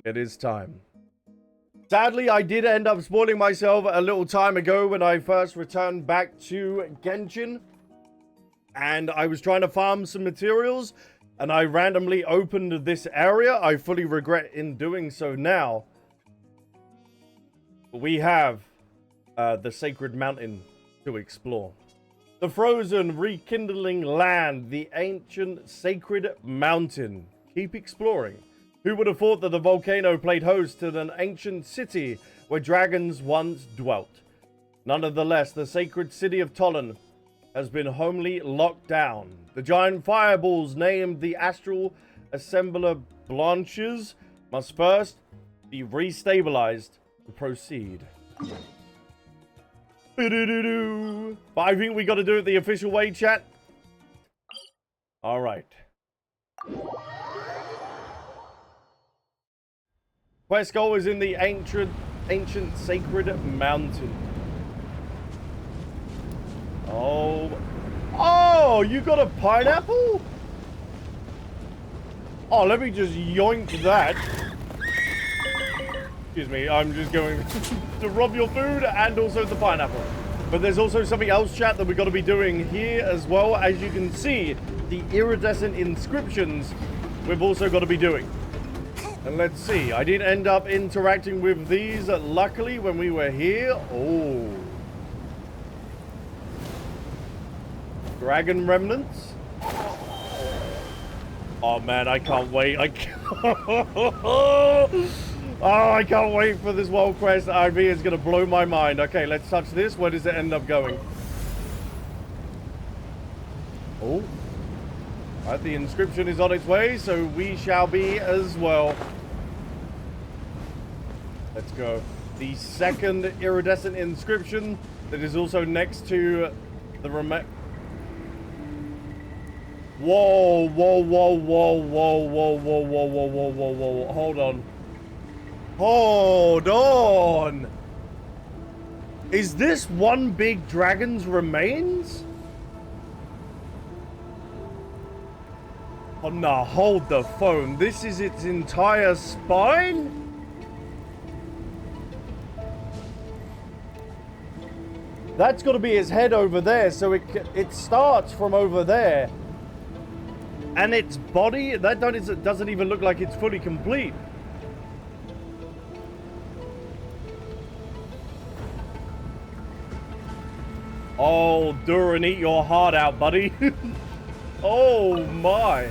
It is time. Sadly, I did end up spoiling myself a little time ago when I first returned back to Genshin. And I was trying to farm some materials, and I randomly opened this area. I fully regret in doing so now. We have the Sacred Mountain to explore. The frozen, rekindling land, the ancient Sacred Mountain. Keep exploring. Who would have thought that the volcano played host to an ancient city where dragons once dwelt? Nonetheless, the sacred city of Tollen has been homely locked down. The giant fireballs named the Astral Assembler Blanches must first be restabilized to proceed. But I think we got to do it the official way, chat. All right. Quest goal is in the ancient Sacred Mountain. Oh, you got a pineapple? Oh, let me just yoink that. Excuse me, I'm just going to rob your food and also the pineapple. But there's also something else, chat, that we got to be doing here as well. As you can see, the iridescent inscriptions we've also got to be doing. And let's see, I did end up interacting with these, luckily, when we were here. Oh. Dragon remnants. Oh, man, I can't wait. I can't wait for this world quest. IV is going to blow my mind. Okay, let's touch this. Where does it end up going? Oh. Right, the inscription is on its way, so we shall be as well. Let's go. The second iridescent inscription that is also next to the Whoa, whoa, whoa, whoa, whoa, whoa, whoa, whoa, whoa, whoa, whoa, whoa, hold on. Hold on! Is this one big dragon's remains? Oh no, hold the phone. This is its entire spine? That's got to be his head over there, so it starts from over there. And its body, that doesn't even look like it's fully complete. Oh, Duran, eat your heart out, buddy. Oh my.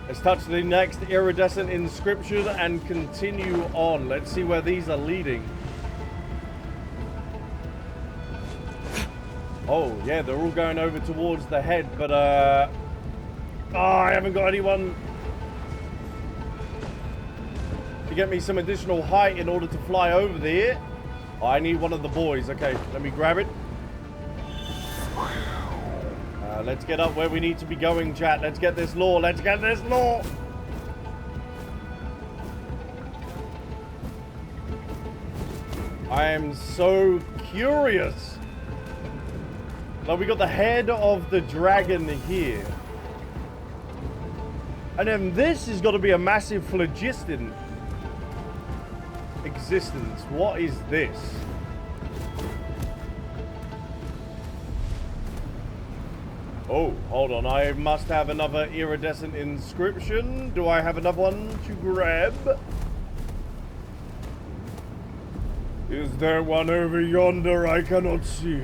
Let's touch the next iridescent inscription and continue on. Let's see where these are leading. Oh, yeah, they're all going over towards the head, but, oh, I haven't got anyone to get me some additional height in order to fly over there. Oh, I need one of the boys. Okay, let me grab it. Let's get up where we need to be going, chat. Let's get this lore. Let's get this lore. I am so curious. Now we got the head of the dragon here. And then this has got to be a massive phlogiston existence. What is this? Oh, hold on. I must have another iridescent inscription. Do I have another one to grab? Is there one over yonder I cannot see?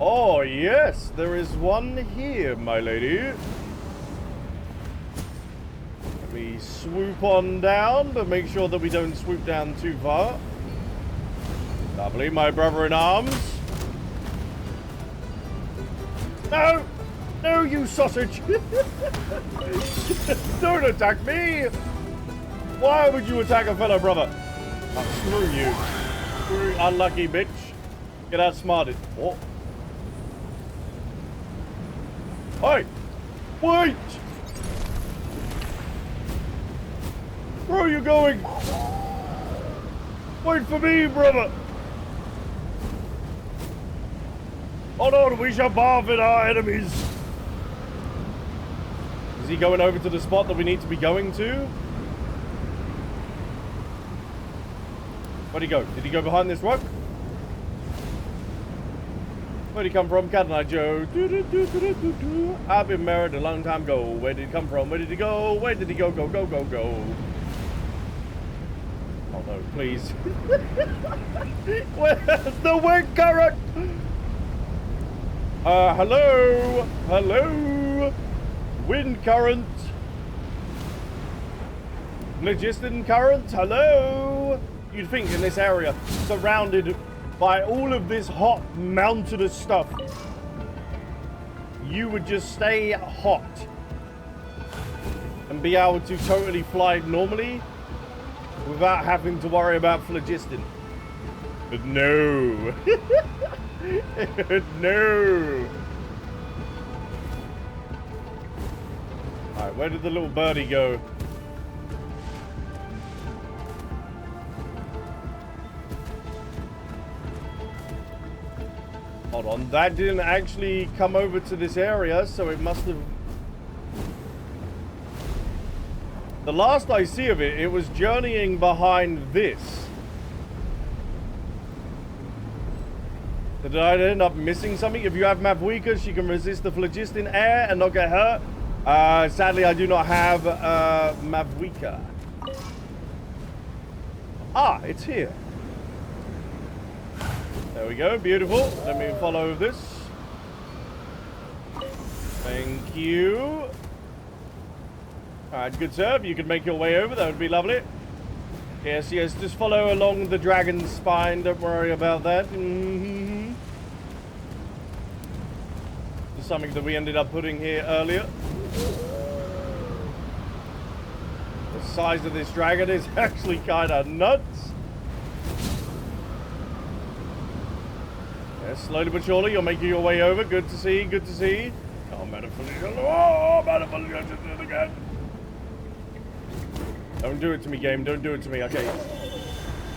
Oh, yes. There is one here, my lady. Let me swoop on down, but make sure that we don't swoop down too far. Lovely, my brother in arms. No! No, you sausage! Don't attack me! Why would you attack a fellow brother? Oh, screw you. Screw you, unlucky bitch. Get outsmarted. Oh. Hey! Wait! Where are you going? Wait for me, brother! Hold on, we shall buffet our enemies. Is he going over to the spot that we need to be going to? Where'd he go? Did he go behind this rock? Where'd he come from? Cotton-Eye Joe. I've been married a long time ago. Where did he come from? Where did he go? Where did he go? Go, go, go, go. Oh no, please. Where's the wind current? Hello? Hello? Wind current? Phlogiston current? Hello? You'd think in this area, surrounded by all of this hot, mountainous stuff, you would just stay hot and be able to totally fly normally without having to worry about phlogiston. But no. No. Alright, where did the little birdie go? Hold on, that didn't actually come over to this area, so it must have... The last I see of it, it was journeying behind this. Did I end up missing something? If you have Mavwika, she can resist the phlogiston air and not get hurt. Sadly, I do not have Mavwika. Ah, it's here. There we go, beautiful. Let me follow this. Thank you. Alright, good serve. You can make your way over, that would be lovely. Yes, yes, just follow along the dragon's spine, don't worry about that. Mm-hmm. Just something that we ended up putting here earlier. The size of this dragon is actually kind of nuts. Slowly but surely, you're making your way over. Good to see, good to see. Oh, manipulation. Oh, manipulation again. Don't do it to me, game. Don't do it to me. Okay.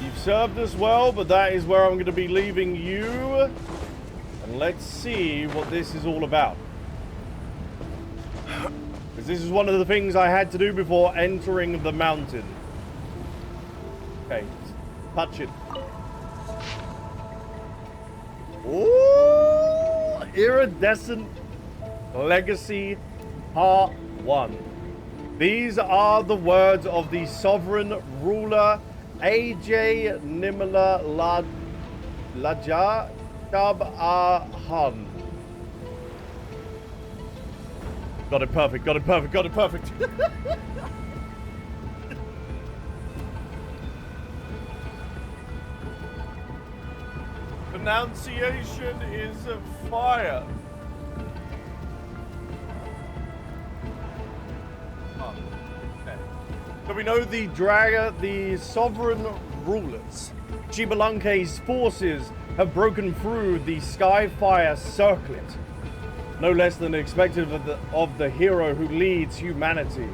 You've served us well, but that is where I'm going to be leaving you. And let's see what this is all about. Because this is one of the things I had to do before entering the mountain. Okay. Touch it. Ooh, Iridescent Legacy Part 1. These are the words of the sovereign ruler AJ Nimala Laja Ahan. Got it perfect, got it perfect, got it perfect. Pronunciation is fire. Oh, okay. So we know the sovereign rulers, Chibalanke's forces have broken through the Skyfire circlet. No less than expected of the hero who leads humanity.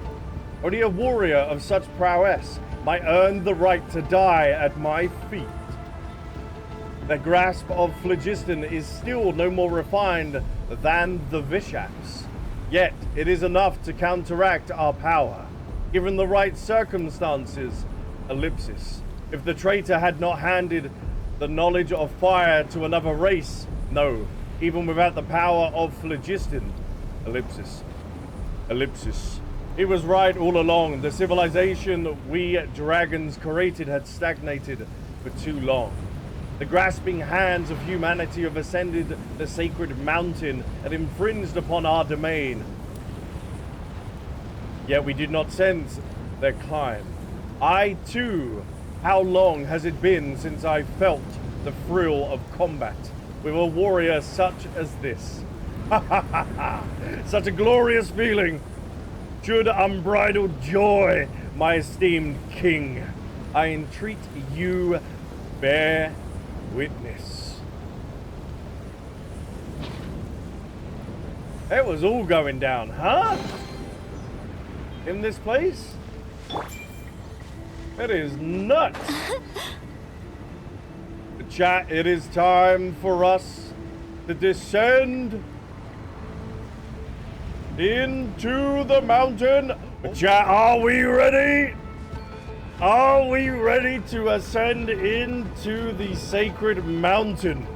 Only a warrior of such prowess might earn the right to die at my feet. The grasp of phlogiston is still no more refined than the Vishaps. Yet, it is enough to counteract our power, given the right circumstances. Ellipsis. If the traitor had not handed the knowledge of fire to another race, no, even without the power of phlogiston. Ellipsis. Ellipsis. He was right all along. The civilization we dragons created had stagnated for too long. The grasping hands of humanity have ascended the sacred mountain and infringed upon our domain. Yet we did not sense their climb. I too, how long has it been since I felt the thrill of combat with a warrior such as this? Ha ha ha ha! Such a glorious feeling! Should unbridled joy, my esteemed king, I entreat you bear witness. It was all going down, huh? In this place? It is nuts. Chat, it is time for us to descend into the mountain. Chat, are we ready? Are we ready to ascend into the sacred mountain?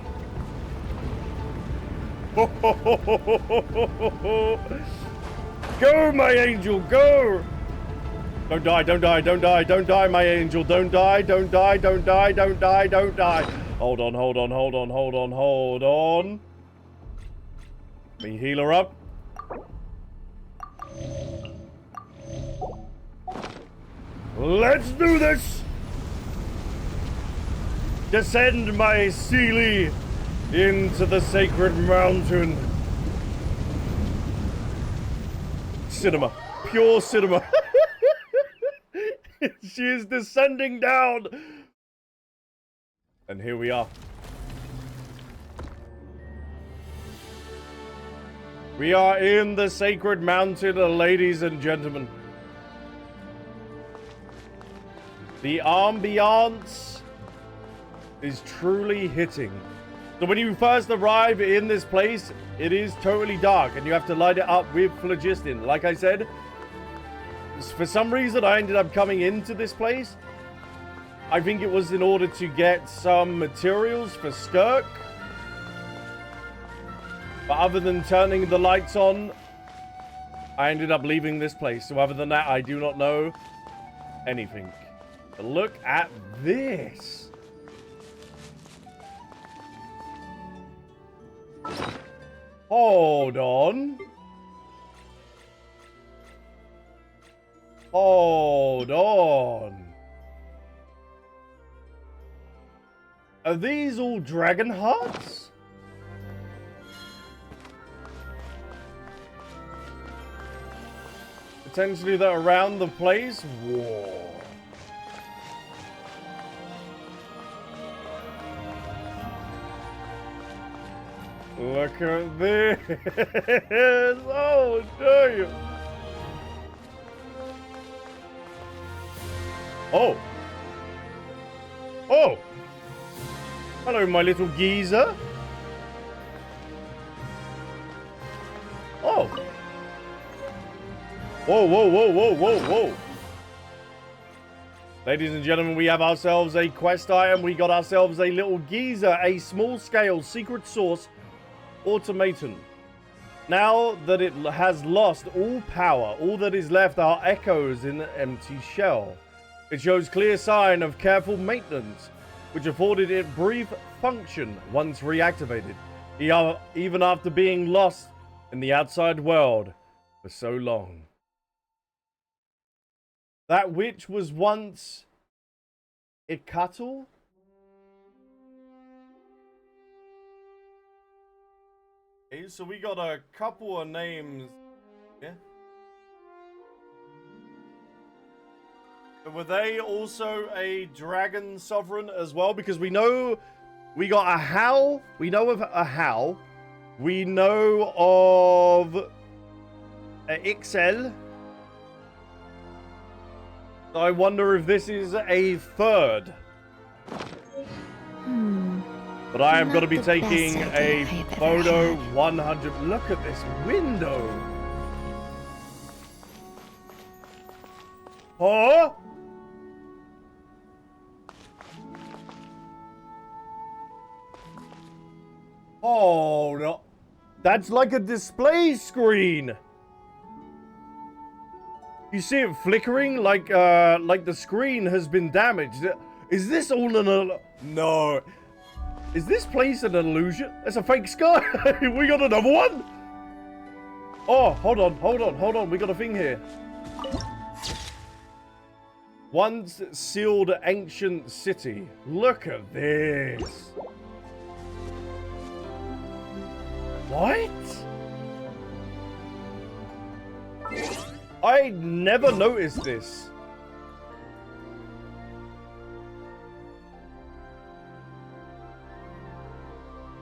Go, my angel, go! Don't die, don't die, don't die, don't die, my angel. Don't die, don't die, don't die, don't die, don't die. Hold on, hold on, hold on, hold on, hold on. Let me heal her up. Let's do this! Descend, my Seelie, into the sacred mountain. Cinema. Pure cinema. She is descending down. And here we are. We are in the sacred mountain, ladies and gentlemen. The ambiance is truly hitting. So when you first arrive in this place, it is totally dark and you have to light it up with phlogiston. Like I said, for some reason I ended up coming into this place. I think it was in order to get some materials for Skirk. But other than turning the lights on, I ended up leaving this place. So other than that, I do not know anything. But look at this. Hold on. Hold on. Are these all dragon hearts? Potentially they're around the place? Whoa. Look at this! Oh, damn! Oh! Oh! Hello, my little geezer! Oh! Whoa, whoa, whoa, whoa, whoa, whoa! Ladies and gentlemen, we have ourselves a quest item. We got ourselves a little geezer, a small-scale secret source automaton. Now that it has lost all power, all that is left are echoes in an empty shell. It shows clear sign of careful maintenance, which afforded it brief function once reactivated, even after being lost in the outside world for so long. That which was once Icatl? Okay, so we got a couple of names. Yeah. Were they also a dragon sovereign as well? Because we know we got a Howl. We know of a Howl. We know of a Ixel. So I wonder if this is a third. But I am going to be taking a photo 100. Look at this window. Huh? Oh, no. That's like a display screen. You see it flickering like the screen has been damaged. Is this all an... No. Is this place an illusion? It's a fake sky. We got another one. Oh, hold on, hold on, hold on. We got a thing here. Once sealed ancient city. Look at this. What? I never noticed this.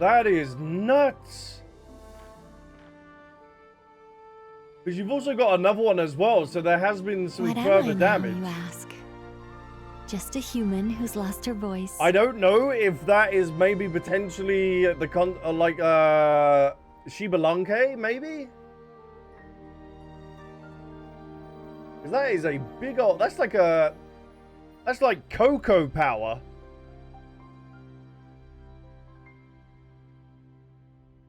That is nuts. Because you've also got another one as well, so there has been some further damage. You ask? Just a human who's lost her voice. I don't know if that is maybe potentially the Shibalanke, maybe? 'Cause that is a big old... That's like a... That's like cocoa power.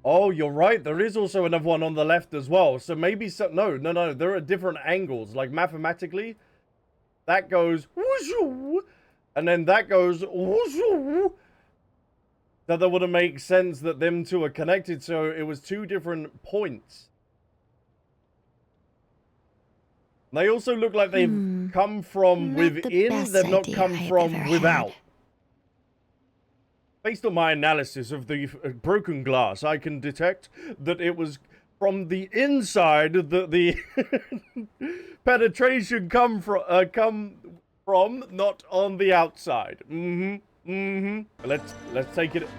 Oh, you're right. There is also another one on the left as well. So maybe... No. There are different angles. Like, mathematically, that goes... And then that goes... So that would have made sense that them two are connected. So it was two different points. They also look like they've come from within. They've not come from without. Based on my analysis of the broken glass, I can detect that it was from the inside that the penetration come from, not on the outside. Let's take it.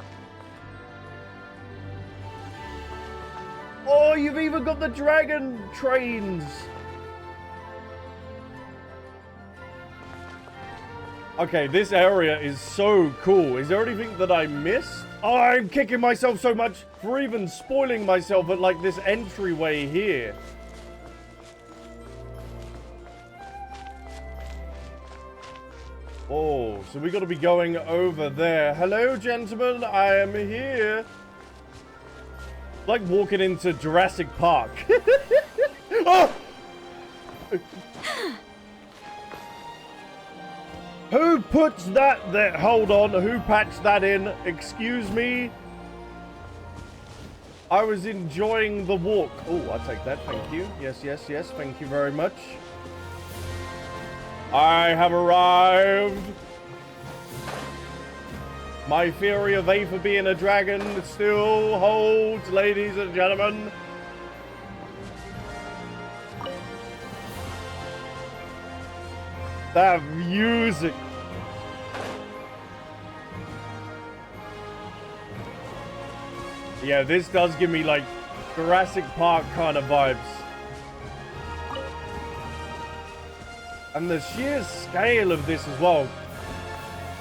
Oh, you've even got the dragon trains. Okay, this area is so cool. Is there anything that I missed? Oh, I'm kicking myself so much for even spoiling myself at, like, this entryway here. Oh, so we got to be going over there. Hello, gentlemen. I am here. Like walking into Jurassic Park. Oh! Who puts that there? Hold on. Who patched that in? Excuse me. I was enjoying the walk. Oh, I'll take that. Thank you. Yes. Thank you very much. I have arrived. My theory of Aether being a dragon still holds, ladies and gentlemen. That music. Yeah, this does give me like Jurassic Park kind of vibes. And the sheer scale of this as well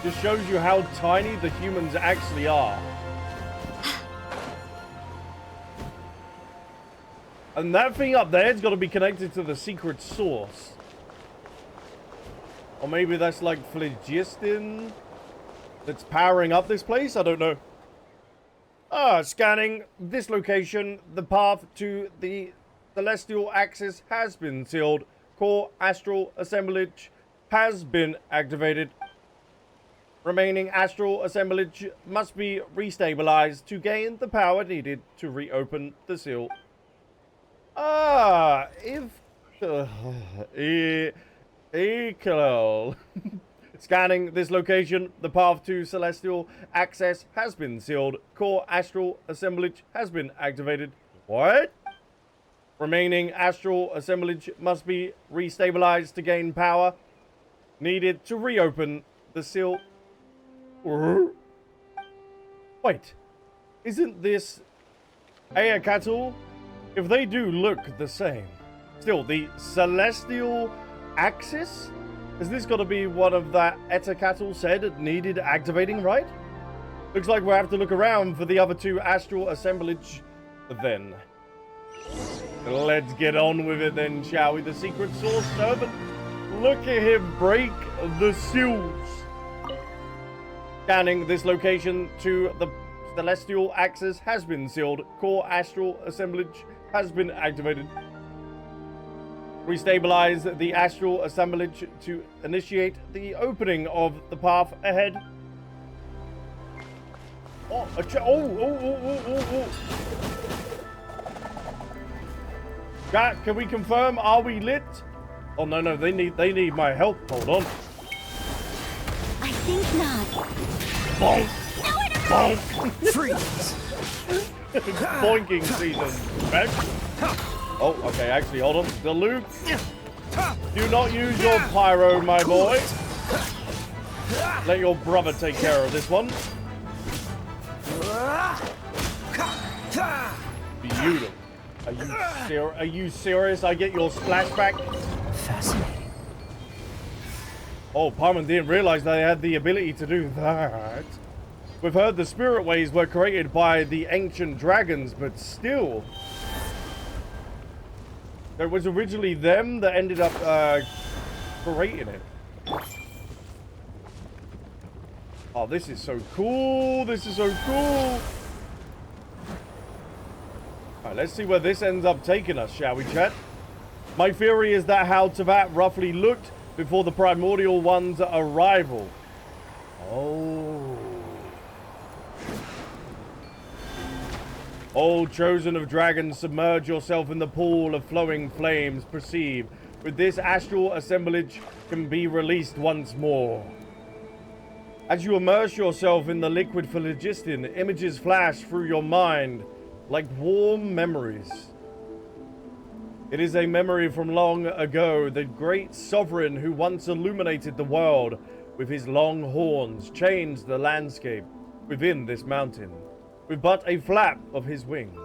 just shows you how tiny the humans actually are. And that thing up there has got to be connected to the secret source. Or maybe that's like phlogiston that's powering up this place? I don't know. Scanning this location. The path to the celestial axis has been sealed. Core astral assemblage has been activated. Remaining astral assemblage must be restabilized to gain the power needed to reopen the seal. Scanning this location. The path to celestial access has been sealed. Core astral assemblage has been activated. What? Remaining astral assemblage must be restabilized to gain power needed to reopen the seal. Wait, isn't this Ayakatl? If they do look the same. Still, the celestial axis? Is this got to be one of that Ayakatl said needed activating, right? Looks like we'll have to look around for the other two astral assemblage then. Let's get on with it then, shall we? The secret source servant. Look at him break the seals. Scanning this location to the celestial axis has been sealed. Core astral assemblage has been activated. Restabilize the astral assemblage to initiate the opening of the path ahead. Oh, Chat, can we confirm? Are we lit? Oh no, they need my help. Hold on. I think not. Bonk. No, Bonk. Freeze. Boinking season. Back. Oh, okay, actually, hold on. The Luke. Do not use your pyro, my boy. Let your brother take care of this one. Beautiful. Are you serious? I get your splashback? Fascinating. Oh, Parman didn't realize they had the ability to do that. We've heard the spirit ways were created by the ancient dragons, but still. It was originally them that ended up creating it. Oh, this is so cool. This is so cool. Alright, let's see where this ends up taking us, shall we, chat? My theory is that how Teyvat roughly looked before the primordial one's arrival. Oh. O chosen of dragons, submerge yourself in the pool of flowing flames. Perceive, with this astral assemblage can be released once more. As you immerse yourself in the liquid phlogiston, images flash through your mind like warm memories. It is a memory from long ago, the great sovereign who once illuminated the world with his long horns, changed the landscape within this mountain with but a flap of his wings.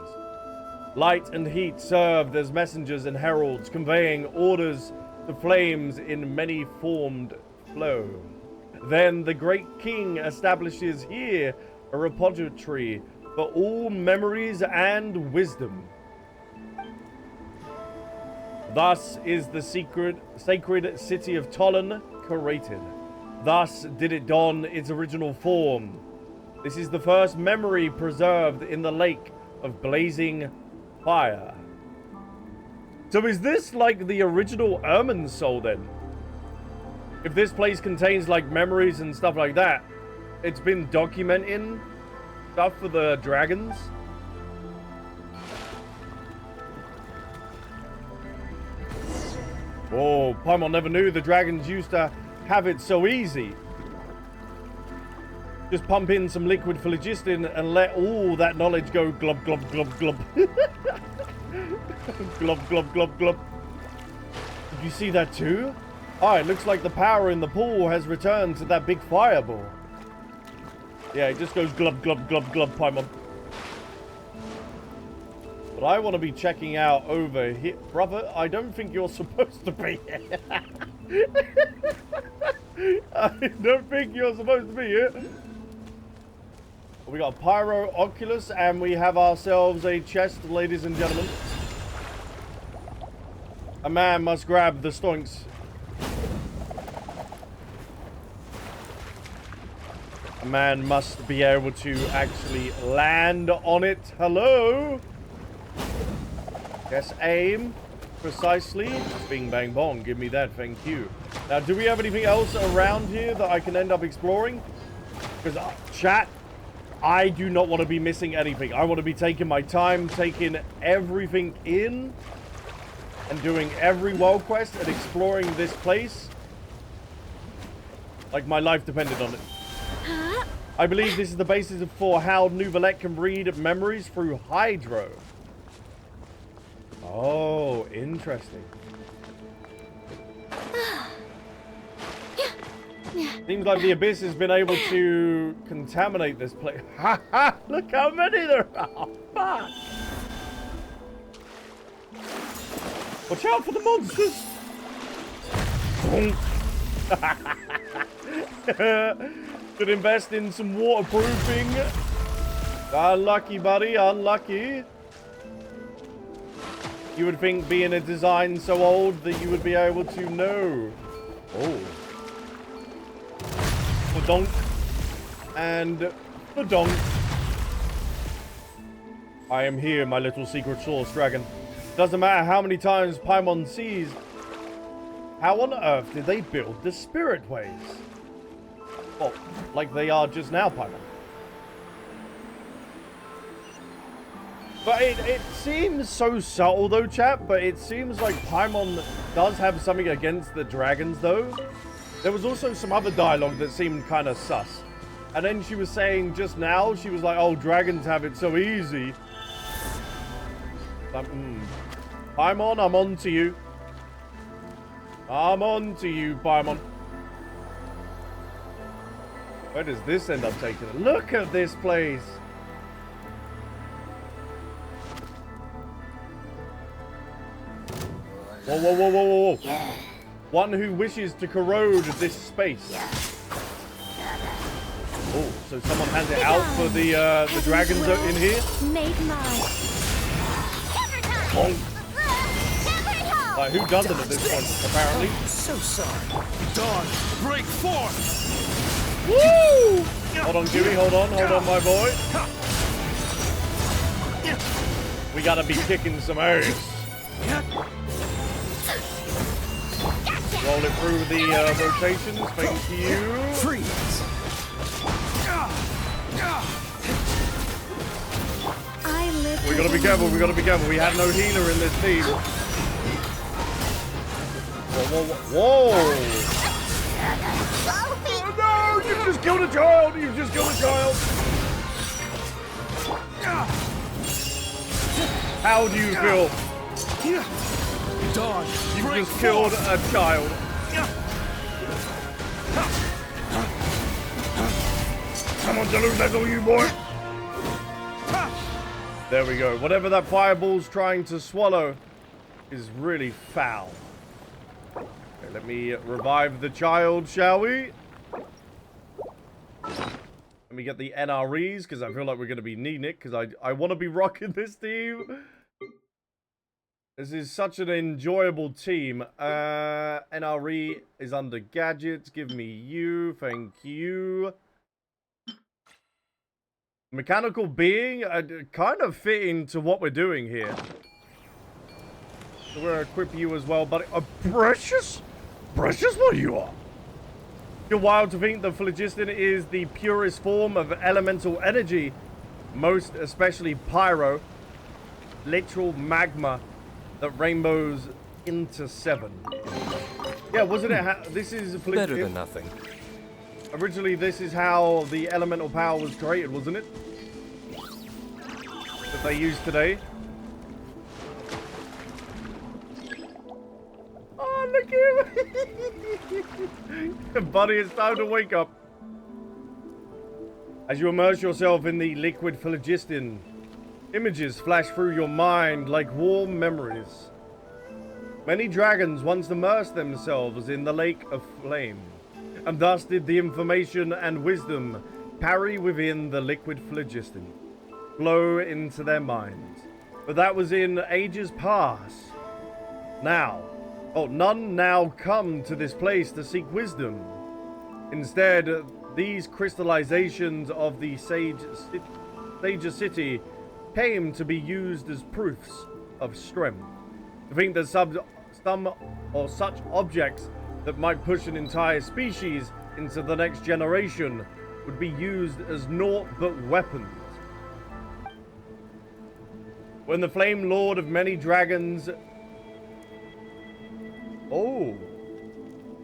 Light and heat served as messengers and heralds, conveying orders to flames in many-formed flow. Then the great king establishes here a repository for all memories and wisdom. Thus is the sacred city of Tollen created. Thus did it don its original form. This is the first memory preserved in the lake of blazing fire. So is this like the original Ermin's soul then? If this place contains like memories and stuff like that, it's been documenting stuff for the dragons? Oh, Paimon never knew the dragons used to have it so easy. Just pump in some liquid phlogiston and let all that knowledge go glub, glub, glub, glub. Glub, glub, glub, glub. Did you see that too? Oh, it looks like the power in the pool has returned to that big fireball. Yeah, it just goes glub, glub, glub, glub, Paimon. But I want to be checking out over here. Brother, I don't think you're supposed to be here. I don't think you're supposed to be here. We got a Pyro Oculus, and we have ourselves a chest, ladies and gentlemen. A man must grab the stonks. A man must be able to actually land on it. Hello? Yes, aim. Precisely. Bing, bang, bong. Give me that. Thank you. Now, do we have anything else around here that I can end up exploring? Because, chat, I do not want to be missing anything. I want to be taking my time, taking everything in, and doing every world quest and exploring this place like my life depended on it. I believe this is the basis for how Nouvelette can read memories through Hydro. Oh, interesting. Seems like the Abyss has been able to contaminate this place. Ha ha! Look how many there are! Oh, fuck! Watch out for the monsters! Could invest in some waterproofing. Unlucky, buddy. Unlucky. You would think being a design so old that you would be able to know. Oh. Badonk. And badonk. I am here, my little secret source dragon. Doesn't matter how many times Paimon sees. How on earth did they build the spirit ways? Well, like they are just now, Paimon. But it seems so subtle though, chat, but it seems like Paimon does have something against the dragons though. There was also some other dialogue that seemed kind of sus. And then she was saying just now, she was like, oh, dragons have it so easy. Paimon, I'm on to you. I'm on to you, Paimon. Where does this end up taking it? Look at this place. Whoa, whoa, whoa, whoa, whoa, whoa. One who wishes to corrode this space. Oh, so someone has it out for the dragons in here? Made mine. Bonk. Like, who doesn't at this point, apparently? So sorry. Dawn, break forth! Woo! Hold on, Dewey. Hold on, my boy. We gotta be kicking some ass. Roll it through the rotations. Thank you. Freeze. I live. We gotta be careful. We gotta be careful. We had no healer in this team. Whoa, whoa, whoa! Oh no! You just killed a child! You just killed a child! How do you feel? Dawn, You break just killed forth! a child. Come on, Deluxe, that's all you, boy. There we go. Whatever that fireball's trying to swallow is really foul. Okay, let me revive the child, shall we? Let me get the NREs, because I feel like we're going to be needing it, because I want to be rocking this team. This is such an enjoyable team. NRE is under gadgets. Give me you. Thank you. Mechanical being, kind of fit into what we're doing here. So we'll equip you as well, but precious? Precious, what you are? You're wild to think the phlogiston is the purest form of elemental energy, most especially pyro, literal magma that rainbows into 7. Yeah, wasn't it? This is Better than nothing. Originally, this is how the elemental power was created, wasn't it? That they use today. Oh, look at him! Buddy, it's time to wake up. As you immerse yourself in the liquid phlogiston, images flash through your mind like warm memories. Many dragons once immersed themselves in the lake of flame, and thus did the information and wisdom parry within the liquid phlogiston, flow into their minds. But that was in ages past. None now come to this place to seek wisdom. Instead, these crystallizations of the Sage's city came to be used as proofs of strength. To think that some or such objects that might push an entire species into the next generation would be used as naught but weapons. When the Flame Lord of many dragons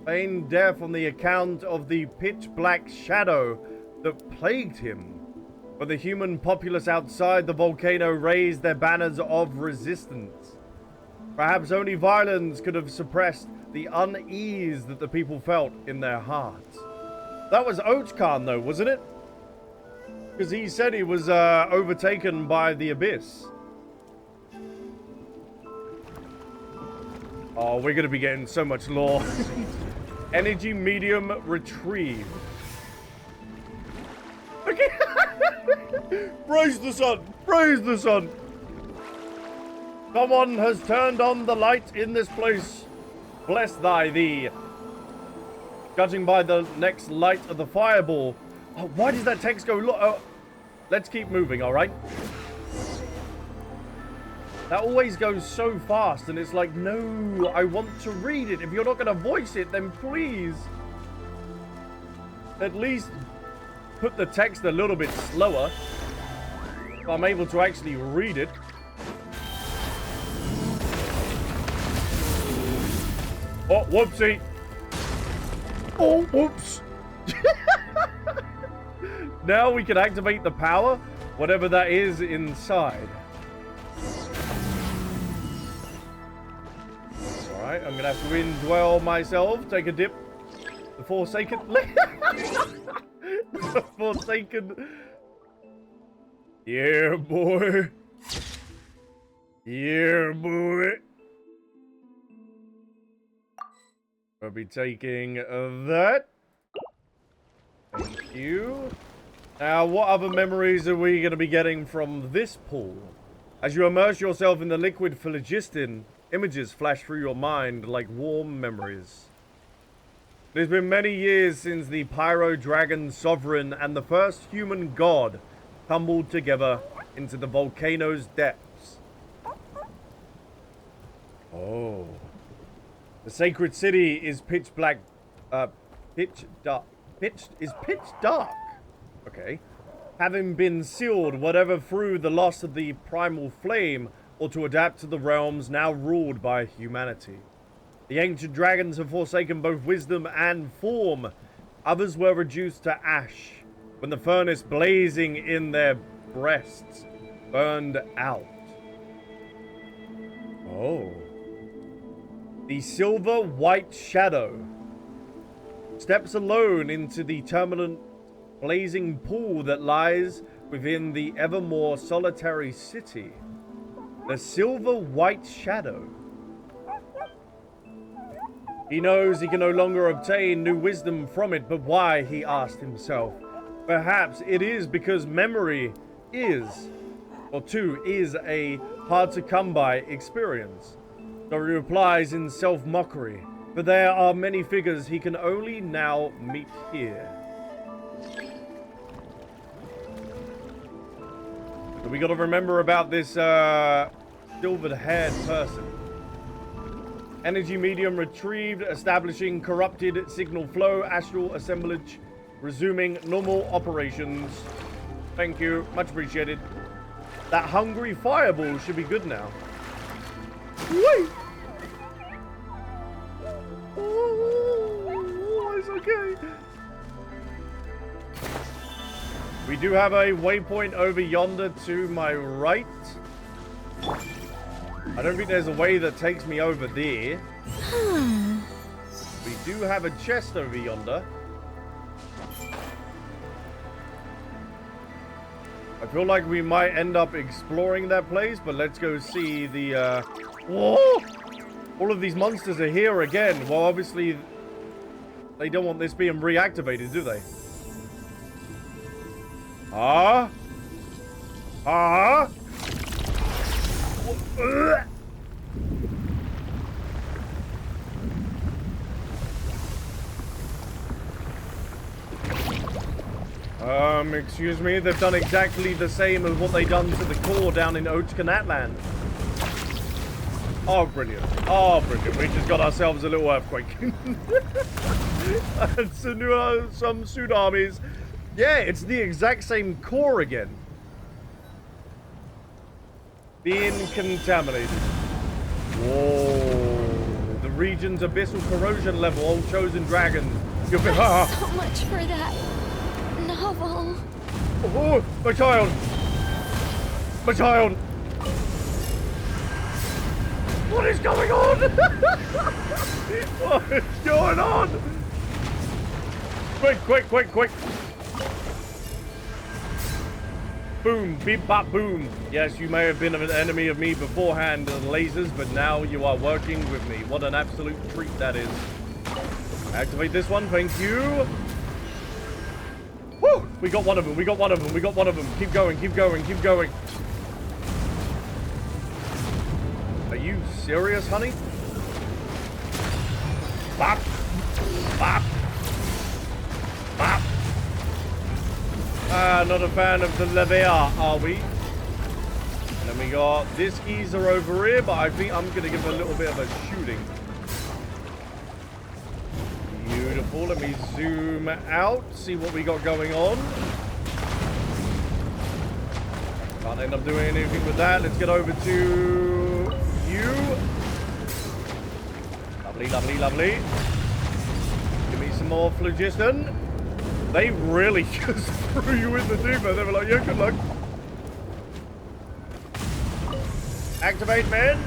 feigned death on the account of the pitch-black shadow that plagued him, but the human populace outside the volcano raised their banners of resistance. Perhaps only violence could have suppressed the unease that the people felt in their hearts. That was Ochkan, though, wasn't it? Because he said he was overtaken by the abyss. Oh, we're going to be getting so much lore. Energy medium retrieve. Okay. Praise the sun! Praise the sun! Someone has turned on the light in this place. Bless thy thee. Judging by the next light of the fireball. Oh, why does that text go? Look, let's keep moving, all right? That always goes so fast, and it's like, no, I want to read it. If you're not going to voice it, then please, at least put the text a little bit slower, so I'm able to actually read it. Oh, whoopsie. Oh, whoops. Now we can activate the power, whatever that is inside. Alright, I'm gonna have to indwell myself, take a dip. The Forsaken. The Forsaken. Yeah, boy. Yeah, boy. I'll be taking that. Thank you. Now, what other memories are we going to be getting from this pool? As you immerse yourself in the liquid phlogiston, Images flash through your mind like warm memories. It has been many years since the Pyro Dragon Sovereign and the first human god tumbled together into the volcano's depths. Oh. The sacred city is pitch black, pitch dark. Pitch dark. Okay. Having been sealed, whatever through the loss of the primal flame, or to adapt to the realms now ruled by humanity. The ancient dragons have forsaken both wisdom and form. Others were reduced to ash when the furnace blazing in their breasts burned out. Oh. The silver white shadow steps alone into the turbulent blazing pool that lies within the evermore solitary city. The silver white shadow. He knows he can no longer obtain new wisdom from it, but why, he asked himself. Perhaps it is because memory is a hard to come by experience. So he replies in self-mockery, but there are many figures he can only now meet here. So we got to remember about this silvered-haired person. Energy medium retrieved, establishing corrupted signal flow, astral assemblage, resuming normal operations. Thank you, much appreciated. That hungry fireball should be good now. Wait! Oh, it's okay. We do have a waypoint over yonder to my right. I don't think there's a way that takes me over there. We do have a chest over yonder. I feel like we might end up exploring that place, but let's go see the, Whoa! All of these monsters are here again. Well, obviously, they don't want this being reactivated, do they? Ah? Ah? Excuse me, they've done exactly the same as what they done to the core down in Ochkanatland. Oh, brilliant. Oh, brilliant. We just got ourselves a little earthquake. And some tsunamis. Yeah, it's the exact same core again. Being contaminated. Whoa. The region's abyssal corrosion level, all chosen dragon. You've been... So much for that novel. Oh, my child. My child. What is going on? What is going on? Quick, quick, quick, quick. Boom, beep, bop, boom. Yes, you may have been an enemy of me beforehand, lasers, but now you are working with me. What an absolute treat that is. Activate this one, thank you. Woo! We got one of them, we got one of them, we got one of them. Keep going, keep going, keep going. Are you serious, honey? Bop! Bop! Bop! Not a fan of the lever, are we? And then we got this geezer over here, but I think I'm going to give him a little bit of a shooting. Beautiful. Let me zoom out, see what we got going on. Can't end up doing anything with that. Let's get over to you. Lovely, lovely, lovely. Give me some more phlogiston. They really just threw you in the deep end. They were like, yeah, good luck. Activate, man.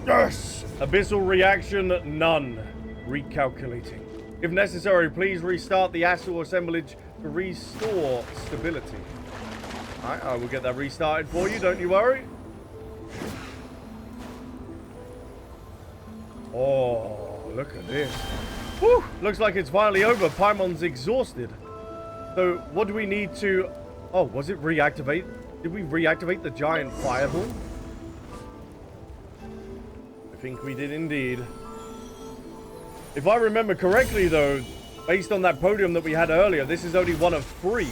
Yes! Abyssal reaction, none. Recalculating. If necessary, please restart the astral assemblage to restore stability. Alright, I will get that restarted for you, don't you worry. Oh, look at this. Whew, looks like it's finally over. Paimon's exhausted. So, what do we need to... Oh, was it reactivate? Did we reactivate the giant fireball? think we did indeed. If I remember correctly, though, based on that podium that we had earlier, this is only one of 3.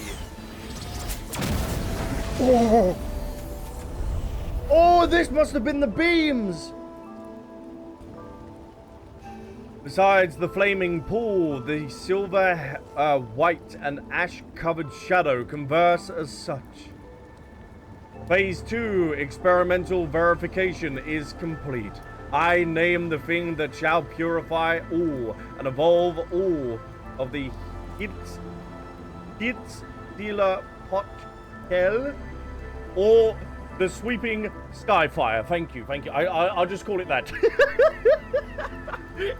Oh! Oh, this must have been the beams! Besides the flaming pool, the silver, white, and ash-covered shadow converse as such. Phase 2 experimental verification is complete. I name the thing that shall purify all and evolve all of the Hitstila Potkel, or the sweeping Skyfire. Thank you, thank you. I'll just call it that.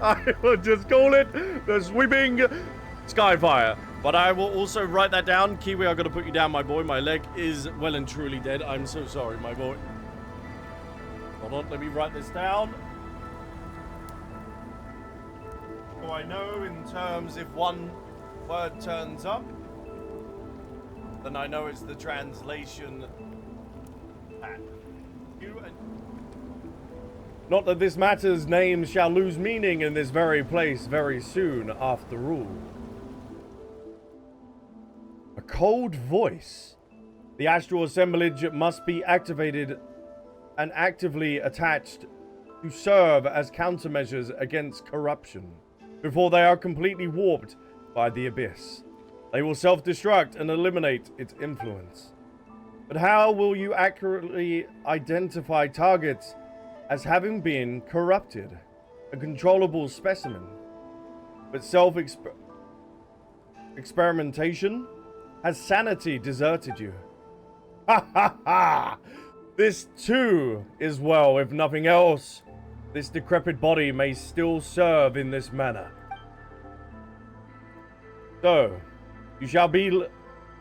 I will just call it the sweeping Skyfire. But I will also write that down. Kiwi, I'm going to put you down, my boy. My leg is well and truly dead. I'm so sorry, my boy. Hold on, let me write this down. So I know in terms if one word turns up, then I know it's the translation. Not that this matters, names shall lose meaning in this very place very soon, after all. A cold voice. The astral assemblage must be activated and actively attached to serve as countermeasures against corruption before they are completely warped by the abyss. They will self-destruct and eliminate its influence. But how will you accurately identify targets as having been corrupted? A controllable specimen. But self-experimentation? Has sanity deserted you? Ha ha ha! This too is well, if nothing else. This decrepit body may still serve in this manner. So, you shall be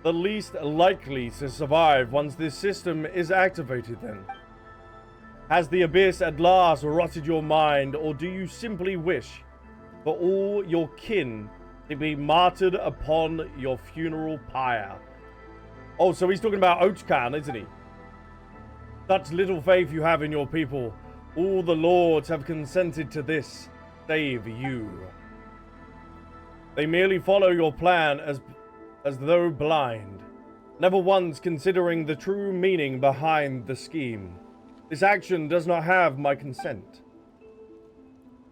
the least likely to survive once this system is activated then. Has the abyss at last rotted your mind, or do you simply wish for all your kin to be martyred upon your funeral pyre? Oh, so he's talking about Ochkan, isn't he? Such little faith you have in your people. All the lords have consented to this, save you. They merely follow your plan as though blind, never once considering the true meaning behind the scheme. This action does not have my consent.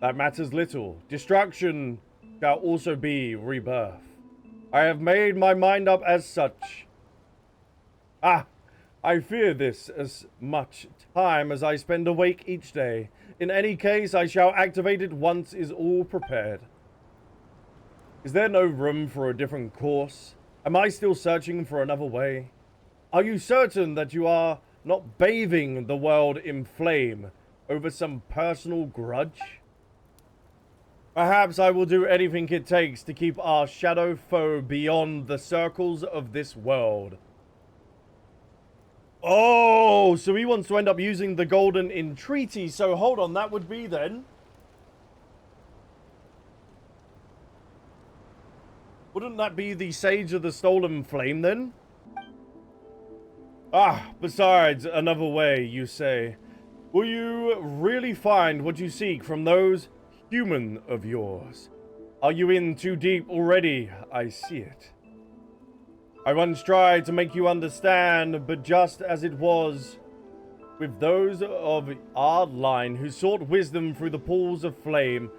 That matters little. Destruction shall also be rebirth. I have made my mind up as such. I fear this as much time as I spend awake each day. In any case, I shall activate it once is all prepared. Is there no room for a different course? Am I still searching for another way? Are you certain that you are not bathing the world in flame over some personal grudge? Perhaps I will do anything it takes to keep our shadow foe beyond the circles of this world. Oh, so he wants to end up using the golden entreaty. So hold on, that would be then. Wouldn't that be the Sage of the Stolen Flame then? Besides, another way, you say. Will you really find what you seek from those human of yours? Are you in too deep already? I see it. I once tried to make you understand, but just as it was with those of our line who sought wisdom through the pools of flame,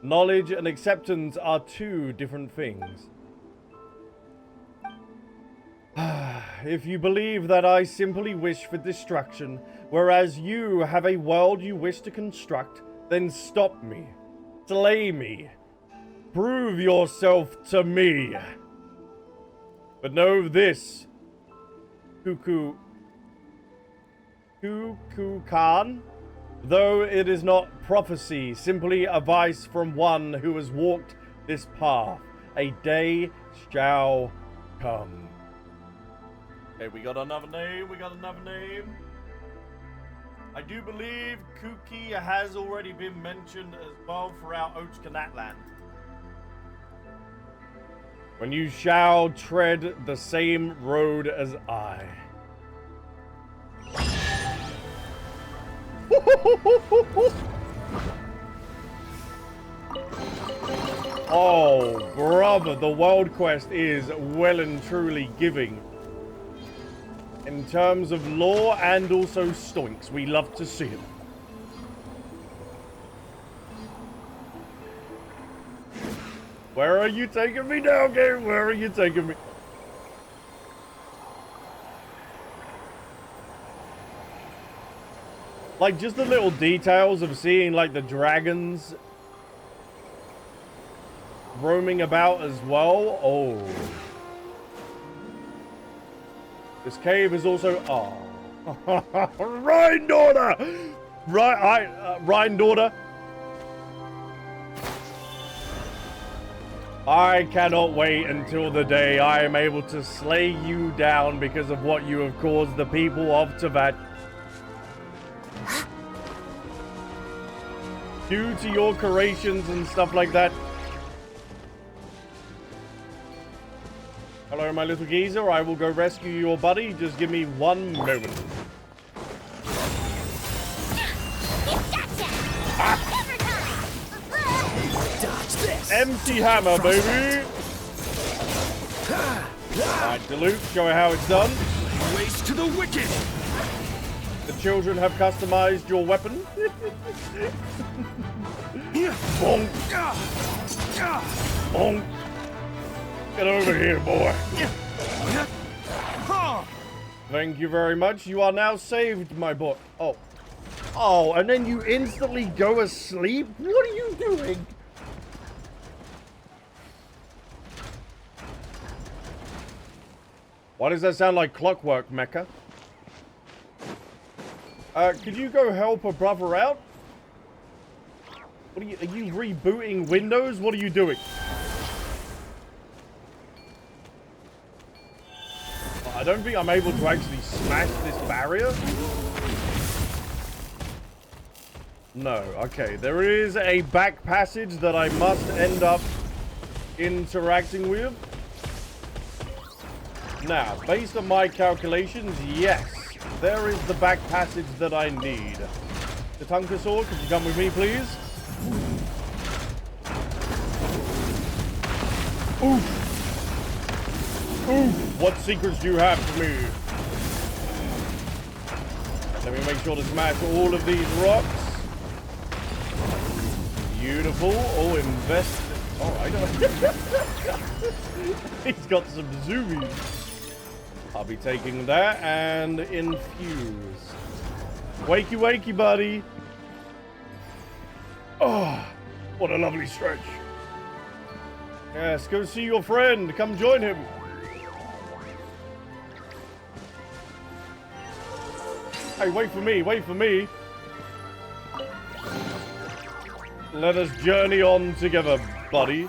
knowledge and acceptance are two different things. If you believe that I simply wish for destruction, whereas you have a world you wish to construct, then stop me. Slay me. Prove yourself to me. But know this, Cuckoo Khan, though it is not prophecy, simply advice from one who has walked this path, a day shall come. Okay, we got another name, I do believe Kuki has already been mentioned as well throughout Ochkanatland. When you shall tread the same road as I. Oh, brother, the world quest is well and truly giving. In terms of lore and also stoinks, we love to see it. Where are you taking me now, game? Where are you taking me? Like, just the little details of seeing, like, the dragons roaming about as well. Oh. This cave is also... Oh. Rhine daughter! Rhine daughter. I cannot wait until the day I am able to slay you down because of what you have caused the people of Teyvat. Due to your creations and stuff like that. Hello, my little geezer. I will go rescue your buddy. Just give me one moment. Empty hammer, baby. Alright, Dilute, show her how it's done. Waste to the wicked. The children have customized your weapon. Bonk. Bonk. Get over here, boy. Thank you very much. You are now saved, my boy. Oh. Oh, and then you instantly go asleep? What are you doing? Why does that sound like clockwork, Mecha? Could you go help a brother out? What are you rebooting Windows? What are you doing? I don't think I'm able to actually smash this barrier. No, okay. There is a back passage that I must end up interacting with. Now, based on my calculations, yes, there is the back passage that I need. The Tunkasaur, could you come with me, please? Oof. Oof. What secrets do you have for me? Let me make sure to smash all of these rocks. Beautiful. Oh, invest. All right. He's got some zoomies. I'll be taking that and infuse. Wakey, wakey, buddy. Oh, what a lovely stretch. Yes, go see your friend. Come join him. Hey, wait for me. Wait for me. Let us journey on together, buddy.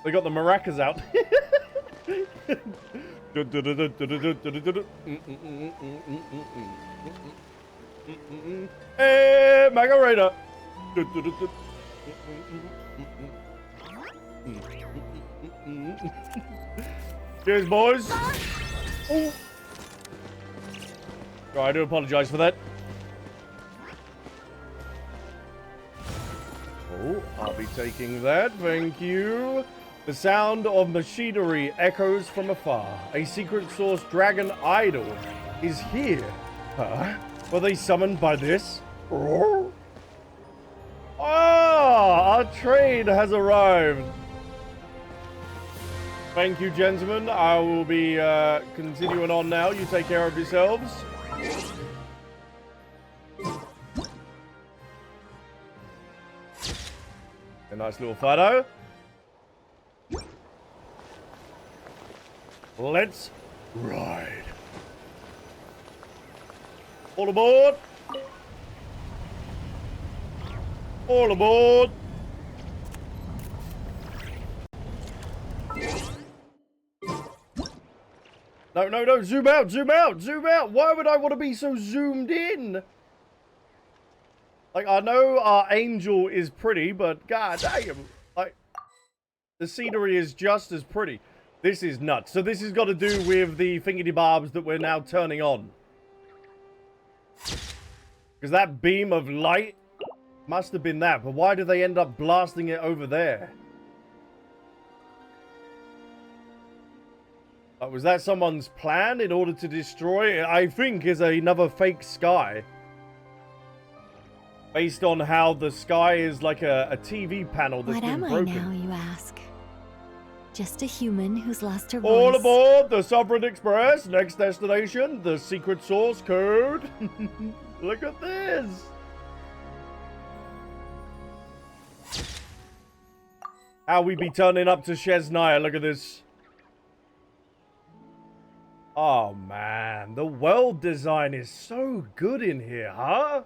They got the maracas out. Hey, Margarita. Cheers, boys. Oh, I do apologize for that. Oh, I'll be taking that. Thank you. The sound of machinery echoes from afar. A secret source dragon idol is here. Huh? Were they summoned by this? Oh, our train has arrived. Thank you, gentlemen. I will be continuing on now. You take care of yourselves. A nice little photo. Let's ride. All aboard. All aboard. No, no, no. Zoom out, zoom out, zoom out. Why would I want to be so zoomed in? Like, I know our angel is pretty, but god damn. Like, the scenery is just as pretty. This is nuts. So this has got to do with the thingy-bobs that we're now turning on. Because that beam of light must have been that. But why did they end up blasting it over there? Was that someone's plan in order to destroy it? I think is another fake sky. Based on how the sky is like a TV panel that's been broken. What am I now, you ask? Just a human who's lost her voice. All aboard the Sovereign Express. Next destination, the secret source code. Look at this. How we be turning up to Chesnaya. Look at this. Oh, man. The world design is so good in here, huh?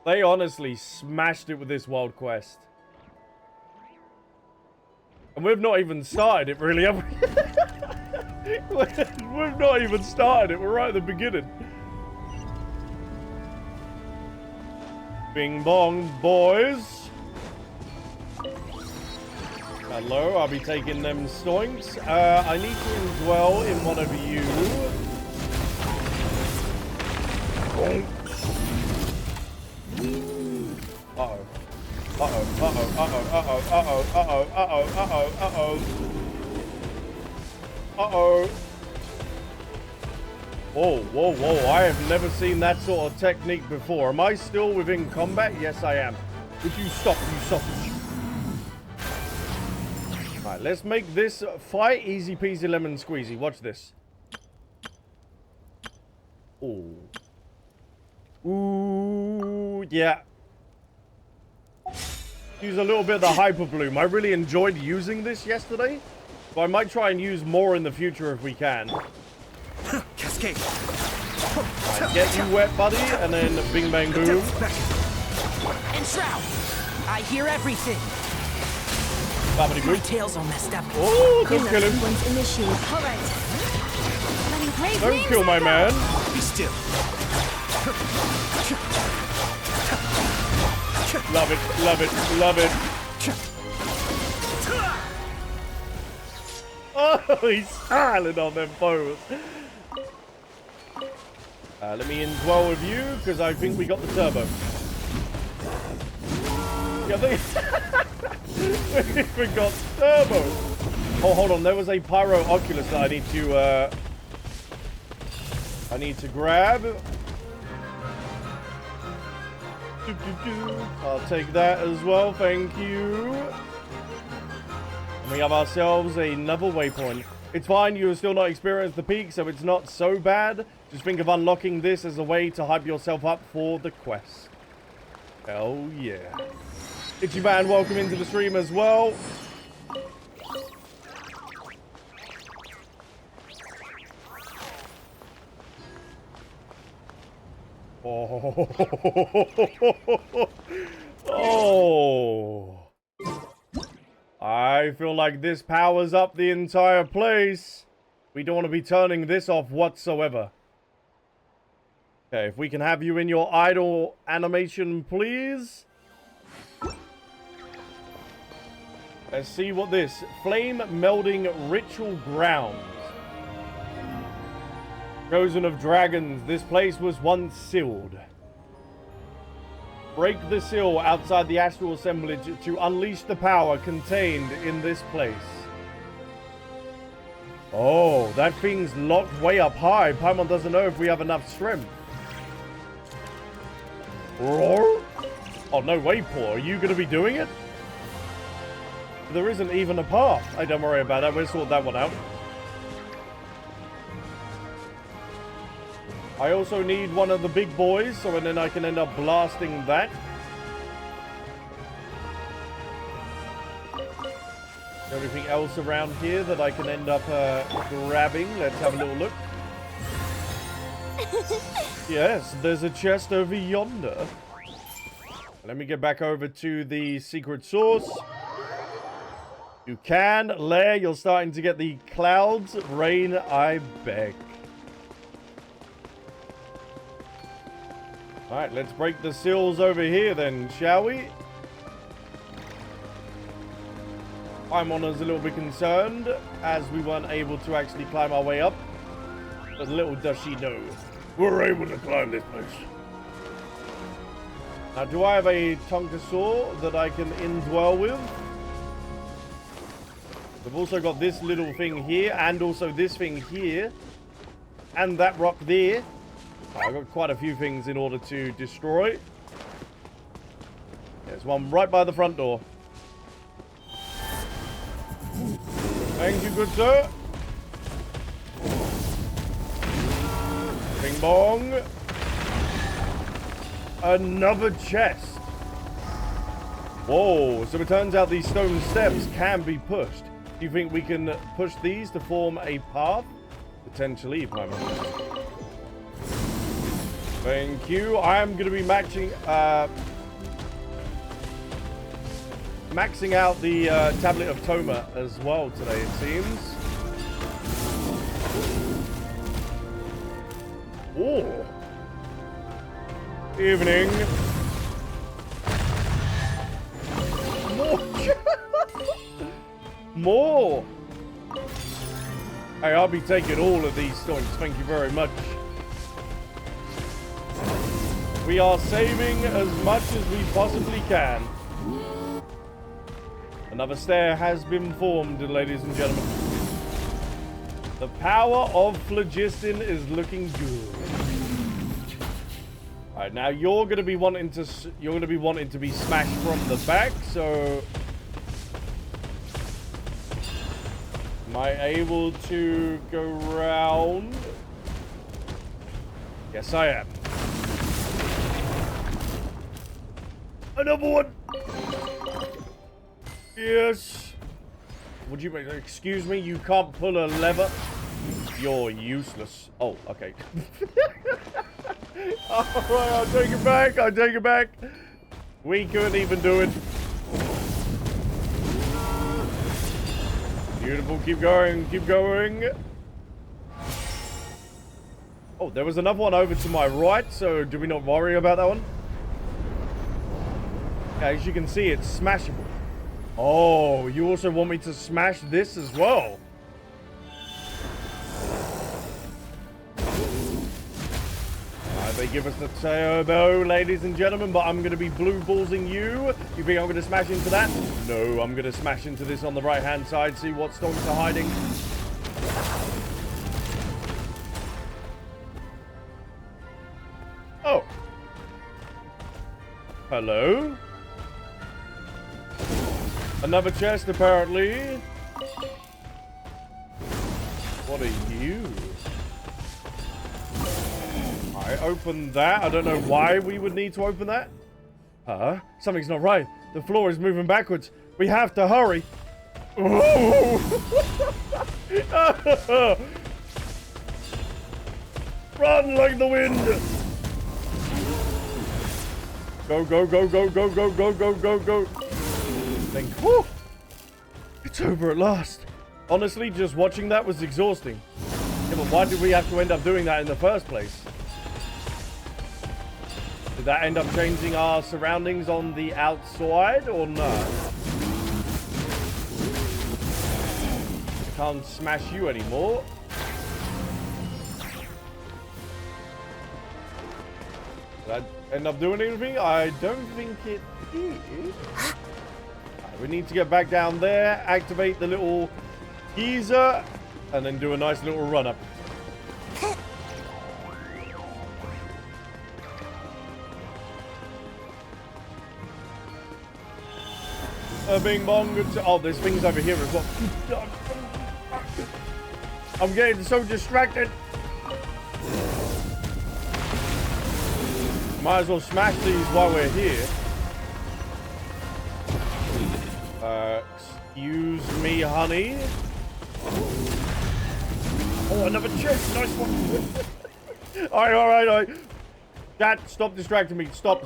They honestly smashed it with this world quest. And we've not even started it, really, have we? We've not even started it. We're right at the beginning. Bing bong, boys. Hello, I'll be taking them stoinks. I need to indwell in one of you. Uh-oh. Uh-oh, uh-oh, uh-oh, uh-oh, uh-oh, uh-oh, uh-oh, uh-oh, uh-oh. Uh-oh. Whoa, whoa, whoa. I have never seen that sort of technique before. Am I still within combat? Yes, I am. Would you stop, you sausage? Alright, let's make this fight easy peasy lemon squeezy. Watch this. Ooh. Ooh, yeah. Use a little bit of the hyper bloom. I really enjoyed using this yesterday, so I might try and use more in the future if we can. Cascade. Right, get you wet, buddy, and then bing bang boom. And Shroud, I hear everything. Babbity My boop. tail's all messed up. Oh, don't kill him. Once initiated. All right. Letting play Don't kill my man. Be still. Love it, love it, love it. Oh, he's styling on them foes. Let me indwell with you, because I think we got the turbo. Yeah, we got turbo. Oh, hold on. There was a Pyro Oculus that I need to grab. I'll take that as well, thank you. And we have ourselves another waypoint. It's fine, you have still not experienced the peak, so it's not so bad. Just think of unlocking this as a way to hype yourself up for the quest. Hell yeah. Itchy Man, welcome into the stream as well. Oh. Oh. I feel like this powers up the entire place. We don't want to be turning this off whatsoever. Okay, if we can have you in your idle animation, please. Let's see what this flame melding ritual grounds. Chosen of dragons, this place was once sealed. Break the seal outside the astral assemblage to unleash the power contained in this place. Oh, that thing's locked way up high. Paimon doesn't know if we have enough strength. Roar? Oh, no way, Paul. Are you going to be doing it? There isn't even a path. Hey, don't worry about that. We'll sort that one out. I also need one of the big boys, so then I can end up blasting that. Is there anything else around here that I can end up grabbing? Let's have a little look. Yes, there's a chest over yonder. Let me get back over to the secret source. You can, Lair, you're starting to get the clouds. Rain, I beg. Alright, let's break the seals over here then, shall we? Paimon is a little bit concerned, as we weren't able to actually climb our way up. But little does she know, we're able to climb this place. Now, do I have a Tonkasaur that I can indwell with? I've also got this little thing here, and also this thing here, and that rock there. I've got quite a few things in order to destroy. There's one right by the front door. Thank you, good sir. Bing bong. Another chest. Whoa, so it turns out these stone steps can be pushed. Do you think we can push these to form a path? Potentially, if I'm honest. Thank you. I'm going to be maxing out the Tablet of Toma as well today, it seems. Oh. Evening. More. More. Hey, I'll be taking all of these stones. Thank you very much. We are saving as much as we possibly can. Another stair has been formed, ladies and gentlemen. The power of phlogiston is looking good. All right, now you're going to be wanting to be smashed from the back. So, am I able to go round? Yes, I am. Another one. Yes. Would you excuse me? You can't pull a lever. You're useless. Oh, okay. All right, I'll take it back. I'll take it back. We couldn't even do it. Beautiful. Keep going. Keep going. Oh, there was another one over to my right. So do we not worry about that one? As you can see, it's smashable. Oh, you also want me to smash this as well? They give us the turbo, ladies and gentlemen, but I'm going to be blue ballsing you. You think I'm going to smash into that? No, I'm going to smash into this on the right-hand side, see what stones are hiding. Oh. Hello? Another chest, apparently. What are you? I opened that. I don't know why we would need to open that. Huh? Something's not right. The floor is moving backwards. We have to hurry. Run like the wind. Go, go, go, go, go, go, go, go, go, go. Whew, it's over at last. Honestly, just watching that was exhausting. Yeah, but why did we have to end up doing that in the first place? Did that end up changing our surroundings on the outside or not? I can't smash you anymore. Did that end up doing anything? I don't think it did. We need to get back down there, activate the little geyser, and then do a nice little run-up. Bing bong. Oh, there's things over here as well. I'm getting so distracted. Might as well smash these while we're here. Excuse me, honey. Oh, another chest. Nice one. all right. Dad, stop distracting me. Stop.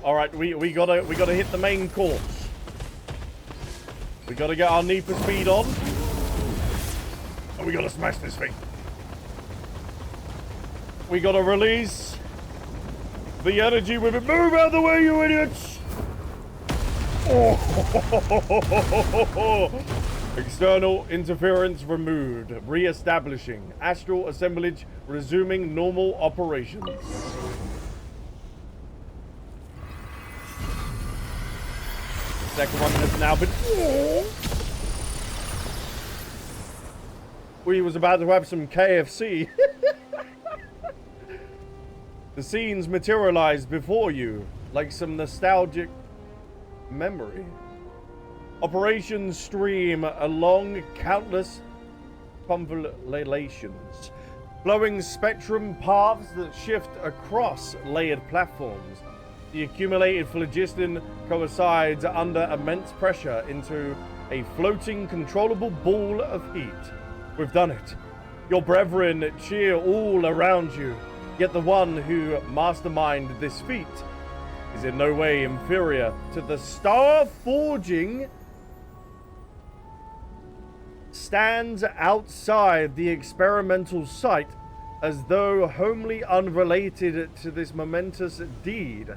All right, we gotta hit the main course. We gotta get our knee for speed on. And we gotta smash this thing. We gotta release the energy with it. Move out of the way, you idiots! Oh, External interference removed. Re-establishing. Astral assemblage resuming normal operations. The second one has now been... We was about to have some KFC. The scenes materialized before you, like some nostalgic memory. Operations stream along countless convolutions, flowing spectrum paths that shift across layered platforms. The accumulated phlogiston coincides under immense pressure into a floating, controllable ball of heat. We've done it. Your brethren cheer all around you, yet the one who masterminded this feat is in no way inferior to the star forging stands outside the experimental site as though wholly unrelated to this momentous deed.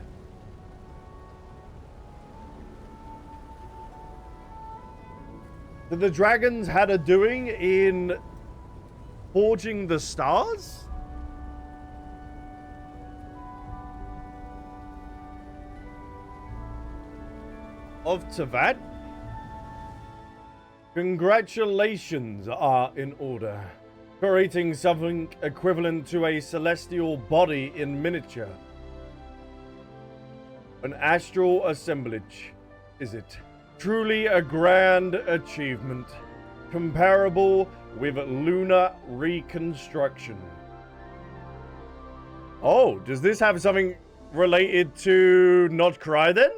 Did the dragons had a doing in forging the stars? Of Tavad? Congratulations are in order. Creating something equivalent to a celestial body in miniature. An astral assemblage, is it? Truly a grand achievement, comparable with lunar reconstruction. Oh, does this have something related to Not Cry then?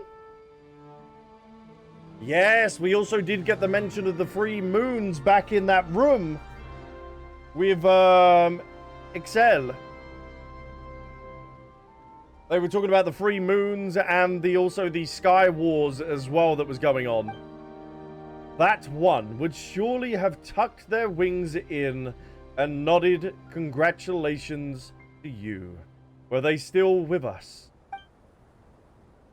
Yes, we also did get the mention of the 3 moons back in that room with Excel. They were talking about the 3 moons and also the Sky Wars as well that was going on. That one would surely have tucked their wings in and nodded congratulations to you. Were they still with us?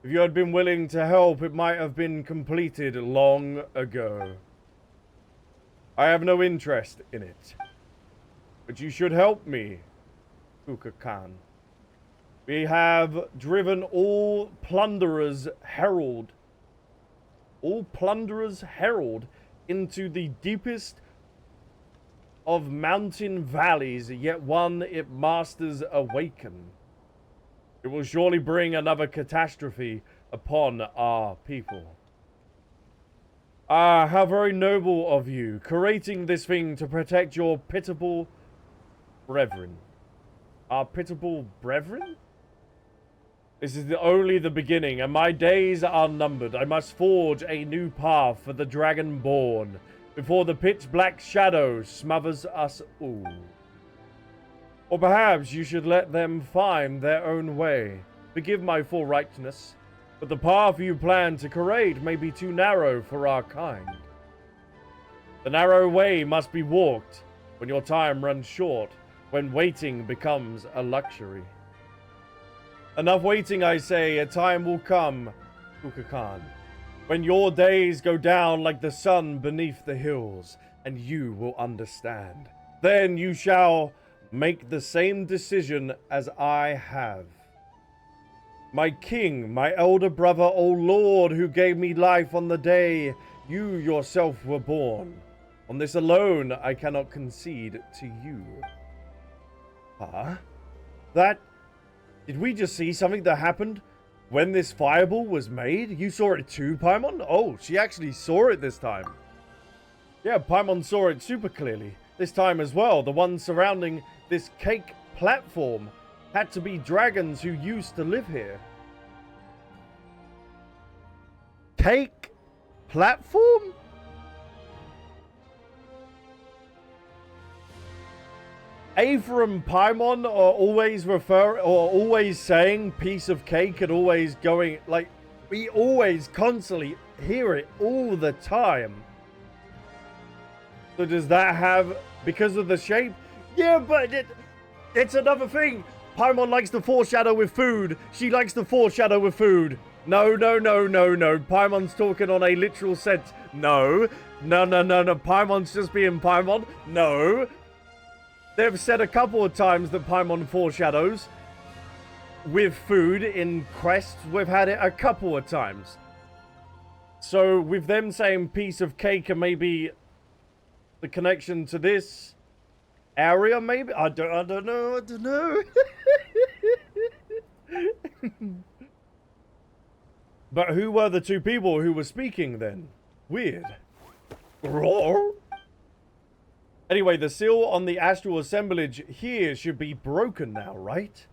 If you had been willing to help, it might have been completed long ago. I have no interest in it. But you should help me, Kuka Khan. We have driven all plunderers' herald into the deepest of mountain valleys, yet one it masters awaken. It will surely bring another catastrophe upon our people. Ah, how very noble of you, creating this thing to protect your pitiable brethren. Our pitiable brethren? This is only the beginning, and my days are numbered. I must forge a new path for the Dragonborn before the pitch-black shadow smothers us all. Or perhaps you should let them find their own way. Forgive my full rightness, but the path you plan to create may be too narrow for our kind. The narrow way must be walked when your time runs short, when waiting becomes a luxury. Enough waiting, I say. A time will come, Kuka Khan, when your days go down like the sun beneath the hills, and you will understand. Then you shall make the same decision as I have. My king, my elder brother, O Lord, who gave me life on the day you yourself were born. On this alone, I cannot concede to you. Huh? Did we just see something that happened when this fireball was made? You saw it too, Paimon? Oh, she actually saw it this time. Yeah, Paimon saw it super clearly. This time as well, the ones surrounding this cake platform had to be dragons who used to live here. Cake platform? Aether and Paimon are always saying piece of cake and always going, like, we always constantly hear it all the time. So does that have, because of the shape? Yeah, but it's another thing. Paimon likes to foreshadow with food. She likes to foreshadow with food. No. Paimon's talking on a literal sense. No. No. Paimon's just being Paimon. No. They've said a couple of times that Paimon foreshadows with food in quests. We've had it a couple of times. So with them saying piece of cake and maybe the connection to this area, maybe? I don't know. But who were the two people who were speaking then? Weird. Roar. Anyway, the seal on the astral assemblage here should be broken now, right?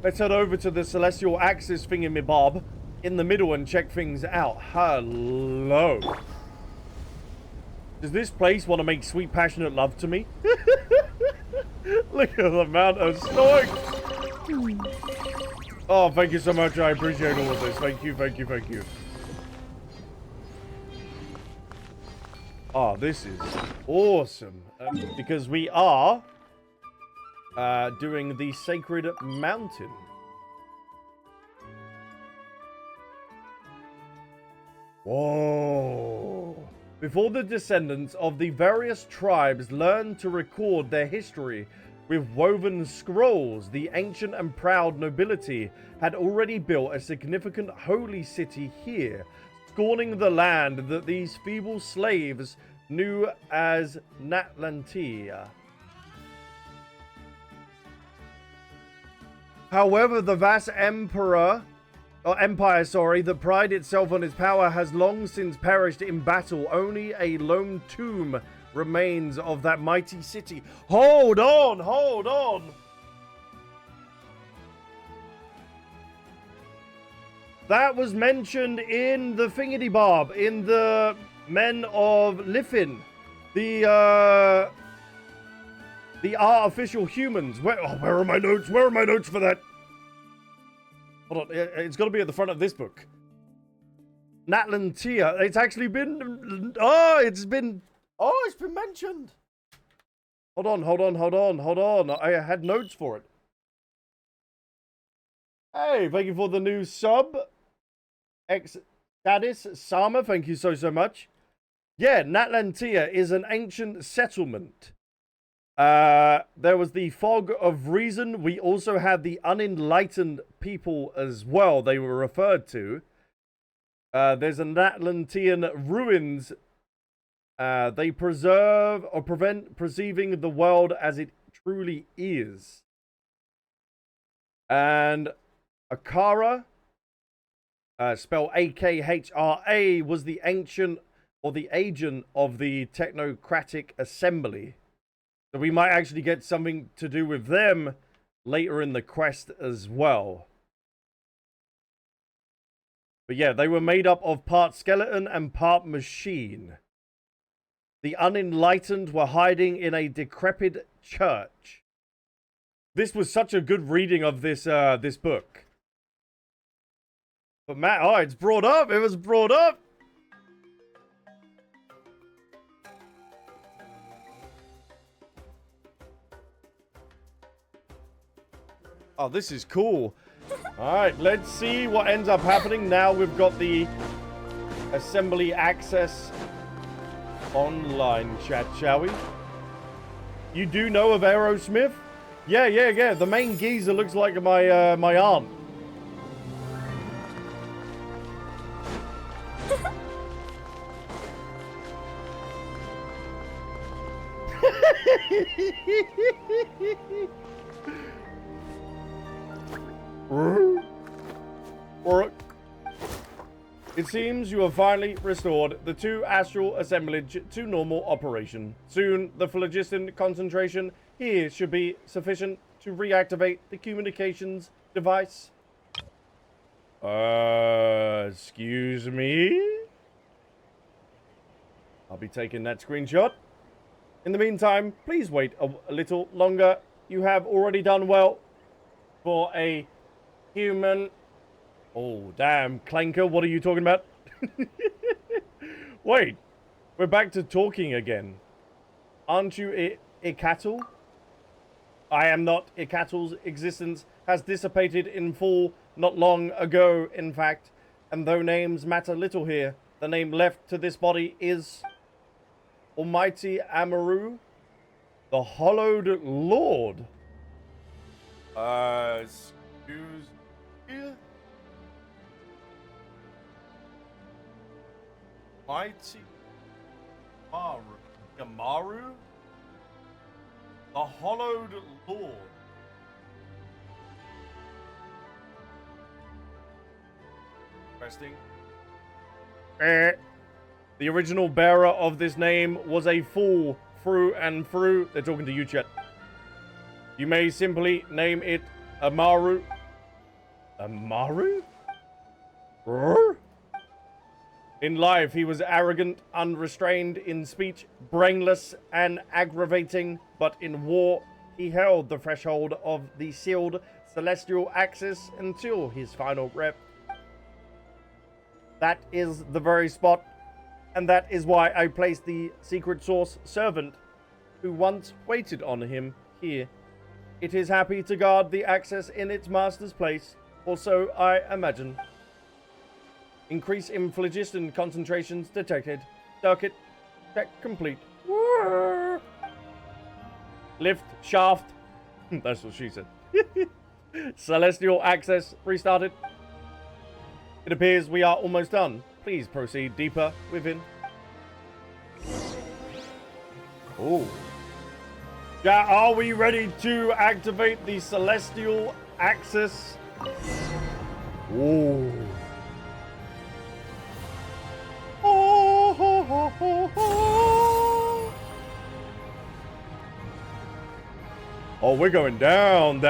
Let's head over to the celestial axis thingamabob in the middle and check things out. Hello. Does this place want to make sweet, passionate love to me? Look at the amount of snoring. Oh, thank you so much. I appreciate all of this. Thank you. Oh, this is awesome. Because we are doing the Sacred Mountain. Whoa. Before the descendants of the various tribes learned to record their history with woven scrolls, the ancient and proud nobility had already built a significant holy city here, scorning the land that these feeble slaves knew as Natlantia. However, the vast empire, that pride itself on its power has long since perished in battle. Only a lone tomb remains of that mighty city. Hold on. That was mentioned in the thingamabob, in the Men of Liffin. The artificial humans. Where are my notes? Where are my notes for that? Hold on, it's got to be at the front of this book. Natlantia. It's actually been... it's been mentioned. Hold on. I had notes for it. Hey, thank you for the new sub. Status Sama, thank you so much. Yeah, Natlantia is an ancient settlement. There was the Fog of Reason. We also had the Unenlightened people as well, they were referred to. There's a Natlantian ruins. They preserve or prevent perceiving the world as it truly is. And Akara, spelled A-K-H-R-A, was the ancient or the agent of the Technocratic Assembly. So we might actually get something to do with them later in the quest as well. But yeah, they were made up of part skeleton and part machine. The Unenlightened were hiding in a decrepit church. This was such a good reading of this this book. But Matt, it's brought up. It was brought up. Oh, this is cool. All right, let's see what ends up happening. Now we've got the assembly access online chat, shall we? You do know of Aerosmith? Yeah. The main geezer looks like my my aunt. It seems you have finally restored the two astral assemblage to normal operation. Soon, the phlogiston concentration here should be sufficient to reactivate the communications device. Excuse me? I'll be taking that screenshot. In the meantime, please wait a little longer. You have already done well for a human. Oh, damn, Clanker, what are you talking about? Wait, we're back to talking again. Aren't you Icatl? I am not. Icatl's existence has dissipated in full not long ago, in fact. And though names matter little here, the name left to this body is Almighty Amaru, the Hollowed Lord. Excuse me? Mighty Amaru? The Hollowed Lord. Interesting. The original bearer of this name was a fool through and through. They're talking to you, Chet. You may simply name it Amaru. Amaru? Rrr? In life, he was arrogant, unrestrained in speech, brainless, and aggravating, but in war, he held the threshold of the sealed celestial axis until his final breath. That is the very spot, and that is why I placed the secret source servant who once waited on him here. It is happy to guard the access in its master's place, or so I imagine. Increase in phlogiston concentrations detected. Circuit check complete. Lift shaft. That's what she said. Celestial access restarted. It appears we are almost done. Please proceed deeper within. Oh. Yeah, are we ready to activate the celestial access? Oh. Oh, we're going down.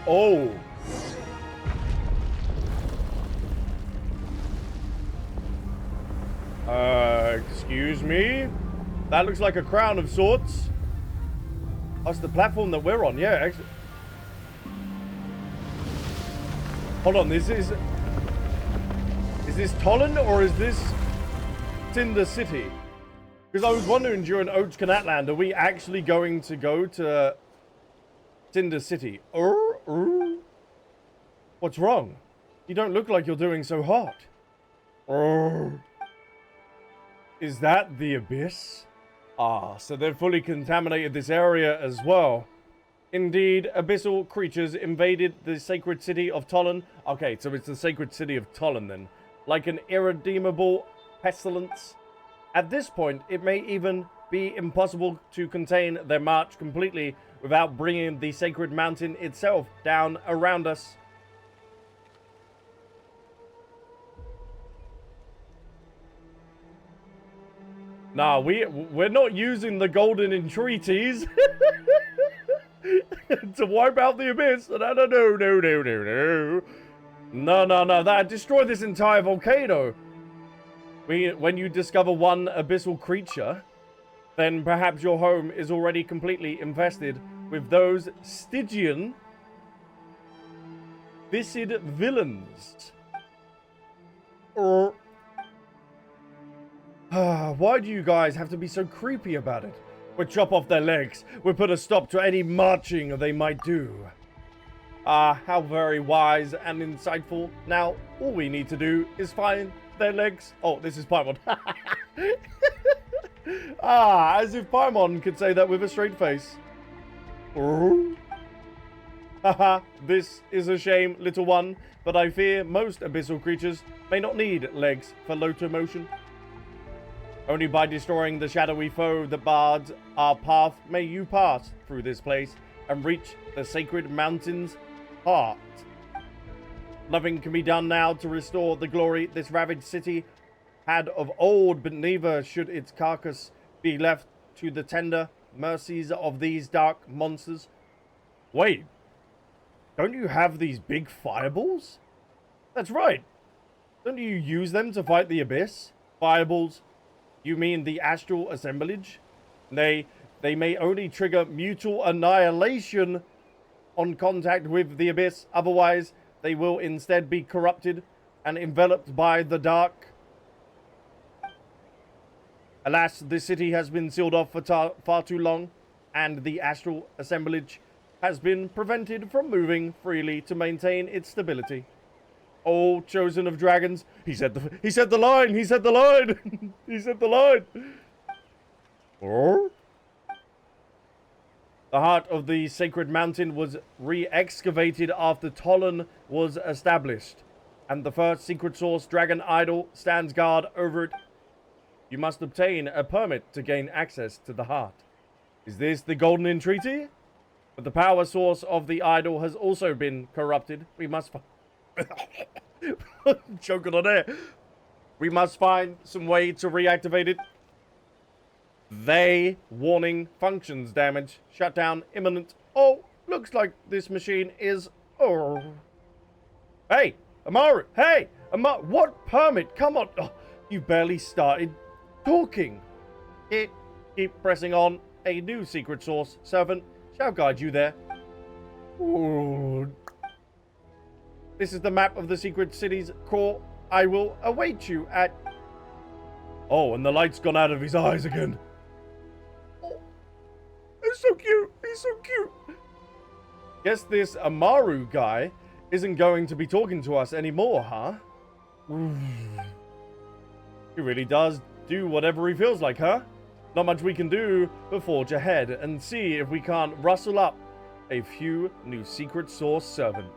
Oh. Excuse me? That looks like a crown of sorts. That's the platform that we're on, yeah. Hold on, is this Tollen or is this Tinder City? Because I was wondering during Oach Canatland, are we actually going to go to Tinder City? What's wrong? You don't look like you're doing so hot. Is that the Abyss? Ah, so they've fully contaminated this area as well. Indeed, abyssal creatures invaded the sacred city of Tollen. Okay, so it's the sacred city of Tollen then. Like an irredeemable pestilence. At this point, it may even be impossible to contain their march completely without bringing the sacred mountain itself down around us. Nah, we're not using the golden entreaties to wipe out the abyss. No. That destroy this entire volcano. When you discover one abyssal creature, then perhaps your home is already completely infested with those Stygian viscid villains. Why do you guys have to be so creepy about it? We'll chop off their legs. We'll put a stop to any marching they might do. How very wise and insightful. Now, all we need to do is find their legs. Oh, this is Paimon. As if Paimon could say that with a straight face. Haha, this is a shame, little one, but I fear most abyssal creatures may not need legs for locomotion. Only by destroying the shadowy foe that bars our path may you pass through this place and reach the sacred mountain's heart. Nothing can be done now to restore the glory this ravaged city had of old, but neither should its carcass be left to the tender mercies of these dark monsters. Wait, don't you have these big fireballs? That's right. Don't you use them to fight the abyss? Fireballs? You mean the astral assemblage? They may only trigger mutual annihilation on contact with the abyss. Otherwise, they will instead be corrupted and enveloped by the dark. Alas, this city has been sealed off for far too long, and the astral assemblage has been prevented from moving freely to maintain its stability. Oh, chosen of dragons. He said the line. He said the line. He said the line. Oh? The heart of the sacred mountain was re-excavated after Tollen was established, and the first secret source dragon idol stands guard over it. You must obtain a permit to gain access to the heart. Is this the Golden Entreaty? But the power source of the idol has also been corrupted. We must choking on air. We must find some way to reactivate it. Warning, functions damage, shutdown imminent. Oh, looks like this machine is... Oh. Hey, Amaru, hey, what permit? Come on. Oh, you barely started talking. Keep pressing on. A new secret source servant shall guide you there. Ooh. This is the map of the secret city's core. I will await you at... Oh, and the light's gone out of his eyes again. Oh, he's so cute. He's so cute. Guess this Amaru guy isn't going to be talking to us anymore, huh? Ooh. He really does do whatever he feels like, huh? Not much we can do but forge ahead and see if we can't rustle up a few new secret source servant.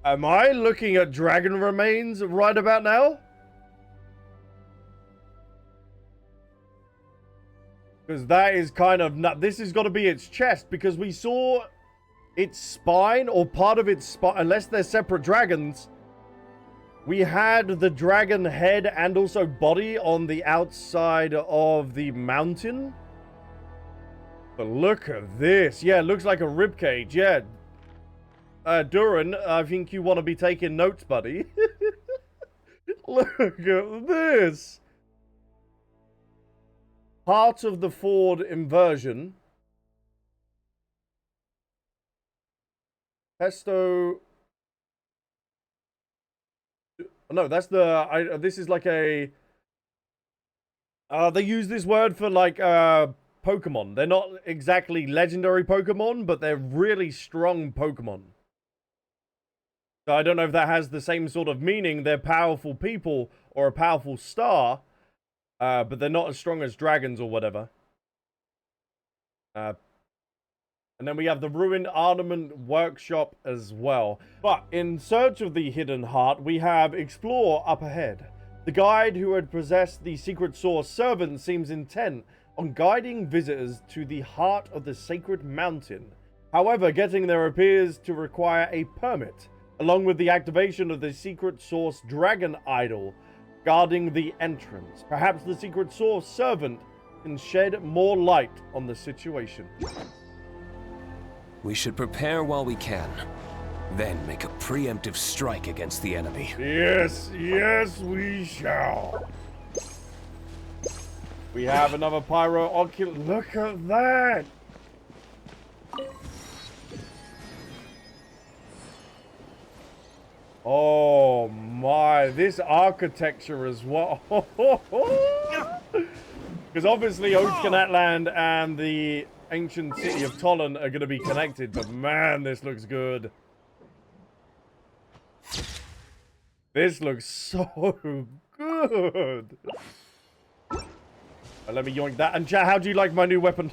Am I looking at dragon remains right about now? Because that is kind of nut. This has got to be its chest, because we saw its spine, or part of its spine, unless they're separate dragons. We had the dragon head and also body on the outside of the mountain. But look at this. Yeah, it looks like a ribcage. Yeah. Duran, I think you want to be taking notes, buddy. Look at this. Part of the Ford inversion. Pesto. No, that's the... this is like a... they use this word for like Pokemon. They're not exactly legendary Pokemon, but they're really strong Pokemon. So I don't know if that has the same sort of meaning. They're powerful people or a powerful star. But they're not as strong as dragons or whatever. And then we have the Ruined Armament Workshop as well. But in search of the hidden heart, we have Explore up ahead. The guide who had possessed the secret source servant seems intent on guiding visitors to the heart of the sacred mountain. However, getting there appears to require a permit, along with the activation of the secret source dragon idol guarding the entrance. Perhaps the secret source servant can shed more light on the situation. We should prepare while we can, then make a preemptive strike against the enemy. Yes, yes, we shall. We have another pyro ocular. Look at that. Oh my, this architecture as well. Because obviously Oathkanatland and the ancient city of Tollen are going to be connected, but man, this looks good. This looks so good. Let me yoink that. And chat, how do you like my new weapon?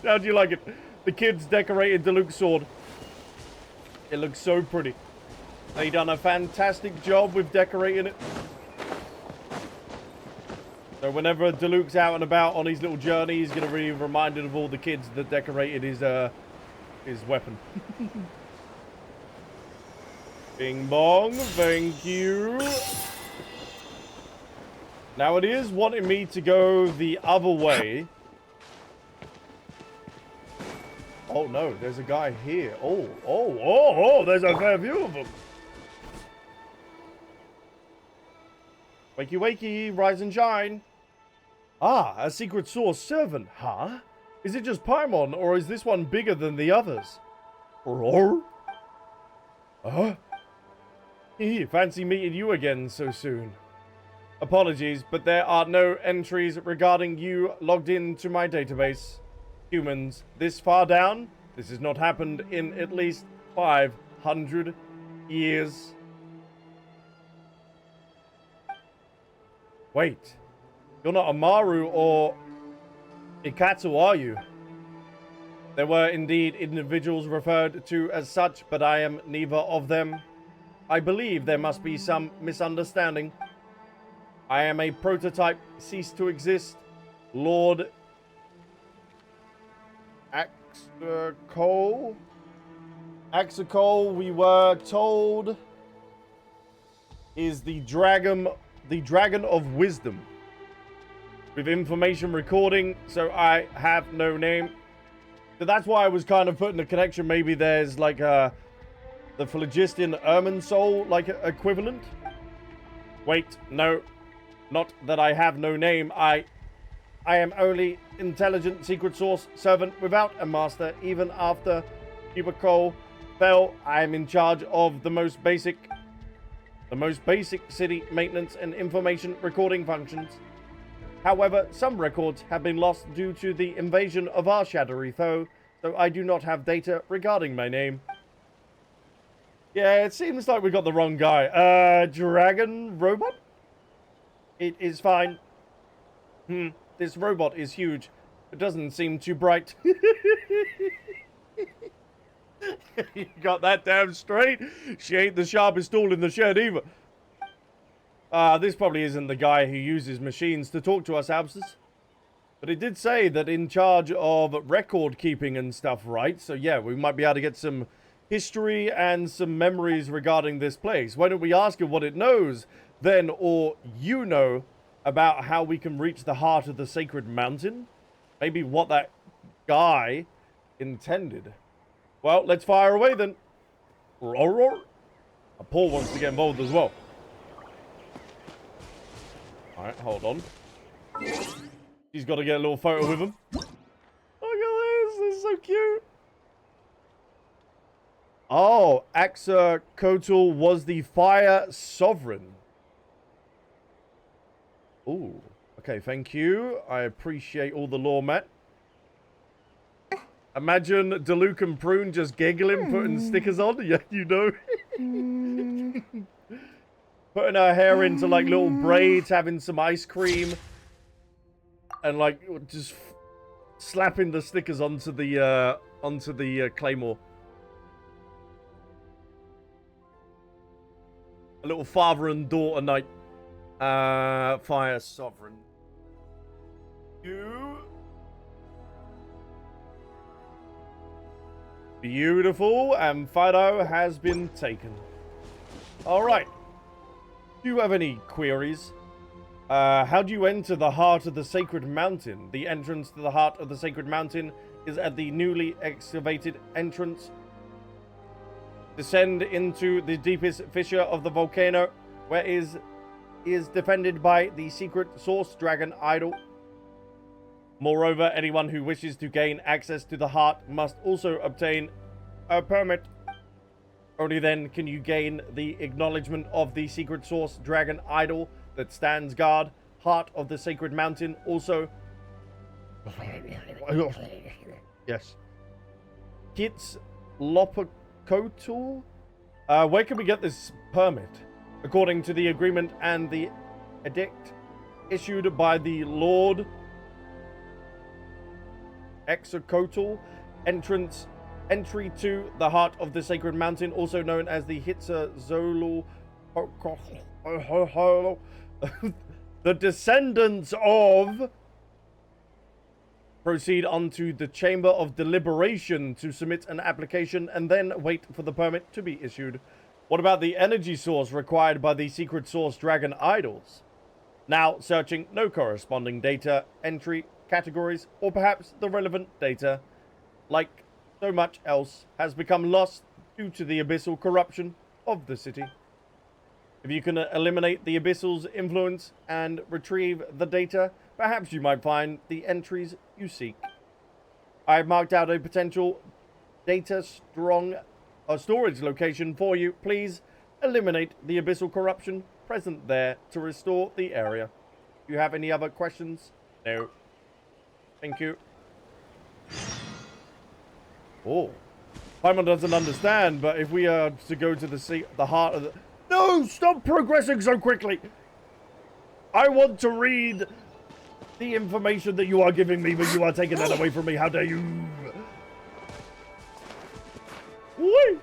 How do you like it? The kids decorated Diluc's sword. It looks so pretty. They done a fantastic job with decorating it. So whenever Diluc's out and about on his little journey, he's going to be reminded of all the kids that decorated his weapon. Bing bong, thank you. Now it is wanting me to go the other way. Oh no, there's a guy here. Oh, there's a fair few of them. Wakey wakey, rise and shine. Ah, a secret source servant, huh? Is it just Paimon, or is this one bigger than the others? Roar? Huh? Fancy meeting you again so soon. Apologies, but there are no entries regarding you logged into my database. Humans, this far down, this has not happened in at least 500 years. Wait, you're not Amaru or Ikatu, are you? There were indeed individuals referred to as such, but I am neither of them. I believe there must be some misunderstanding. I am a prototype, ceased to exist. Lord Axacol? Axacol, we were told, is the dragon of wisdom. With information recording, so I have no name. So that's why I was kind of putting the connection. Maybe there's like the phlogiston ermine soul like equivalent. Wait, no, not that I have no name. I am only intelligent secret source servant without a master. Even after Cubicole fell, I am in charge of the most basic city maintenance and information recording functions. However, some records have been lost due to the invasion of our shadowy foe, so I do not have data regarding my name. Yeah, it seems like we got the wrong guy. Dragon robot? It is fine. This robot is huge. It doesn't seem too bright. You got that damn straight. She ain't the sharpest tool in the shed either. This probably isn't the guy who uses machines to talk to us, Albsterz. But it did say that in charge of record keeping and stuff, right? So yeah, we might be able to get some history and some memories regarding this place. Why don't we ask it what it knows then, or you know, about how we can reach the heart of the sacred mountain? Maybe what that guy intended. Well, let's fire away then. Paul wants to get involved as well. Alright, hold on. She's got to get a little photo with him. Look at this. This is so cute. Oh, Axacotl was the fire sovereign. Ooh. Okay, thank you. I appreciate all the lore, Matt. Imagine Diluc and Prune just giggling, putting stickers on. Yeah, you know. Putting her hair into like little braids, having some ice cream, and like just slapping the stickers onto the claymore. A little father and daughter night. Fire sovereign. You. Beautiful, and Fido has been taken. Alright. Do you have any queries? How do you enter the heart of the sacred mountain? The entrance to the heart of the sacred mountain is at the newly excavated entrance. Descend into the deepest fissure of the volcano, where is defended by the secret source dragon idol. Moreover, anyone who wishes to gain access to the heart must also obtain a permit. Only then can you gain the acknowledgement of the secret source dragon idol that stands guard, heart of the sacred mountain. Also, yes, Kits Lopakotl. Where can we get this permit? According to the agreement and the edict issued by the Lord Axacotl, entry to the heart of the sacred mountain, also known as the Hitza Zolu, the descendants of, proceed onto the chamber of deliberation to submit an application and then wait for the permit to be issued. What about the energy source required by the secret source dragon idols? Now searching, no corresponding data entry categories, or perhaps the relevant data, like so much else, has become lost due to the abyssal corruption of the city. If you can eliminate the abyssal's influence and retrieve the data, perhaps you might find the entries you seek. I have marked out a potential data stronghold storage location for you. Please eliminate the abyssal corruption present there to restore the area. Do you have any other questions? No. Thank you. Oh. Paimon doesn't understand, but if we are to go to the heart of the... No! Stop progressing so quickly! I want to read the information that you are giving me, but you are taking that away from me. How dare you? Whee!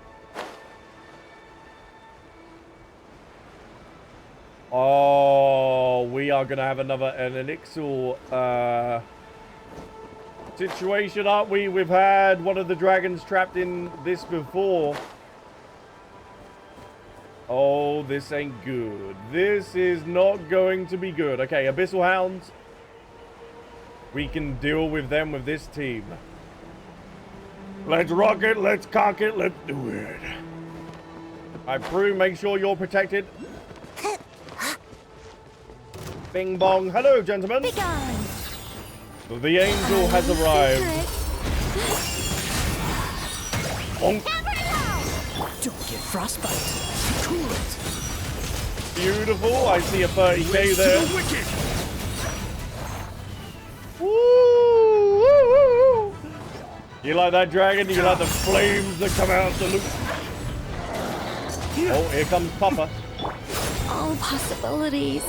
Oh, we are going to have an elixir situation, aren't we? We've had one of the dragons trapped in this before. Oh, this ain't good. This is not going to be good. Okay, Abyssal Hounds. We can deal with them with this team. Let's rock it, let's cock it, let's do it. Alright, Prue, make sure you're protected. Bing bong. Hello, gentlemen. Be gone. The angel has arrived. Bonk. Don't get frostbite. Cool it. Beautiful. I see a 30k Ways there. to the wicked. Woo, woo, woo. You like that, dragon? You like the flames that come out the loop? Oh, here comes Papa. All possibilities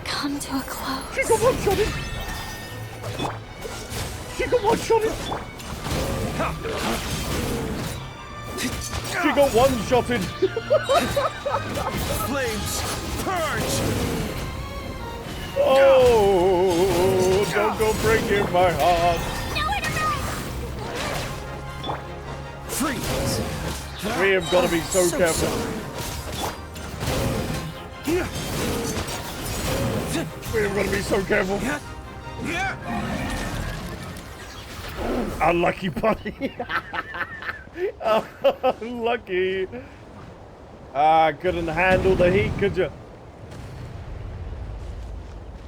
come to a close. She got one-shotted. She got one-shotted. She got one-shotted. Flames, purge. Oh, don't go breaking my heart. Freeze. We have got to be so careful. We have got to be so careful. Unlucky buddy. Unlucky. Couldn't handle the heat, could you?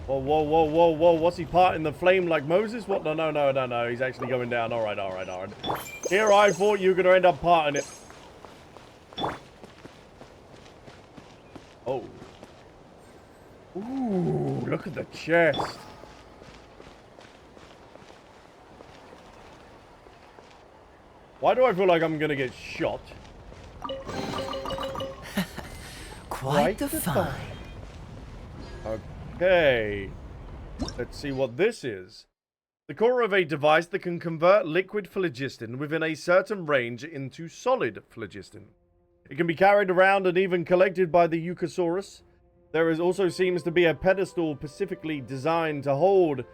Whoa, whoa, whoa, whoa, whoa. What's he parting the flame like Moses? What? No, no, no, no, no. He's actually going down. All right, all right, all right. Here I thought you were going to end up parting it. Oh. Ooh, look at the chest. Why do I feel like I'm going to get shot? Quite the find. Okay. Let's see what this is. The core of a device that can convert liquid phlogiston within a certain range into solid phlogiston. It can be carried around and even collected by the Euchosaurus. There also seems to be a pedestal specifically designed to hold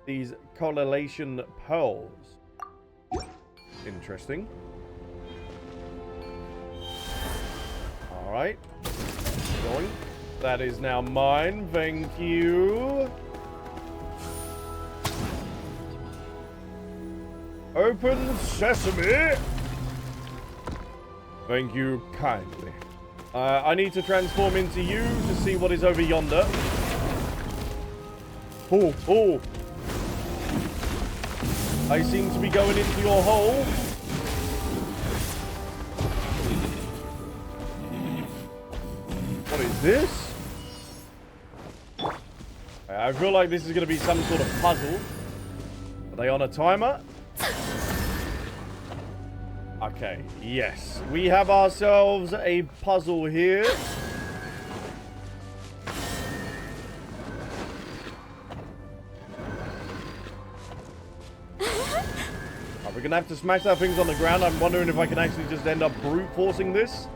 these correlation pearls. Interesting. Alright. Going. That is now mine. Thank you. Open sesame. Thank you kindly. I need to transform into you to see what is over yonder. Oh, oh. I seem to be going into your hole. What is this? I feel like this is going to be some sort of puzzle. Are they on a timer? Okay, yes. We have ourselves a puzzle here. We're going to have to smash our things on the ground. I'm wondering if I can actually just end up brute forcing this.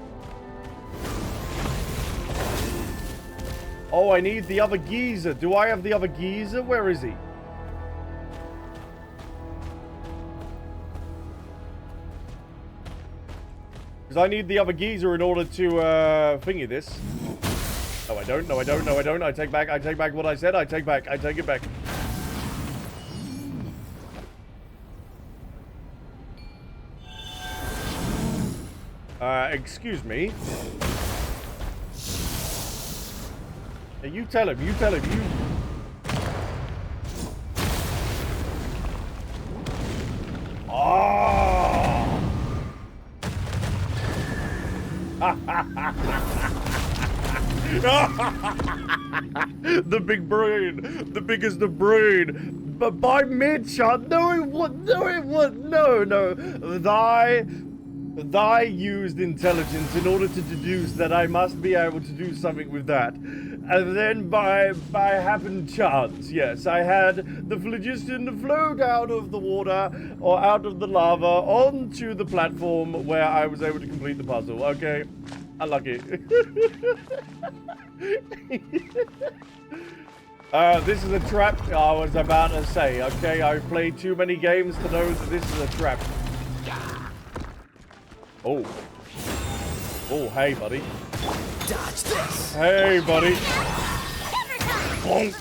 Oh, I need the other geezer. Do I have the other geezer? Where is he? Because I need the other geezer in order to thingy this. No, I don't. No, I don't. No, I don't. I take back what I said. I take it back. Excuse me. Hey, you tell him. You tell him. You. Oh. The big brain, the biggest of brain, but by mid-shot. No, it would. No, it would. No, no. Thy used intelligence in order to deduce that I must be able to do something with that. And then by happen chance, yes, I had the phlogiston float out of the water or out of the lava onto the platform where I was able to complete the puzzle. Okay, unlucky. This is a trap. I was about to say, okay, I've played too many games to know that this is a trap. Oh. Oh, hey, buddy. Dodge this. Hey, buddy. Bonk.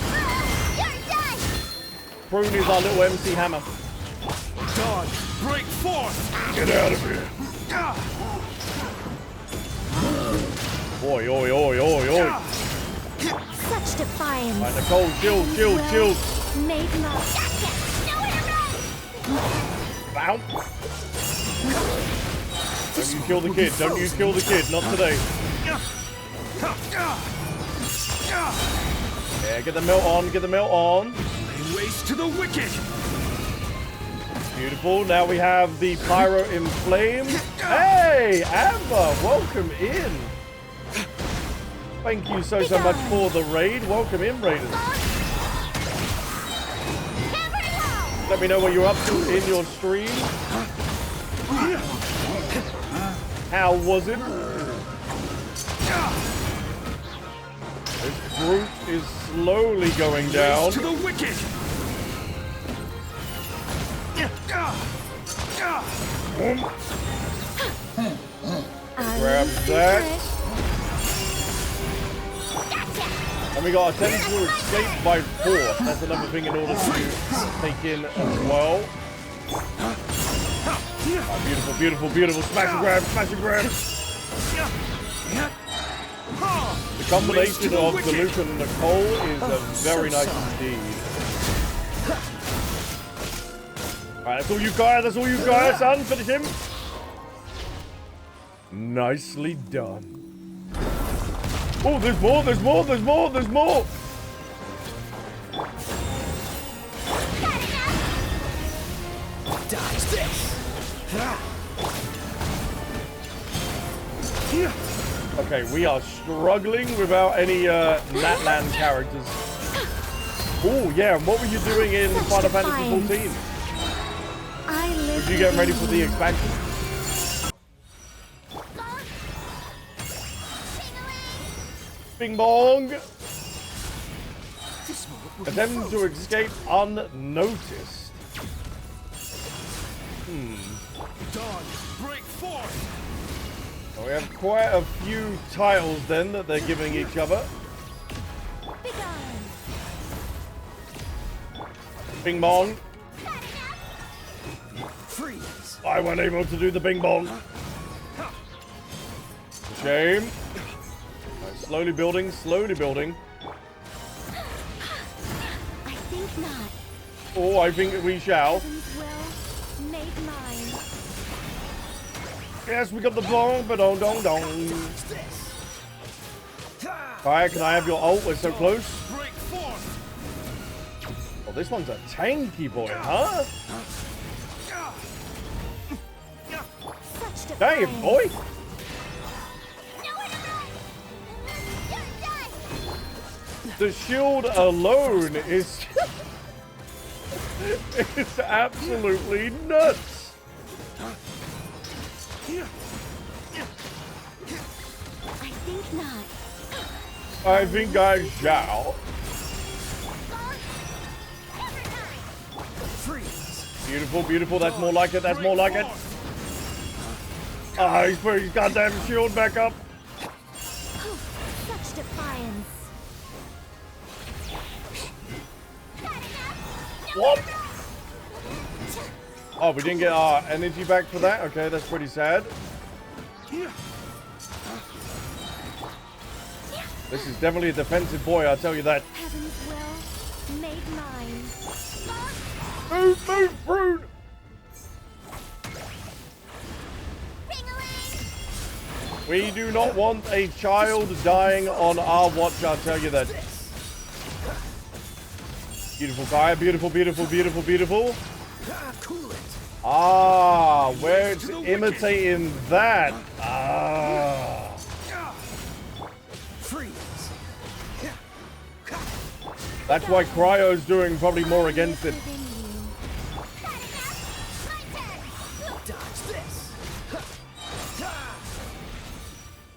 Prune is our little MC Hammer. Dawn, break forth! Get out of here. Oi, oi, oi, oi, oi. Such defiance. Right, Nicole, chill, chill, chill. Made my... Bounce. Don't you kill the kid. Don't you kill the kid. Not today. Yeah, get the melt on. Get the melt on. Lay waste to the wicked! Beautiful. Now we have the pyro in flames. Hey, Amber, welcome in. Thank you so much for the raid. Welcome in, Raiders. Let me know what you're up to in your stream. How was it? This brute is slowly going down. To the wicked! Grab that. And we got a 10 to escape by force. That's another thing in order to take in as well. Oh, beautiful, beautiful, beautiful. Smash and grab, smash and grab. The combination of the Luke and Nicole is very nice indeed. Alright, that's all you guys, that's all you guys, son. Finish him. Nicely done. Oh, there's more, there's more, there's more, there's more. Dodge this. Okay, we are struggling without any Natland characters. Oh, yeah, and what were you doing in Final Fantasy 14? Was you getting ready for the expansion? Bing bong! Attempt to escape unnoticed. Dawn, break forth! So we have quite a few titles then that they're giving each other. Bing bong. Freeze. I wasn't able to do the bing bong. Shame. Right, slowly building, slowly building. I think not. Oh, I think we shall. Heaven's will made mine. Yes, we got the bong, but dong dong dong. Alright, can I have your ult? We're so close. Break forth! Oh, this one's a tanky boy, huh? Such Dang it, defiance. boy. The shield alone is it's absolutely nuts. I think not. I think I shall. Freeze. Beautiful, beautiful. That's more like it. That's more like it. Ah, he's put his goddamn shield back up. Such defiance. What? Oh, we didn't get our energy back for that? Okay, that's pretty sad. This is definitely a defensive boy, I'll tell you that. Heaven's will made mine. Move, move, Brood! We We do not want a child dying on our watch, I'll tell you that. Beautiful guy, beautiful, beautiful, beautiful, beautiful. Cool it. Ah, where it's imitating that. Ah. Freeze. That's why Cryo's doing probably more against it. Dodge this.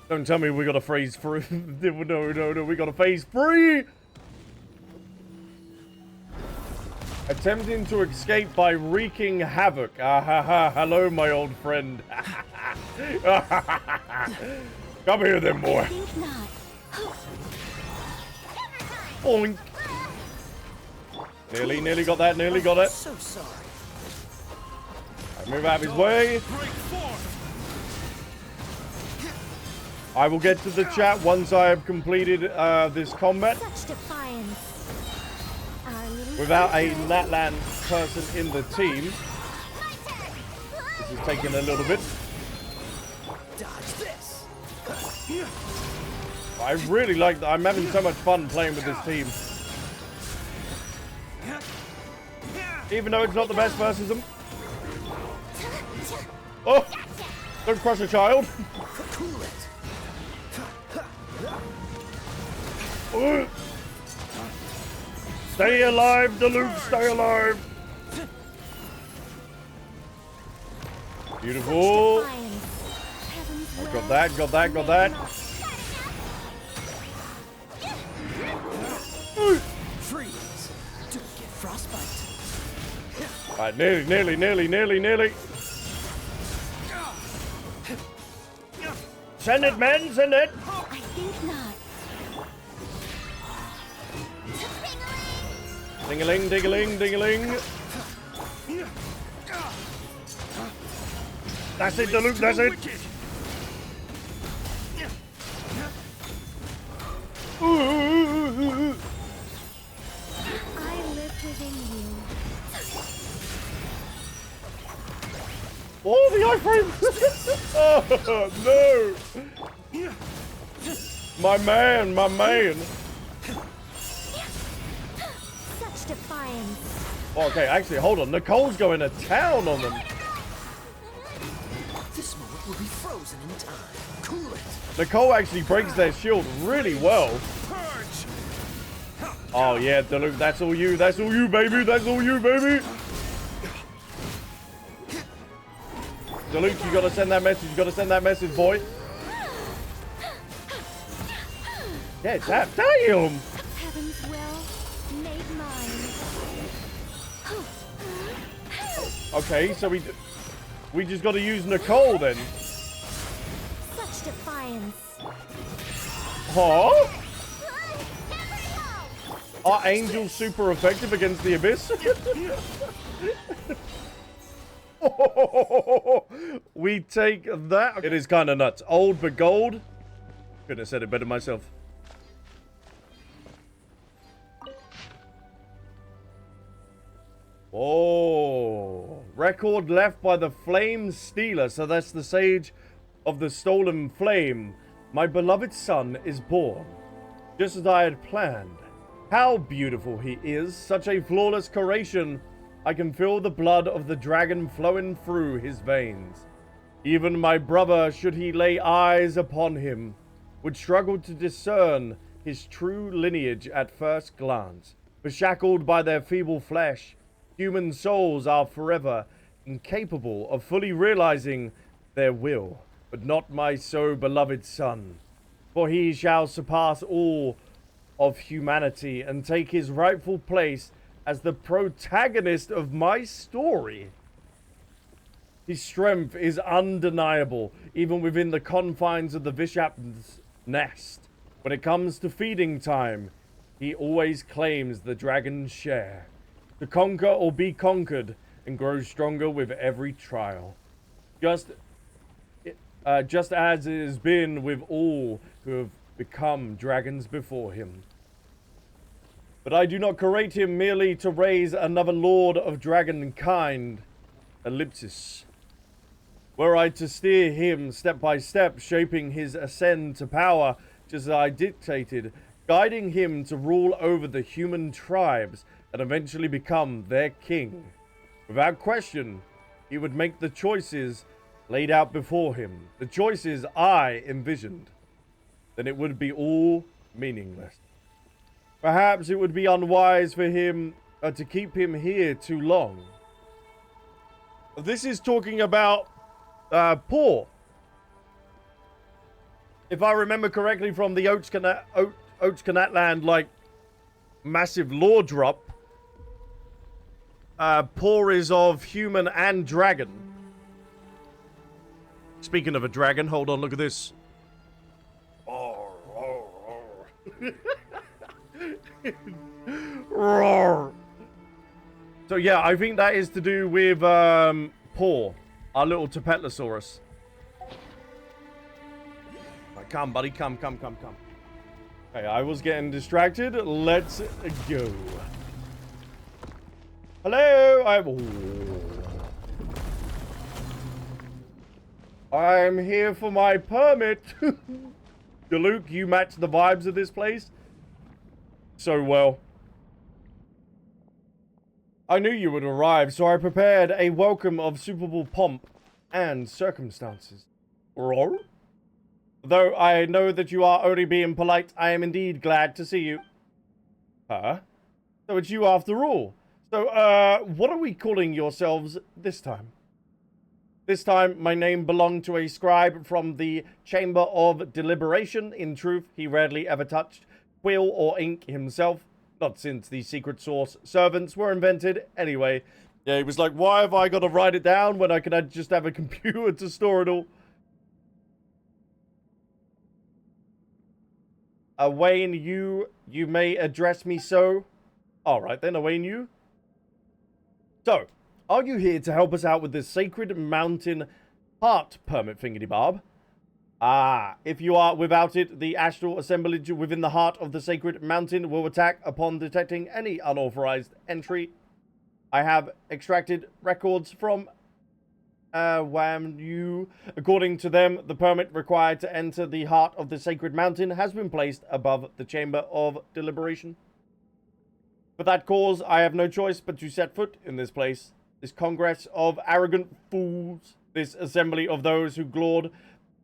Don't tell me we got a phase 3. No, we got a phase 3. Attempting to escape by wreaking havoc. Hello, my old friend. Come here, then, boy. Think not. Boink. Nearly got that. Nearly got it. So sorry. Move out of his way. Break forth. I will get to the chat once I have completed this combat. Such defiance. Our little Without a sister. Natlan person in the team. This is taking a little bit. Dodge this. I really like that. I'm having so much fun playing with this team. Even though it's not the best versus them. Oh! Don't crush a child. Cool it. Oh. Stay alive, Deluxe. Stay alive. Beautiful. Defiance. Heaven's will. Got that, got that, got that. Freeze. Don't get frostbite. Alright, nearly. Send it, men, send it. I think not. Ding-a-ling, ding-a-ling, ding-a-ling. That's it, Deluxe, that's it. Ooh. I live within you. Oh, the iframe! Oh, no! My man, my man. Such defiance. Okay, actually, hold on. Nicole's going to town on them. This moment will be frozen in time. Cool it. Nicole actually breaks their shield really well. Purge. Oh, yeah, Deluxe, that's all you. That's all you, baby. That's all you, baby. Deluxe, you gotta send that message. You gotta send that message, boy. Yeah, damn. Heaven's will made mine. Okay, so we just gotta use Nicole then. Such defiance. Huh? Are angels super effective against the abyss? We take that. It is kind of nuts. Old but gold. Couldn't have said it better myself. Oh, record left by the Flame Stealer. So that's the Sage of the Stolen Flame. My beloved son is born, just as I had planned. How beautiful he is, such a flawless creation. I can feel the blood of the dragon flowing through his veins. Even my brother, should he lay eyes upon him, would struggle to discern his true lineage at first glance. For shackled by their feeble flesh, human souls are forever incapable of fully realizing their will. But not my so beloved son, for he shall surpass all of humanity and take his rightful place as the protagonist of my story. His strength is undeniable, even within the confines of the Bishop's nest. When it comes to feeding time, he always claims the dragon's share, to conquer or be conquered, and grow stronger with every trial. Just as it has been with all who have become dragons before him. But I do not create him merely to raise another lord of dragonkind, Albsterz. Were I to steer him step by step, shaping his ascent to power just as I dictated, guiding him to rule over the human tribes and eventually become their king. Without question, he would make the choices laid out before him, the choices I envisioned. Then it would be all meaningless. Perhaps it would be unwise for him to keep him here too long. This is talking about Poor. If I remember correctly from the Oatscanatland, like, massive lore drop, Poor is of human and dragon. Speaking of a dragon, hold on, look at this. Roar. So yeah, I think that is to do with Paw, our little Tepetlosaurus. Right, come, buddy, come. Okay, I was getting distracted. Let's go. Hello, I'm here for my permit. Luke, you match the vibes of this place so well. I knew you would arrive, so I prepared a welcome of suitable pomp and circumstances. Roar? Though I know that you are only being polite, I am indeed glad to see you. Huh? So it's you after all. So, what are we calling yourselves this time? This time, my name belonged to a scribe from the Chamber of Deliberation. In truth, he rarely ever touched quill or ink himself. Not since the secret source servants were invented. Anyway, yeah, he was like, why have I got to write it down when I could just have a computer to store it all? Wayne, you may address me so. Alright then, Wayne, you. So, are you here to help us out with this Sacred Mountain Heart permit thingy-bob? Ah, if you are without it, the astral assemblage within the heart of the Sacred Mountain will attack upon detecting any unauthorized entry. I have extracted records from WAMU. According to them, the permit required to enter the heart of the Sacred Mountain has been placed above the Chamber of Deliberation. For that cause, I have no choice but to set foot in this place. This congress of arrogant fools, this assembly of those who glored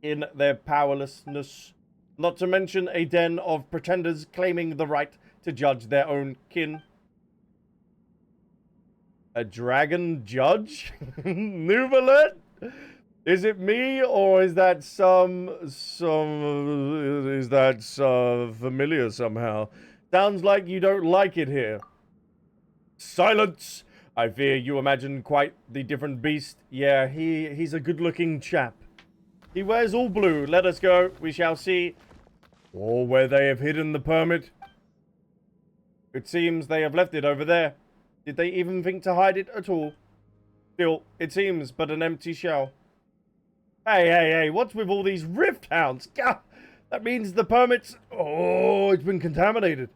in their powerlessness, not to mention a den of pretenders claiming the right to judge their own kin. A dragon judge? Noob alert? Is it me, or is that familiar somehow? Sounds like you don't like it here. Silence! I fear you imagine quite the different beast. Yeah, he's a good-looking chap. He wears all blue. Let us go. We shall see. Or where they have hidden the permit. It seems they have left it over there. Did they even think to hide it at all? Still, it seems but an empty shell. Hey, what's with all these rift hounds? Gah! That means the permits... Oh, it's been contaminated.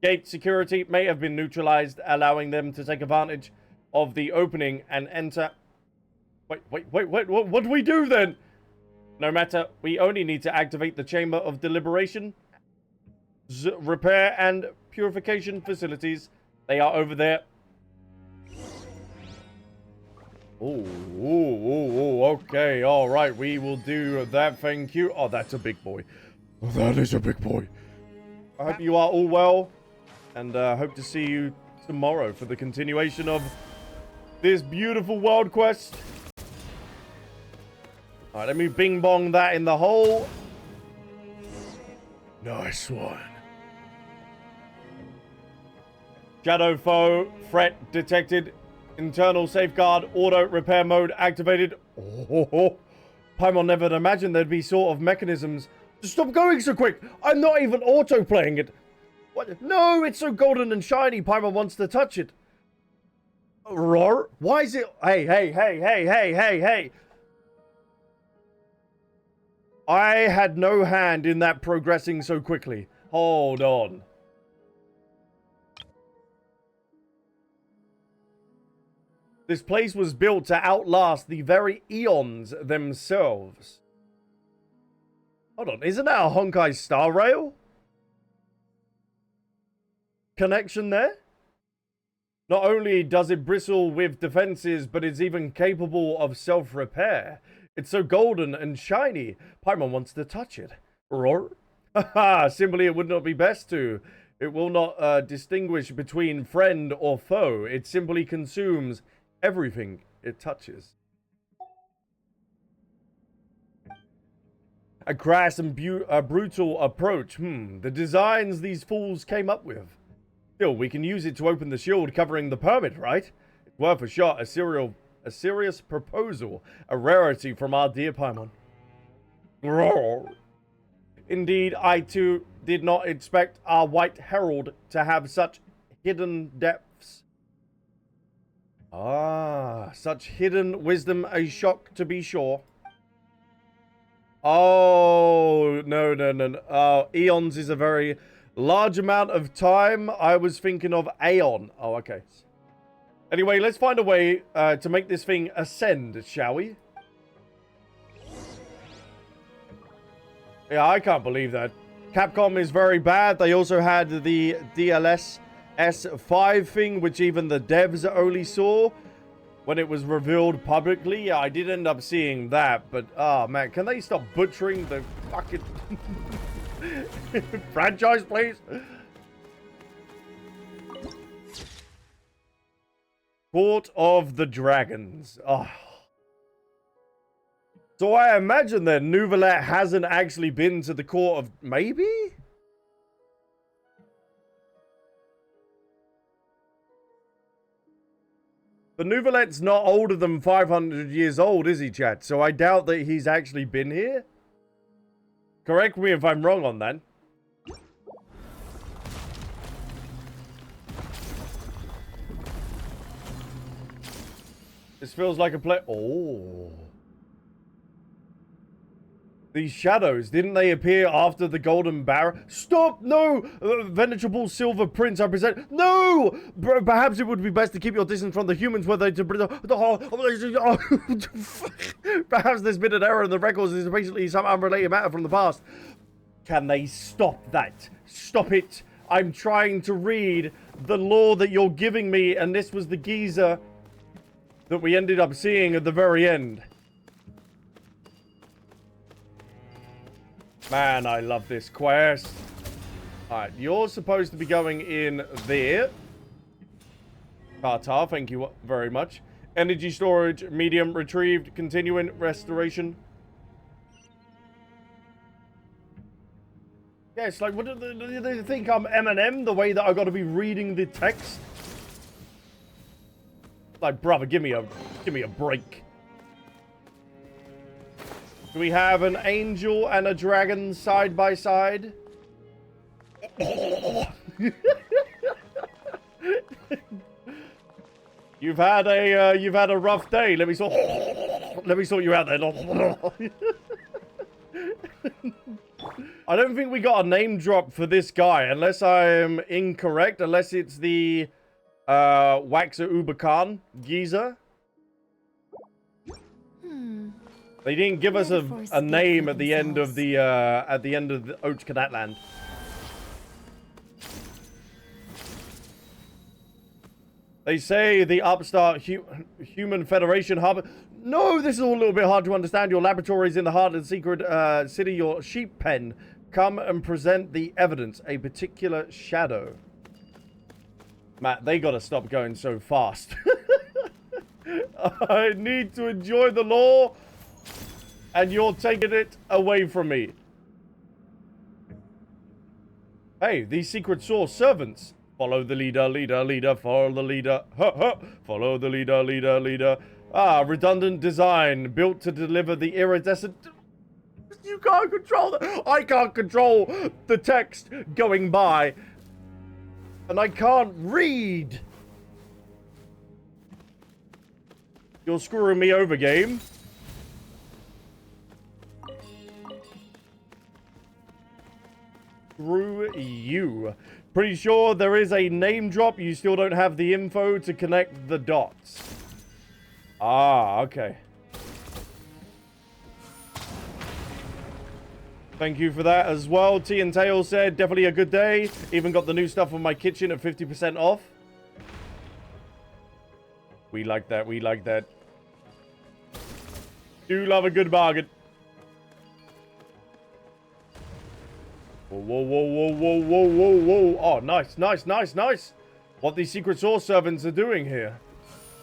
Gate security may have been neutralized, allowing them to take advantage of the opening and enter... Wait, what do we do then? No matter, we only need to activate the Chamber of Deliberation. Repair and purification facilities. They are over there. Oh, okay, alright, we will do that, thank you. Oh, that's a big boy. That is a big boy. I hope you are all well, and hope to see you tomorrow for the continuation of this beautiful world quest. Alright, let me bing bong that in the hole. Nice one. Shadow foe, threat detected, internal safeguard, auto repair mode activated. Oh, Paimon never imagined there'd be sort of mechanisms. Stop going so quick! I'm not even auto playing it. What? No, it's so golden and shiny. Paimon wants to touch it. Roar? Why is it? Hey! I had no hand in that progressing so quickly. Hold on. This place was built to outlast the very eons themselves. Hold on, isn't that a Honkai Star Rail connection there? Not only does it bristle with defenses, but it's even capable of self-repair. It's so golden and shiny, Paimon wants to touch it. Roar. Haha, simply it would not be best to. It will not distinguish between friend or foe. It simply consumes everything it touches. A crass and brutal approach. The designs these fools came up with. Still, we can use it to open the shield covering the permit, right? It's worth a shot. A serious proposal. A rarity from our dear Paimon. Roar. Indeed, I too did not expect our White Herald to have such hidden depths. Ah, such hidden wisdom, a shock to be sure. Oh, no. Eons is a very large amount of time. I was thinking of Aeon. Oh, okay. Anyway, let's find a way to make this thing ascend, shall we? Yeah, I can't believe that. Capcom is very bad. They also had the DLSS 5 thing, which even the devs only saw when it was revealed publicly. Yeah, I did end up seeing that, but oh man, can they stop butchering the fucking franchise, please? Court of the Dragons. Oh. So I imagine that Neuvillette hasn't actually been to the court of... Maybe? But Neuvillette's not older than 500 years old, is he, chat? So I doubt that he's actually been here. Correct me if I'm wrong on that. This feels like a play... Oh... These shadows, didn't they appear after the Golden Barrow? Stop! No! Venerable Silver Prince, I present... No! Perhaps it would be best to keep your distance from the humans where they... Perhaps there's been an error in the records. It's basically some unrelated matter from the past. Can they stop that? Stop it! I'm trying to read the law that you're giving me, and this was the geezer that we ended up seeing at the very end. Man, I love this quest. Alright, you're supposed to be going in there. Tartar, thank you very much. Energy storage, medium, retrieved, continuing, restoration. Yeah, it's like, what do they think I'm Eminem, the way that I got to be reading the text? Like, brother, give me a break. Do we have an angel and a dragon side by side? You've had a rough day. Let me sort you out there. I don't think we got a name drop for this guy, unless I'm incorrect. Unless it's the Waxer Uberkan geezer. They didn't give us a name at the end of the Oach Cadatland. They say the upstart Human Federation harbor. No, this is all a little bit hard to understand. Your laboratory is in the heart of the secret city, your sheep pen. Come and present the evidence. A particular shadow. Matt, they gotta stop going so fast. I need to enjoy the law. And you're taking it away from me. Hey, these secret source servants. Follow the leader, follow the leader. Follow the leader. Ah, redundant design. Built to deliver the iridescent... You can't control that. I can't control the text going by. And I can't read. You're screwing me over, game. Screw you. Pretty sure there is a name drop. You still don't have the info to connect the dots. Ah, okay. Thank you for that as well. T and Tail said, definitely a good day. Even got the new stuff on my kitchen at 50% off. We like that. We like that. Do love a good bargain. Whoa, whoa, whoa, whoa, whoa, whoa, whoa. Oh, nice, nice, nice, nice. What these secret source servants are doing here.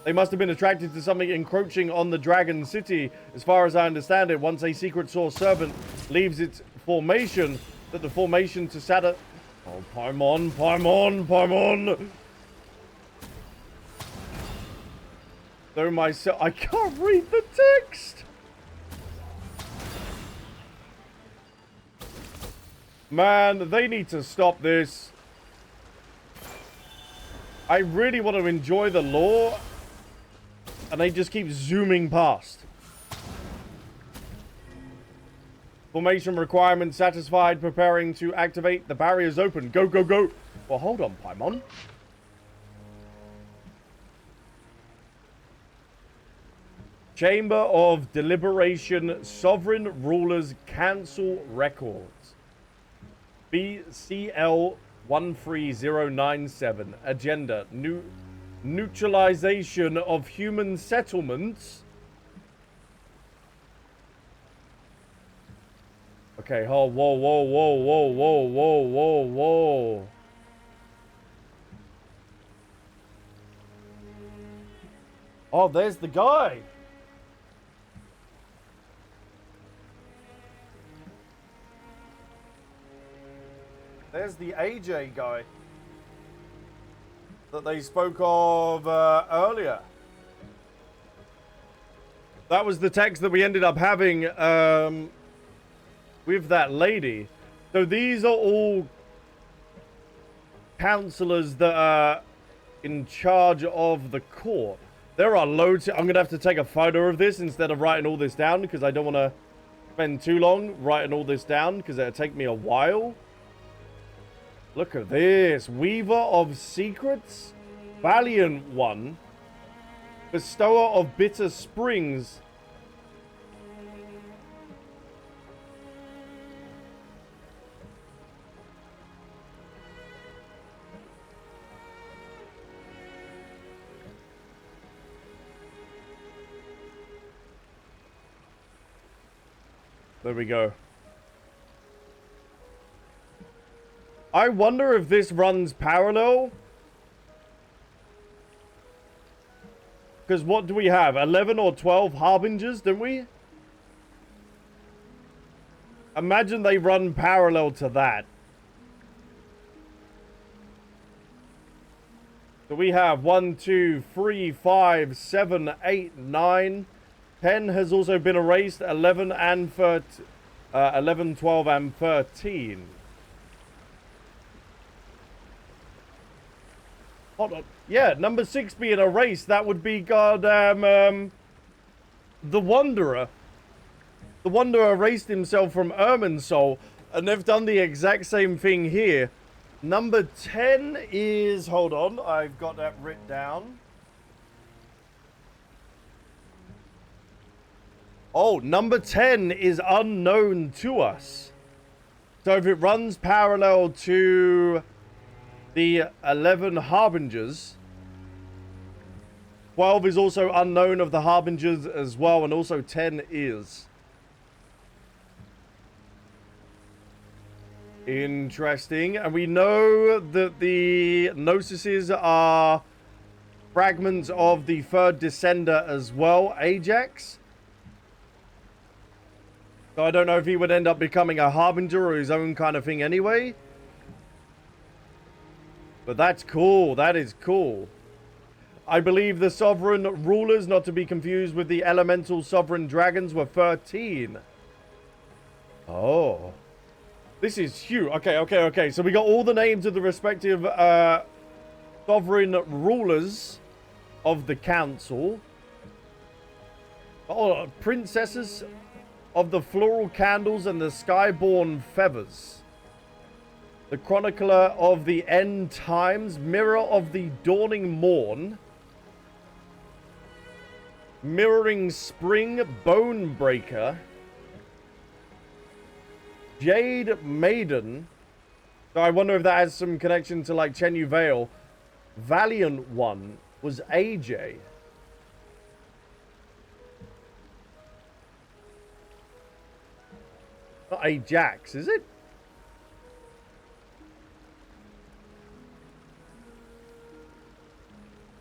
They must have been attracted to something encroaching on the Dragon City. As far as I understand it, once a secret source servant leaves its formation, that the formation to Saturn... Oh, Paimon, Paimon, Paimon! Though myself... I can't read the text! Man, they need to stop this. I really want to enjoy the lore, and they just keep zooming past. Formation requirement satisfied. Preparing to activate. The barrier's open. Go, go, go. Well, hold on, Paimon. Chamber of Deliberation. Sovereign Rulers Council Records. BCL 13097. Agenda. Neutralization of human settlements. Okay, oh, whoa, whoa, whoa, whoa, whoa, whoa, whoa, whoa. Oh, there's the guy. There's the AJ guy that they spoke of earlier. That was the text that we ended up having with that lady. So these are all counselors that are in charge of the court. There are loads. I'm going to have to take a photo of this instead of writing all this down, because I don't want to spend too long writing all this down, because it'll take me a while. Look at this. Weaver of Secrets. Valiant One. Bestower of Bitter Springs. There we go. I wonder if this runs parallel. Because what do we have? 11 or 12 Harbingers, don't we? Imagine they run parallel to that. So we have 1, 2, 3, 5, 7, 8, 9. 10 has also been erased. 11 and 13, 11, 12, and 13. Hold on. Yeah, number 6 being erased, that would be goddamn, the Wanderer. The Wanderer erased himself from Irminsul, and they've done the exact same thing here. Number 10 is, hold on, I've got that written down. Oh, number 10 is unknown to us. So if it runs parallel to the 11 Harbingers, 12 is also unknown of the Harbingers as well, and also 10 is. Interesting. And we know that the Gnosis are fragments of the third Descender as well, Ajax. So I don't know if he would end up becoming a Harbinger or his own kind of thing anyway. But that's cool. That is cool. I believe the Sovereign Rulers, not to be confused with the Elemental Sovereign Dragons, were 13. Oh. This is huge. Okay. So we got all the names of the respective Sovereign Rulers of the Council. Oh, Princesses of the Floral Candles and the Skyborn Feathers. The Chronicler of the End Times. Mirror of the Dawning Morn. Mirroring Spring Bonebreaker, Jade Maiden. So I wonder if that has some connection to like Chen Yu Vale. Valiant One was AJ. Not Ajax, is it?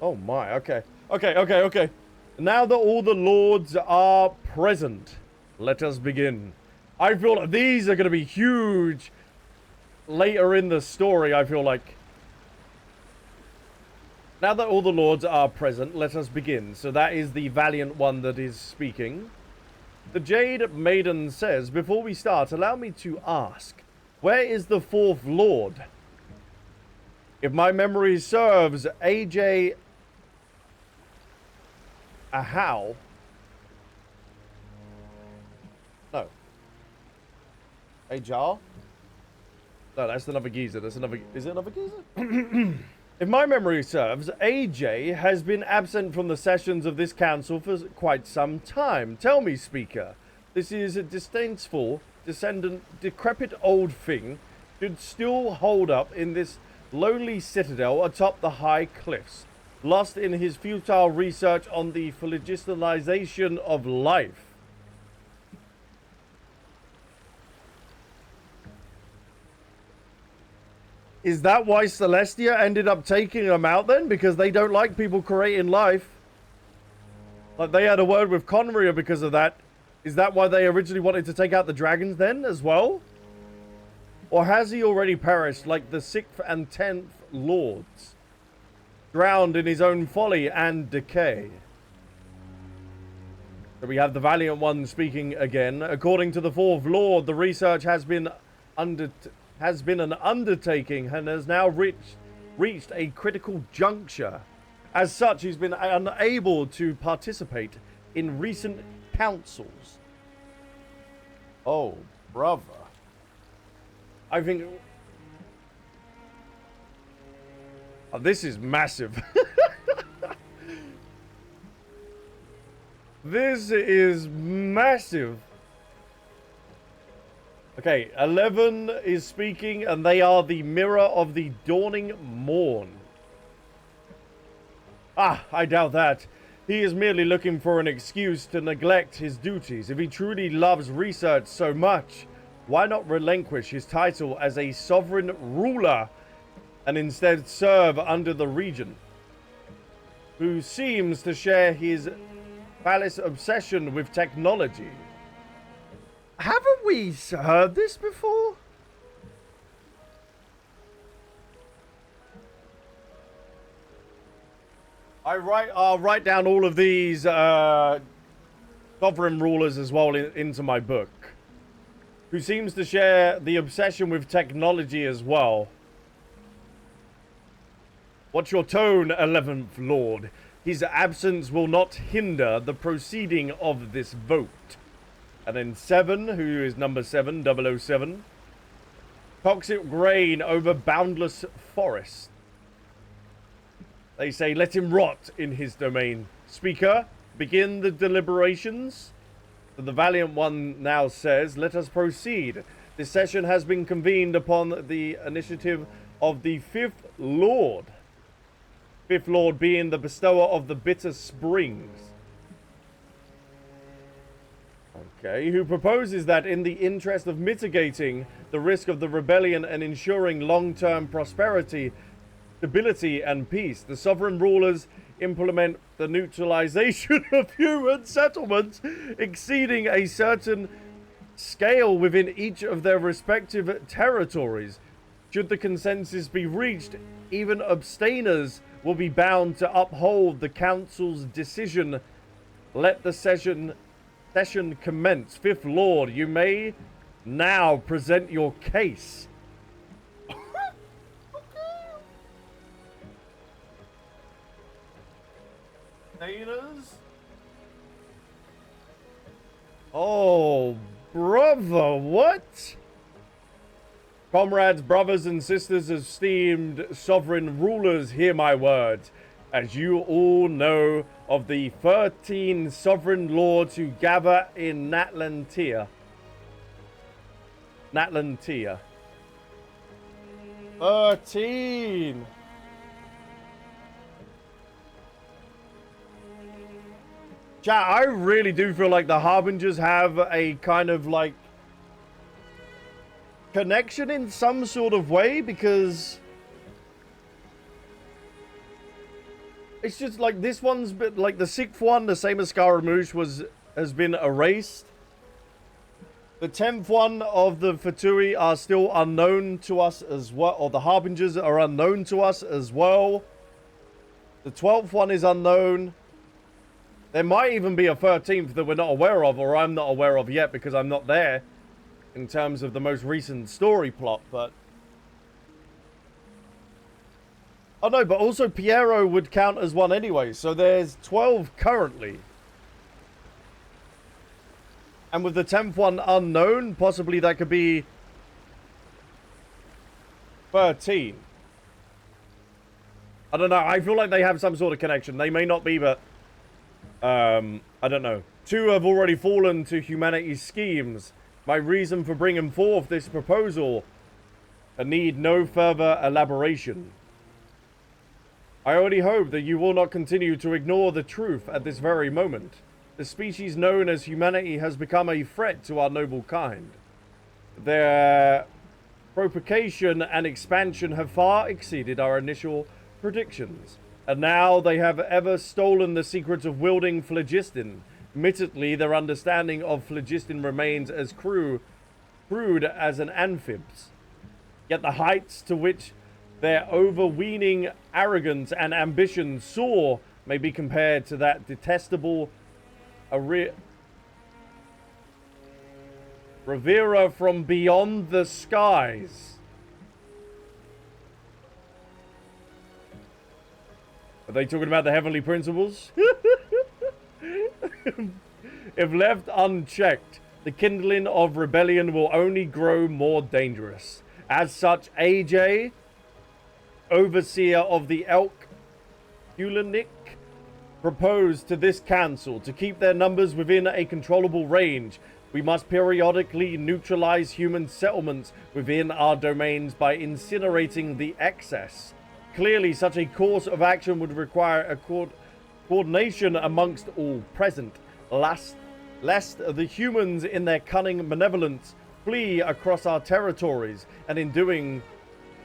Oh my, okay. Okay. Now that all the lords are present, let us begin. I feel like these are going to be huge later in the story, I feel like. Now that all the lords are present, let us begin. So that is the Valiant One that is speaking. The Jade Maiden says, before we start, allow me to ask, where is the fourth lord? If my memory serves, AJ Ahau. No. Ajar? No, that's another geezer. That's another... Is it another geezer? If my memory serves, AJ has been absent from the sessions of this council for quite some time. Tell me, Speaker, this is a disdainful, decrepit old thing should still hold up in this lonely citadel atop the high cliffs, lost in his futile research on the phlogistonization of life. Is that why Celestia ended up taking them out then? Because they don't like people creating life. Like they had a word with Conria because of that. Is that why they originally wanted to take out the dragons then as well? Or has he already perished like the 6th and 10th lords? Drowned in his own folly and decay. So we have the Valiant One speaking again. According to the 4th Lord, the research has been an undertaking and has now reached a critical juncture. As such, he's been unable to participate in recent councils. Oh, brother. I think... Oh, this is massive. This is massive. Okay, 11 is speaking, and they are the mirror of the dawning morn. Ah, I doubt that. He is merely looking for an excuse to neglect his duties. If he truly loves research so much, why not relinquish his title as a sovereign ruler and instead serve under the regent, who seems to share his phallus obsession with technology? Haven't we heard this before? I'll write down all of these sovereign rulers as well into my book, who seems to share the obsession with technology as well. What's your tone, 11th Lord? His absence will not hinder the proceeding of this vote. And then 7, who is number 7, 007. Toxic grain over boundless forest. They say, let him rot in his domain. Speaker, begin the deliberations. The Valiant One now says, let us proceed. This session has been convened upon the initiative of the 5th Lord. 5th Lord being the bestower of the bitter springs. Okay, who proposes that in the interest of mitigating the risk of the rebellion and ensuring long-term prosperity, stability, and peace, the sovereign rulers implement the neutralization of human settlements exceeding a certain scale within each of their respective territories. Should the consensus be reached, even abstainers will be bound to uphold the council's decision. Let the session commence. 5th Lord, you may now present your case. Oh, brother, what? Comrades, brothers, and sisters, esteemed sovereign rulers, hear my words. As you all know, of the 13 sovereign lords who gather in Natlantia. 13! Chat, I really do feel like the Harbingers have a kind of like connection in some sort of way, because it's just like this one's been like the 6th one, the same as Scaramouche, has been erased. The 10th one of the Fatui are still unknown to us as well, or the Harbingers are unknown to us as well. The 12th one is unknown. There might even be a 13th that we're not aware of, or I'm not aware of yet because I'm not there in terms of the most recent story plot, but... Oh no, but also Piero would count as one anyway, so there's 12 currently. And with the 10th one unknown, possibly that could be 13. I don't know, I feel like they have some sort of connection. They may not be, but... I don't know. 2 have already fallen to humanity's schemes. My reason for bringing forth this proposal need no further elaboration. I only hope that you will not continue to ignore the truth at this very moment. The species known as humanity has become a threat to our noble kind. Their propagation and expansion have far exceeded our initial predictions. And now they have ever stolen the secrets of wielding phlogiston. Admittedly, their understanding of phlogiston remains as crude as an amphib's. Yet the heights to which their overweening arrogance and ambition soar may be compared to that detestable Rivera from beyond the skies. Are they talking about the heavenly principles? If left unchecked, the kindling of rebellion will only grow more dangerous. As such, AJ, overseer of the Elk Ulenik, proposed to this council to keep their numbers within a controllable range. We must periodically neutralize human settlements within our domains by incinerating the excess. Clearly, such a course of action would require a coordination amongst all present, lest the humans in their cunning malevolence flee across our territories and in doing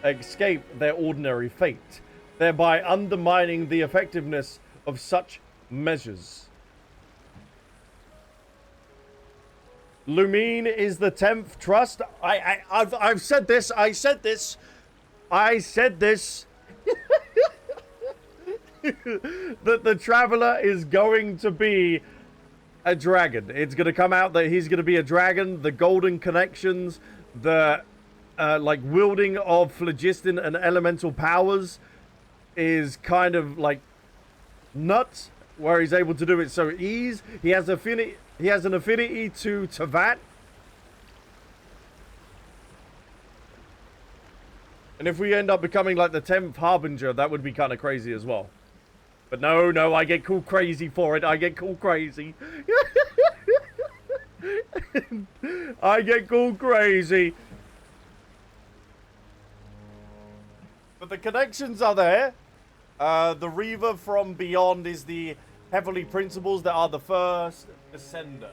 escape their ordinary fate, thereby undermining the effectiveness of such measures. Lumine is the 10th trust. I've said this. I said this. That the Traveler is going to be a dragon. It's going to come out that he's going to be a dragon. The golden connections, the like wielding of phlogiston and elemental powers is kind of like nuts, where he's able to do it so easy. He has an affinity to Tavat. And if we end up becoming like the 10th Harbinger, that would be kind of crazy as well. But no, I get cool crazy for it. I get cool crazy. I get cool crazy. But the connections are there. The Reaver from beyond is the heavenly principles that are the first Descender.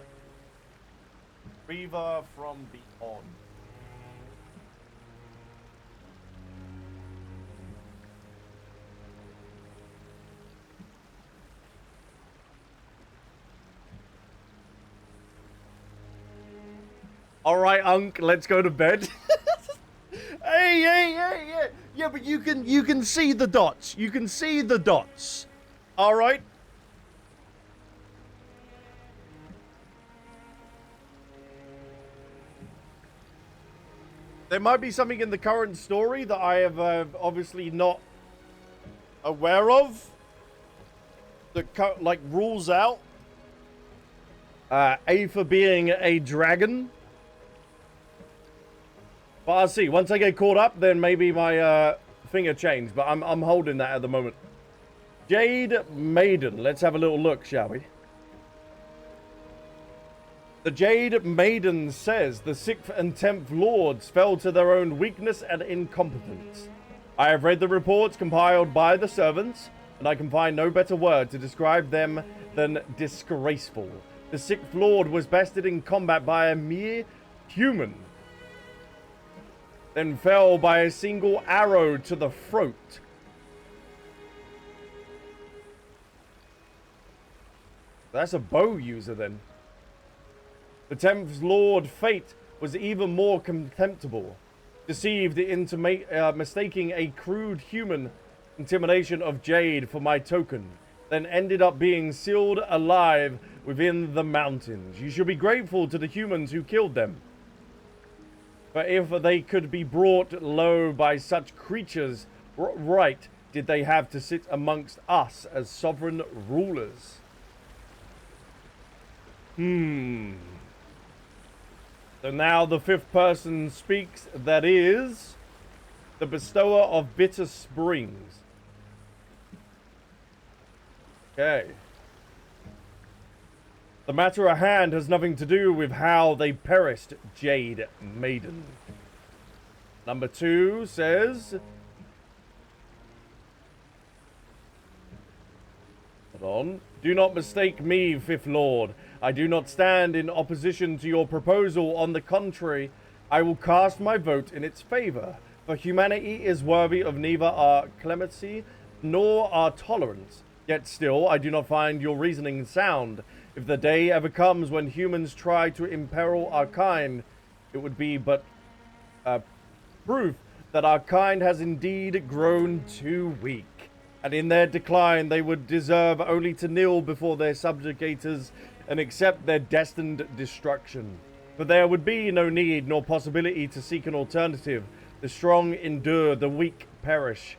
Reaver from beyond. All right, Unc, let's go to bed. Hey. Yeah, but you can see the dots. You can see the dots. All right. There might be something in the current story that I have obviously not aware of that like rules out Aether being a dragon. But I'll see. Once I get caught up, then maybe my finger changed. But I'm holding that at the moment. Jade Maiden. Let's have a little look, shall we? The Jade Maiden says the 6th and 10th Lords fell to their own weakness and incompetence. I have read the reports compiled by the servants, and I can find no better word to describe them than disgraceful. The 6th Lord was bested in combat by a mere human, then fell by a single arrow to the throat. That's a bow user then. The 10th Lord fate was even more contemptible, deceived into mistaking a crude human intimidation of Jade for my token, then ended up being sealed alive within the mountains. You should be grateful to the humans who killed them. For if they could be brought low by such creatures, what right did they have to sit amongst us as sovereign rulers? So now the 5th person speaks, that is the bestower of bitter springs. Okay. The matter at hand has nothing to do with how they perished, Jade Maiden. Number 2 says... Hold on. Do not mistake me, 5th Lord. I do not stand in opposition to your proposal. On the contrary, I will cast my vote in its favor. For humanity is worthy of neither our clemency nor our tolerance. Yet still, I do not find your reasoning sound. If the day ever comes when humans try to imperil our kind, it would be but proof that our kind has indeed grown too weak. And in their decline, they would deserve only to kneel before their subjugators and accept their destined destruction. For there would be no need nor possibility to seek an alternative. The strong endure, the weak perish.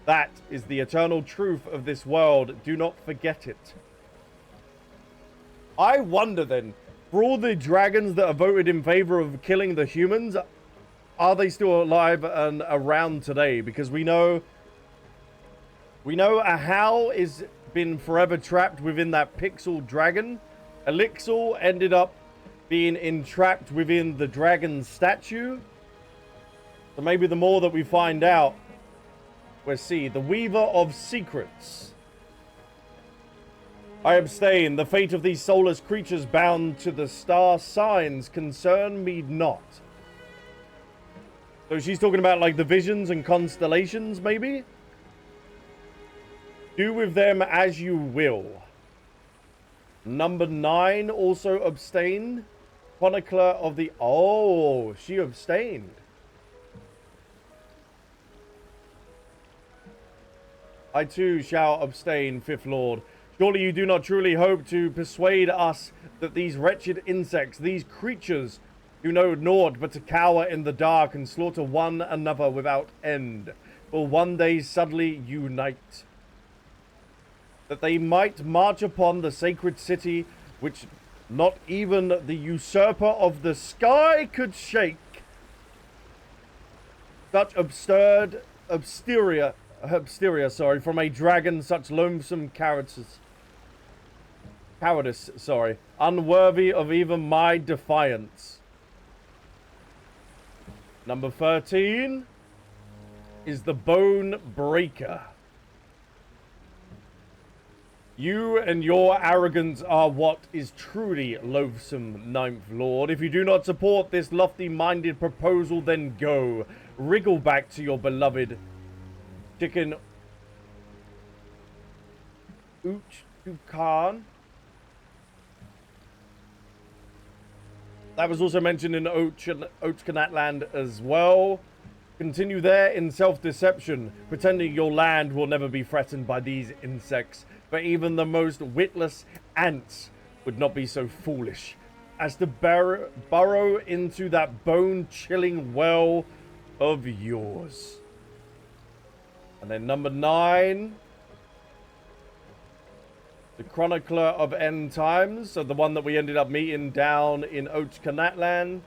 That is the eternal truth of this world. Do not forget it. I wonder then, for all the dragons that have voted in favor of killing the humans, are they still alive and around today? Because we know a Hal is been forever trapped within that pixel dragon. Elixir ended up being entrapped within the dragon statue. So maybe the more that we find out, we'll see. The Weaver of Secrets. I abstain. The fate of these soulless creatures bound to the star signs concern me not. So she's talking about like the visions and constellations, maybe? Do with them as you will. Number 9 also abstained. Chronicler of the... Oh, she abstained. I too shall abstain, 5th Lord. Surely you do not truly hope to persuade us that these wretched insects, these creatures who know naught but to cower in the dark and slaughter one another without end, will one day suddenly unite. That they might march upon the sacred city, which not even the usurper of the sky could shake. Such absurd exterior, from a dragon, such loathsome cowardice, unworthy of even my defiance. Number 13 is the Bone Breaker. You and your arrogance are what is truly loathsome, 9th Lord. If you do not support this lofty-minded proposal, then go. Wriggle back to your beloved chicken Uchtukan. That was also mentioned in Ochkanatland as well. Continue there in self-deception, pretending your land will never be threatened by these insects. But even the most witless ants would not be so foolish as to burrow into that bone-chilling well of yours. And then number 9, the Chronicler of End Times, so the one that we ended up meeting down in Ochkanatland.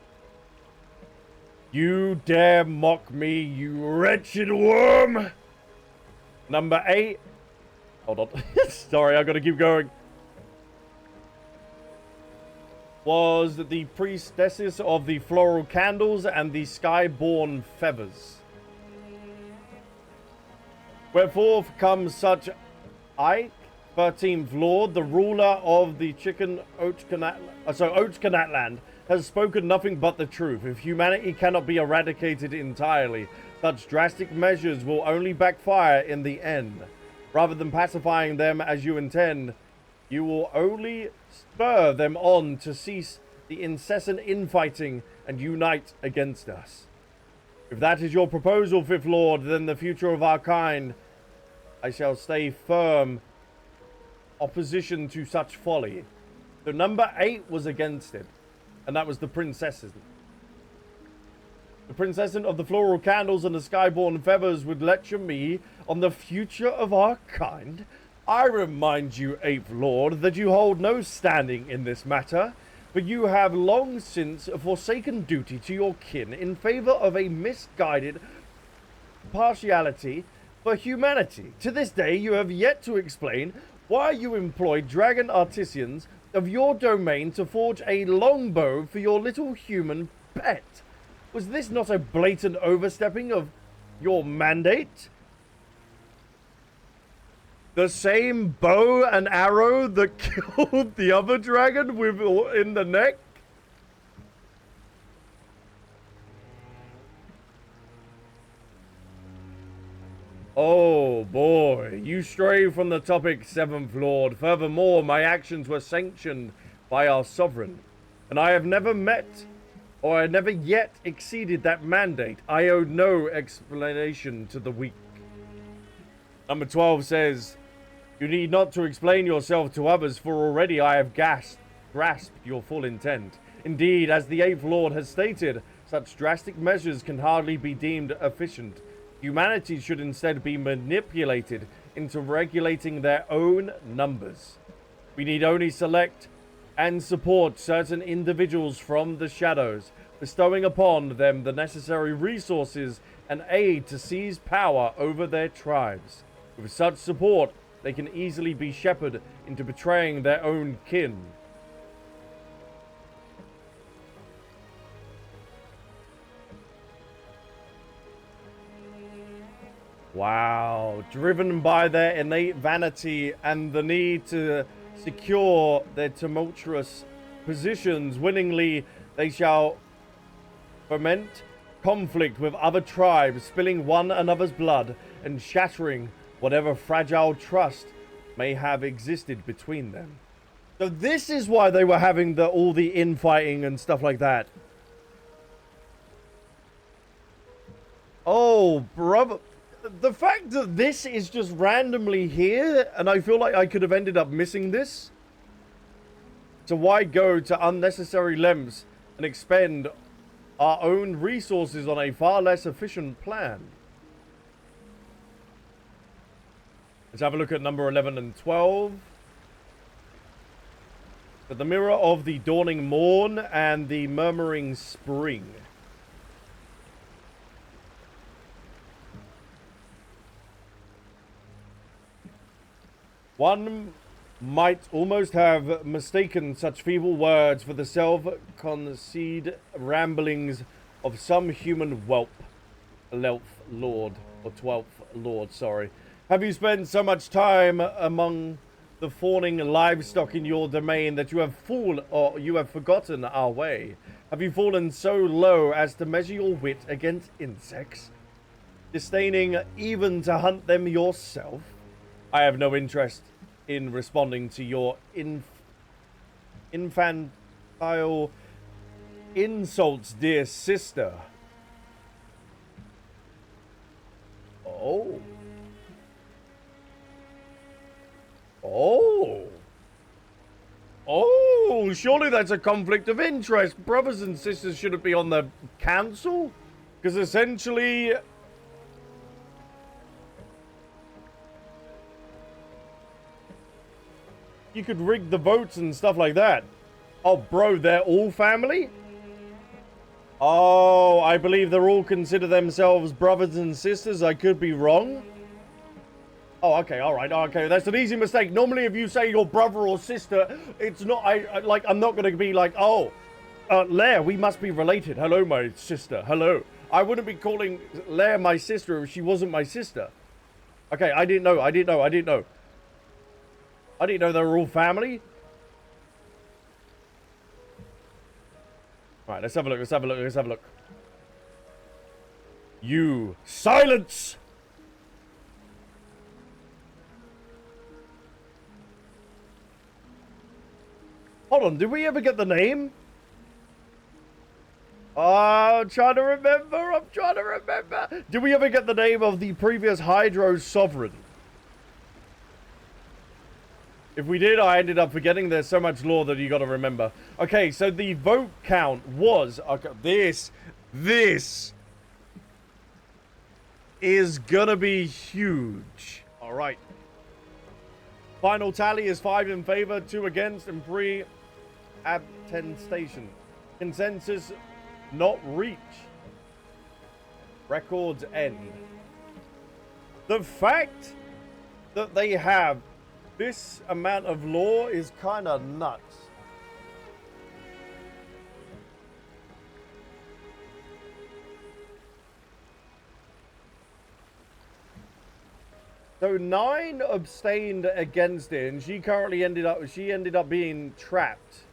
You dare mock me, you wretched worm! Number 8, Hold on. Sorry, I gotta keep going. Was the priestesses of the floral candles and the sky-born feathers. Wherefore comes such Ike, 13th Lord, the ruler of the Ochkanatland, has spoken nothing but the truth. If humanity cannot be eradicated entirely, such drastic measures will only backfire in the end. Rather than pacifying them as you intend, you will only spur them on to cease the incessant infighting and unite against us. If that is your proposal, Fifth Lord, then the future of our kind, I shall stay firm opposition to such folly. So number 8 was against it, and that was the princesses. The princesses of the floral candles and the skyborn feathers would lecture me on the future of our kind. I remind you, 8th Lord, that you hold no standing in this matter, but you have long since forsaken duty to your kin in favor of a misguided partiality for humanity. To this day, you have yet to explain why you employed dragon artisans of your domain to forge a longbow for your little human pet. Was this not a blatant overstepping of your mandate? The same bow and arrow that killed the other dragon with in the neck? Oh boy, you stray from the topic, 7th Lord. Furthermore, my actions were sanctioned by our sovereign, and I have never met, or I never yet exceeded that mandate. I owe no explanation to the weak. Number 12 says, you need not to explain yourself to others, for already I have grasped your full intent. Indeed, as the 8th Lord has stated, such drastic measures can hardly be deemed efficient. Humanity should instead be manipulated into regulating their own numbers. We need only select and support certain individuals from the shadows, bestowing upon them the necessary resources and aid to seize power over their tribes. With such support, they can easily be shepherded into betraying their own kin. Wow, driven by their innate vanity and the need to secure their tumultuous positions winningly, they shall foment conflict with other tribes, spilling one another's blood and shattering whatever fragile trust may have existed between them. So this is why they were having all the infighting and stuff like that. Oh, brother. The fact that this is just randomly here, and I feel like I could have ended up missing this. So why go to unnecessary lengths and expend our own resources on a far less efficient plan? Let's have a look at number 11 and 12. So the mirror of the dawning morn and the murmuring spring. One might almost have mistaken such feeble words for the self-conceited ramblings of some human whelp. 11th Lord, or 12th Lord, sorry. Have you spent so much time among the fawning livestock in your domain that you have forgotten our way? Have you fallen so low as to measure your wit against insects, disdaining even to hunt them yourself? I have no interest in responding to your infantile insults, dear sister. Oh. Oh. Oh, surely that's a conflict of interest. Brothers and sisters shouldn't be on the council, because essentially you could rig the votes and stuff like that. Oh, bro, they're all family? Oh, I believe they're all consider themselves brothers and sisters. I could be wrong. Oh, okay, all right, okay. That's an easy mistake. Normally, if you say your brother or sister, it's not. I'm not gonna be like, oh, Leia, we must be related. Hello, my sister. Hello. I wouldn't be calling Leia my sister if she wasn't my sister. Okay, I didn't know. I didn't know they were all family. All right, let's have a look. You silence. Hold on, did we ever get the name? Oh, I'm trying to remember. Did we ever get the name of the previous Hydro Sovereign? If we did, I ended up forgetting. There's so much lore that you gotta remember. Okay, so the vote count was... Okay, this is gonna be huge. All right. Final tally is 5 in favor, 2 against, and 3 abstention. Consensus not reached. Records end. The fact that they have this amount of lore is kind of nuts. So 9 abstained against it, and she currently ended up being trapped.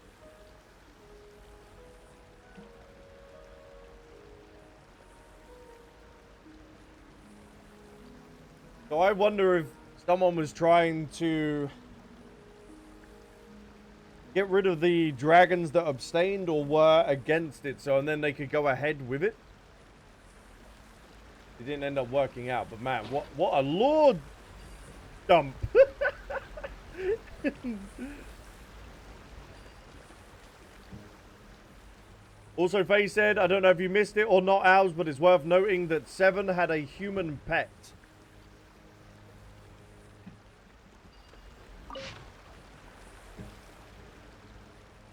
So I wonder if someone was trying to get rid of the dragons that abstained or were against it, so and then they could go ahead with it. It didn't end up working out, but man, what a lore dump. Also, Faye said, I don't know if you missed it or not, Owls, but it's worth noting that 7 had a human pet.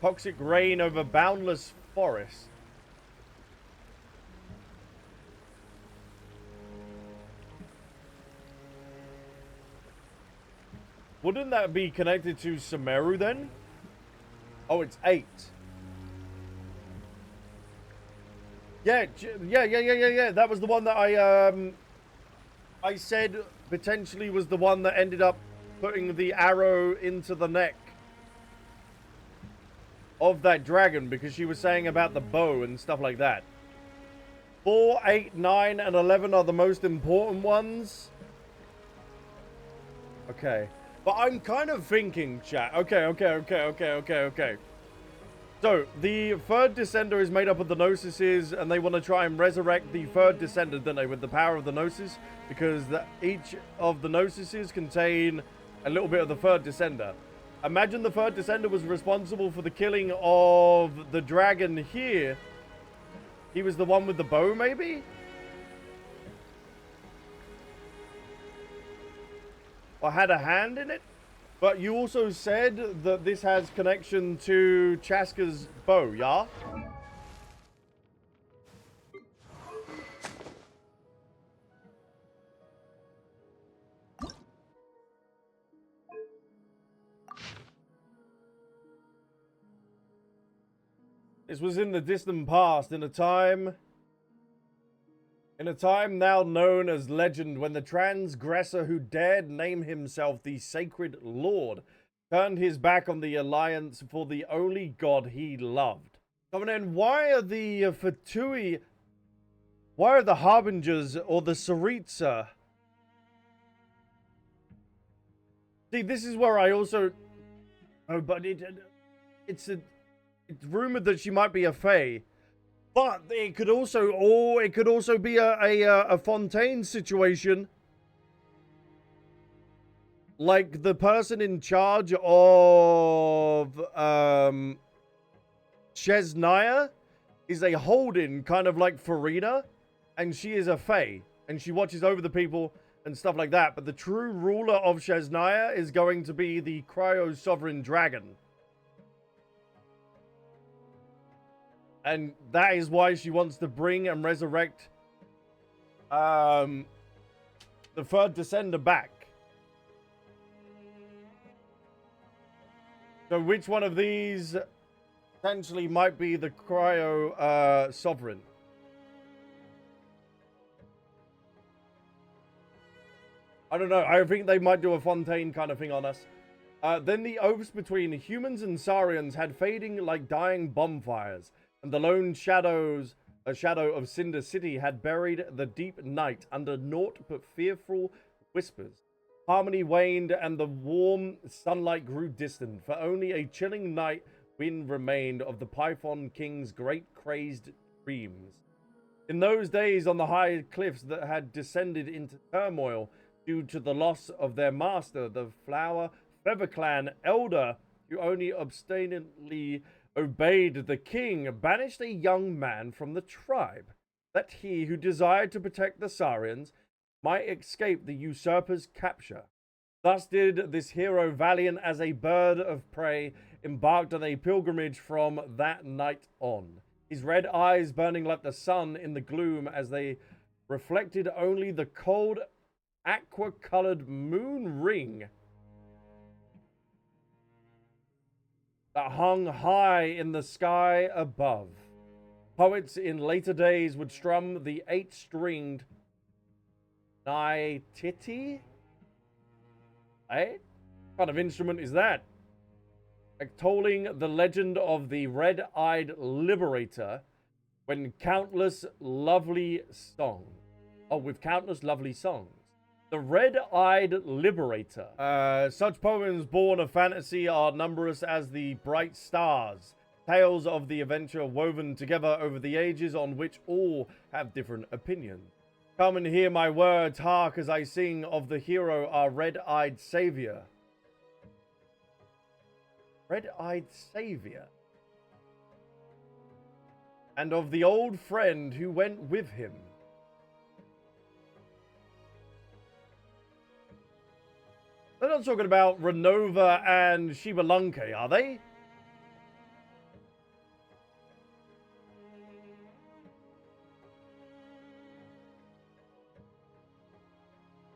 Toxic rain over boundless forest. Wouldn't that be connected to Sumeru then? Oh, it's 8. Yeah. That was the one that I said potentially was the one that ended up putting the arrow into the neck of that dragon, because she was saying about the bow and stuff like that. 4, 8, 9, and 11 are the most important ones. Okay. But I'm kind of thinking, chat. Okay. So, the third Descender is made up of the Gnosis, and they want to try and resurrect the third Descender, don't they, with the power of the Gnosis? Because each of the Gnosis contain a little bit of the third Descender. Imagine the third Descender was responsible for the killing of the dragon here. He was the one with the bow, maybe? Or had a hand in it? But you also said that this has connection to Chaska's bow, yeah? This was in the distant past, in a time now known as legend, when the transgressor who dared name himself the Sacred Lord turned his back on the alliance for the only god he loved. Coming in, why are the Fatui, why are the Harbingers or the Saritsa? See, this is where I also... Oh, but it's rumored that she might be a Fae. But it could also be a Fontaine situation. Like the person in charge of Chesnaya is a Holden, kind of like Farida, and she is a Fae, and she watches over the people and stuff like that. But the true ruler of Chesnaya is going to be the Cryo Sovereign Dragon. And that is why she wants to bring and resurrect the third Descender back. So which one of these potentially might be the Cryo Sovereign? I don't know. I think they might do a Fontaine kind of thing on us. Then the oaths between humans and Saurians had fading like dying bonfires, and the lone shadow of Cinder City had buried the deep night under naught but fearful whispers. Harmony waned, and the warm sunlight grew distant, for only a chilling night wind remained of the Python King's great crazed dreams. In those days, on the high cliffs that had descended into turmoil due to the loss of their master, the Feather Clan elder, who only obstinately obeyed the king, banished a young man from the tribe, that he who desired to protect the Saurians might escape the usurper's capture. Thus did this hero, valiant as a bird of prey, embarked on a pilgrimage from that night on, his red eyes burning like the sun in the gloom as they reflected only the cold, aqua-colored moon ring that hung high in the sky above. Poets in later days would strum the 8-stringed Naititi? Eh? What kind of instrument is that? Extolling the legend of the red-eyed liberator with countless lovely songs. The red-eyed liberator. Such poems born of fantasy are numberless as the bright stars. Tales of the adventure woven together over the ages on which all have different opinions. Come and hear my words, hark as I sing of the hero, our red-eyed savior. Red-eyed savior. And of the old friend who went with him. They're not talking about Renova and Shibalunke, are they?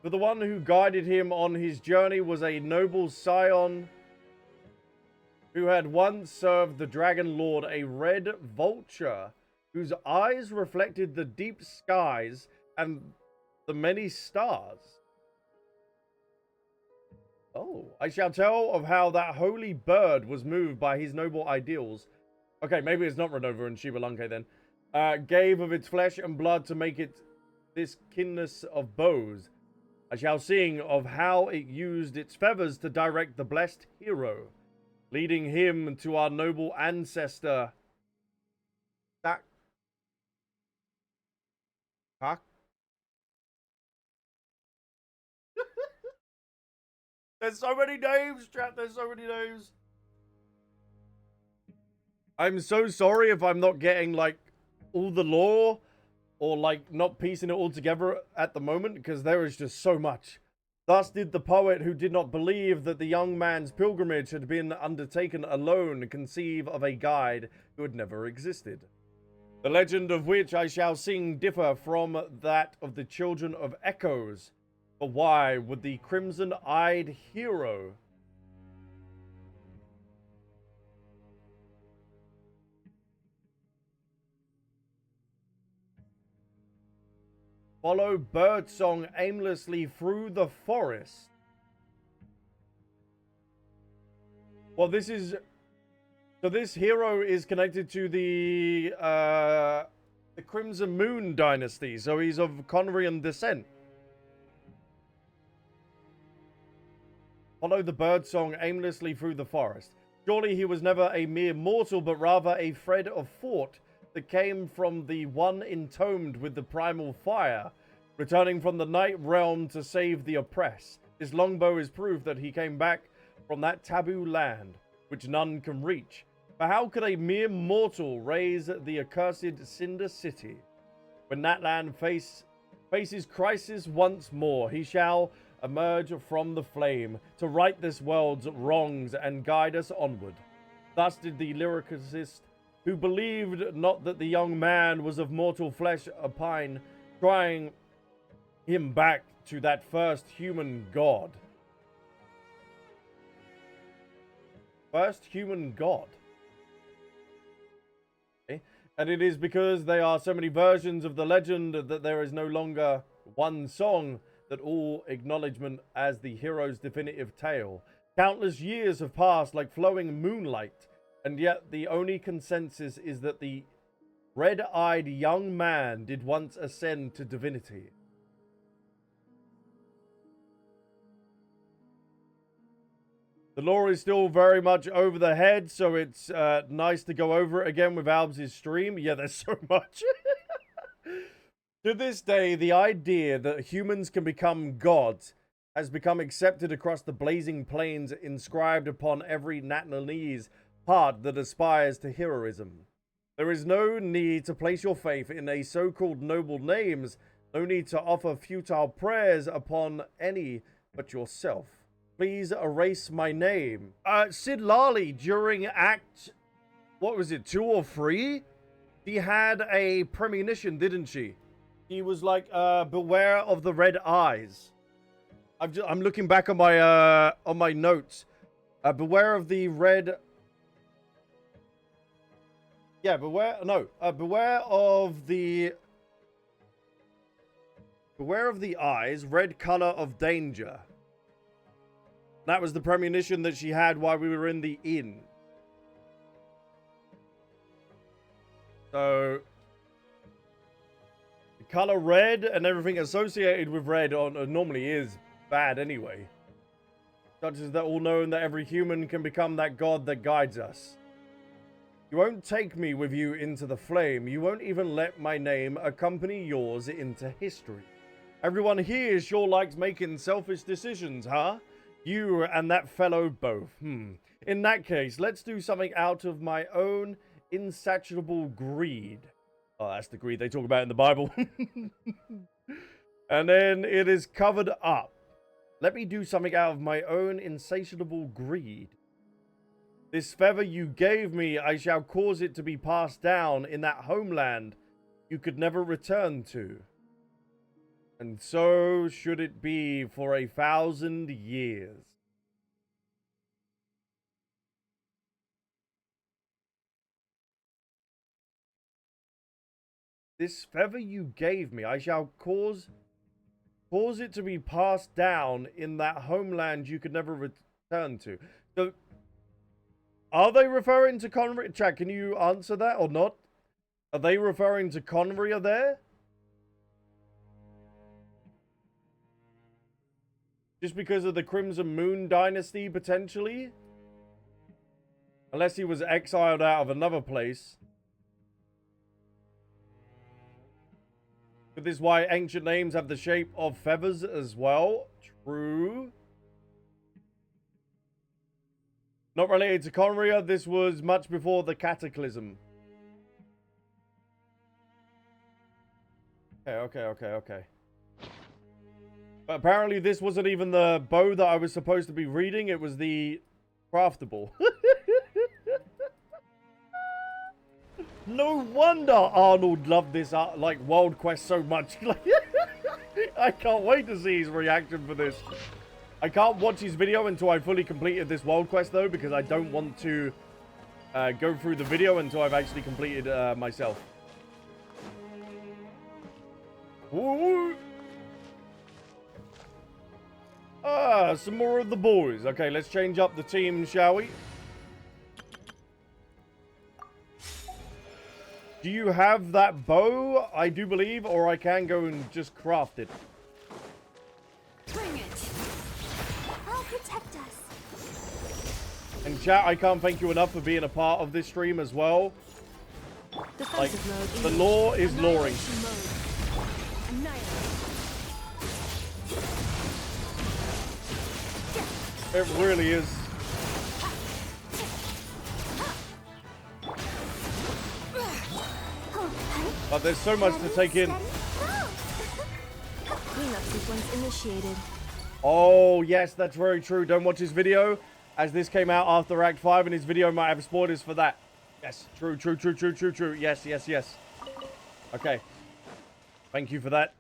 For the one who guided him on his journey was a noble scion who had once served the Dragon Lord, a red vulture whose eyes reflected the deep skies and the many stars. Oh, I shall tell of how that holy bird was moved by his noble ideals. Okay, maybe it's not Renova and Shibalunke then. Gave of its flesh and blood to make it this kinness of bows. I shall sing of how it used its feathers to direct the blessed hero, leading him to our noble ancestor, There's so many names, chat. There's so many names. I'm so sorry if I'm not getting, like, all the lore or, like, not piecing it all together at the moment, because there is just so much. Thus did the poet who did not believe that the young man's pilgrimage had been undertaken alone conceive of a guide who had never existed. The legend of which I shall sing differ from that of the children of echoes. But why would the crimson-eyed hero follow birdsong aimlessly through the forest? Well, this is... So this hero is connected to the Crimson Moon dynasty, so he's of Conrian descent. Follow the birdsong aimlessly through the forest. Surely he was never a mere mortal, but rather a thread of thought that came from the one entombed with the primal fire, returning from the night realm to save the oppressed. His longbow is proof that he came back from that taboo land, which none can reach. For how could a mere mortal raise the accursed Cinder City? When that land faces crisis once more, he shall emerge from the flame to right this world's wrongs and guide us onward. Thus did the lyricist, who believed not that the young man was of mortal flesh, opine, trying him back to that first human god. first human god. Okay. And it is because there are so many versions of the legend that there is no longer one song that all acknowledgement as the hero's definitive tale. Countless years have passed like flowing moonlight, and yet the only consensus is that the red-eyed young man did once ascend to divinity. The lore is still very much over the head, so it's nice to go over it again with Albs' stream. Yeah, there's so much. To this day, the idea that humans can become gods has become accepted across the blazing plains, inscribed upon every Natnalese heart that aspires to heroism. There is no need to place your faith in a so-called noble names, no need to offer futile prayers upon any but yourself. Please erase my name. Sid Lally, during Act, what was it, 2 or 3? She had a premonition, didn't she? He was like, beware of the red eyes. I'm looking back on my notes. Beware of the red. Yeah, beware. No, beware of the eyes. Red color of danger. That was the premonition that she had while we were in the inn. So. Color red and everything associated with red normally is bad anyway. Such as that all known that every human can become that god that guides us. You won't take me with you into the flame. You won't even let my name accompany yours into history. Everyone here sure likes making selfish decisions, huh? You and that fellow both. In that case, let's do something out of my own insatiable greed. Oh, that's the greed they talk about in the Bible. And then it is covered up. Let me do something out of my own insatiable greed. This feather you gave me, I shall cause it to be passed down in that homeland you could never return to. And so should it be for 1,000 years. This feather you gave me, I shall cause it to be passed down in that homeland you could never return to. So, are they referring to Conria? Chat, can you answer that or not? Are they referring to Conria there? Just because of the Crimson Moon dynasty, potentially? Unless he was exiled out of another place. But this is why ancient names have the shape of feathers as well. True. Not related to Conria. This was much before the Cataclysm. Okay. But apparently this wasn't even the bow that I was supposed to be reading. It was the craftable. No wonder Arnold loved this like World Quest so much. I can't wait to see his reaction for this. I can't watch his video until I've fully completed this World Quest though, because I don't want to go through the video until I've actually completed myself. Ooh. Some more of the boys. Okay, let's change up the team, shall we? Do you have that bow? I do believe, or I can go and just craft it. Bring it. I'll protect us. And chat, I can't thank you enough for being a part of this stream as well. Like, the lore is loring. It really is. But there's so much to take in. Cleanup sequence initiated. Oh, yes, that's very true. Don't watch his video, as this came out after Act 5, and his video might have spoilers for that. Yes, true. Yes. Okay. Thank you for that.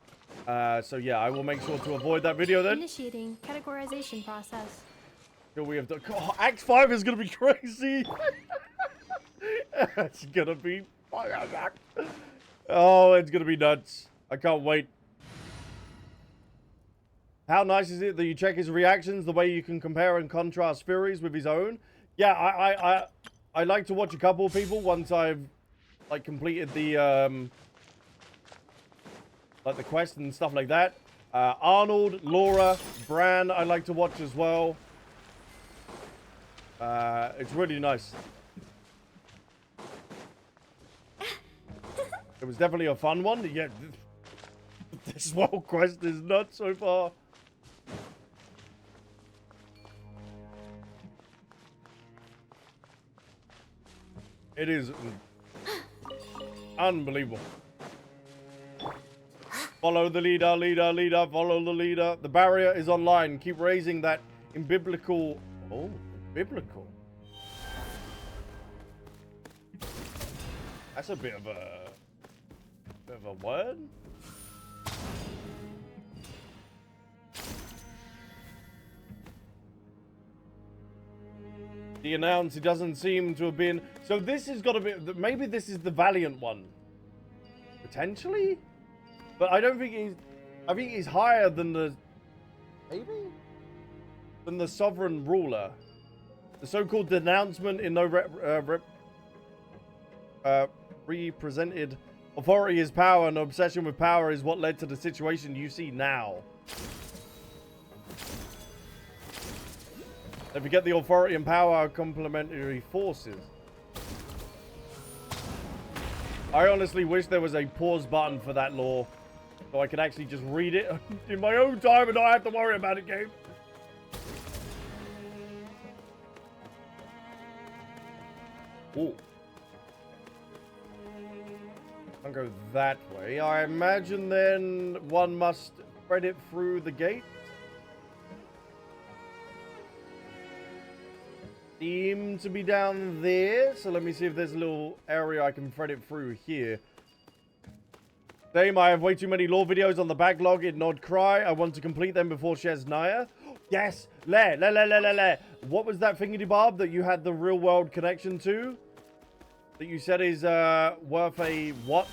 So, yeah, I will make sure to avoid that video then. Initiating categorization process. Till we have done. Oh, Act 5 is gonna be crazy. It's gonna be. Oh, it's gonna be nuts. I can't wait. How nice is it that you check his reactions, the way you can compare and contrast theories with his own? Yeah, I like to watch a couple of people once I've like completed the like the quest and stuff like that. Arnold, Laura, Bran, I like to watch as well. It's really nice. It was definitely a fun one. Yeah, this whole quest is nuts so far. It is unbelievable. Follow the leader, leader, leader, follow the leader. The barrier is online. Keep raising that in biblical. Oh, biblical. That's a bit of a word. He announced he doesn't seem to have been. So this has got to be. Maybe this is the Valiant one. Potentially? But I don't think he's. I think he's higher than the. Maybe? Than the sovereign ruler. The so-called denouncement in no represented authority is power, and obsession with power is what led to the situation you see now. Don't forget the authority and power are complementary forces. I honestly wish there was a pause button for that lore, so I could actually just read it in my own time and not have to worry about it, game. Ooh. I'll go that way. I imagine then one must thread it through the gate. Seem to be down there, so let me see if there's a little area I can thread it through here. Same, I have way too many lore videos on the backlog in Nod Cry. I want to complete them before Shesnaya. Yes, le. What was that thingy-bob that you had the real-world connection to? That you said is worth a watch?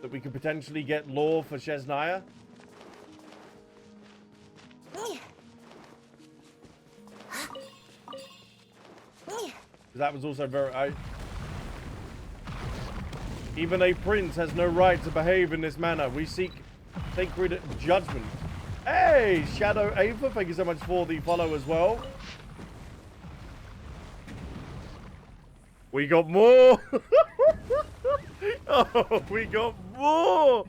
That we could potentially get lore for Shesnaya? That was also very... Even a prince has no right to behave in this manner. We seek sacred judgment. Hey, Shadow Ava, thank you so much for the follow as well. We got more. Oh, we got more.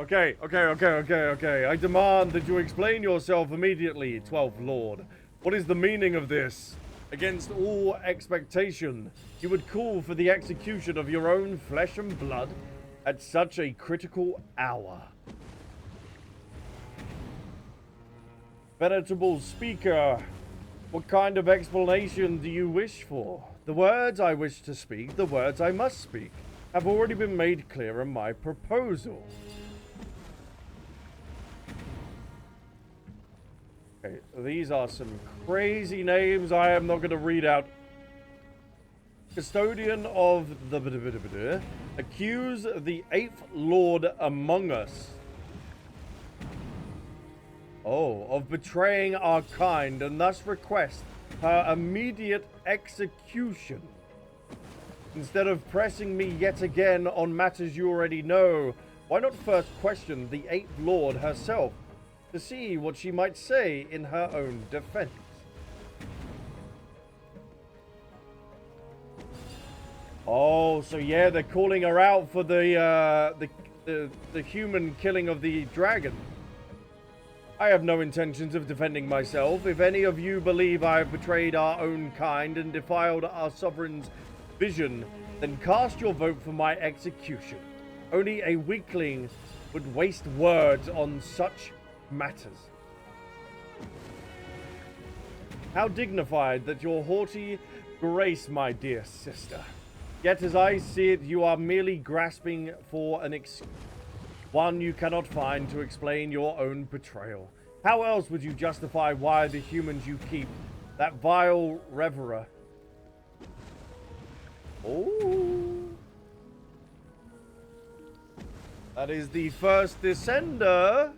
Okay. I demand that you explain yourself immediately, 12th Lord. What is the meaning of this? Against all expectation, you would call for the execution of your own flesh and blood at such a critical hour. Venerable speaker, what kind of explanation do you wish for? The words I wish to speak, the words I must speak, have already been made clear in my proposal. Okay, these are some crazy names I am not going to read out. Custodian of the... Accuse the 8th Lord among us. Oh, of betraying our kind, and thus request her immediate execution. Instead of pressing me yet again on matters you already know, why not first question the 8th Lord herself to see what she might say in her own defense? Oh, so yeah, they're calling her out for the human killing of the dragon. I have no intentions of defending myself. If any of you believe I have betrayed our own kind and defiled our sovereign's vision, then cast your vote for my execution. Only a weakling would waste words on such matters. How dignified that your haughty grace, my dear sister. Yet as I see it, you are merely grasping for one you cannot find to explain your own betrayal. How else would you justify why the humans you keep, that vile reverer? Oh. That is the first descender.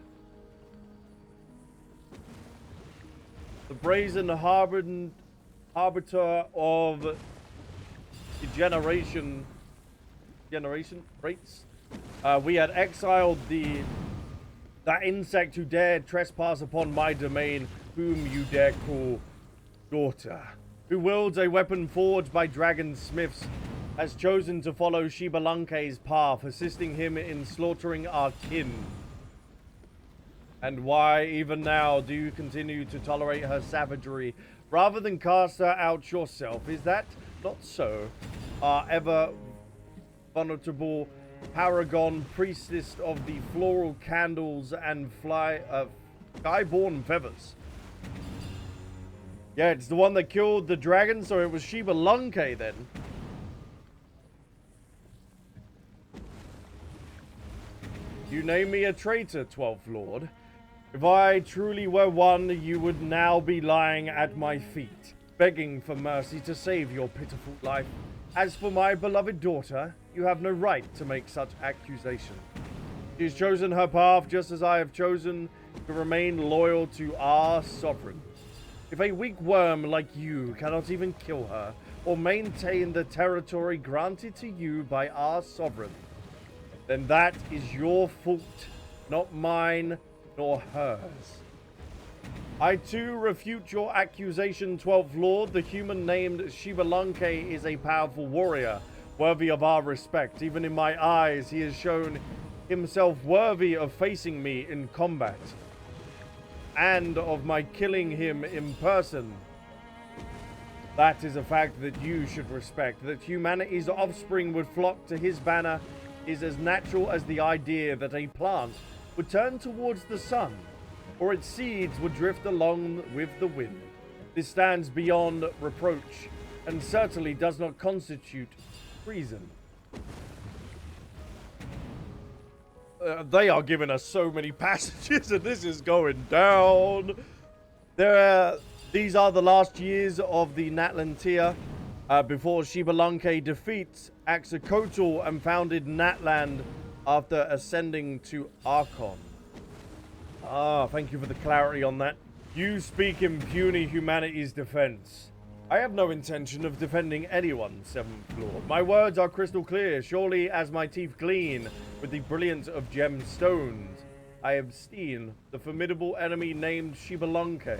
The brazen arbiter of degeneration rates. We had exiled that insect who dared trespass upon my domain, whom you dare call daughter, who wields a weapon forged by dragon smiths, has chosen to follow Shibalunke's path, assisting him in slaughtering our kin. And why, even now, do you continue to tolerate her savagery rather than cast her out yourself? Is that not so? Our ever vulnerable paragon priestess of the floral candles and skyborn feathers. Yeah, it's the one that killed the dragon, so it was Shibalunke then. You name me a traitor, 12th Lord. If I truly were one, you would now be lying at my feet, begging for mercy to save your pitiful life. As for my beloved daughter, you have no right to make such accusation. She has chosen her path just as I have chosen to remain loyal to our sovereign. If a weak worm like you cannot even kill her or maintain the territory granted to you by our sovereign, then that is your fault, not mine nor hers. I too refute your accusation, 12th Lord. The human named Shibalunke is a powerful warrior, worthy of our respect. Even in my eyes, he has shown himself worthy of facing me in combat, and of my killing him in person. That is a fact that you should respect. That humanity's offspring would flock to his banner is as natural as the idea that a plant would turn towards the sun, or its seeds would drift along with the wind. This stands beyond reproach, and certainly does not constitute treason. They are giving us so many passages, and this is going down. These are the last years of the Natlantia, before Shibalunke defeats Axicotl and founded Natland after ascending to Archon. Thank you for the clarity on that. You speak in puny humanity's defense. I have no intention of defending anyone, 7th Lord. My words are crystal clear. Surely as my teeth gleam with the brilliance of gemstones, I have seen the formidable enemy named Shibalunke.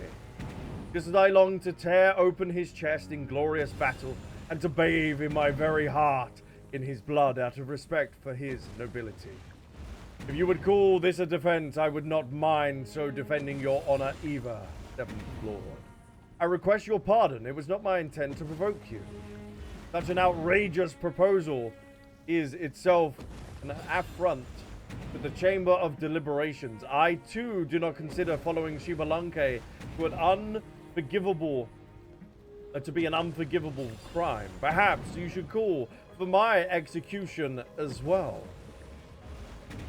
Just as I long to tear open his chest in glorious battle and to bathe in my very heart in his blood out of respect for his nobility. If you would call this a defense, I would not mind so defending your honor either, 7th Lord. I request your pardon. It was not my intent to provoke you. Such an outrageous proposal is itself an affront to the Chamber of Deliberations. I, too, do not consider following Shibalunke to be an unforgivable crime. Perhaps you should call for my execution as well.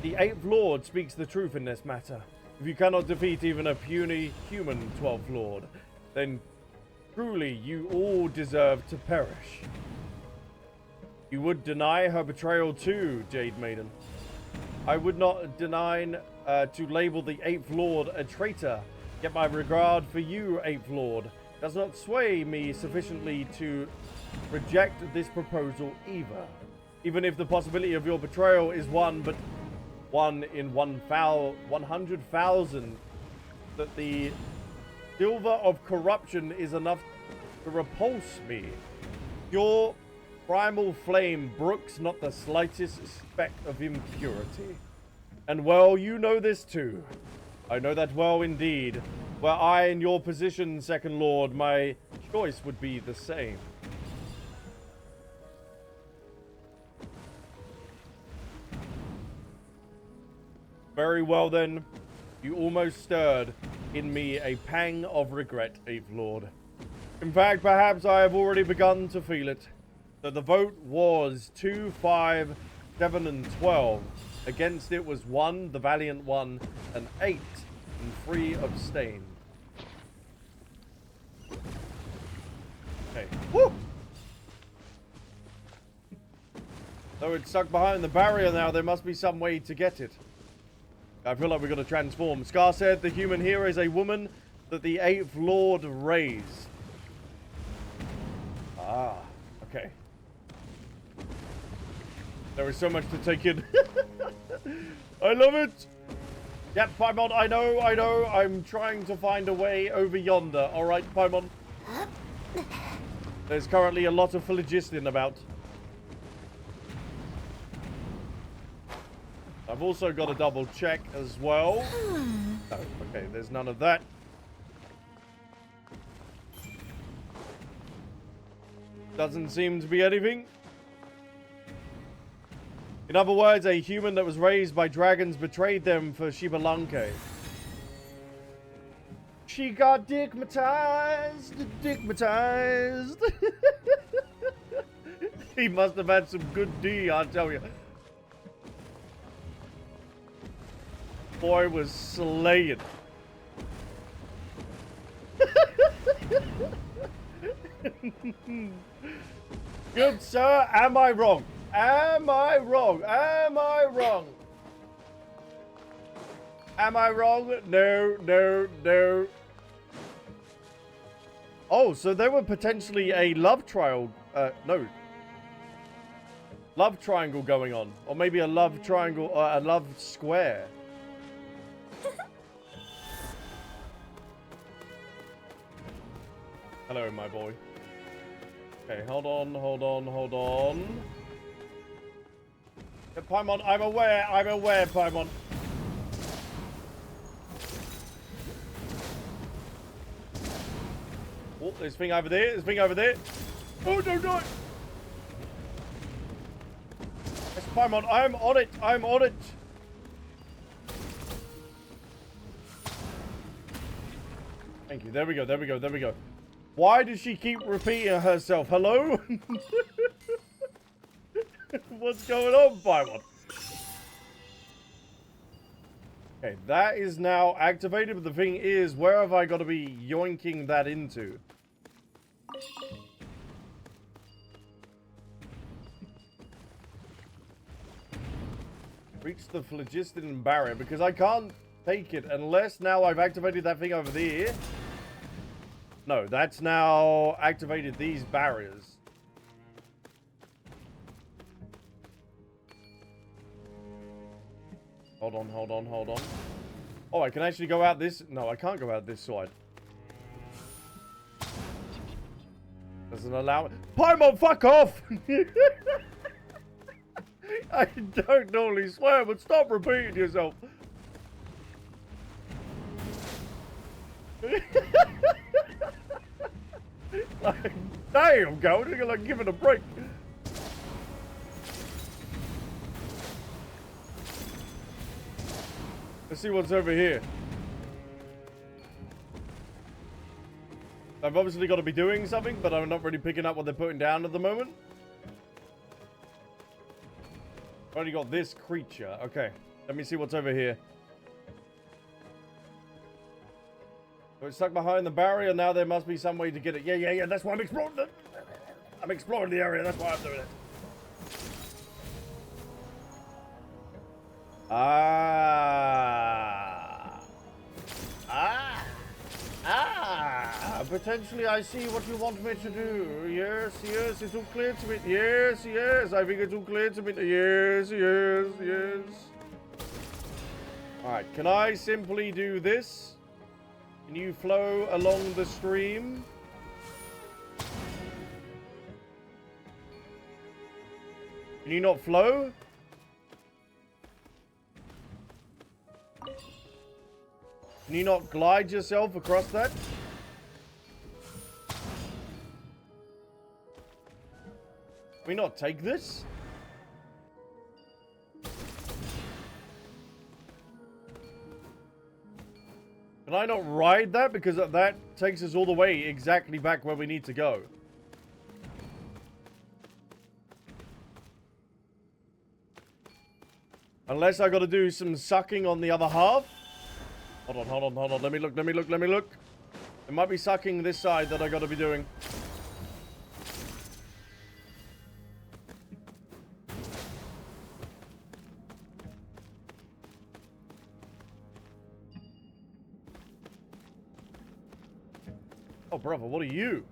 The 8th Lord speaks the truth in this matter. If you cannot defeat even a puny human 12th Lord, then truly you all deserve to perish. You would deny her betrayal too, Jade Maiden. I would not deny to label the 8th Lord a traitor, yet my regard for you, 8th Lord, does not sway me sufficiently to reject this proposal either. Even if the possibility of your betrayal is one in 100,000, that the silver of corruption is enough to repulse me. Your primal flame brooks not the slightest speck of impurity. And well, you know this too. I know that well indeed. Were I in your position, 2nd Lord, my choice would be the same. Very well then. You almost stirred in me a pang of regret, 8th Lord. In fact, perhaps I have already begun to feel it. So the vote was 2, 5, 7, and 12. Against it was 1, the valiant one, and 8, and free of stain. Okay. Woo! Though it's stuck behind the barrier now, there must be some way to get it. I feel like we've got to transform. Scar said the human here is a woman that the 8th Lord raised. Ah, okay. There is so much to take in. I love it! Yep, Paimon, I know. I'm trying to find a way over yonder. Alright, Paimon. There's currently a lot of phlogiston about. I've also got to double check as well. Oh, okay, there's none of that. Doesn't seem to be anything. In other words, a human that was raised by dragons betrayed them for Shibalanke. She got dickmatized. He must have had some good D, I tell you. Boy was slaying. Good sir, am I wrong? Am I wrong? Am I wrong? Am I wrong? No. Oh, so there were potentially a love trial. No. Love triangle going on. Or maybe a love triangle, a love square. Hello, my boy. Okay, hold on. Yeah, Paimon, I'm aware, Paimon. Oh, there's thing over there, Oh, don't die! Yes, Paimon, I'm on it. Thank you, there we go. Why does she keep repeating herself? Hello? What's going on, Paimon? Okay, that is now activated, but the thing is, where have I got to be yoinking that into? Reach the phlogiston barrier, because I can't take it unless now I've activated that thing over there. No, that's now activated these barriers. Hold on. Oh, I can actually go out this... No, I can't go out this side. Doesn't allow it. Paimon, fuck off! I don't normally swear, but stop repeating yourself. Like, damn, Gold, you're like giving a break. Let's see what's over here. I've obviously got to be doing something, but I'm not really picking up what they're putting down at the moment. I've already got this creature. Okay, let me see what's over here. So it's stuck behind the barrier. Now there must be some way to get it. Yeah. That's why I'm exploring it. I'm exploring the area. That's why I'm doing it. Potentially I see what you want me to do. Yes, it's all clear to me. Yes, I think it's all clear to me. Yes. Alright, can I simply do this? Can you flow along the stream? Can you not flow? Can you not glide yourself across that? Can we not take this? Can I not ride that? Because that takes us all the way exactly back where we need to go. Unless I got to do some sucking on the other half. Hold on, hold on, hold on. Let me look, let me look, let me look. It might be sucking this side that I gotta be doing. Oh, brother, what are you?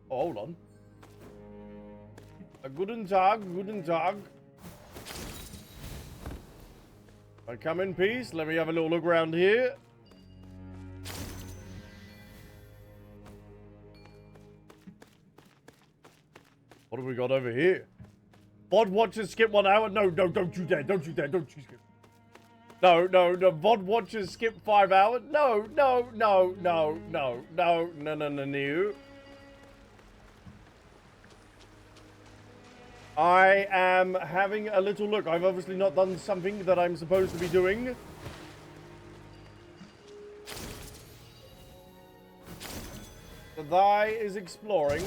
Oh, hold on. Guten Tag, guten Tag. I come in peace. Let me have a little look around here. What have we got over here? VOD watchers skip 1 hour? No, no, don't you dare, don't you dare, don't you skip. No, no, no, VOD watchers skip 5 hours? No, no, no, no, no, no, no, no, no, no. I am having a little look. I've obviously not done something that I'm supposed to be doing. The Thy is exploring.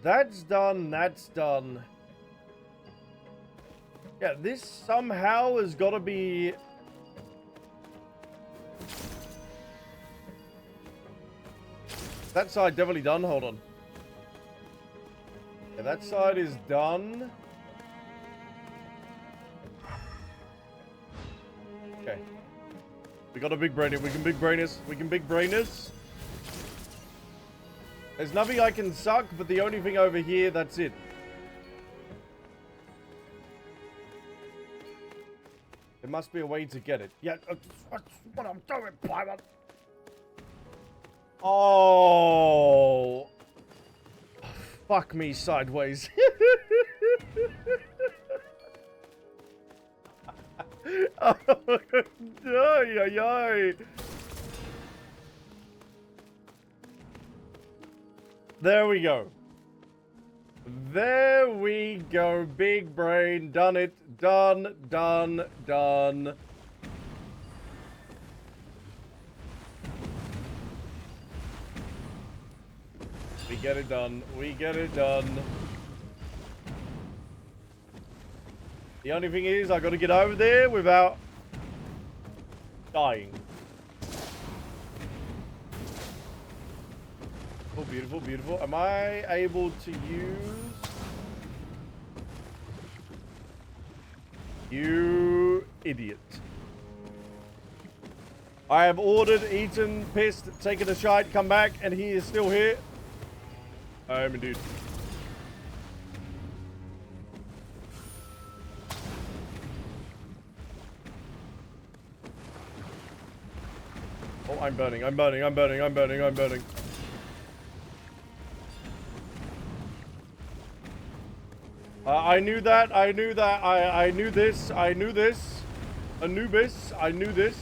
That's done, that's done. Yeah, this somehow has got to be... That side definitely done. Hold on. Yeah, that side is done. Okay. We got a big brain. We can big brain this. We can big brain this. There's nothing I can suck, but the only thing over here, that's it. There must be a way to get it. Yeah, that's what I'm doing, pilot. Oh, fuck me sideways. Oh, ay, ay, ay. There we go. There we go. Big brain. Done it. Done, done, done. We get it done. We get it done. The only thing is, I got to get over there without dying. Oh, beautiful, beautiful. Am I able to use... You idiot. I have ordered, eaten, pissed, taken a shite, come back, and he is still here. I am indeed. Oh, I'm burning, I'm burning, I'm burning, I'm burning, I'm burning. I knew that, I knew that, I knew this, I knew this. Anubis, I knew this.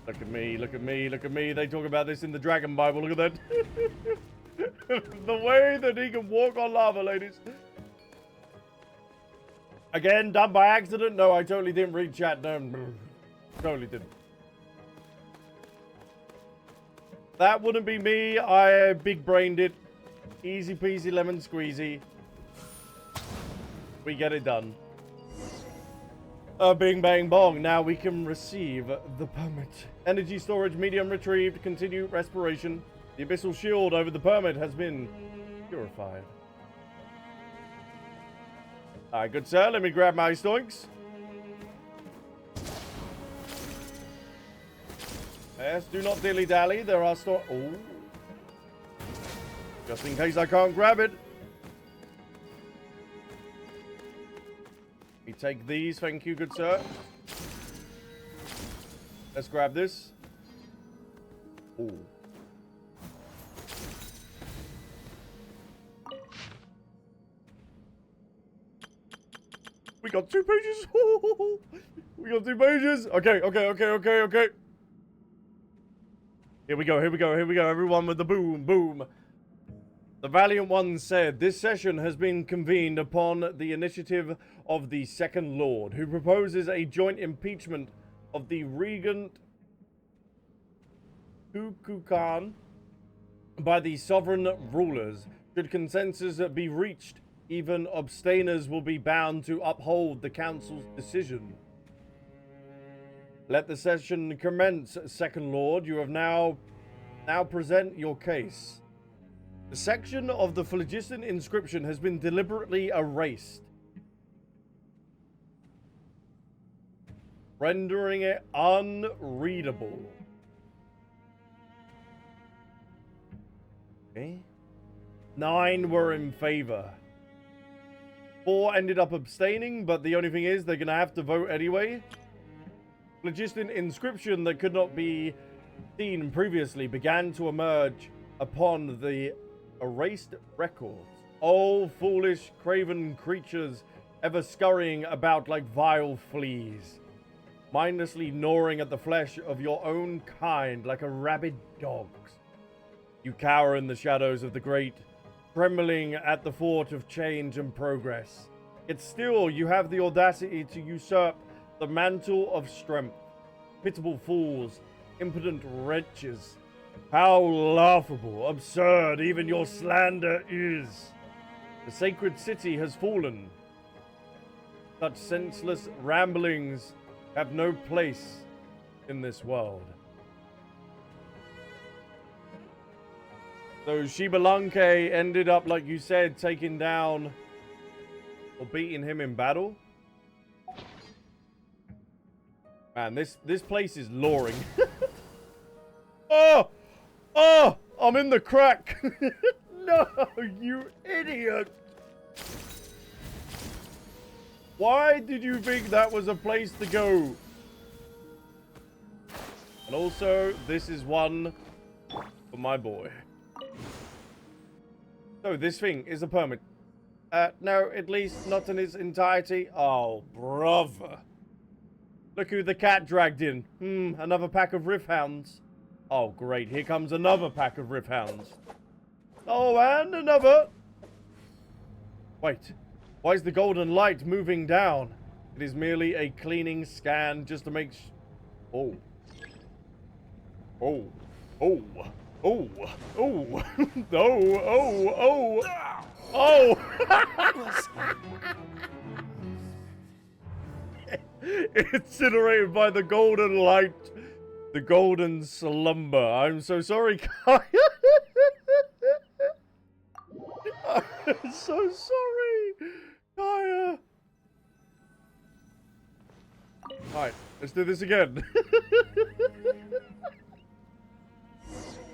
Look at me, look at me, look at me. They talk about this in the Dragon Bible, look at that. The way that he can walk on lava, ladies. Again, done by accident? No, I totally didn't read chat, no. Totally didn't. That wouldn't be me, I big-brained it. Easy peasy lemon squeezy. We get it done. Bing bang bong. Now we can receive the permit. Energy storage medium retrieved. Continue respiration. The abyssal shield over the permit has been purified. Alright, good sir. Let me grab my stoinks. Yes, do not dilly-dally. There are oh. Just in case I can't grab it. We take these, thank you, good sir. Let's grab this. Ooh. We got 2 pages. We got 2 pages. Okay, okay, okay, okay, okay. Here we go, here we go, here we go. Everyone with the boom, boom. The Valiant One said, this session has been convened upon the initiative of the Second Lord, who proposes a joint impeachment of the Regent Kukulkan by the sovereign rulers. Should consensus be reached, even abstainers will be bound to uphold the council's decision. Let the session commence, Second Lord. You have now present your case. The section of the phlogiston inscription has been deliberately erased, rendering it unreadable. Okay. 9 were in favor. 4 ended up abstaining, but the only thing is they're going to have to vote anyway. Phlogiston inscription that could not be seen previously began to emerge upon the erased records. Oh, foolish, craven creatures, ever scurrying about like vile fleas, mindlessly gnawing at the flesh of your own kind like a rabid dog. You cower in the shadows of the great, trembling at the thought of change and progress. Yet still you have the audacity to usurp the mantle of strength. Pitiable fools, impotent wretches. How laughable, absurd even your slander is. The sacred city has fallen. Such senseless ramblings have no place in this world. So Shibalanke ended up, like you said, taking down or beating him in battle. Man, this place is luring. Oh! Oh! I'm in the crack! No, you idiot! Why did you think that was a place to go? And also, this is one for my boy. So, this thing is a permit. No, at least not in its entirety. Oh, brother. Look who the cat dragged in. Another pack of riffhounds. Oh, great. Here comes another pack of riffhounds. Oh, and another. Wait. Why is the golden light moving down? It is merely a cleaning scan just to make Oh. Oh. Oh. Oh. Oh. Oh. Oh. Oh. Incinerated by the golden light. The golden slumber. I'm so sorry, Kaya. I'm so sorry, Kaya. Alright, let's do this again.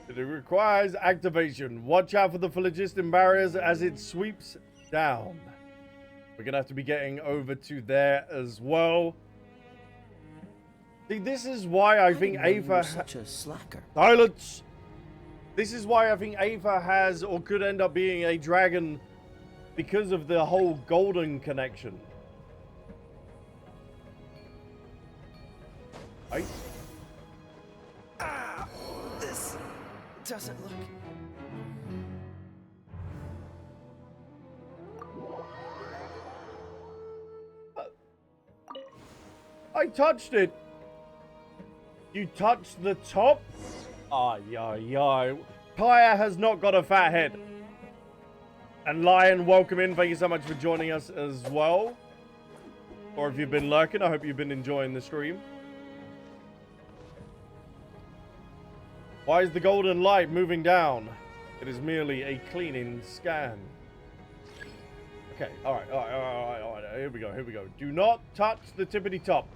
It requires activation. Watch out for the phlogiston barriers as it sweeps down. We're gonna have to be getting over to there as well. See, this is why I think Ava such a slacker. Silence! This is why I think Ava has or could end up being a dragon because of the whole golden connection. Right? This doesn't look... I touched it. You touched the top? Ay. Kaya has not got a fat head. And Lion, welcome in. Thank you so much for joining us as well. Or if you've been lurking, I hope you've been enjoying the stream. Why is the golden light moving down? It is merely a cleaning scan. Okay, alright. Here we go. Do not touch the tippity top.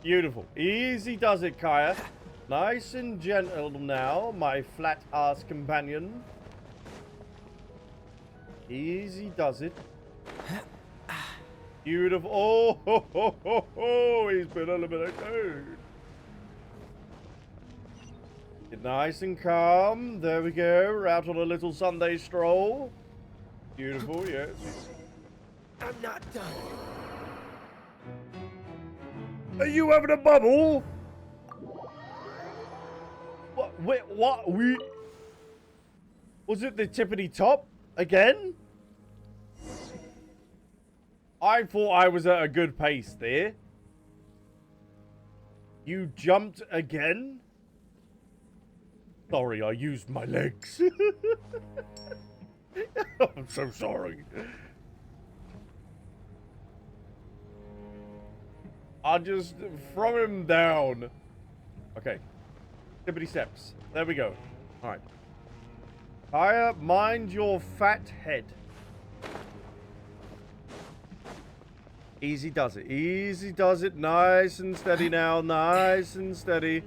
Beautiful. Easy does it, Kaya. Nice and gentle now, my flat-ass companion. Easy does it. Beautiful. Oh, he's been eliminated. Get nice and calm. There we go. We're out on a little Sunday stroll. Beautiful, yes. I'm not done. Are you having a bubble? What? Wait, what? Was it the tippity top again? I thought I was at a good pace there. You jumped again? Sorry, I used my legs. I'm so sorry. I'll just throw him down. Okay. Tippity steps. There we go. Alright. Fire, mind your fat head. Easy does it. Easy does it. Nice and steady now. Nice and steady.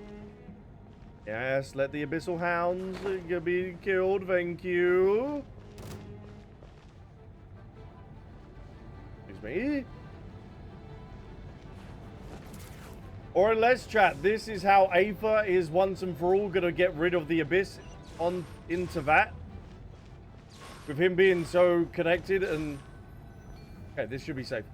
Yes, let the abyssal hounds be killed. Thank you. Excuse me. Or unless, chat, this is how Aether is once and for all going to get rid of the abyss on into that. With him being so connected and... Okay, this should be safe.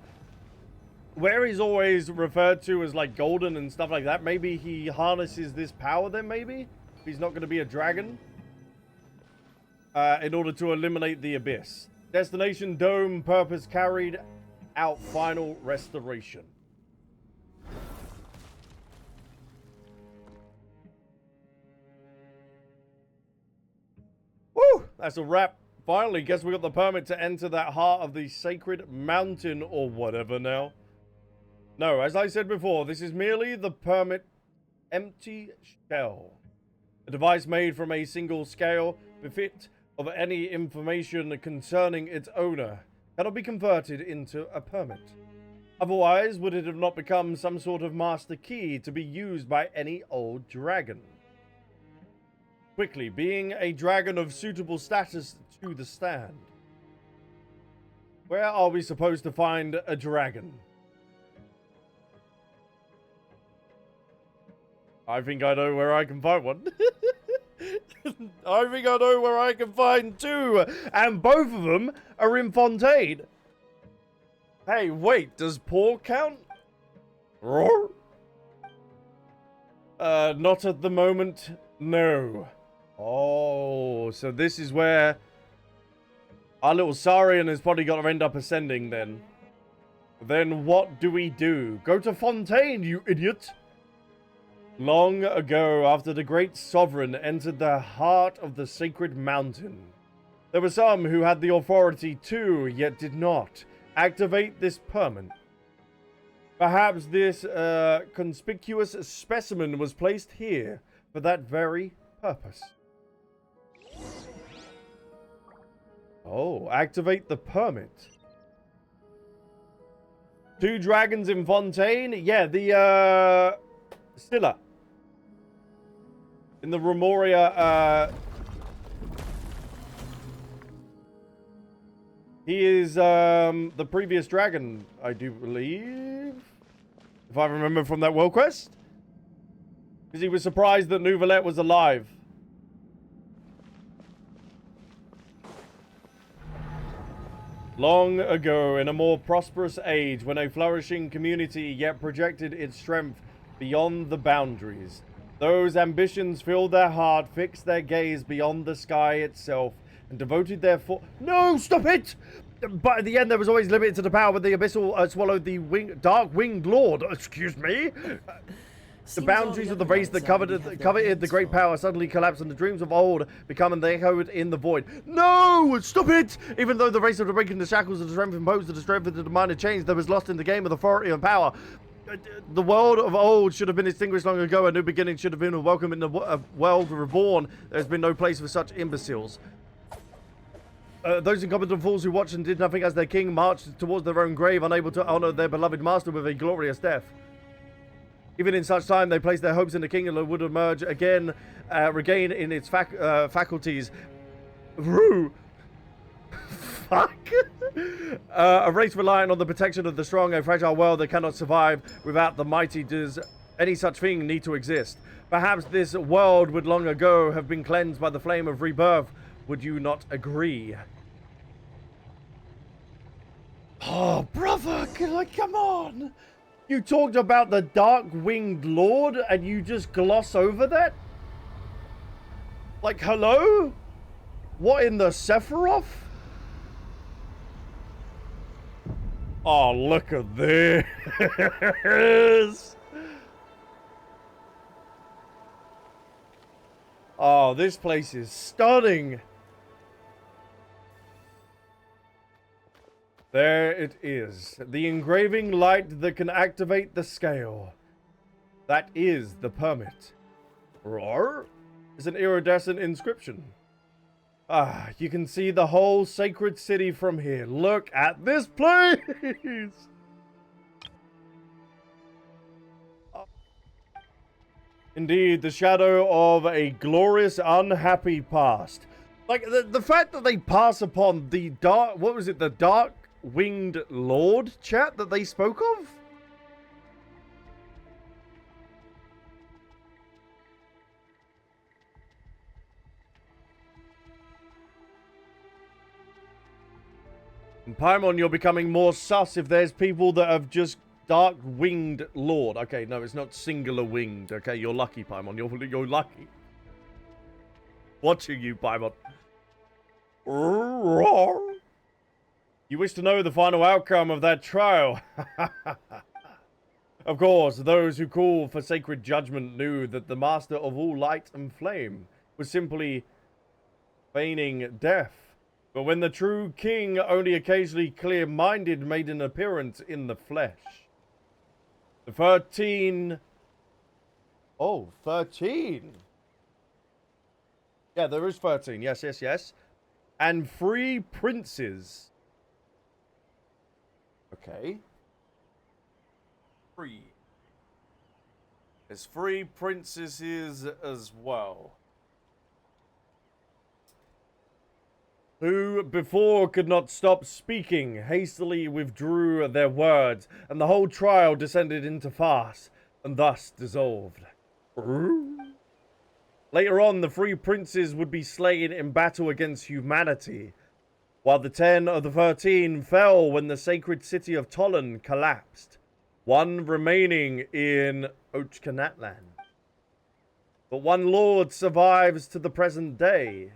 Where he's always referred to as like golden and stuff like that, maybe he harnesses this power then, maybe? If he's not going to be a dragon. In order to eliminate the abyss. Destination Dome, purpose carried out, final restoration. Woo! That's a wrap. Finally, guess we got the permit to enter that heart of the sacred mountain or whatever now. No, as I said before, this is merely the permit empty shell. A device made from a single scale, befit of any information concerning its owner, cannot be converted into a permit. Otherwise, would it have not become some sort of master key to be used by any old dragon? Quickly, being a dragon of suitable status to the stand. Where are we supposed to find a dragon? I think I know where I can find one. I think I know where I can find two. And both of them are in Fontaine. Hey, wait, does Paul count? Roar? Not at the moment, no. Oh, so this is where our little Saurian has probably got to end up ascending then. Then what do we do? Go to Fontaine, you idiot! Long ago, after the great sovereign entered the heart of the sacred mountain, there were some who had the authority to, yet did not, activate this permit. Perhaps this conspicuous specimen was placed here for that very purpose. Oh, activate the permit. 2 dragons in Fontaine? Yeah, the, Scylla. In the Remoria, he is, the previous dragon, I do believe. If I remember from that world quest. Because he was surprised that Nouvelette was alive. Long ago, in a more prosperous age, when a flourishing community yet projected its strength beyond the boundaries, those ambitions filled their heart, fixed their gaze beyond the sky itself, and devoted their No, stop it! But at the end, there was always limited to the power, but the abyssal swallowed the dark-winged lord. Excuse me? The boundaries of the race that coveted the great power suddenly collapsed, and the dreams of old becoming they echoed in the void. No! Stop it! Even though the race of the breaking the shackles of the strength imposed to the strength of the minor change that was lost in the game of authority and power. The world of old should have been extinguished long ago. A new beginning should have been a welcome in the world reborn. There's been no place for such imbeciles. Those incompetent fools who watched and did nothing as their king marched towards their own grave, unable to honor their beloved master with a glorious death. Even in such time, they placed their hopes in the king and would emerge again, regain in its faculties. Rue. Fuck. A race reliant on the protection of the strong, a fragile world that cannot survive without the mighty. Does any such thing need to exist? Perhaps this world would long ago have been cleansed by the flame of rebirth. Would you not agree? Oh, brother, like, come on. You talked about the dark-winged lord and you just gloss over that? Like, hello? What in the Sephiroth? Oh, look at this. Oh, this place is stunning. There it is. The engraving light that can activate the scale. That is the permit. Roar is an iridescent inscription. Ah, you can see the whole sacred city from here. Look at this place! Indeed, the shadow of a glorious, unhappy past. Like, the fact that they pass upon the dark... What was it? The dark-winged lord, chat, that they spoke of? And Paimon, you're becoming more sus if there's people that have just dark-winged lord. Okay, no, it's not singular-winged. Okay, you're lucky, Paimon. You're lucky. Watching you, Paimon. You wish to know the final outcome of that trial? Of course, those who call for sacred judgment knew that the master of all light and flame was simply feigning death. But when the true king, only occasionally clear-minded, made an appearance in the flesh. The 13... Oh, 13. Yeah, there is 13. Yes, yes, yes. And 3 princes. Okay. 3. There's 3 princesses as well. Who before could not stop speaking, hastily withdrew their words, and the whole trial descended into farce, and thus dissolved. Later on, the 3 princes would be slain in battle against humanity, while the 10 of the 13 fell when the sacred city of Tolan collapsed, one remaining in Ochkanatlan. But one lord survives to the present day,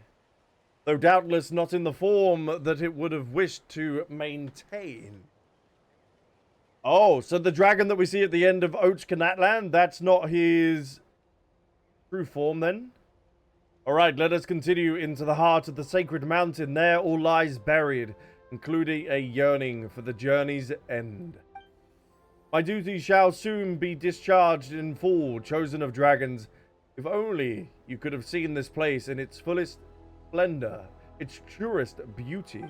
though doubtless not in the form that it would have wished to maintain. Oh, so the dragon that we see at the end of Ochkanatlan, that's not his true form then? Alright, let us continue into the heart of the sacred mountain. There all lies buried, including a yearning for the journey's end. My duty shall soon be discharged in full, chosen of dragons. If only you could have seen this place in its fullest splendor, its truest beauty.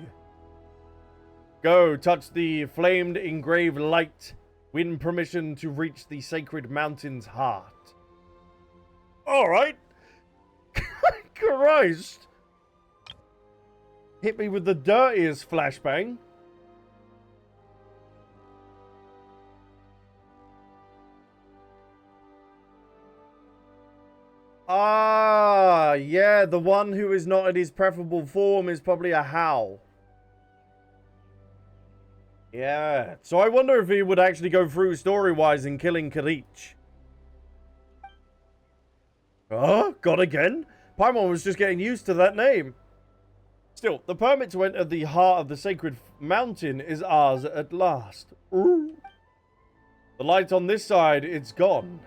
Go, touch the flamed engraved light. Win permission to reach the sacred mountain's heart. Alright. Christ. Hit me with the dirtiest flashbang. Ah, yeah, the one who is not in his preferable form is probably a Howl. Yeah, so I wonder if he would actually go through story-wise in killing Karich. Oh, God again? Paimon was just getting used to that name. Still, the permit to enter the heart of the sacred mountain is ours at last. Ooh. The light on this side, it's gone.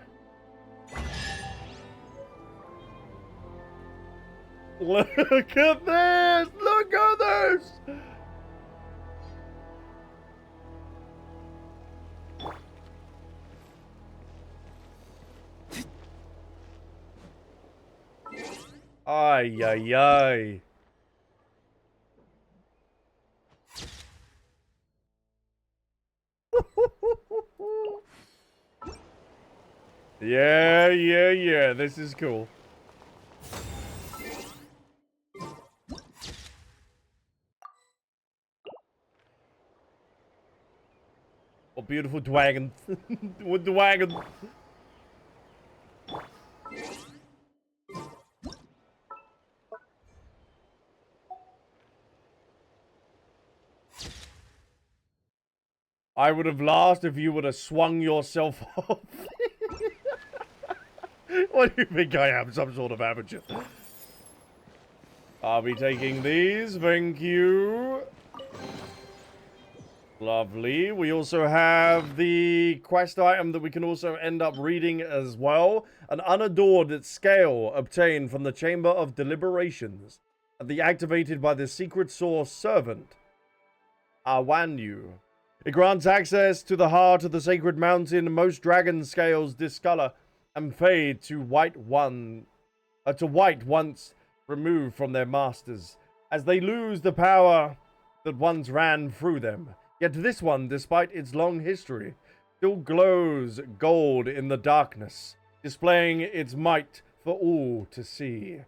Look at this! Look at this! Ay, ay, ay. Yeah, yeah, yeah. This is cool. Oh, beautiful dragon. With the wagon. I would have laughed if you would have swung yourself off. What do you think I am? Some sort of amateur? I'll be taking these. Thank you. Lovely. We also have the quest item that we can also end up reading as well. An unadored scale obtained from the Chamber of Deliberations. Activated by the secret source servant, Awanyu. It grants access to the heart of the sacred mountain. Most dragon scales discolor and fade to white once removed from their masters, as they lose the power that once ran through them. Yet this one, despite its long history, still glows gold in the darkness, displaying its might for all to see.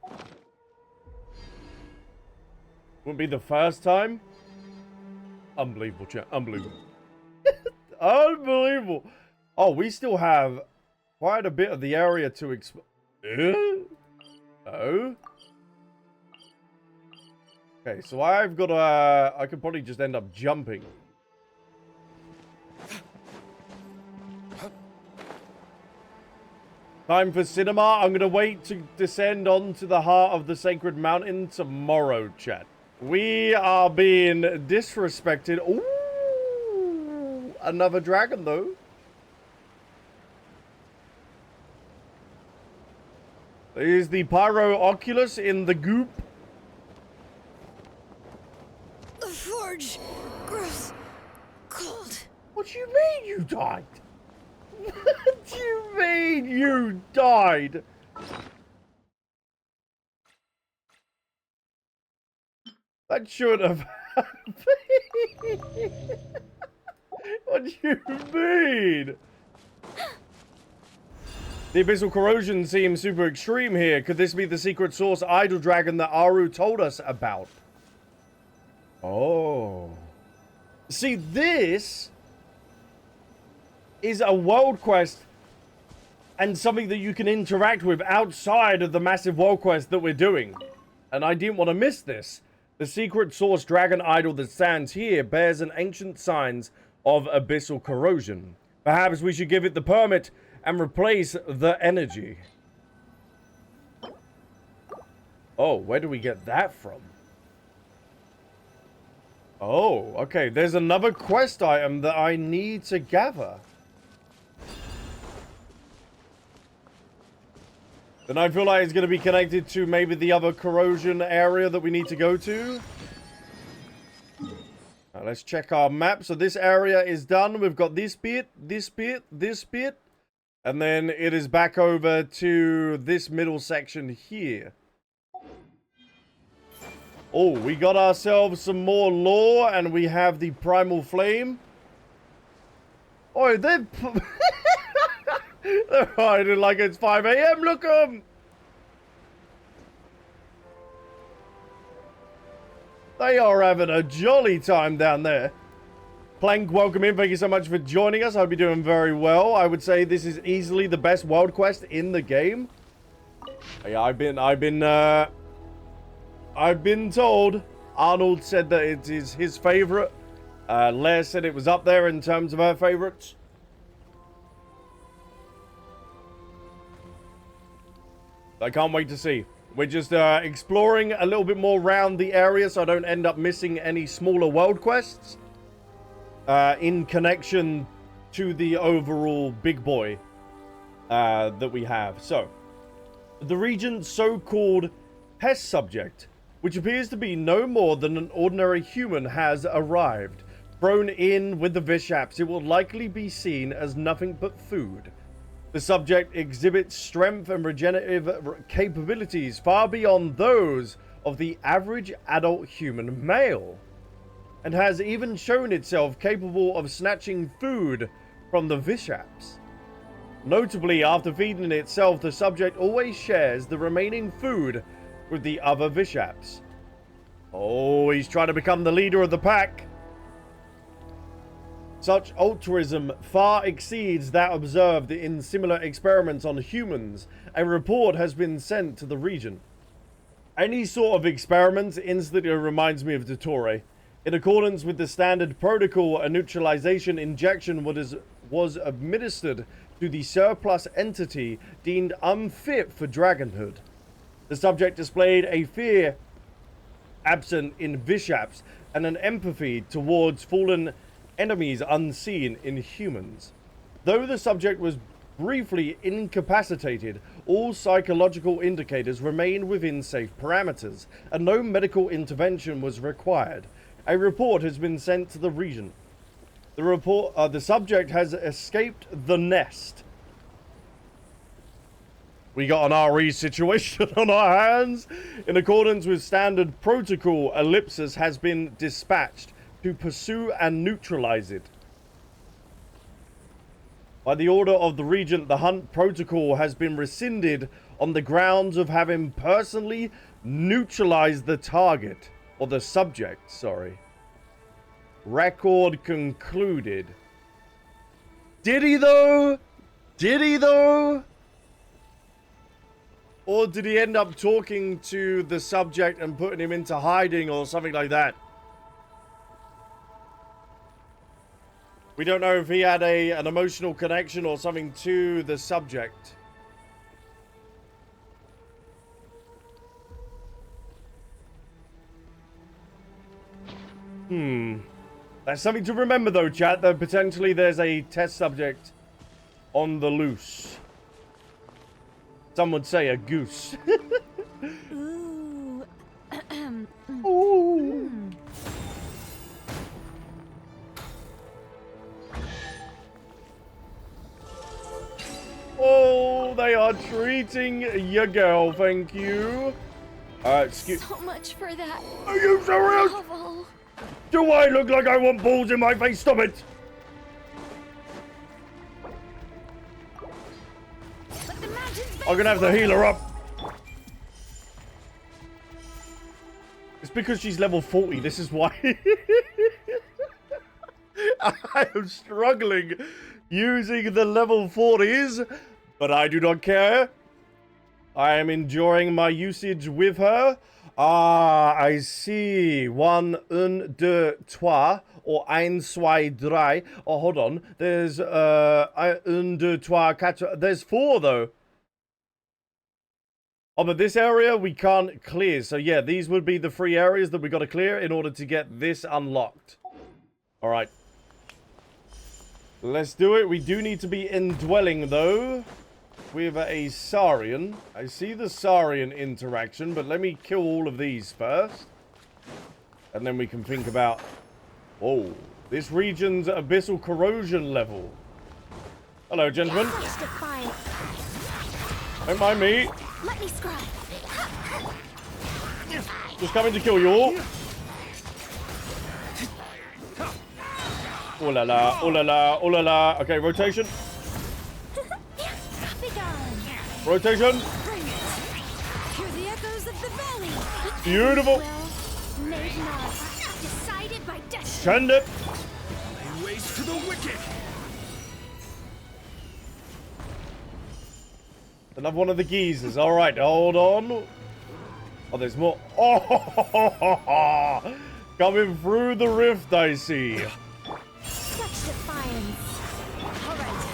Wouldn't be the first time. Unbelievable, chat. Unbelievable. Unbelievable. Oh, we still have quite a bit of the area to explore. Oh. Okay, so I've got I could probably just end up jumping. Time for cinema. I'm going to wait to descend onto the heart of the sacred mountain tomorrow, chat. We are being disrespected. Ooh, another dragon, though. Is the Pyro Oculus in the goop? The forge. Gross. Cold. What do you mean you died? What do you mean you died? That should have happened. What do you mean? The abyssal corrosion seems super extreme here. Could this be the secret source idol dragon that Aru told us about? Oh. See, this is a world quest and something that you can interact with outside of the massive world quest that we're doing. And I didn't want to miss this. The secret source dragon idol that stands here bears an ancient signs of abyssal corrosion. Perhaps we should give it the permit and replace the energy. Oh, where do we get that from? Oh, okay. There's another quest item that I need to gather. Then I feel like it's going to be connected to maybe the other corrosion area that we need to go to. Now, let's check our map. So this area is done. We've got this bit, this bit, this bit. And then it is back over to this middle section here. Oh, we got ourselves some more lore, and we have the primal flame. Oh, they're hiding like it's 5 a.m. Look at them. They are having a jolly time down there. Plank, welcome in. Thank you so much for joining us. I hope you're doing very well. I would say this is easily the best world quest in the game. Yeah, I've been told. Arnold said that it is his favorite. Lair said it was up there in terms of her favorites. I can't wait to see. We're just exploring a little bit more around the area so I don't end up missing any smaller world quests. In connection to the overall big boy that we have. So, the region's so-called pest subject, which appears to be no more than an ordinary human, has arrived. Thrown in with the Vishaps, it will likely be seen as nothing but food. The subject exhibits strength and regenerative capabilities far beyond those of the average adult human male, and has even shown itself capable of snatching food from the Vishaps. Notably, after feeding itself, the subject always shares the remaining food with the other Vishaps. Oh, he's trying to become the leader of the pack. Such altruism far exceeds that observed in similar experiments on humans. A report has been sent to the region. Any sort of experiments instantly reminds me of Dottore. In accordance with the standard protocol, a neutralization injection was administered to the surplus entity deemed unfit for dragonhood. The subject displayed a fear absent in Vishaps and an empathy towards fallen enemies unseen in humans. Though the subject was briefly incapacitated, all psychological indicators remain within safe parameters, and no medical intervention was required. A report has been sent to the region. The subject has escaped the nest. We got an RE situation on our hands. In accordance with standard protocol, Albsterz has been dispatched to pursue and neutralize it. By the order of the Regent, the hunt protocol has been rescinded on the grounds of having personally neutralized the target, or the subject, sorry. Record concluded. Did he though? Did he though? Or did he end up talking to the subject and putting him into hiding or something like that? We don't know if he had an emotional connection or something to the subject. That's something to remember though, chat, that potentially there's a test subject on the loose. Some would say a goose. Ooh. Ooh. Oh, they are treating your girl, thank you. Excuse... So much for that. Are you serious? Novel. Do I look like I want balls in my face? Stop it! Let the mountains I'm gonna have to heal her up. It's because she's level 40, this is why. I am struggling using the level 40s, but I do not care. I am enjoying my usage with her. Ah, I see. 1, 2, 3, or 1, 2, 3. Oh, hold on. There's 1, 2, 3, 4. There's 4 though. Oh, but this area we can't clear. So yeah, these would be the 3 areas that we got to clear in order to get this unlocked. All right. Let's do it. We do need to be indwelling though with a Saurian. I see the Saurian interaction, but let me kill all of these first. And then we can think about... Oh, this region's abyssal corrosion level. Hello, gentlemen. Don't mind me. Let me scribe. Just coming to kill you all. Oh la la, oh la la, oh la la. Okay, rotation. Rotation. Bring it. Hear the echoes of the valley. Beautiful. Will made not. Decided by destiny. Send it. Lay waste to the wicked. Another one of the geezers. All right, hold on. Oh, there's more. Oh, coming through the rift, I see. Such defiance. All right.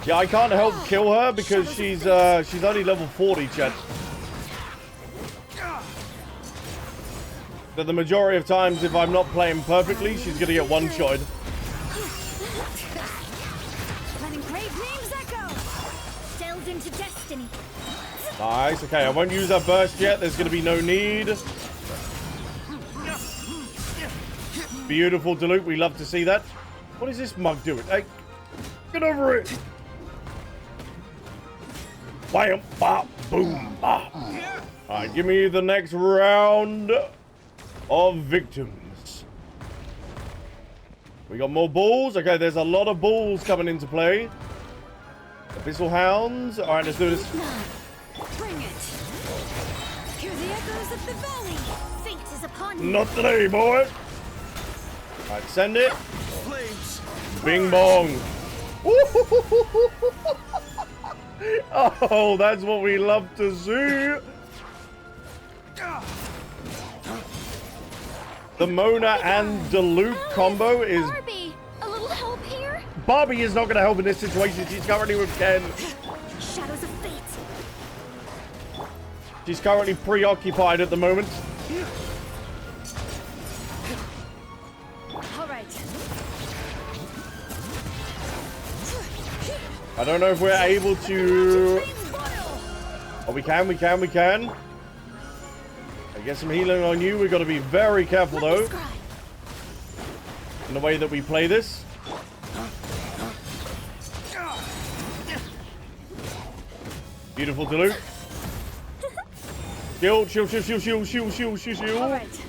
Yeah, I can't help kill her because she's only level 40, chat. But the majority of times, if I'm not playing perfectly, she's gonna get one-shotted. Letting brave names echo. Delved into destiny. Nice. Okay, I won't use that burst yet. There's gonna be no need. Beautiful, Dilute. We love to see that. What is this mug doing? Hey, get over it. Bam, bop, boom, bop. Alright, give me the next round of victims. We got more balls. Okay, there's a lot of balls coming into play. Abyssal Hounds. Alright, let's do this. Bring it. Hear the echoes of the valley. Fate is upon you. Not today, boy. Alright, send it. Flames. Bing bong. Oh, that's what we love to see. The Mona and Dilute combo is... Barbie, a little help here? Barbie is not going to help in this situation. She's currently with Ken. Shadows of fate. She's currently preoccupied at the moment. All right. I don't know if we're able to... Oh, we can. I get some healing on you. We've got to be very careful, though, in the way that we play this. Beautiful, Dilu. Shield. All right.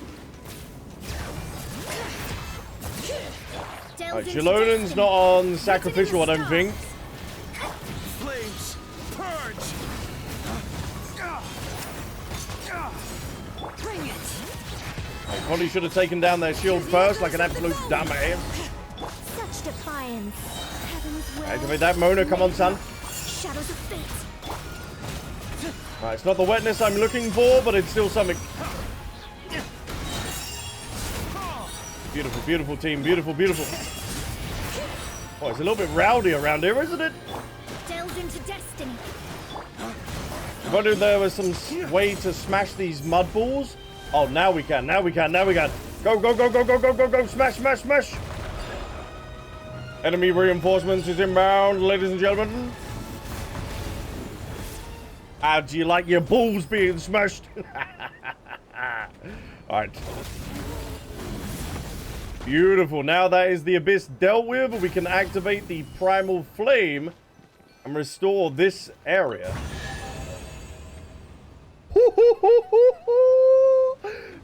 Alright, Shalonen's not on sacrificial, I don't think. Flames, purge. Bring it. I probably should have taken down their shield first, like an absolute dumbass. Such defiance. Heaven's will. Activate that, Mona. Come on, son. Shadows of fate. Alright, it's not the wetness I'm looking for, but it's still something. Beautiful, beautiful team. Beautiful. Oh, it's a little bit rowdy around here, isn't it? Delves into destiny. If I knew there was some way to smash these mud balls. Oh, now we can. Go. Smash. Enemy reinforcements is inbound, ladies and gentlemen. How do you like your balls being smashed? Alright. Beautiful. Now that is the abyss dealt with, we can activate the primal flame and restore this area.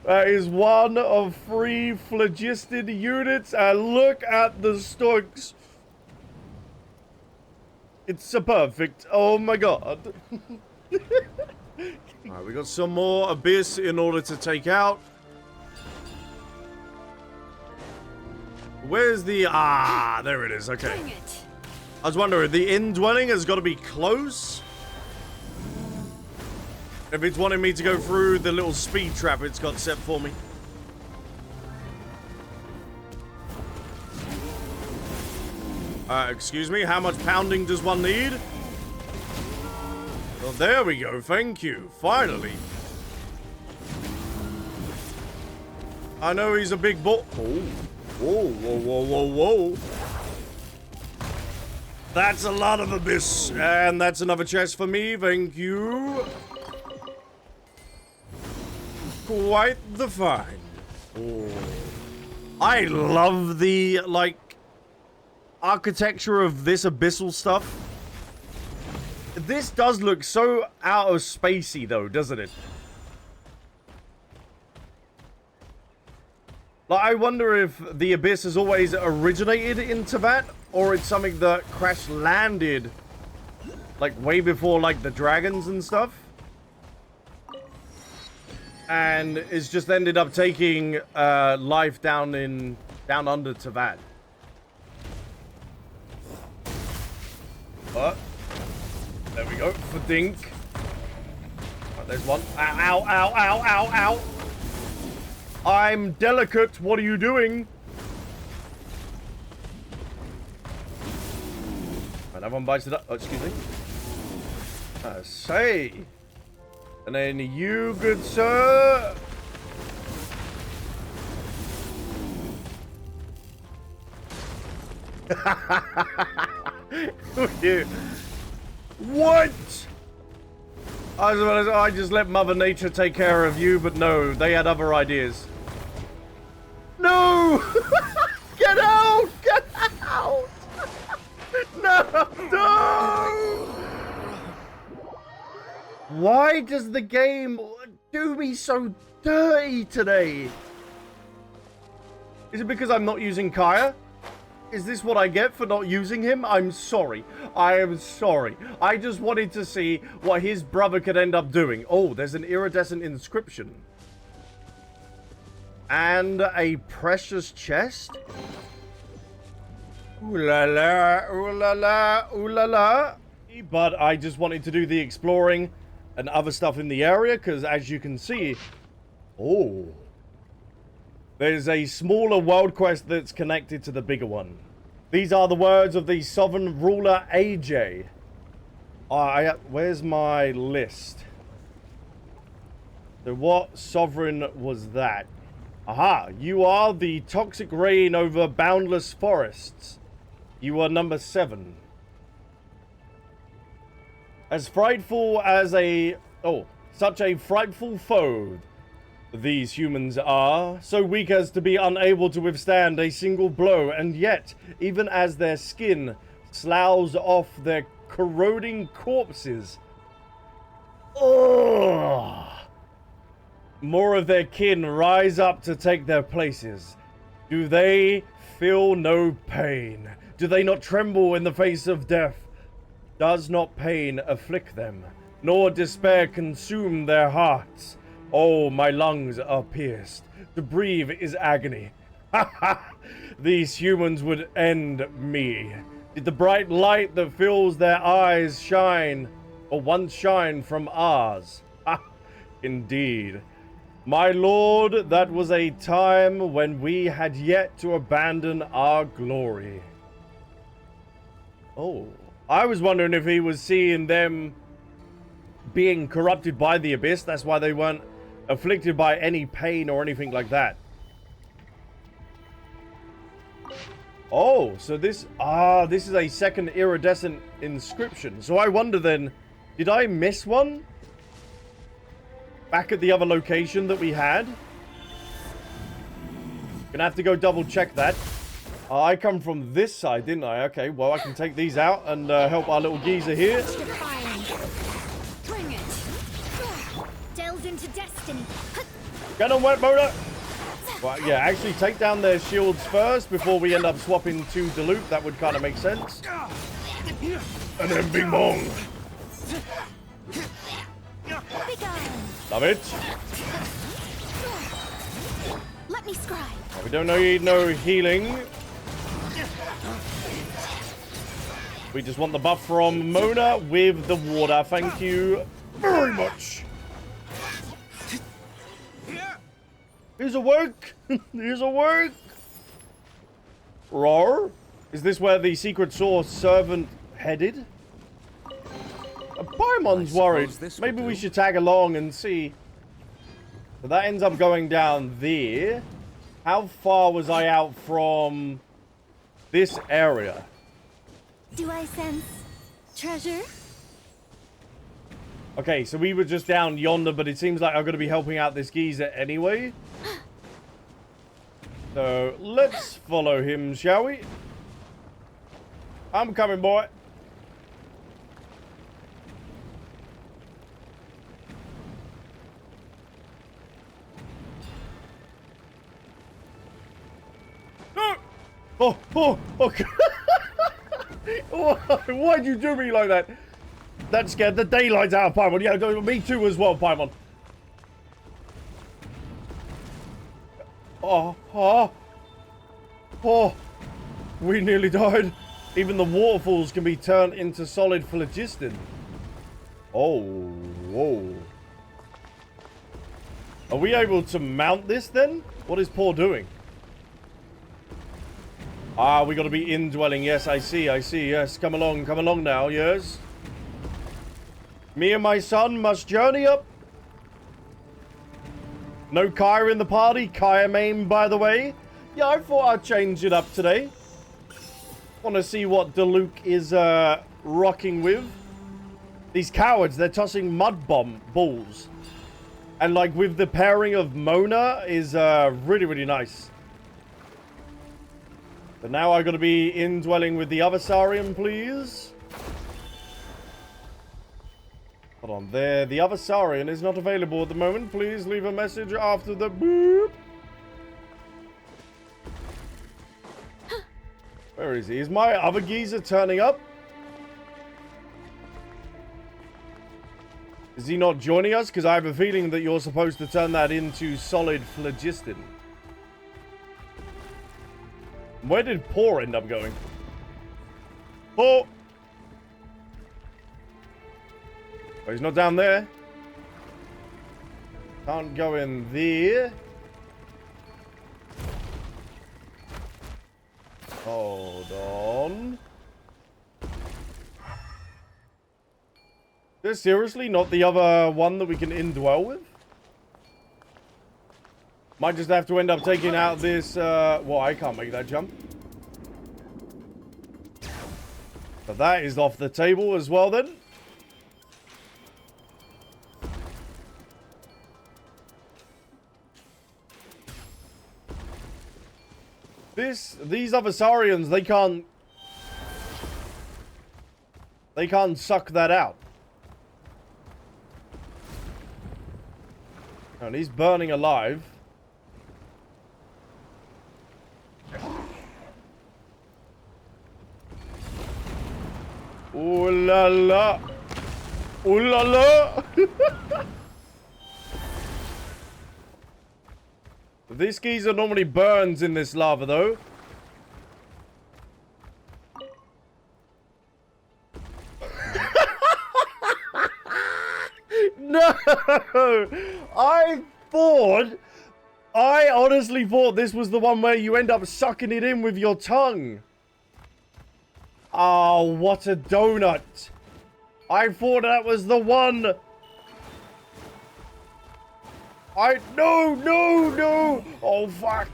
That is one of 3 phlogisted units, and look at the stonks. It's a perfect. Oh my god. Alright, we got some more abyss in order to take out. Where's the... Ah, there it is. Okay. Bring it. I was wondering, the indwelling has got to be close. If it's wanting me to go through the little speed trap it's got set for me. Excuse me, how much pounding does one need? Well, there we go. Thank you. Finally. I know he's a big boy. Oh. Whoa. That's a lot of abyss. And that's another chest for me. Thank you. Quite the find. Oh. I love the, like, architecture of this abyssal stuff. This does look so out of spacey, though, doesn't it? Like, I wonder if the abyss has always originated in Teyvat, or it's something that crash landed, like, way before, like, the dragons and stuff. And it's just ended up taking life down under Teyvat. But there we go for Dink. Right, there's one. Ow. I'm delicate. What are you doing? Right, that one bites it up. Oh, excuse me. Say. And then you, good sir. What? I just let Mother Nature take care of you, but no, they had other ideas. No! Get out! Get out! No! Why does the game do me so dirty today? Is it because I'm not using Kaya? Is this what I get for not using him? I'm sorry. I am sorry. I just wanted to see what his brother could end up doing. Oh, there's an iridescent inscription. And a precious chest. Ooh la la, ooh la la, ooh la la. But I just wanted to do the exploring and other stuff in the area, because as you can see, oh, there's a smaller world quest that's connected to the bigger one. These are the words of the sovereign ruler AJ. Where's my list? So what sovereign was that? Aha, you are the toxic reign over boundless forests. You are number 7. As frightful as a... Oh, such a frightful foe these humans are, so weak as to be unable to withstand a single blow, and yet, even as their skin sloughs off their corroding corpses, ugh, more of their kin rise up to take their places. Do they feel no pain? Do they not tremble in the face of death? Does not pain afflict them, nor despair consume their hearts? Oh, my lungs are pierced. To breathe is agony. Ha ha! These humans would end me. Did the bright light that fills their eyes shine, or once shine from ours? Ha! Indeed. My lord, that was a time when we had yet to abandon our glory. Oh, I was wondering if he was seeing them being corrupted by the abyss. That's why they weren't afflicted by any pain or anything like that. Oh, so this is a second iridescent inscription. So I wonder then, did I miss one back at the other location that we had? Gonna have to go double check that. I come from this side, didn't I? Okay, well, I can take these out and help our little geezer here. Bring it. Delve into destiny. Get on, wet motor. Well, yeah, actually take down their shields first before we end up swapping to Dilute. That would kind of make sense. And then bing bong. Love it. Let me scribe. We don't need no healing. We just want the buff from Mona with the water. Thank you very much. Here's a work. Here's a work. Roar. Is this where the secret source servant headed? Paimon's worried. Maybe we should tag along and see. So that ends up going down there. How far was I out from this area? Do I sense treasure? Okay, so we were just down yonder, but it seems like I'm going to be helping out this geezer anyway. So let's follow him, shall we? I'm coming, boy. No! Oh, okay. Why'd you do me like that? That scared the daylights out of Paimon. Yeah, me too as well, Paimon. Oh, we nearly died. Even the waterfalls can be turned into solid phlogiston. Oh, whoa. Are we able to mount this then? What is Paul doing? Ah, we got to be indwelling. Yes, I see. Yes, come along now. Yes. Me and my son must journey up. No Kaya in the party. Kaya main, by the way. Yeah, I thought I'd change it up today. Want to see what Diluc is rocking with. These cowards, they're tossing mud bomb balls. And like with the pairing of Mona is really, really nice. But now I got to be indwelling with the other Saurian, please. Hold on, there. The other Saurian is not available at the moment. Please leave a message after the boop. Where is he? Is my other geezer turning up? Is he not joining us? Because I have a feeling that you're supposed to turn that into solid phlogiston. Where did Paw end up going? Paw! Oh, he's not down there. Can't go in there. Hold on. Is this seriously not the other one that we can indwell with? Might just have to end up taking out this, well, I can't make that jump. But that is off the table as well then. These other Saurians, they can't suck that out. And he's burning alive. Ooh la la. Ooh la la. This geezer normally burns in this lava, though. No! I honestly thought this was the one where you end up sucking it in with your tongue. Oh, what a donut. I thought that was the one. No. Oh, fuck.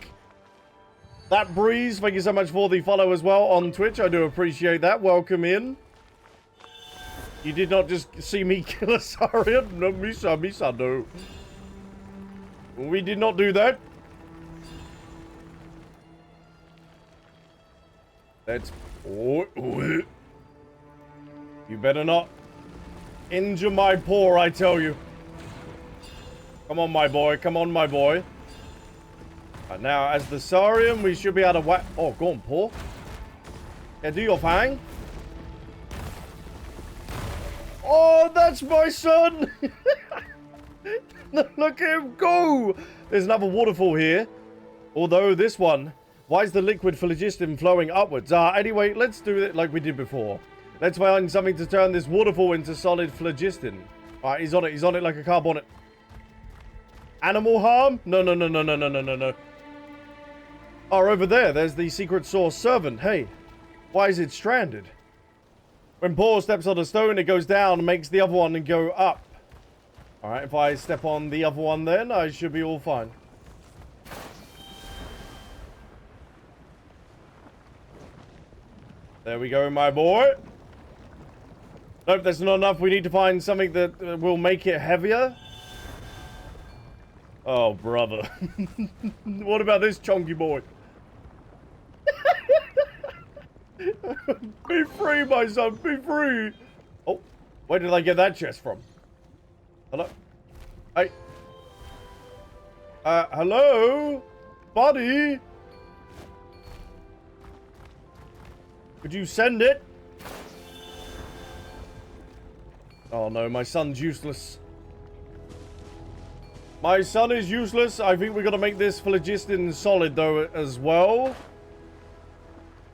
That Breeze, thank you so much for the follow as well on Twitch. I do appreciate that. Welcome in. You did not just see me kill a Saurian. No, Misa, no. We did not do that. Let's... You better not injure my paw, I tell you. Come on, my boy. Come on, my boy. Right, now, as the Saurian, we should be able to whack... Oh, go on, paw. Yeah, do your thing. Oh, that's my son! Look at him go! There's another waterfall here. Although this one... Why is the liquid phlogiston flowing upwards? Anyway, let's do it like we did before. Let's find something to turn this waterfall into solid phlogiston. Alright, he's on it. He's on it like a car bonnet. Animal harm? No. Oh, over there. There's the secret source servant. Hey, why is it stranded? When Paul steps on a stone, it goes down and makes the other one go up. Alright, if I step on the other one then, I should be all fine. There we go, my boy. Nope, that's not enough. We need to find something that will make it heavier. Oh, brother. What about this chunky boy? Be free, my son. Be free. Oh, where did I get that chest from? Hello? Hey. Hello? Buddy? Could you send it? Oh no, my son's useless. My son is useless. I think we're going to make this phlogiston solid though as well.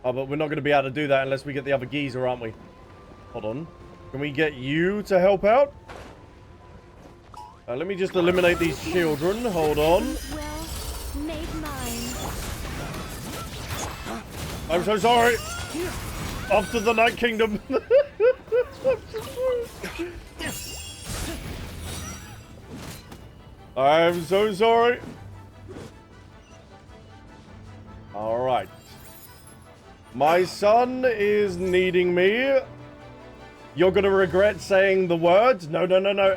Oh, but we're not going to be able to do that unless we get the other geezer, aren't we? Hold on. Can we get you to help out? Let me just eliminate these children. Hold on. Well, made mine. I'm so sorry. Off to the Night Kingdom. I'm so sorry. All right. My son is needing me. You're going to regret saying the words. No.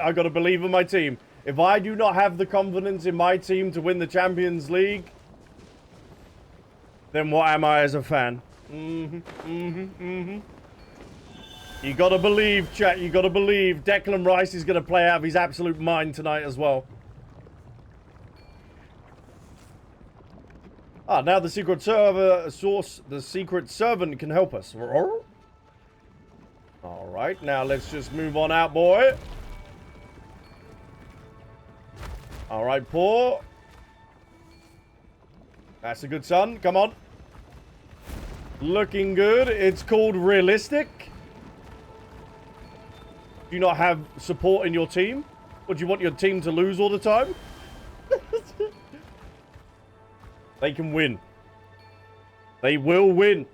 I got to believe in my team. If I do not have the confidence in my team to win the Champions League, then what am I as a fan? You got to believe, chat. You got to believe. Declan Rice is going to play out of his absolute mind tonight as well. Ah, now the secret the secret servant can help us. Alright, now let's just move on out, boy. Alright, Paul. That's a good son. Come on. Looking good. It's called realistic. Do you not have support in your team? Or do you want your team to lose all the time? They can win. They will win.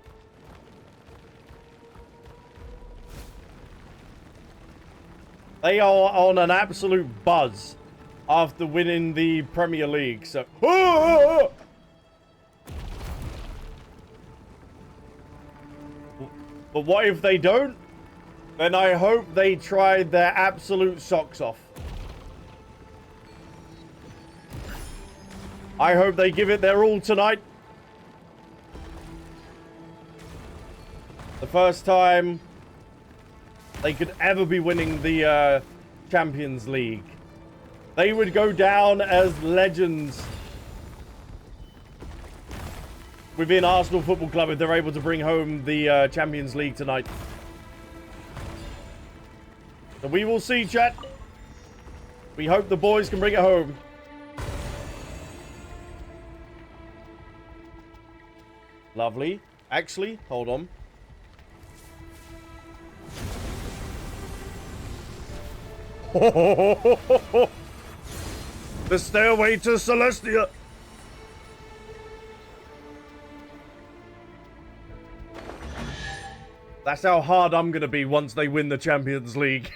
They are on an absolute buzz after winning the Premier League. So, but what if they don't? Then I hope they tried their absolute socks off. I hope they give it their all tonight. The first time they could ever be winning the Champions League. They would go down as legends within Arsenal Football Club if they're able to bring home the Champions League tonight. So we will see, chat. We hope the boys can bring it home. Lovely. Actually, hold on. The stairway to Celestia. That's how hard I'm going to be once they win the Champions League.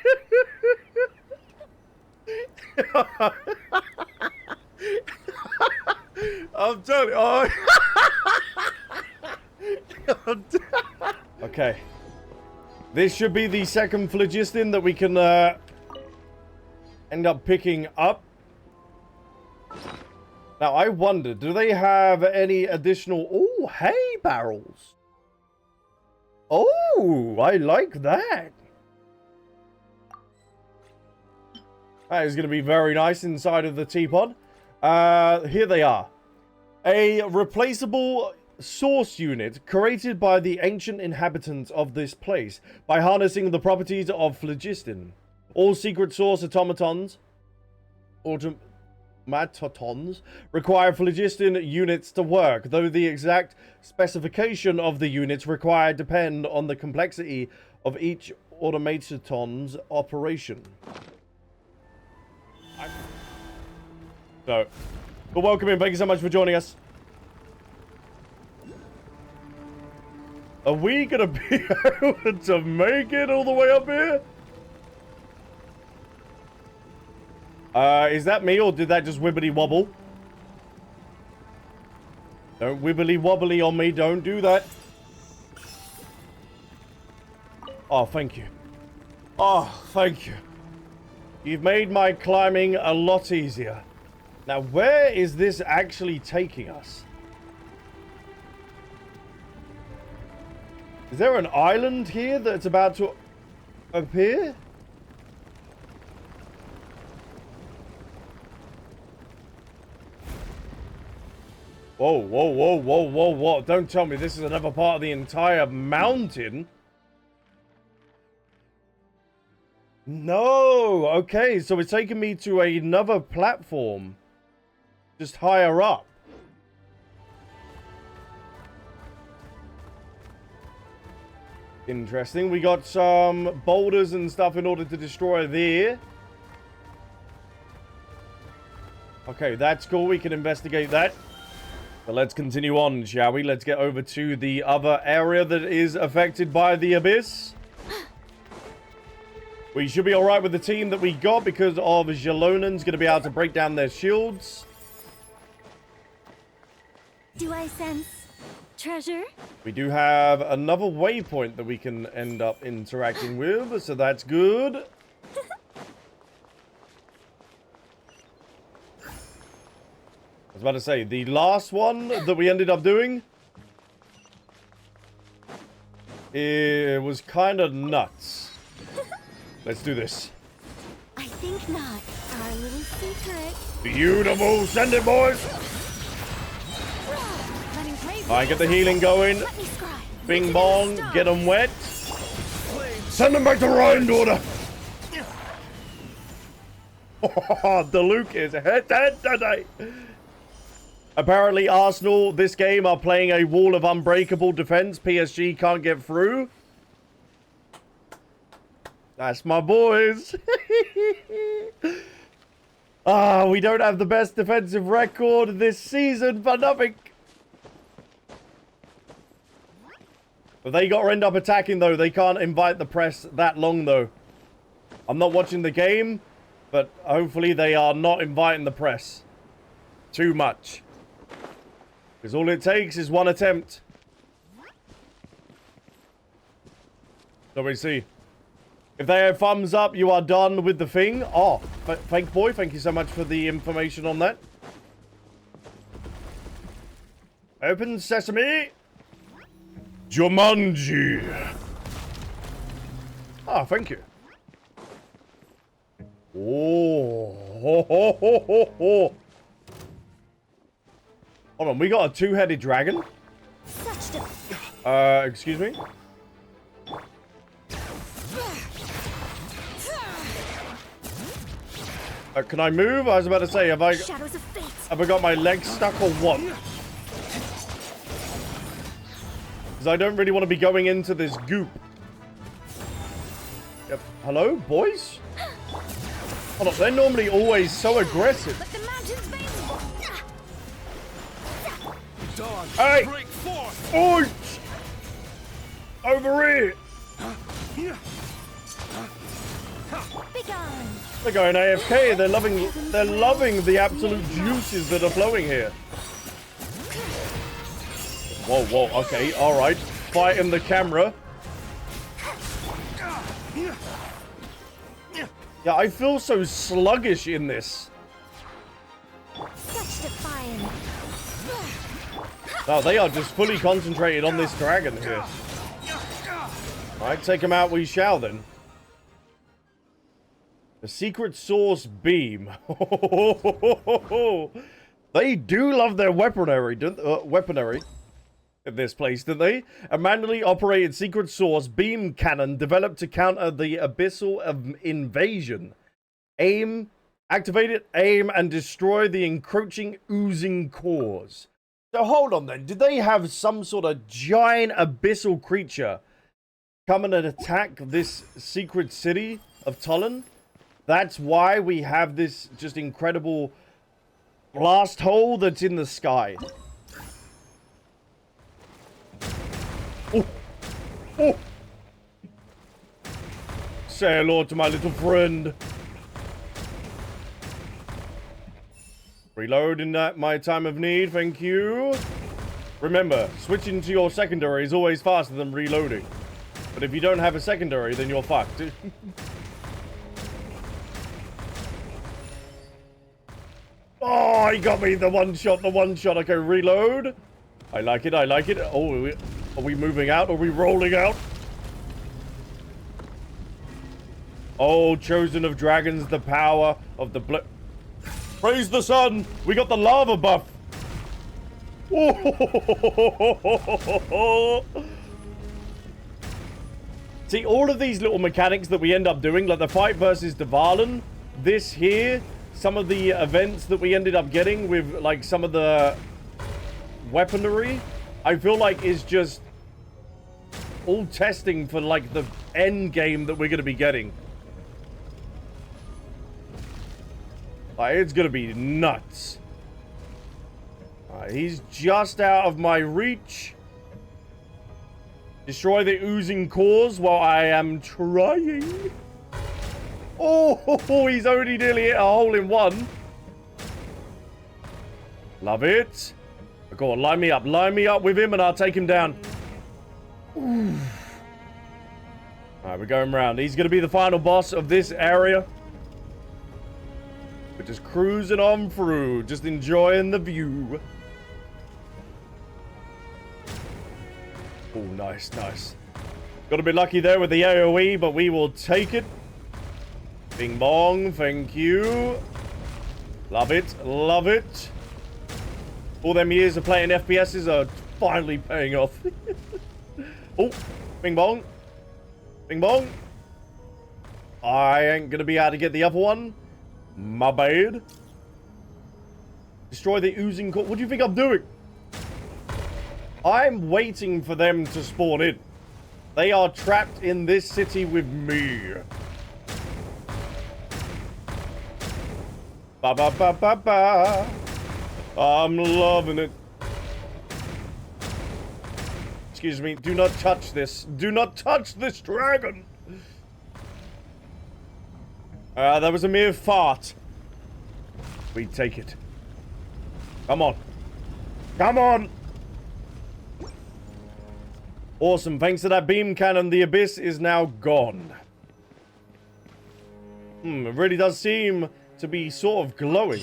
I'm telling you. Oh. Okay. This should be the second phlogiston that we can end up picking up. Now, I wonder, do they have any additional... Oh, hay barrels. Oh, I like that. That is going to be very nice inside of the teapot. Here they are. A replaceable source unit created by the ancient inhabitants of this place by harnessing the properties of phlogiston. All secret source automatons require phlogiston units to work, though the exact specification of the units required depend on the complexity of each automaton's operation. So, but welcome in. Thank you so much for joining us. Are we gonna be able to make it all the way up here? Is that me, or did that just wibbly wobble? Don't wibbly wobbly on me, don't do that. Oh, thank you. Oh, thank you. You've made my climbing a lot easier. Now, where is this actually taking us? Is there an island here that's about to appear? Whoa, whoa, whoa, whoa, whoa, whoa. Don't tell me this is another part of the entire mountain. No! Okay, so it's taking me to another platform. Just higher up. Interesting. We got some boulders and stuff in order to destroy there. Okay, that's cool. We can investigate that. But let's continue on, shall we? Let's get over to the other area that is affected by the abyss. We should be alright with the team that we got because of Jalonan's going to be able to break down their shields. Do I sense treasure? We do have another waypoint that we can end up interacting with, so that's good. I was about to say, the last one that we ended up doing, it was kind of nuts. Let's do this. I think not. Our little secret. Beautiful. Send it, boys. Alright, get the healing going. Bing bong. Get them wet. Send them back to Ryan, daughter. The Luke is head today. Apparently, Arsenal, this game, are playing a wall of unbreakable defense. PSG can't get through. That's my boys. We don't have the best defensive record this season for nothing. But they got to end up attacking, though. They can't invite the press that long, though. I'm not watching the game, but hopefully they are not inviting the press too much. Because all it takes is one attempt. So we see. If they have thumbs up, you are done with the thing. Oh, thank boy. Thank you so much for the information on that. Open sesame. Jumanji. Ah, thank you. Oh, ho, ho, ho, ho, ho. Hold on, we got a two-headed dragon. Such Excuse me? Can I move? I was about to say, have I shadows of fate. got my legs stuck or what? Because I don't really want to be going into this goop. Yep. Hello, boys? Hold on, they're normally always so aggressive. But the mountain's veins. Dawn, Hey! break forth! Oi! Over here! Be gone. They're going AFK. They're loving the absolute juices that are flowing here. Whoa, whoa, okay, alright. Fighting the camera. Yeah, I feel so sluggish in this. Such defiance. Oh, they are just fully concentrated on this dragon here. Alright, take him out we shall then. The secret source beam. They do love their weaponry, weaponry in this place, don't they? A manually operated secret source beam cannon developed to counter the abyssal invasion. Activate it, aim, and destroy the encroaching oozing cores. So hold on then, did they have some sort of giant abyssal creature come and attack this secret city of Tulin? That's why we have this just incredible blast hole that's in the sky. Oh. Oh. Say hello to my little friend. Reload in my time of need, thank you. Remember, switching to your secondary is always faster than reloading. But if you don't have a secondary, then you're fucked. Oh, he got me, the one shot. Okay, reload. I like it. Oh, are we moving out? Are we rolling out? Oh, chosen of dragons, the power of the praise the sun. We got the lava buff. Oh. See, all of these little mechanics that we end up doing, like the fight versus Dvalin, this here, some of the events that we ended up getting with, like, some of the weaponry, I feel like is just all testing for, like, the end game that we're going to be getting. Like, it's going to be nuts. Alright, he's just out of my reach. Destroy the oozing cores while I am trying. Oh, he's only nearly hit a hole in one. Love it. Go on, line me up with him and I'll take him down. Alright, we're going round. He's going to be the final boss of this area. We're just cruising on through, just enjoying the view. Oh, nice. Got to be lucky there with the AoE, but we will take it. Bing bong, thank you. Love it. All them years of playing FPSs are finally paying off. Oh, bing bong. I ain't gonna be able to get the other one. My bad. Destroy the oozing core. What do you think I'm doing? I'm waiting for them to spawn in. They are trapped in this city with me. Ba. I'm loving it. Excuse me. Do not touch this. Do not touch this dragon. That was a mere fart. We take it. Come on. Awesome. Thanks to that beam cannon, the abyss is now gone. It really does seem to be sort of glowing.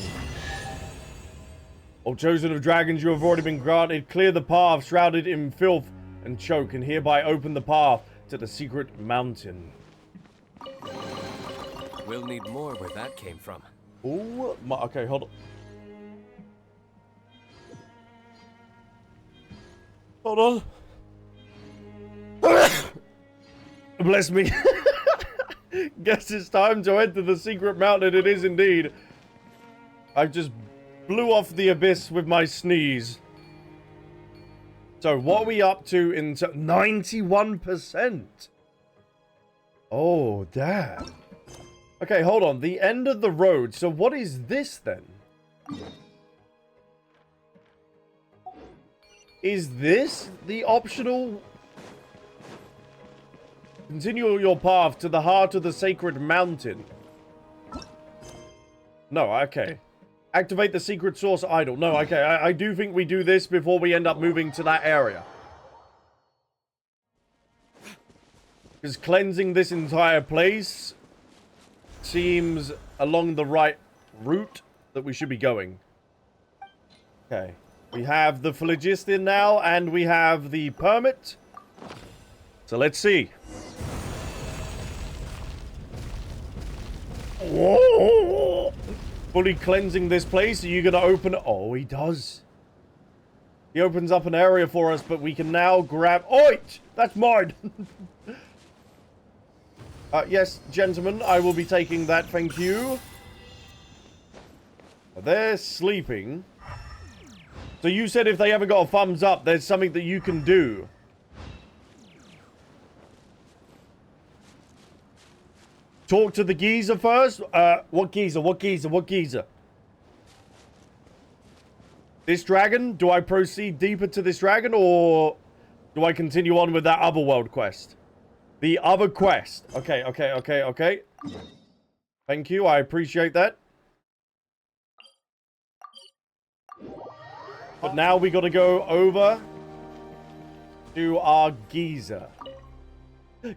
Oh, chosen of dragons, you have already been granted. Clear the path shrouded in filth and choke and hereby open the path to the secret mountain. We'll need more where that came from. Oh, okay, hold on. Hold on. Bless me. Guess it's time to enter the secret mountain. It is indeed. I just blew off the abyss with my sneeze. So what are we up to in 91%? Oh, damn. Okay, hold on. The end of the road. So what is this then? Is this the optional? Continue your path to the heart of the sacred mountain. No, okay. Activate the secret source idol. No, okay. I do think we do this before we end up moving to that area. Because cleansing this entire place seems along the right route that we should be going. Okay. We have the phlogiston now, and we have the permit. So let's see. Whoa! Fully cleansing this place. Are you going to open it? Oh, he does. He opens up an area for us, but we can now grab... Oi! That's mine! Yes, gentlemen, I will be taking that, thank you. They're sleeping. So you said if they haven't got a thumbs up, there's something that you can do. Talk to the geezer first? What geezer? What geezer? What geezer? This dragon? Do I proceed deeper to this dragon, or do I continue on with that other world quest? The other quest. Okay, okay, okay, okay. Thank you, I appreciate that. But now we gotta go over to our geezer.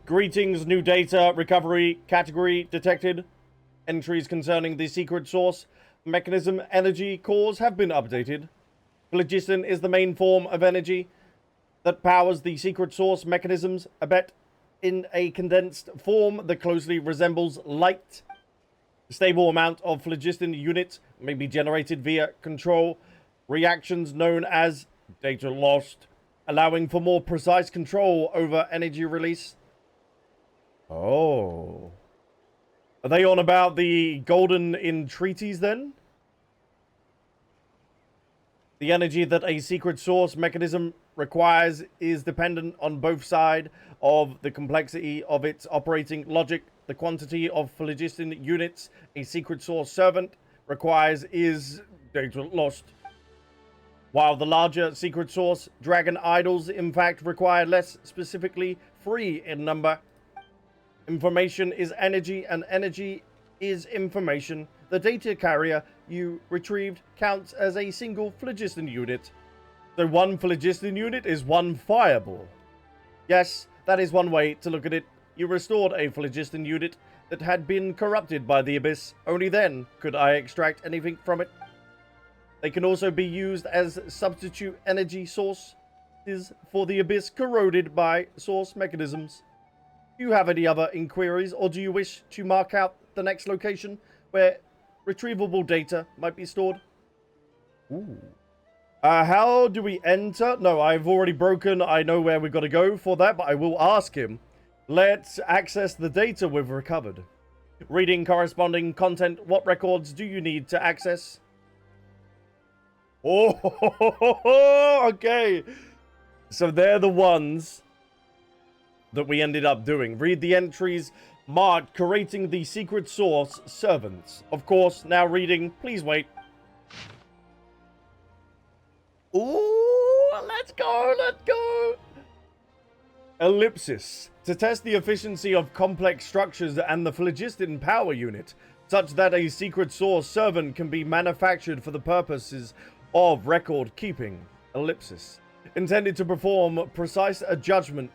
Greetings, new data, recovery, category detected. Entries concerning the secret source, mechanism, energy, cores have been updated. Phlogiston is the main form of energy that powers the secret source mechanisms, abet in a condensed form that closely resembles light. A stable amount of phlogiston units may be generated via control reactions known as data lost, allowing for more precise control over energy release. Oh. Are they on about the golden entreaties then? The energy that a secret source mechanism requires is dependent on both sides of the complexity of its operating logic. The quantity of phlogiston units a secret source servant requires is data lost. While the larger secret source dragon idols in fact require less, specifically 3 in number. Information is energy, and energy is information. The data carrier you retrieved counts as a single phlogiston unit. So 1 phlogiston unit is 1 fireball. Yes, that is one way to look at it. You restored a phlogiston unit that had been corrupted by the abyss. Only then could I extract anything from it. They can also be used as substitute energy sources for the abyss corroded by source mechanisms. Do you have any other inquiries, or do you wish to mark out the next location where retrievable data might be stored? Ooh. How do we enter? No, I've already broken. I know where we've got to go for that, but I will ask him. Let's access the data we've recovered. Reading corresponding content. What records do you need to access? Oh, okay. So they're the ones that we ended up doing. Read the entries marked creating the secret source servants. Of course, now reading. Please wait. Ooh, let's go, let's go. Ellipsis. To test the efficiency of complex structures and the phlogiston power unit, such that a secret source servant can be manufactured for the purposes of record keeping. Ellipsis. Intended to perform precise adjustment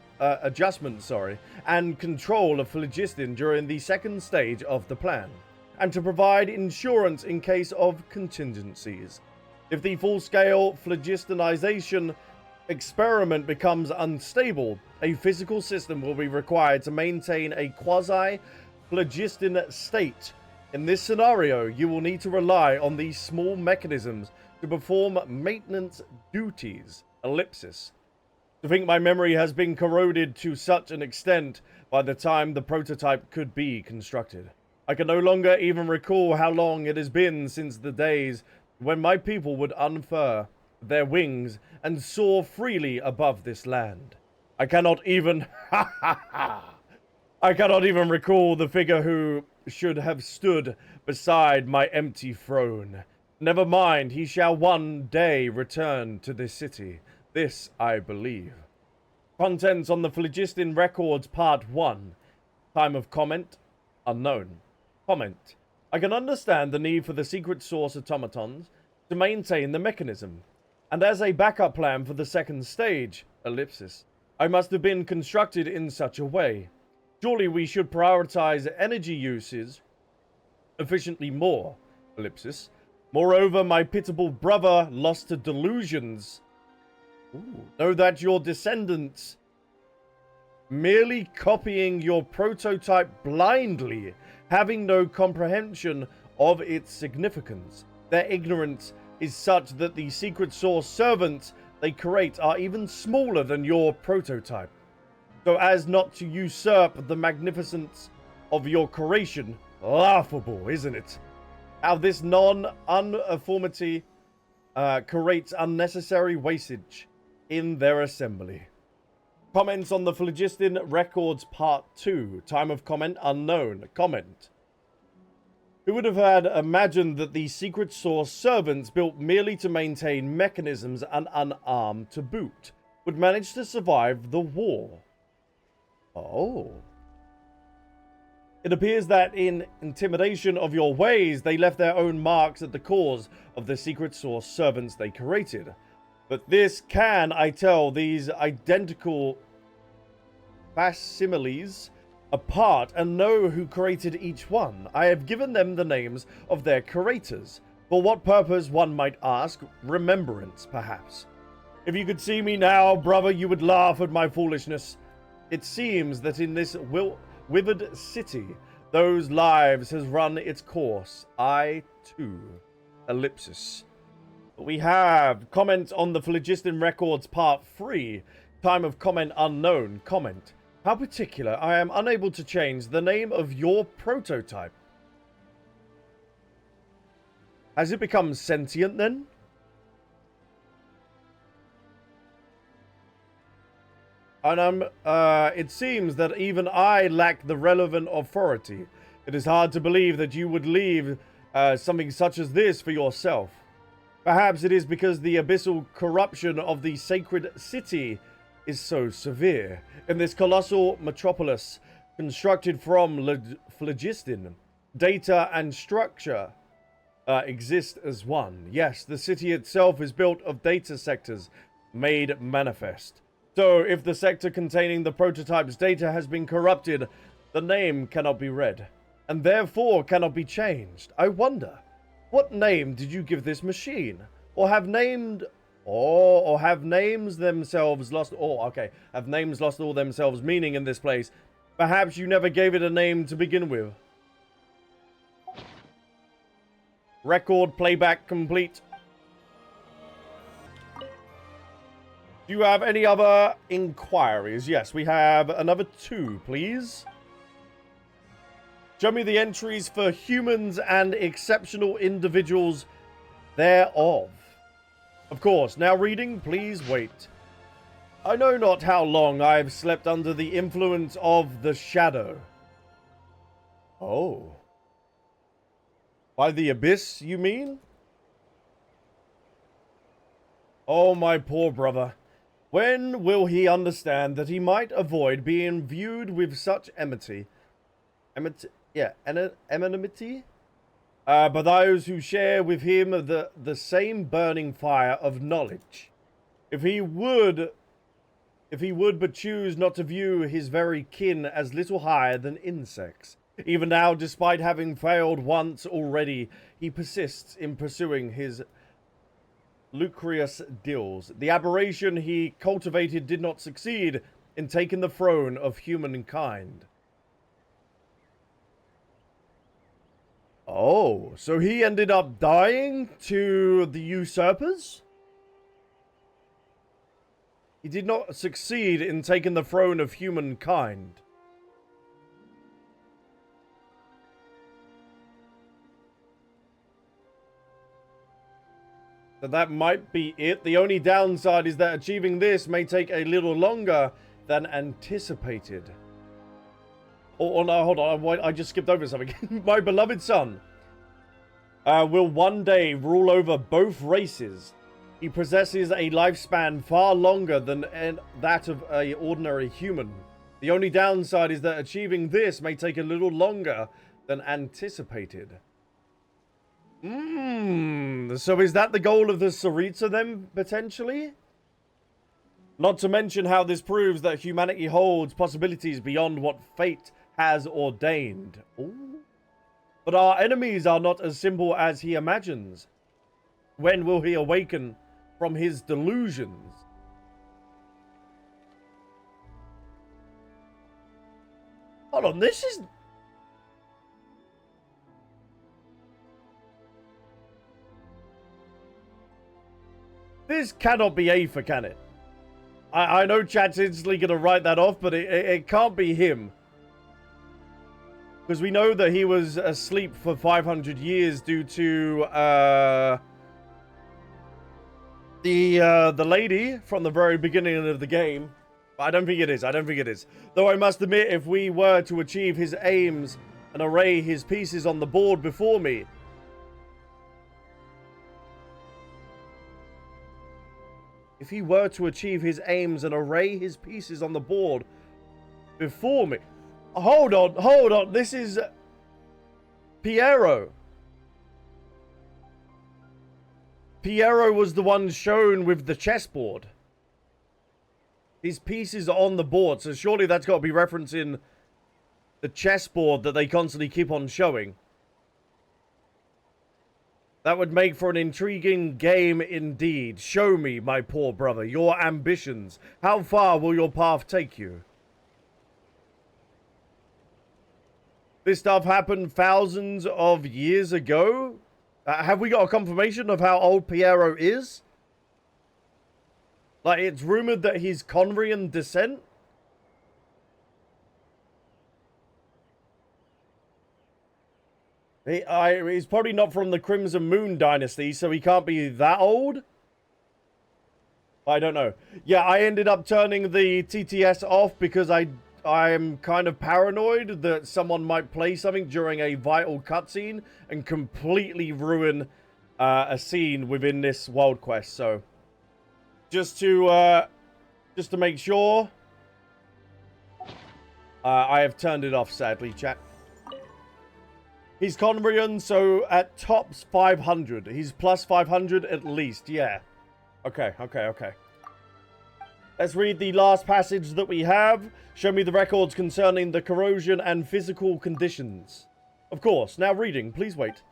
and control of phlogiston during the second stage of the plan, and to provide insurance in case of contingencies. If the full-scale phlogistonization experiment becomes unstable, a physical system will be required to maintain a quasi-phlogiston state. In this scenario, you will need to rely on these small mechanisms to perform maintenance duties. Ellipsis. To think my memory has been corroded to such an extent by the time the prototype could be constructed. I can no longer even recall how long it has been since the days when my people would unfurl their wings and soar freely above this land. I cannot even I cannot even recall the figure who should have stood beside my empty throne. Never mind, he shall one day return to this city. This I believe. Contents on the Phlogiston Records Part 1. Time of comment, unknown. Comment. I can understand the need for the secret source automatons to maintain the mechanism. And as a backup plan for the second stage, ellipsis, I must have been constructed in such a way. Surely we should prioritize energy uses efficiently more, ellipsis. Moreover, my pitiable brother lost to delusions. Know that your descendants merely copying your prototype blindly, having no comprehension of its significance. Their ignorance is such that the secret source servants they create are even smaller than your prototype, so as not to usurp the magnificence of your creation. Laughable, isn't it? How this non-uniformity creates unnecessary wastage in their assembly. Comments on the Phlogiston Records Part 2. Time of comment unknown. Comment. Who would have had imagined that the secret source servants built merely to maintain mechanisms and unarmed to boot would manage to survive the war? Oh. It appears that in intimidation of your ways, they left their own marks at the cause of the secret source servants they created. But this can, I tell, these identical facsimiles apart and know who created each one. I have given them the names of their creators. For what purpose, one might ask? Remembrance, perhaps. If you could see me now, brother, you would laugh at my foolishness. It seems that in this withered city, those lives has run its course. I, too. Ellipsis. We have comment on the Phlogiston Records Part 3. Time of comment unknown. Comment. How particular, I am unable to change the name of your prototype. Has it become sentient then? And it seems that even I lack the relevant authority. It is hard to believe that you would leave something such as this for yourself. Perhaps it is because the abyssal corruption of the sacred city is so severe. In this colossal metropolis, constructed from phlogiston, data and structure exist as one. Yes, the city itself is built of data sectors made manifest. So, if the sector containing the prototype's data has been corrupted, the name cannot be read, and therefore cannot be changed. I wonder, what name did you give this machine? Or have named... Or have names themselves lost... have names lost all themselves meaning in this place? Perhaps you never gave it a name to begin with. Record playback complete. Do you have any other inquiries? Yes, we have another 2, please. Show me the entries for humans and exceptional individuals thereof. Of course, now reading, please wait. I know not how long I have slept under the influence of the shadow. Oh. By the abyss, you mean? Oh, my poor brother. When will he understand that he might avoid being viewed with such enmity? Enmity? By those who share with him the same burning fire of knowledge. If he would but choose not to view his very kin as little higher than insects. Even now, despite having failed once already, he persists in pursuing his Lucreus Dills. The aberration he cultivated did not succeed in taking the throne of humankind. Oh, so he ended up dying to the usurpers? He did not succeed in taking the throne of humankind. So that might be it. The only downside is that achieving this may take a little longer than anticipated. Oh, no, hold on. I just skipped over something. My beloved son will one day rule over both races. He possesses a lifespan far longer than that of an ordinary human. The only downside is that achieving this may take a little longer than anticipated. So is that the goal of the Sarita then, potentially? Not to mention how this proves that humanity holds possibilities beyond what fate has ordained. Ooh. But our enemies are not as simple as he imagines. When will he awaken from his delusions? Hold on, this is... This cannot be Aether, can it? I know chat's instantly going to write that off, but it can't be him. Because we know that he was asleep for 500 years due to the lady from the very beginning of the game. But I don't think it is. I don't think it is. Though I must admit, if we were to achieve his aims and array his pieces on the board before me... If he were to achieve his aims and array his pieces on the board before me... Hold on. This is Piero. Piero was the one shown with the chessboard. His pieces are on the board, so surely that's got to be referencing the chessboard that they constantly keep on showing. That would make for an intriguing game indeed. Show me, my poor brother, your ambitions. How far will your path take you? This stuff happened thousands of years ago. Have we got a confirmation of how old Piero is? Like, it's rumored that he's Conrian descent. He's probably not from the Crimson Moon dynasty, so he can't be that old. I don't know. Yeah, I ended up turning the TTS off because I'm kind of paranoid that someone might play something during a vital cutscene and completely ruin a scene within this world quest. So, just to make sure, I have turned it off. Sadly, chat. He's Conrian, so at tops 500. He's plus 500 at least. Yeah. Okay. Let's read the last passage that we have. Show me the records concerning the corrosion and physical conditions. Of course. Now reading. Please wait.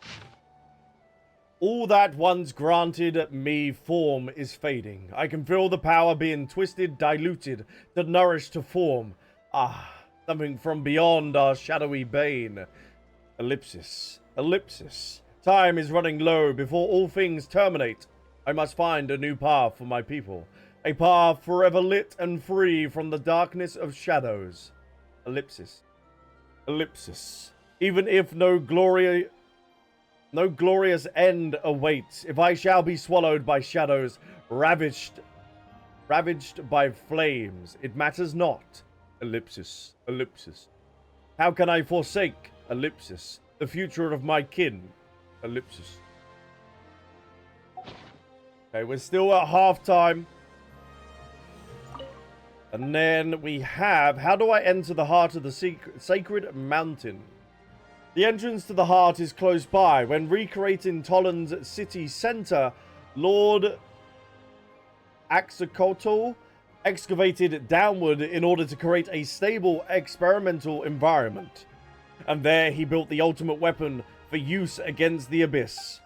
All that once granted me form is fading. I can feel the power being twisted, diluted, to nourish to form. Something from beyond our shadowy bane. Ellipsis. Time is running low. Before all things terminate, I must find a new path for my people. A path forever lit and free from the darkness of shadows. Ellipsis. Even if no glorious end awaits, if I shall be swallowed by shadows, ravaged by flames, it matters not. Ellipsis. How can I forsake? Ellipsis. The future of my kin. Ellipsis. Okay, we're still at halftime. And then we have... How do I enter the heart of the sacred mountain? The entrance to the heart is close by. When recreating Toland's city center, Lord Axicotl excavated downward in order to create a stable experimental environment. And there he built the ultimate weapon for use against the abyss.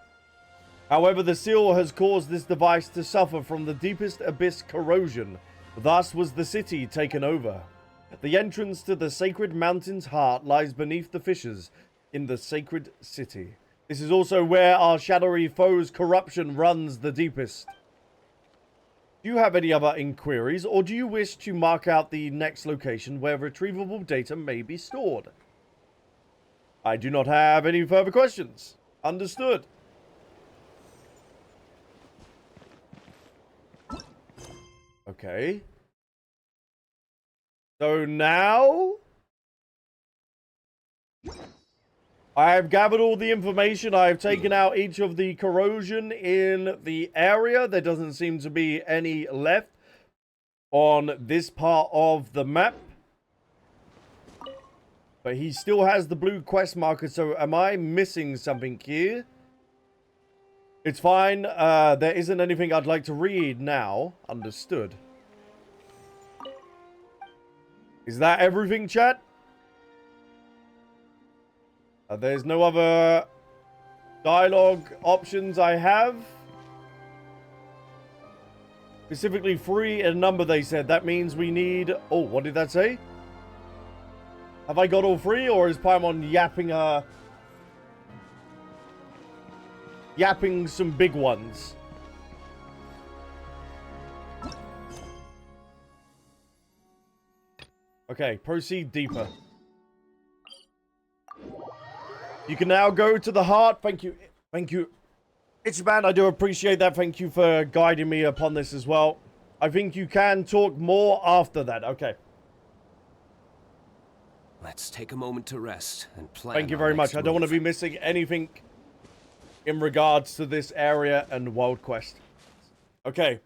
However, the seal has caused this device to suffer from the deepest abyss corrosion. Thus was the city taken over. The entrance to the sacred mountain's heart lies beneath the fissures in the sacred city. This is also where our shadowy foe's corruption runs the deepest. Do you have any other inquiries, or do you wish to mark out the next location where retrievable data may be stored? I do not have any further questions. Understood. Okay. So now I have gathered all the information. I have taken out each of the corrosion in the area. There doesn't seem to be any left on this part of the map. But he still has the blue quest marker, so am I missing something here? It's fine. There isn't anything I'd like to read now. Understood. Is that everything, chat? There's no other dialogue options I have. Specifically 3 and number, they said. That means we need... Oh, what did that say? Have I got all 3, or is Paimon yapping some big ones? Okay, proceed deeper. You can now go to the heart. Thank you. Thank you. Ichiban, I do appreciate that. Thank you for guiding me upon this as well. I think you can talk more after that. Okay. Let's take a moment to rest and plan. Thank you very much. I don't want to be missing anything in regards to this area and World Quest. Okay.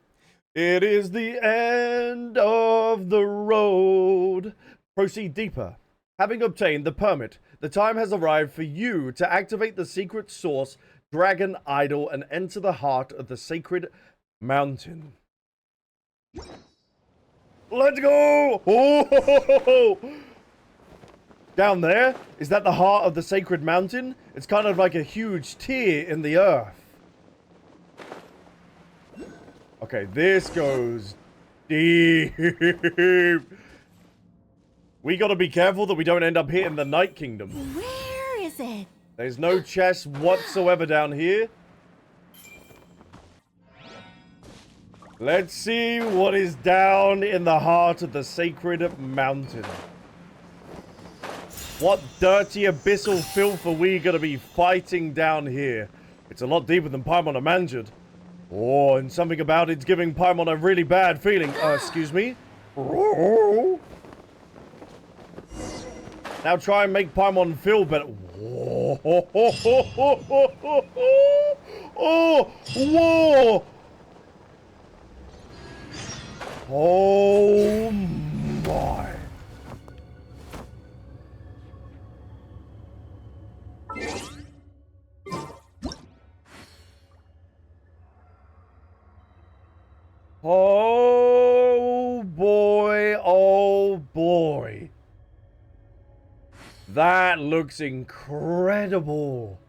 It is the end of the road. Proceed deeper. Having obtained the permit, the time has arrived for you to activate the secret source dragon idol and enter the heart of the sacred mountain. Let's go! Oh! Down there, is that the heart of the sacred mountain? It's kind of like a huge tear in the earth. Okay, this goes deep. We gotta be careful that we don't end up hitting the Night Kingdom. Where is it? There's no chest whatsoever down here. Let's see what is down in the heart of the sacred mountain. What dirty abyssal filth are we gonna be fighting down here? It's a lot deeper than Paimon imagined. Oh, and something about it's giving Paimon a really bad feeling. Excuse me? Now try and make Paimon feel better. Oh, whoa! Oh my. Oh boy, oh boy. That looks incredible.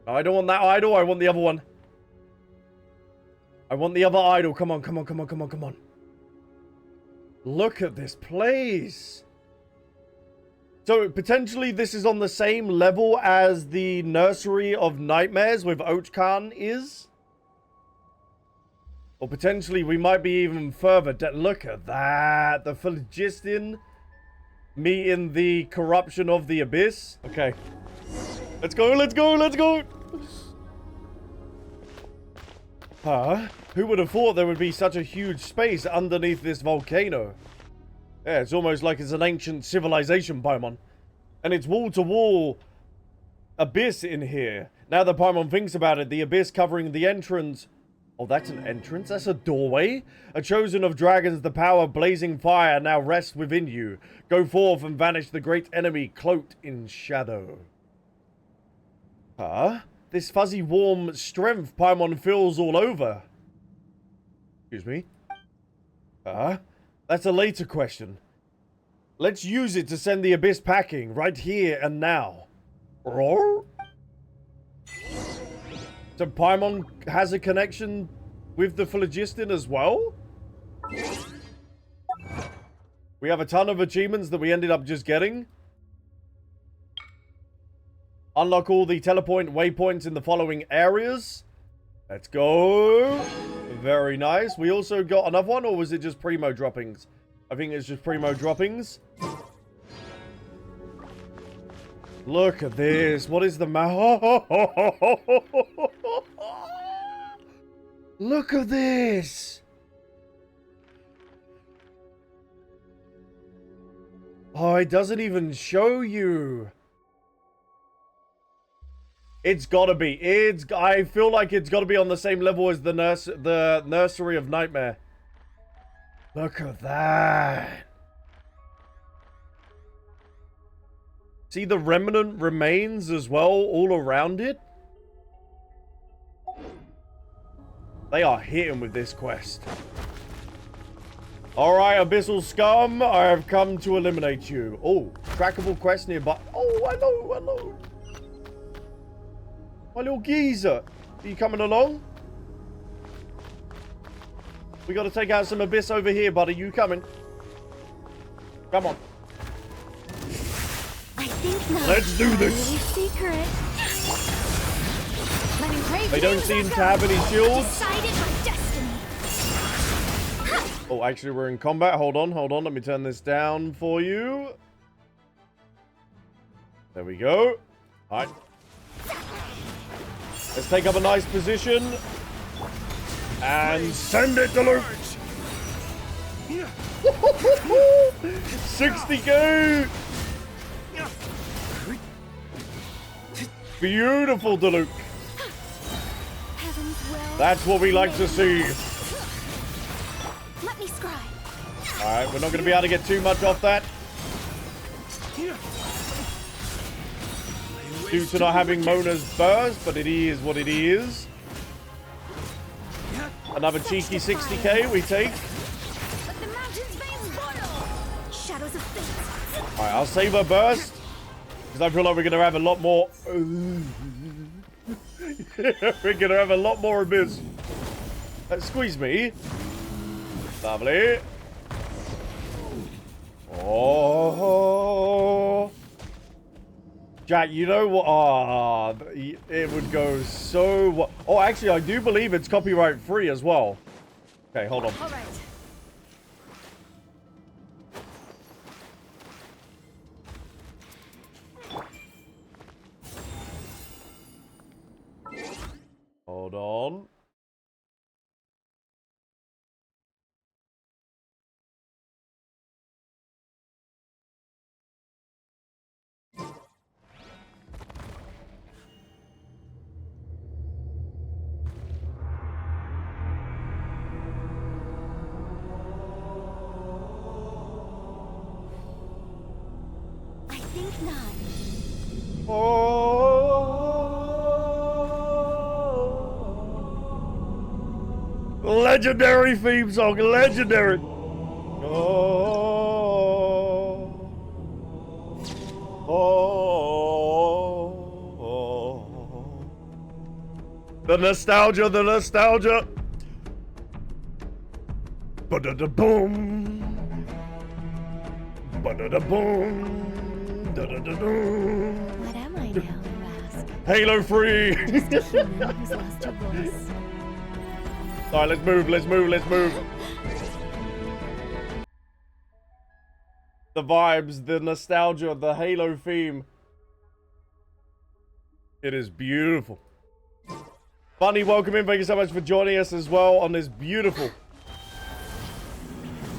I don't want that idol, I want the other one. I want the other idol. Come on, come on, come on, come on, come on. Look at this place. So, potentially this is on the same level as the Nursery of Nightmares with Ochkan is. Or potentially we might be even further. Look at that. The phlogiston meeting the corruption of the abyss. Okay. Let's go, let's go, let's go. Huh? Who would have thought there would be such a huge space underneath this volcano? Yeah, it's almost like it's an ancient civilization, Paimon. And it's wall-to-wall abyss in here. Now that Paimon thinks about it, the abyss covering the entrance... Oh, that's an entrance? That's a doorway? A chosen of dragons, the power of blazing fire now rests within you. Go forth and vanish the great enemy cloaked in shadow. Huh? This fuzzy warm strength Paimon feels all over. Excuse me? That's a later question. Let's use it to send the abyss packing right here and now. Roar? So Paimon has a connection with the phlogiston as well? We have a ton of achievements that we ended up just getting. Unlock all the telepoint waypoints in the following areas. Let's go. Very nice. We also got another one, or was it just primo droppings? I think it's just primo droppings. Look at this. What is the map? Look at this. Oh, it doesn't even show you. It's gotta be. I feel like it's gotta be on the same level as the Nursery of Nightmare. Look at that. See the remnant remains as well, all around it? They are hitting with this quest. Alright, Abyssal Scum, I have come to eliminate you. Oh, trackable quest nearby. Oh, hello, hello. My little geezer. Are you coming along? We gotta take out some Abyss over here, buddy. You coming? Come on. I think not. Let's do this. Secret. They don't seem to have any shields. Decided my destiny. Oh, actually, we're in combat. Hold on, hold on. Let me turn this down for you. There we go. All right. Let's take up a nice position. And send it to Luke. 60k. Beautiful, Diluc. That's what we like to see. Let me scribe. Alright, we're not going to be able to get too much off that. Due to not having Mona's burst, but it is what it is. Another cheeky 60k we take. Let the mountain's veins boil. Shadows of fate. Alright, I'll save her burst. Because I feel like we're going to have a lot more... we're going to have a lot more Abyss. Squeeze me. Lovely. Oh. Jack, you know what? Ah, it would go so... Oh, actually, I do believe it's copyright free as well. Okay, hold on. All right. Hold on. I think not. Legendary theme song, legendary. Oh. The nostalgia, the nostalgia. Ba-da-da-boom. Ba-da-da-boom. Da-da-da-doom. What am I now, you ask? Halo free. Just a human who's lost her voice. Alright, let's move, let's move, let's move. The vibes, the nostalgia, the Halo theme. It is beautiful. Bunny, welcome in. Thank you so much for joining us as well on this beautiful,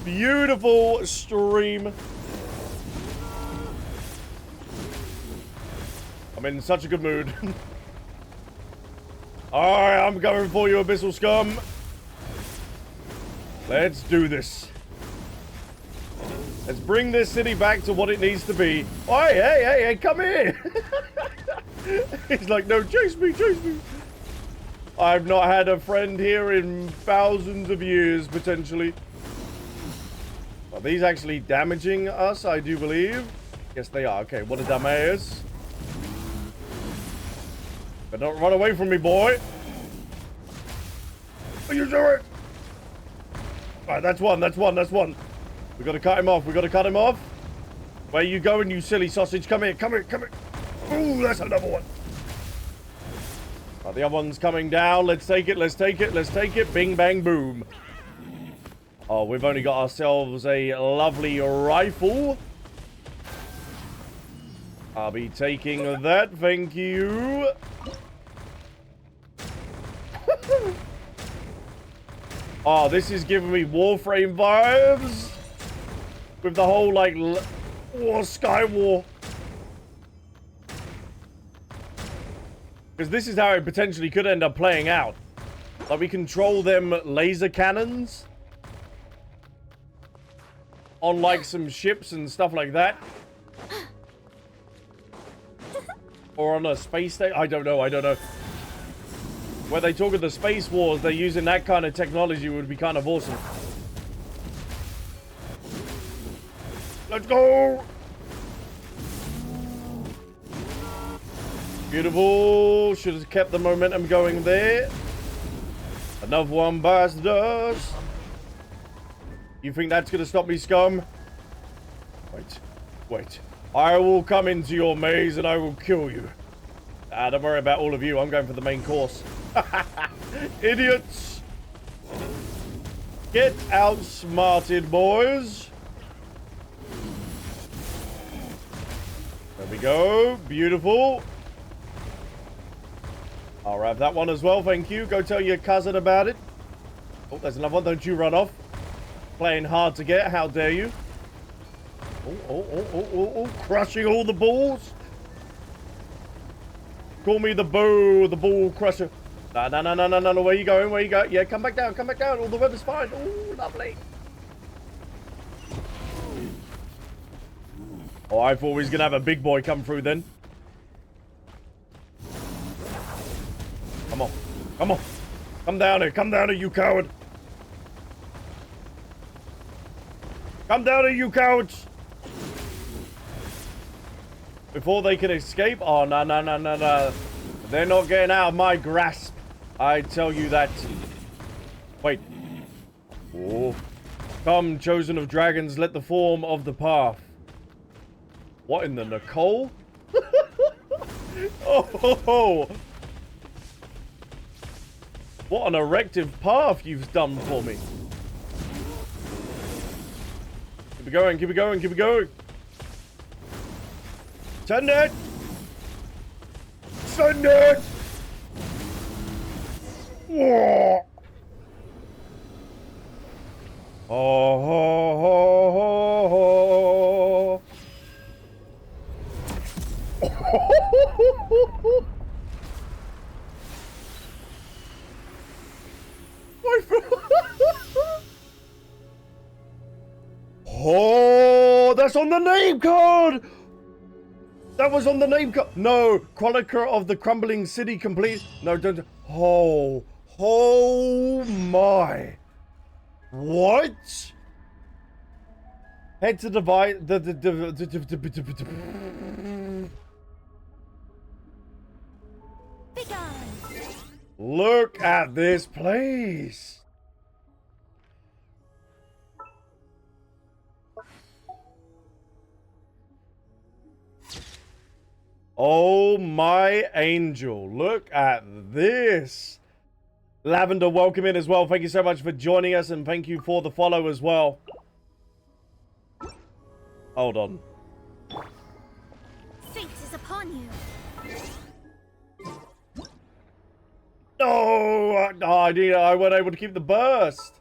beautiful stream. I'm in such a good mood. Alright, I'm going for you, Abyssal Scum. Let's do this. Let's bring this city back to what it needs to be. Oh, hey, come here. He's like, no, chase me, chase me. I've not had a friend here in thousands of years, potentially. Are these actually damaging us, I do believe? Yes, they are. Okay, what a dumbass. But don't run away from me, boy. Are you doing? Alright, that's one, that's one, that's one. We gotta cut him off, we gotta cut him off. Where you going, you silly sausage? Come here, come here, come here. Ooh, that's another one. The other one's coming down. Let's take it, let's take it, let's take it. Bing, bang, boom. Oh, we've only got ourselves a lovely rifle. I'll be taking that, thank you. Oh, this is giving me Warframe vibes. With the whole, like, Sky War. Because this is how it potentially could end up playing out. Like, we control them laser cannons. On, like, some ships and stuff like that. Or on a space station. I don't know, I don't know. Where they talk of the Space Wars, they're using that kind of technology would be kind of awesome. Let's go! Beautiful. Should have kept the momentum going there. Another one bites the dust. You think that's going to stop me, scum? Wait. Wait. I will come into your maze and I will kill you. Ah, don't worry about all of you. I'm going for the main course. Idiots. Get outsmarted, boys. There we go. Beautiful. I'll have that one as well, thank you. Go tell your cousin about it. Oh, there's another one. Don't you run off. Playing hard to get. How dare you? Oh. Crushing all the balls. Call me the ball crusher. No. Where you going? Where you go? Yeah, come back down. Come back down. All the weather's fine. Oh, lovely. Oh, I thought we was going to have a big boy come through then. Come on. Come on. Come down here. Come down here, you coward. Come down here, you cowards. Before they can escape. Oh, no. They're not getting out of my grasp. I tell you that. Wait. Oh. Come, chosen of dragons, let the form of the path. What in the Nicole? Oh. What an erective path you've done for me. Keep it going, keep it going, keep it going. Send it! Send it! Whoa. Oh. Oh, that's on the name card! That was on the name card. No, Chronicle of the Crumbling City complete. No, don't. Oh my. What? Head to divide Look at this place. Oh my angel. Look at this. Lavender, welcome in as well. Thank you so much for joining us and thank you for the follow as well. Hold on. Fate is upon you. No, I wasn't able to keep the burst.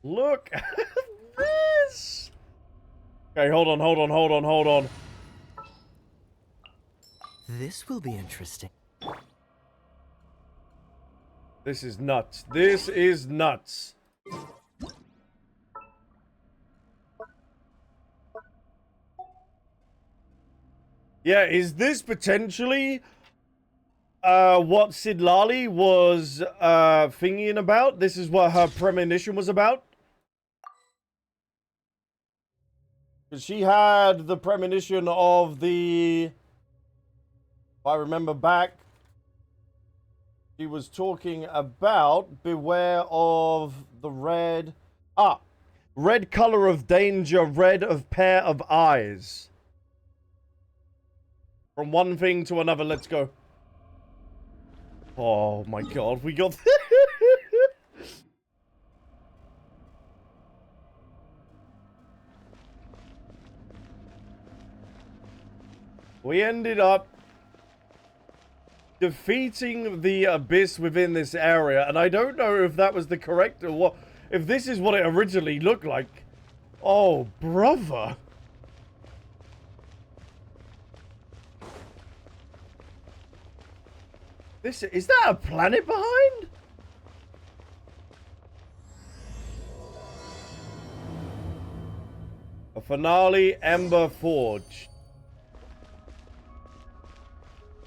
Look at this. Okay, hold on. This will be interesting. This is nuts. This is nuts. Yeah, is this potentially what Sidlali was thinking about? This is what her premonition was about? Because she had the premonition of the If I remember back, she was talking about beware of the red. Ah, red color of danger, red of pair of eyes. From one thing to another, let's go. Oh my god, we got... We ended up defeating the abyss within this area, and I don't know if that was the correct or what. If this is what it originally looked like. Oh, brother. Is that a planet behind? A finale Ember Forge.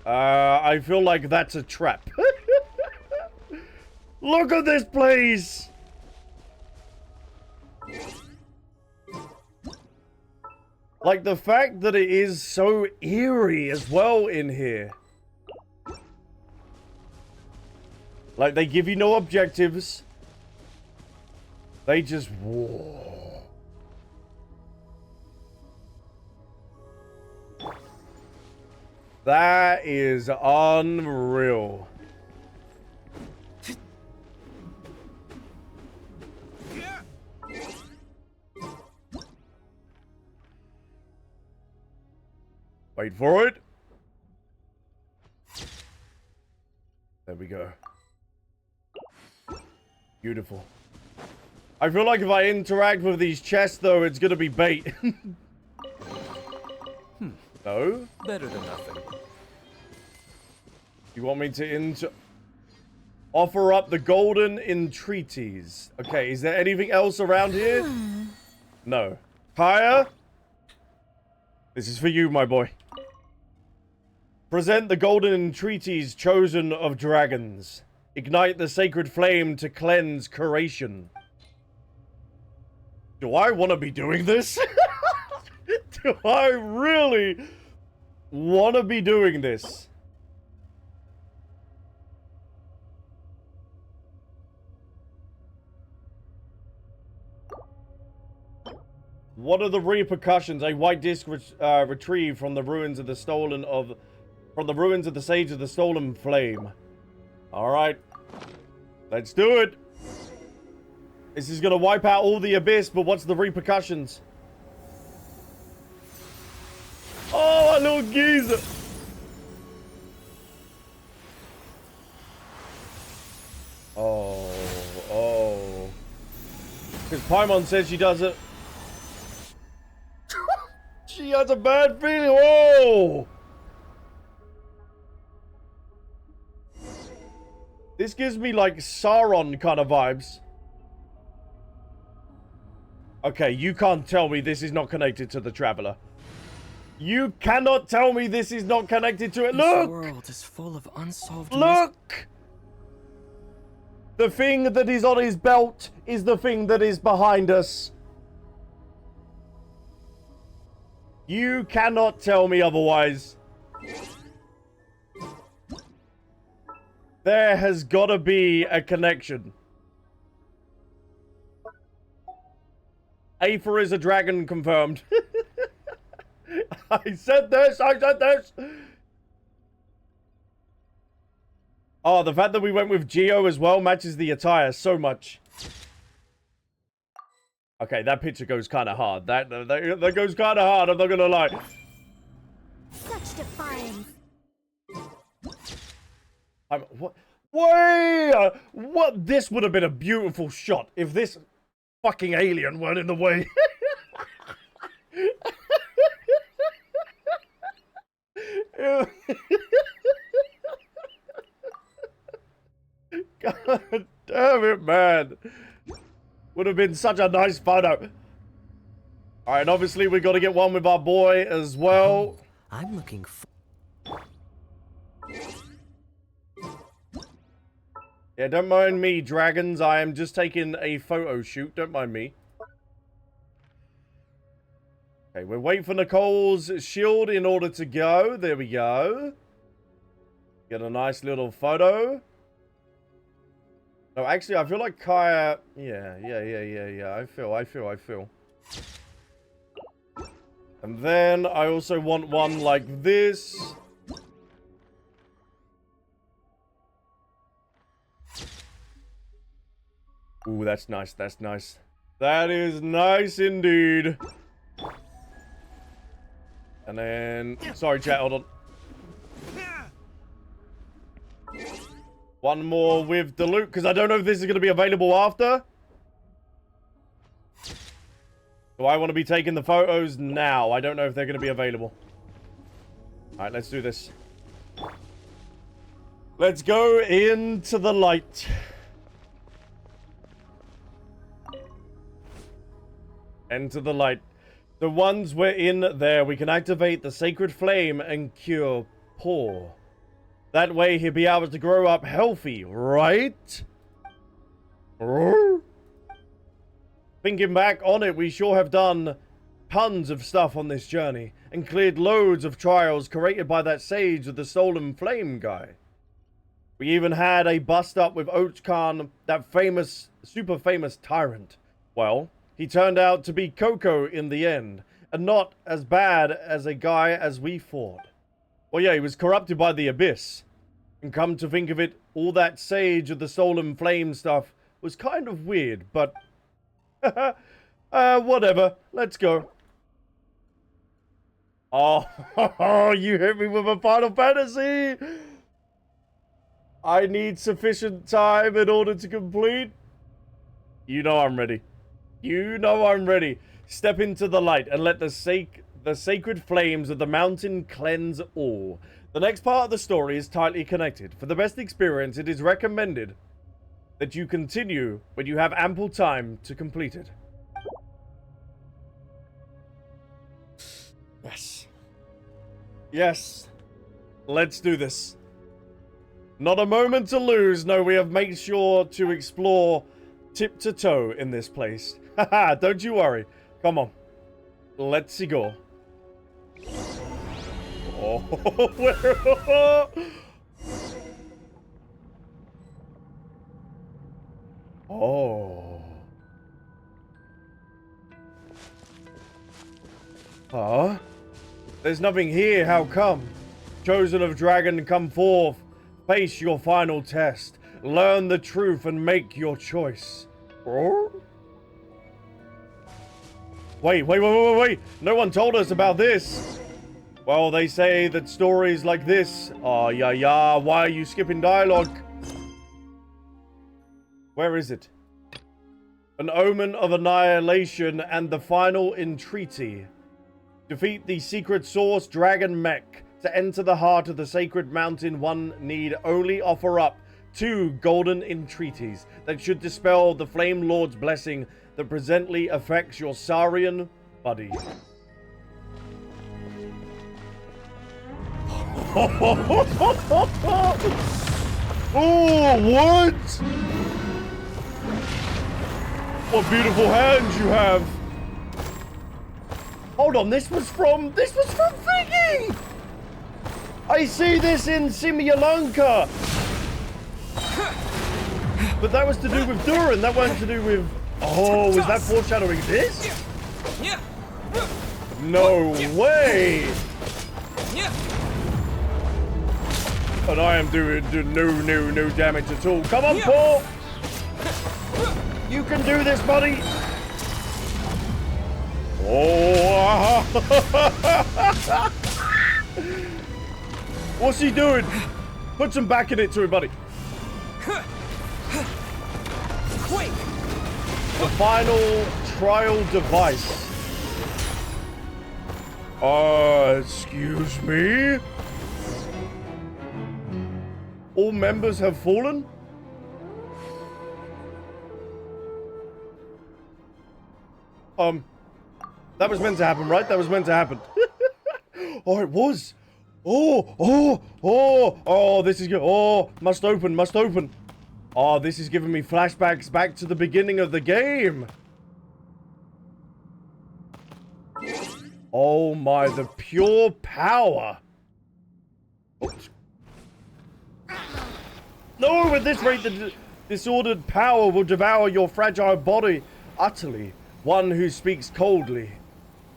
I feel like that's a trap. Look at this place! Like the fact that it is so eerie as well in here. Like they give you no objectives. They just... Whoa. That is unreal. Wait for it. There we go. Beautiful. I feel like if I interact with these chests, though, it's gonna be bait. No? Better than nothing. You want me to offer up the golden entreaties? Okay, is there anything else around here? No. Kaya? This is for you, my boy. Present the golden entreaties chosen of dragons. Ignite the sacred flame to cleanse curation. Do I want to be doing this? Do I really want to be doing this? What are the repercussions? A white disc retrieved from the ruins of the Sage of the Stolen Flame. All right, let's do it. This is gonna wipe out all the abyss, but what's the repercussions? Oh, a little geezer. Oh. Because Paimon says she does it. She has a bad feeling. Whoa. This gives me like Sauron kind of vibes. Okay, you can't tell me this is not connected to the Traveler. You cannot tell me this is not connected to it. Look! This world is full of unsolved Look! The thing that is on his belt is the thing that is behind us. You cannot tell me otherwise. There has got to be a connection. Aether is a dragon confirmed. I said this. Oh, the fact that we went with Geo as well matches the attire so much. Okay, that picture goes kind of hard. That goes kind of hard, I'm not going to lie. Such defiance. What? Wait! What? This would have been a beautiful shot if this fucking alien weren't in the way. God damn it, man. Would have been such a nice photo. Alright, obviously we got to get one with our boy as well. I'm looking for... Yeah, don't mind me, dragons. I am just taking a photo shoot. Don't mind me. Okay, we're waiting for Nicole's shield in order to go. There we go. Get a nice little photo. No, actually, I feel like Kaya... Yeah. I feel. And then I also want one like this. Ooh, that's nice. That's nice. That is nice indeed. And then... Sorry, chat. Hold on. One more with the loot, because I don't know if this is going to be available after. So I want to be taking the photos now. I don't know if they're going to be available. Alright, let's do this. Let's go into the light. Enter the light. The ones we're in there, we can activate the sacred flame and cure Paul. That way he'll be able to grow up healthy, right? Thinking back on it, we sure have done tons of stuff on this journey and cleared loads of trials created by that sage of the stolen flame guy. We even had a bust up with Ochkan, that famous, super famous tyrant. Well, he turned out to be Coco in the end, and not as bad as a guy as we thought. Well, yeah, he was corrupted by the Abyss. And come to think of it, all that sage of the stolen flame stuff was kind of weird, but... whatever. Let's go. Oh, you hit me with a Final Fantasy! I need sufficient time in order to complete. You know I'm ready. You know I'm ready. Step into the light and let the sacred flames of the mountain cleanse all. The next part of the story is tightly connected. For the best experience, it is recommended that you continue when you have ample time to complete it. Yes. Yes. Let's do this. Not a moment to lose. No, we have made sure to explore tip to toe in this place. Haha, don't you worry. Come on. Let's go. Oh, oh. Huh? There's nothing here, how come? Chosen of Dragon, come forth. Face your final test. Learn the truth and make your choice. Oh? Wait. No one told us about this. Well, they say that stories like this... Oh, yeah. Why are you skipping dialogue? Where is it? An omen of annihilation and the final entreaty. Defeat the secret source dragon mech. To enter the heart of the sacred mountain, one need only offer up 2 golden entreaties that should dispel the Flame Lord's blessing that presently affects your Saurian body. Oh, what? What beautiful hands you have. Hold on, this was from Thingy! I see this in Simyalanka! But that was to do with Duran, that wasn't to do with... Oh, was that foreshadowing this? No way! And I am doing no damage at all. Come on, Paul! You can do this, buddy! Oh! What's he doing? Put some back in it to him, buddy. Quick! The final trial device. Excuse me? All members have fallen? That was meant to happen, right? That was meant to happen. Oh, it was. Oh, this is good. Oh, must open. Oh, this is giving me flashbacks back to the beginning of the game. Oh my, the pure power. Oops. No, at this rate, the disordered power will devour your fragile body utterly. One who speaks coldly.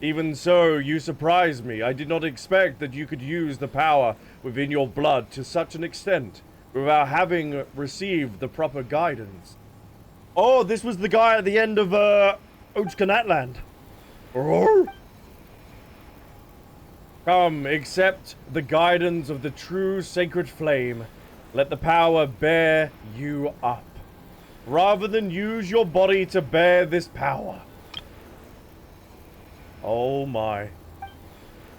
Even so, you surprise me. I did not expect that you could use the power within your blood to such an extent without having received the proper guidance. Oh, this was the guy at the end of Ochkanatland. Oh. Come, accept the guidance of the true sacred flame. Let the power bear you up, rather than use your body to bear this power. Oh my.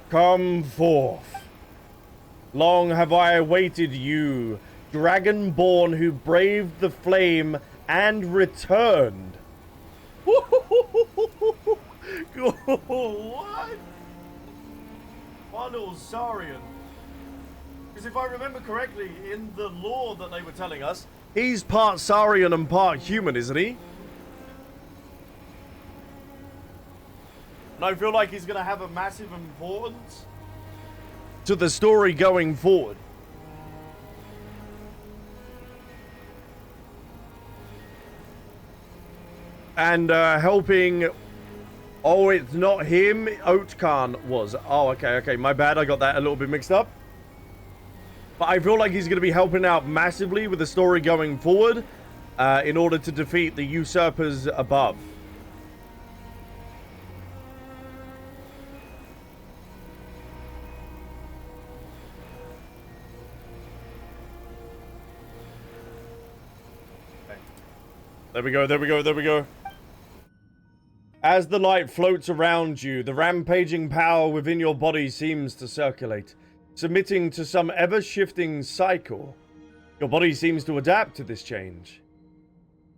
Come forth. Long have I awaited you, dragonborn who braved the flame and returned. What? One Saurian. Because if I remember correctly, in the lore that they were telling us, he's part Saurian and part human, isn't he? And I feel like he's going to have a massive importance to the story going forward. And helping... Oh, it's not him. Oatkan was. Oh, okay. My bad. I got that a little bit mixed up. But I feel like he's going to be helping out massively with the story going forward in order to defeat the usurpers above. There we go. As the light floats around you, the rampaging power within your body seems to circulate, submitting to some ever-shifting cycle. Your body seems to adapt to this change.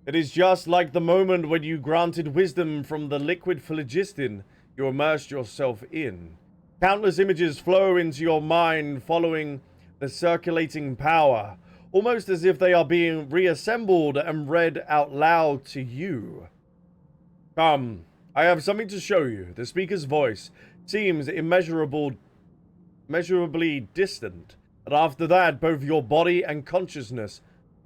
It is just like the moment when you granted wisdom from the liquid phlogiston you immersed yourself in. Countless images flow into your mind following the circulating power, almost as if they are being reassembled and read out loud to you. Come, I have something to show you. The speaker's voice seems immeasurably distant, and after that, both your body and consciousness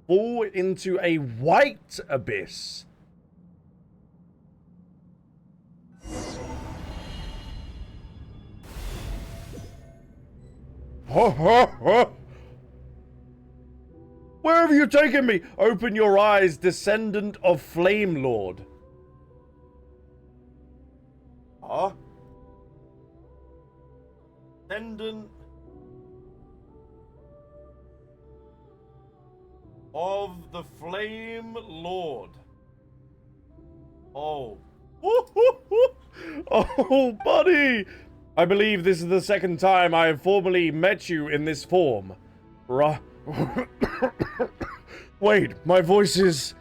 fall into a white abyss. Where have you taken me? Open your eyes, descendant of Flame Lord. Huh? Descendant of the Flame Lord. Oh. Oh, buddy! I believe this is the second time I have formally met you in this form. Wait, my voice is...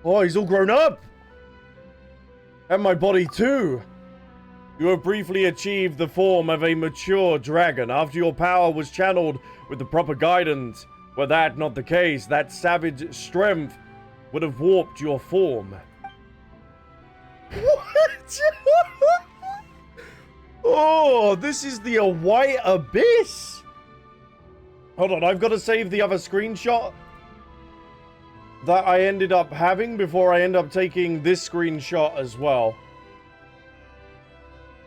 Oh, he's all grown up! And my body too! You have briefly achieved the form of a mature dragon after your power was channeled with the proper guidance. Were that not the case, that savage strength would have warped your form. What? Oh, this is the white abyss! Hold on, I've got to save the other screenshot that I ended up having before I end up taking this screenshot as well.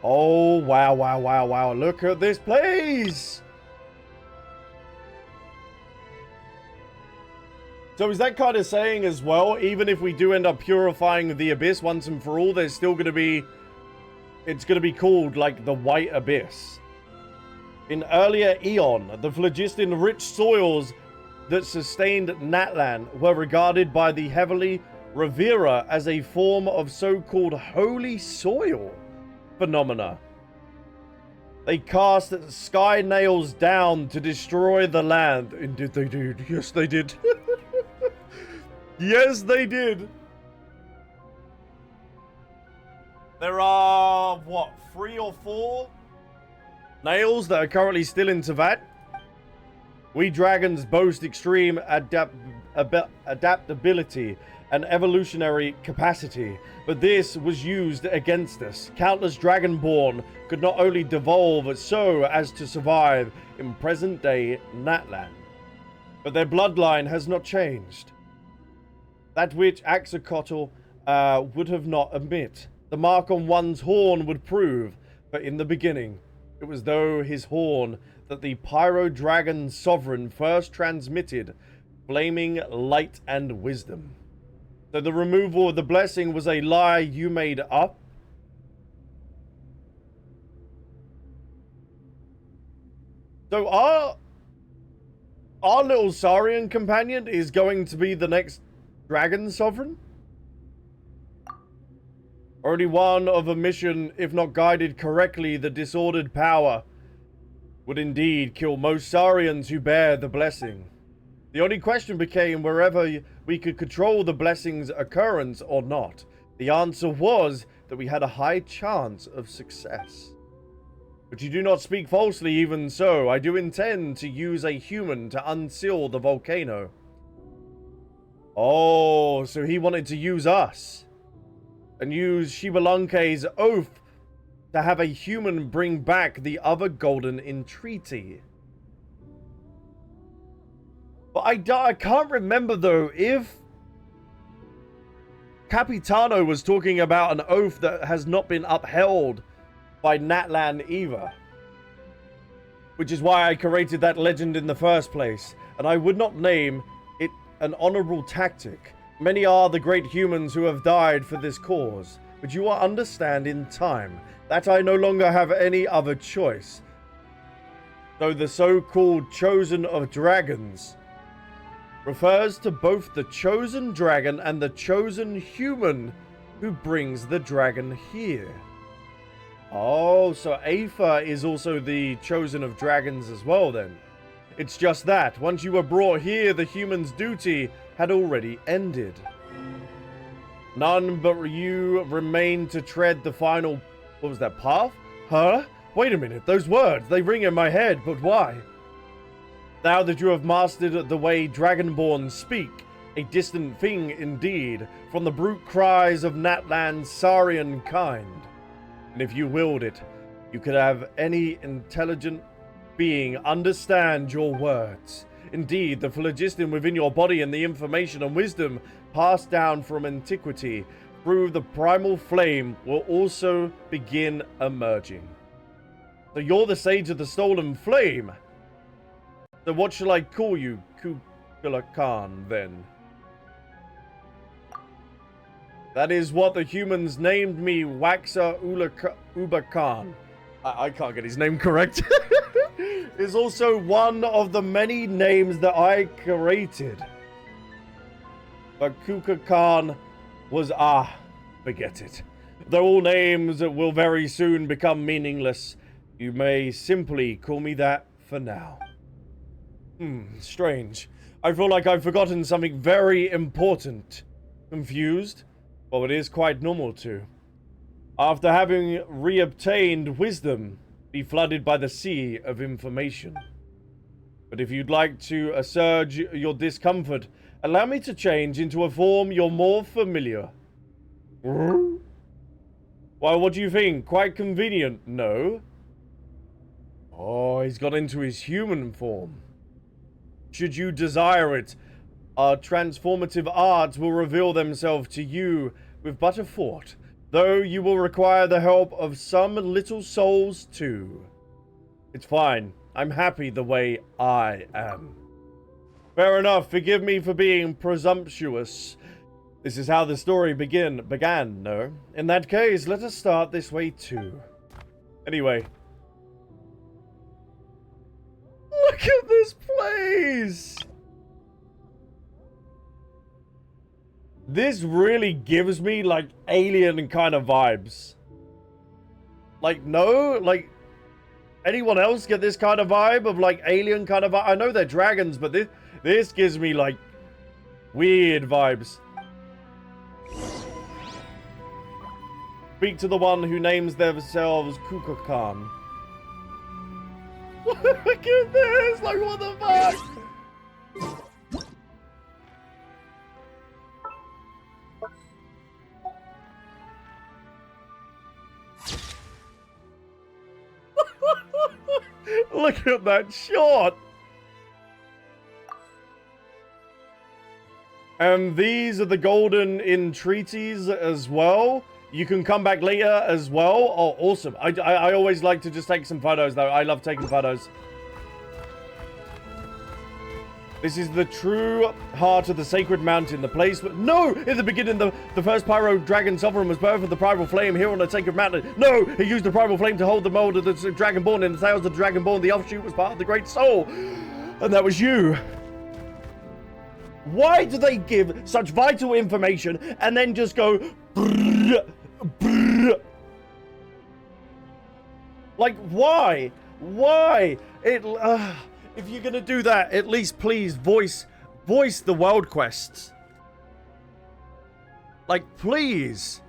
Oh, wow. Look at this place! So is that kind of saying as well, even if we do end up purifying the abyss once and for all, there's still going to be... It's going to be called, like, the White Abyss. In earlier eon, the phlogiston-rich soils that sustained Natlan were regarded by the heavily Revera as a form of so-called holy soil phenomena. They cast sky nails down to destroy the land. Indeed they did. Yes, they did. Yes, they did. There are, what, 3 or 4 nails that are currently still in Teyvat? We dragons boast extreme adaptability and evolutionary capacity, but this was used against us. Countless dragonborn could not only devolve so as to survive in present-day Natlan. but their bloodline has not changed. That which Axolotl would have not admit. The mark on one's horn would prove, but in the beginning, it was though his horn that the Pyro Dragon Sovereign first transmitted flaming light and wisdom. So the removal of the blessing was a lie you made up? So our little Saurian companion is going to be the next Dragon Sovereign? Already one of a mission, if not guided correctly, the disordered power would indeed kill most Saurians who bear the blessing. The only question became wherever we could control the blessing's occurrence or not. The answer was that we had a high chance of success. But you do not speak falsely even so. I do intend to use a human to unseal the volcano. Oh, so he wanted to use us. And use Shibalunke's oath to have a human bring back the other golden entreaty. But I can't remember though if Capitano was talking about an oath that has not been upheld by Natlan either. Which is why I created that legend in the first place. And I would not name it an honorable tactic. Many are the great humans who have died for this cause. But you will understand in time that I no longer have any other choice. So the so-called Chosen of Dragons refers to both the chosen dragon and the chosen human who brings the dragon here. Oh, so Aether is also the chosen of dragons as well then. It's just that, once you were brought here, the human's duty had already ended. None but you remain to tread the final... What was that, path? Huh? Wait a minute, those words, they ring in my head, but why? Now that you have mastered the way Dragonborn speak, a distant thing indeed, from the brute cries of Natlan's Saurian kind. And if you willed it, you could have any intelligent being understand your words. Indeed, the phlogiston within your body and the information and wisdom passed down from antiquity through the primal flame will also begin emerging. So you're the sage of the stolen flame. So what shall I call you, Kukula Khan, then? That is what the humans named me, Waxa Uba Khan. I can't get his name correct. Is also one of the many names that I created. But Kuka Khan was, forget it. Though all names will very soon become meaningless, you may simply call me that for now. Strange. I feel like I've forgotten something very important. Confused? Well, it is quite normal to. After having reobtained wisdom, be flooded by the sea of information. But if you'd like to assuage your discomfort, allow me to change into a form you're more familiar. Well, what do you think? Quite convenient, no? Oh, he's got into his human form. Should you desire it, our transformative arts will reveal themselves to you with but a thought, though you will require the help of some little souls too. It's fine. I'm happy the way I am. Fair enough. Forgive me for being presumptuous. This is how the story began, no? In that case, let us start this way too. Anyway. Look at this place! This really gives me, like, alien kind of vibes. Like, no? Like, anyone else get this kind of vibe of, like, alien kind of vibe? I know they're dragons, but this gives me, like, weird vibes. Speak to the one who names themselves Kukulkan. Look at this! Like, what the fuck? Look at that shot! And these are the golden entreaties as well. You can come back later as well. Oh, awesome. I always like to just take some photos, though. I love taking photos. This is the true heart of the sacred mountain. The place... No! In the beginning, the first pyro dragon sovereign was birthed of the primal flame here on the sacred mountain. No! He used the primal flame to hold the mold of the dragonborn. In the tails of the dragonborn, the offshoot was part of the great soul. And that was you. Why do they give such vital information and then just go... Brrr, brrr? Like, why? Why? If you're gonna do that, at least please voice the world quests. Like, please.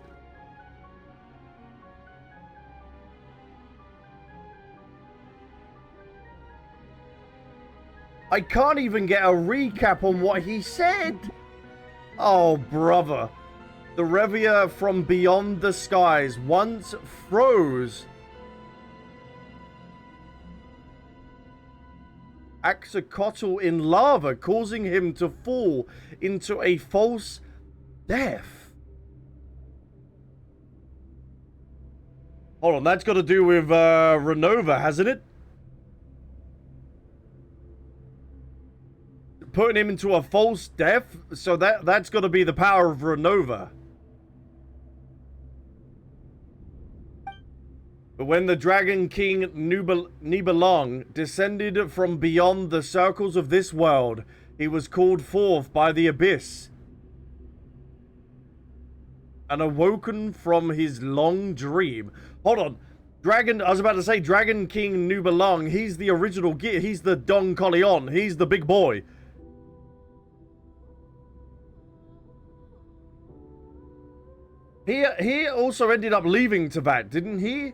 I can't even get a recap on what he said. Oh, brother. The Revia from beyond the skies once froze Axolotl in lava, causing him to fall into a false death. Hold on, that's got to do with Renova, hasn't it? Putting him into a false death, so that's got to be the power of Renova. But when the Dragon King Nibelung descended from beyond the circles of this world, he was called forth by the abyss and awoken from his long dream. Hold on. I was about to say Dragon King Nibelung, he's the original, he's the Don Corleone, he's the big boy. He also ended up leaving Teyvat, didn't he?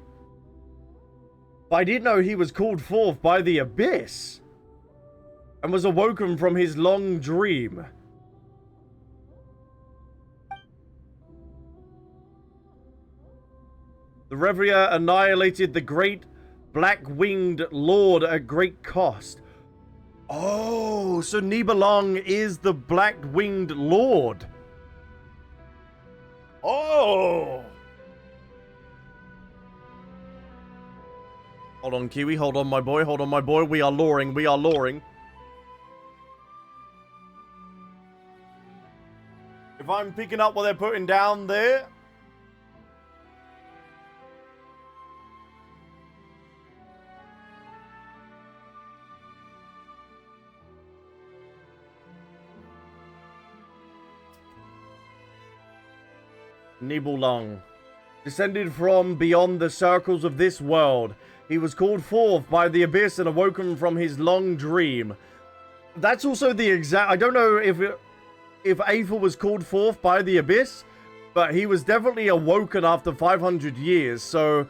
But I didn't know he was called forth by the abyss and was awoken from his long dream. The Revia annihilated the great black-winged lord at great cost. Oh, so Nibelung is the black-winged lord. Oh! Hold on, Kiwi. Hold on, my boy. Hold on, my boy. We are loring. We are loring. If I'm picking up what they're putting down there... Nibelung. Descended from beyond the circles of this world. He was called forth by the abyss and awoken from his long dream. That's also the exact... I don't know if Aethel was called forth by the abyss, but he was definitely awoken after 500 years, so...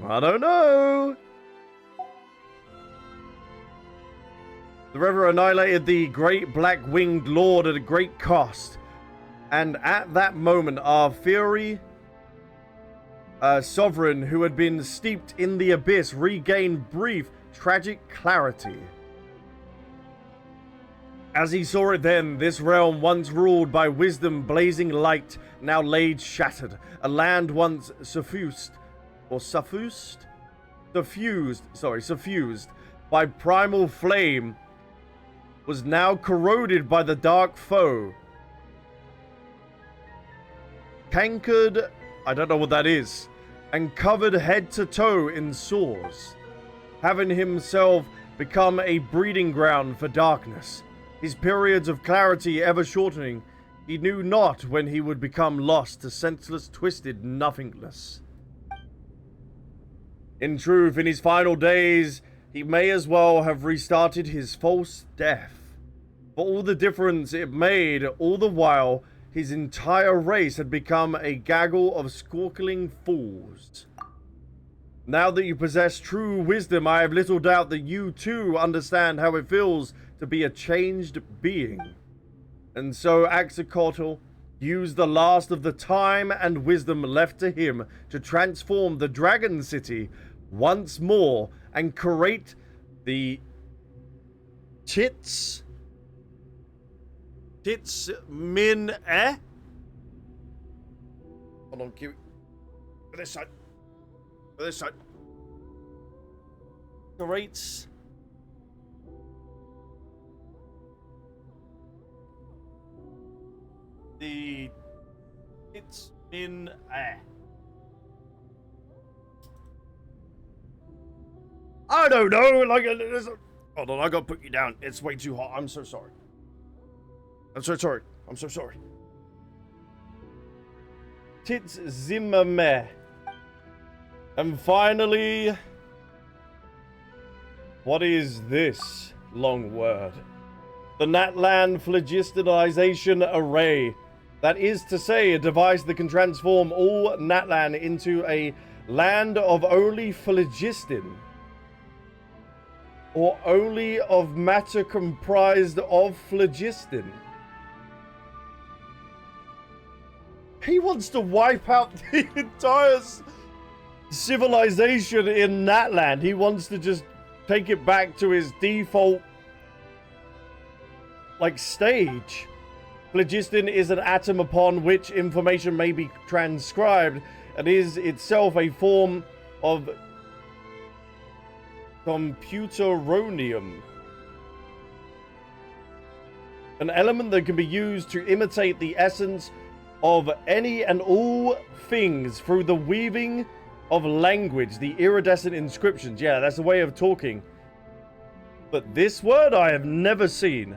I don't know. The Rever annihilated the great black-winged lord at a great cost. And at that moment, our fury... sovereign who had been steeped in the abyss regained brief, tragic clarity. As he saw it then, this realm once ruled by wisdom blazing light, now laid shattered. A land once suffused by primal flame was now corroded by the dark foe. Cankered, I don't know what that is, and covered head to toe in sores, having himself become a breeding ground for darkness. His periods of clarity ever shortening, he knew not when he would become lost to senseless, twisted nothingness. In truth, in his final days, he may as well have restarted his false death. For all the difference it made, all the while, his entire race had become a gaggle of squawking fools. Now that you possess true wisdom, I have little doubt that you too understand how it feels to be a changed being. And so Axolotl used the last of the time and wisdom left to him to transform the Dragon City once more and create the Tits min eh? Hold on, Q. For this side. For this side. Great. The tits min eh. I don't know. Like, hold on, I gotta put you down. It's way too hot. I'm so sorry. I'm so sorry. I'm so sorry. Tits Zimmermeh. And finally, what is this long word? The Natlan Phlogistonization Array. That is to say, a device that can transform all Natlan into a land of only phlogiston. Or only of matter comprised of phlogiston. He wants to wipe out the entire civilization in Natland. He wants to just take it back to his default, like, stage. Phlogiston is an atom upon which information may be transcribed and is itself a form of computeronium. An element that can be used to imitate the essence of any and all things through the weaving of language, the iridescent inscriptions. Yeah, that's a way of talking. But this word I have never seen.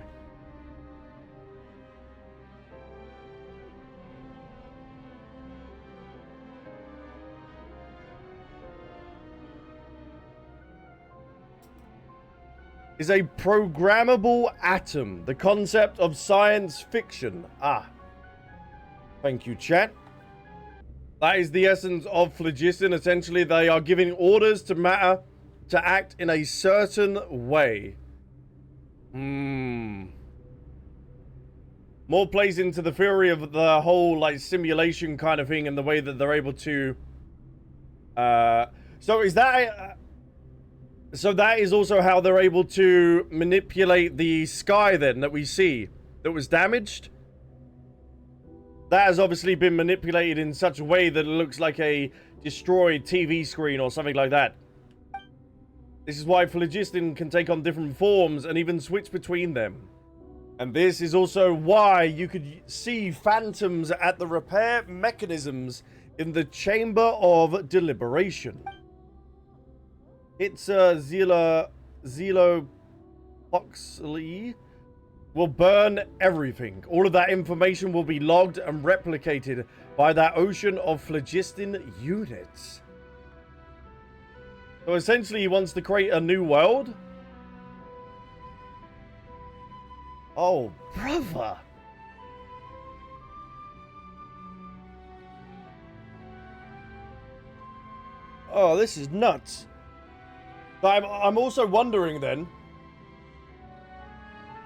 Is a programmable atom, the concept of science fiction. Ah. Thank you, chat. That is the essence of phlogiston. Essentially, they are giving orders to matter to act in a certain way. More plays into the theory of the whole, like, simulation kind of thing and the way that they're able to... So is that... So that is also how they're able to manipulate the sky then that we see that was damaged. That has obviously been manipulated in such a way that it looks like a destroyed TV screen or something like that. This is why phlogiston can take on different forms and even switch between them. And this is also why you could see phantoms at the repair mechanisms in the Chamber of Deliberation. It's Zelopoxley will burn everything. All of that information will be logged and replicated by that ocean of phlogiston units. So essentially he wants to create a new world. Oh, brother. Oh, this is nuts. But I'm also wondering then,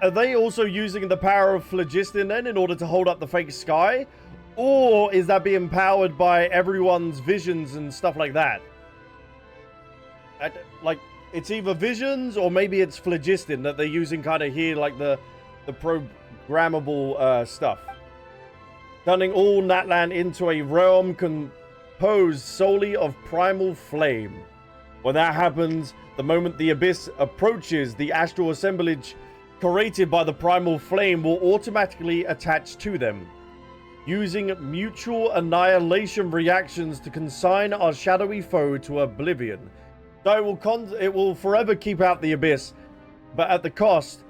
are they also using the power of phlogiston then in order to hold up the fake sky? Or is that being powered by everyone's visions and stuff like that? Like, it's either visions or maybe it's phlogiston that they're using kind of here, like the programmable stuff. Turning all Natlan into a realm composed solely of primal flame. When that happens, the moment the abyss approaches, the astral assemblage created by the primal flame will automatically attach to them, using mutual annihilation reactions to consign our shadowy foe to oblivion. So it will forever keep out the abyss, but at the cost,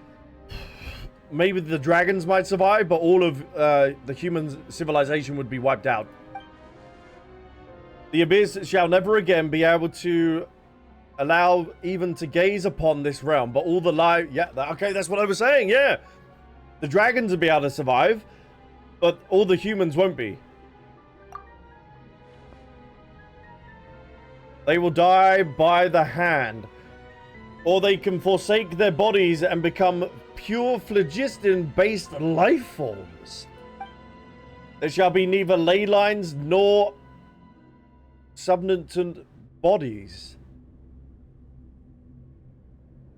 maybe the dragons might survive, but all of the human civilization would be wiped out. The abyss shall never again be able to allow even to gaze upon this realm, but all the life... Yeah, okay, that's what I was saying, yeah. The dragons will be able to survive, but all the humans won't be. They will die by the hand. Or they can forsake their bodies and become pure phlogiston-based life forms. There shall be neither ley lines nor substantant bodies.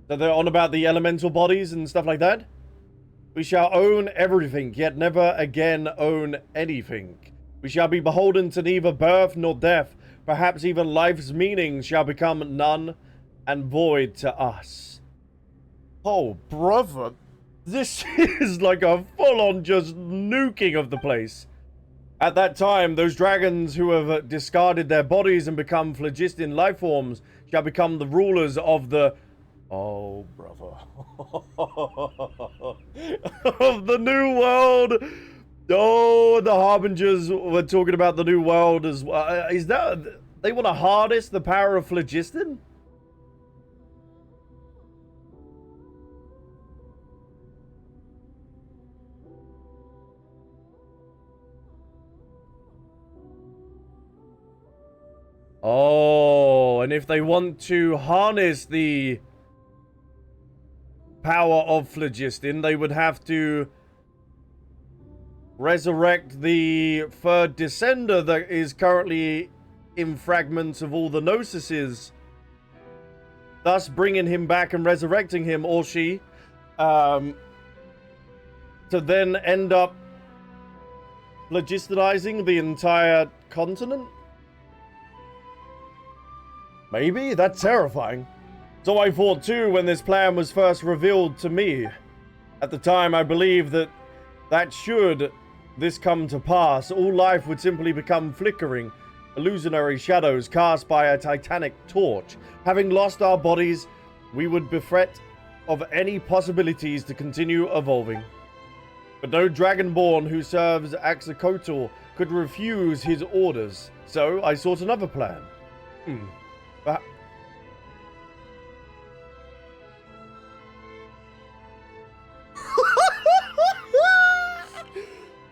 So they're on about the elemental bodies and stuff like that? We shall own everything, yet never again own anything. We shall be beholden to neither birth nor death. Perhaps even life's meaning shall become none and void to us. Oh, brother. This is like a full-on just nuking of the place. At that time, those dragons who have discarded their bodies and become phlogiston life forms shall become the rulers of the... Oh, brother. Of the new world. Oh, the Harbingers were talking about the new world as well. Is that... They want to harness the power of phlogiston? Oh, and if they want to harness the power of phlogiston, they would have to resurrect the third descender that is currently in fragments of all the Gnosises, thus bringing him back and resurrecting him, or she, to then end up phlogistonizing the entire continent? Maybe? That's terrifying. So I thought too when this plan was first revealed to me. At the time, I believed that should this come to pass, all life would simply become flickering, illusionary shadows cast by a titanic torch. Having lost our bodies, we would bereft of any possibilities to continue evolving. But no Dragonborn who serves Axicotl could refuse his orders, so I sought another plan.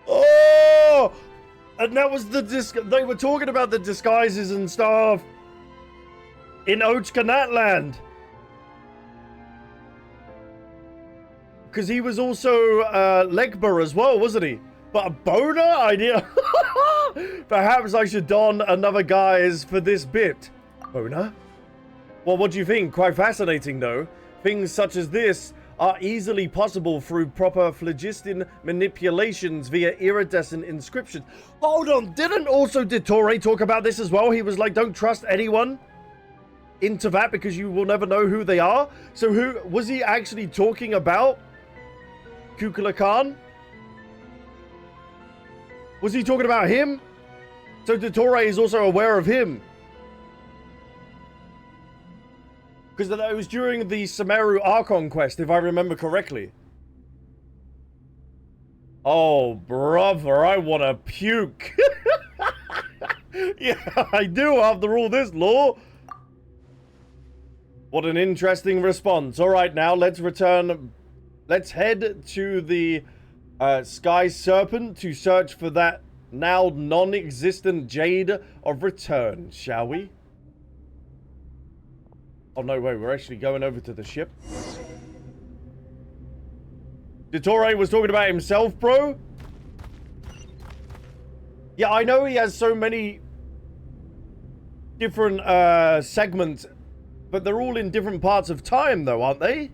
Oh! And that was the they were talking about the disguises and stuff in Ochkanatland. Because he was also Legba as well, wasn't he? But a boner idea. Perhaps I should don another guise for this bit. Boner? Well, what do you think? Quite fascinating, though. Things such as this are easily possible through proper phlogiston manipulations via iridescent inscriptions. Hold on, didn't also Dottore talk about this as well? He was like, don't trust anyone into that because you will never know who they are. So who was he actually talking about? Kukulkan Khan? Was he talking about him? So Dottore is also aware of him. Because it was during the Sumeru Archon quest, if I remember correctly. Oh, brother, I want to puke. Yeah, I do after all this, lore. What an interesting response. All right, now let's return. Let's head to the Sky Serpent to search for that now non-existent Jade of Return, shall we? Oh, no way. We're actually going over to the ship. Dottore was talking about himself, bro. Yeah, I know he has so many different segments, but they're all in different parts of time, though, aren't they?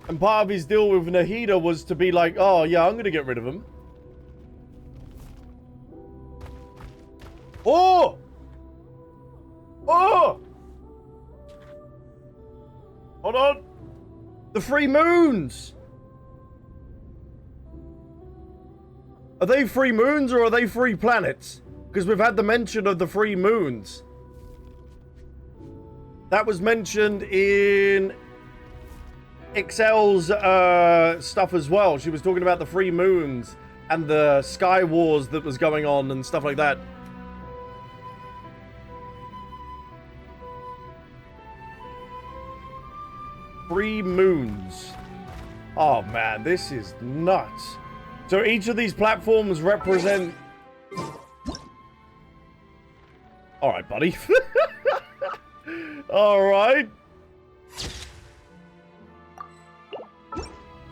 And part of his deal with Nahida was to be like, oh, yeah, I'm going to get rid of him. Oh! Oh! Hold on. The 3 moons. Are they 3 moons or are they 3 planets? Because we've had the mention of the 3 moons. That was mentioned in Excel's stuff as well. She was talking about the 3 moons and the sky wars that was going on and stuff like that. Three moons. Oh man, this is nuts. So each of these platforms represent... Alright, buddy. Alright.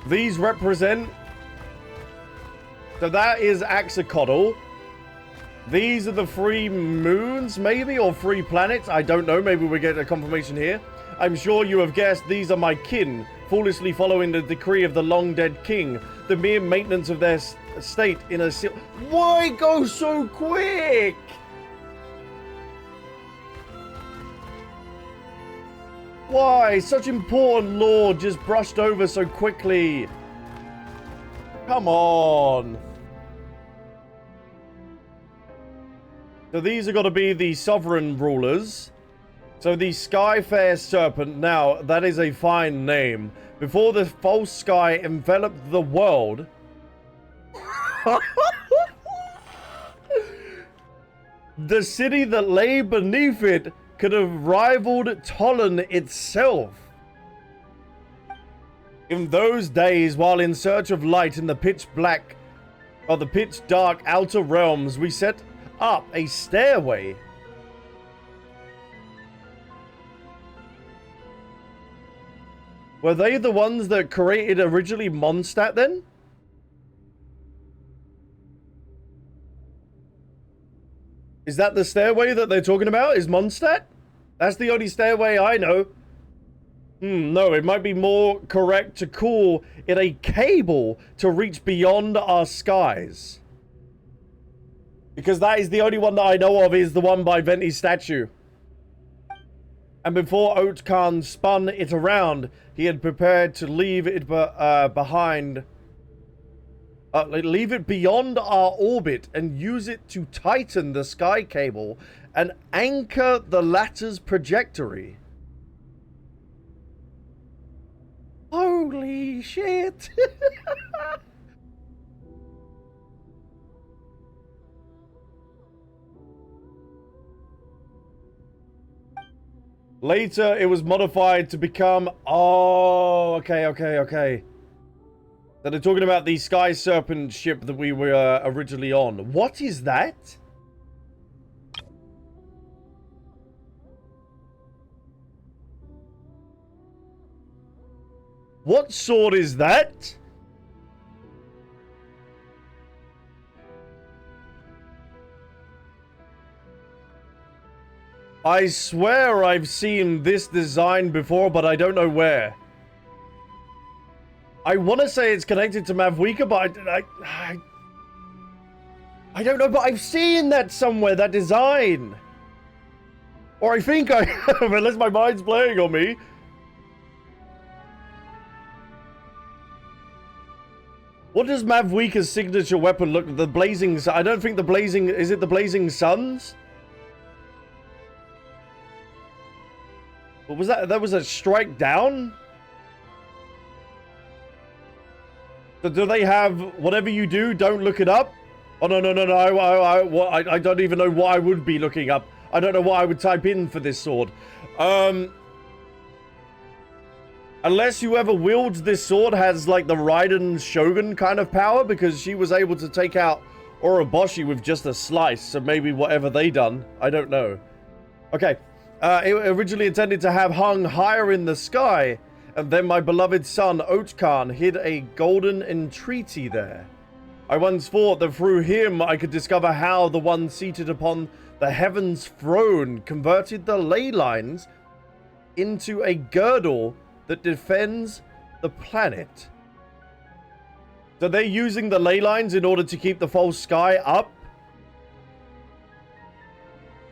These represent... So that is Axicotl. These are the 3 moons, maybe? Or 3 planets? I don't know. Maybe we get a confirmation here. I'm sure you have guessed these are my kin, foolishly following the decree of the long-dead king, the mere maintenance of their state in a... Why go so quick? Why? Such important lore just brushed over so quickly. Come on. So these are going to be the sovereign rulers. So the Skyfair Serpent, now that is a fine name. Before the false sky enveloped the world, the city that lay beneath it could have rivaled Tollan itself. In those days, while in search of light in the pitch black or the pitch dark outer realms, we set up a stairway. Were they the ones that created originally Mondstadt then? Is that the stairway that they're talking about? Is Mondstadt? That's the only stairway I know. No, it might be more correct to call it a cable to reach beyond our skies. Because that is the only one that I know of, is the one by Venti's statue. And before Oatkhan spun it around, he had prepared to leave it behind. Leave it beyond our orbit and use it to tighten the sky cable and anchor the latter's trajectory. Holy shit! Later, it was modified to become... Oh, okay. So they're talking about the Sky Serpent ship that we were originally on. What is that? What sword is that? I swear I've seen this design before, but I don't know where. I want to say it's connected to Mavwika, but I don't know, but I've seen that somewhere, that design. Or I think I have, unless my mind's playing on me. What does Mavwika's signature weapon look like? The blazing... I don't think the blazing... Is it the Blazing Suns? What was that? That was a strike down? So do they have whatever you do, don't look it up? Oh, no. I don't even know what I would be looking up. I don't know what I would type in for this sword. Unless whoever wields this sword has like the Raiden Shogun kind of power, because she was able to take out Oroboshi with just a slice. So maybe whatever they done. I don't know. Okay. It originally intended to have hung higher in the sky, and then my beloved son, Oatkhan, hid a golden entreaty there. I once thought that through him I could discover how the one seated upon the heaven's throne converted the ley lines into a girdle that defends the planet. So they're using the ley lines in order to keep the false sky up?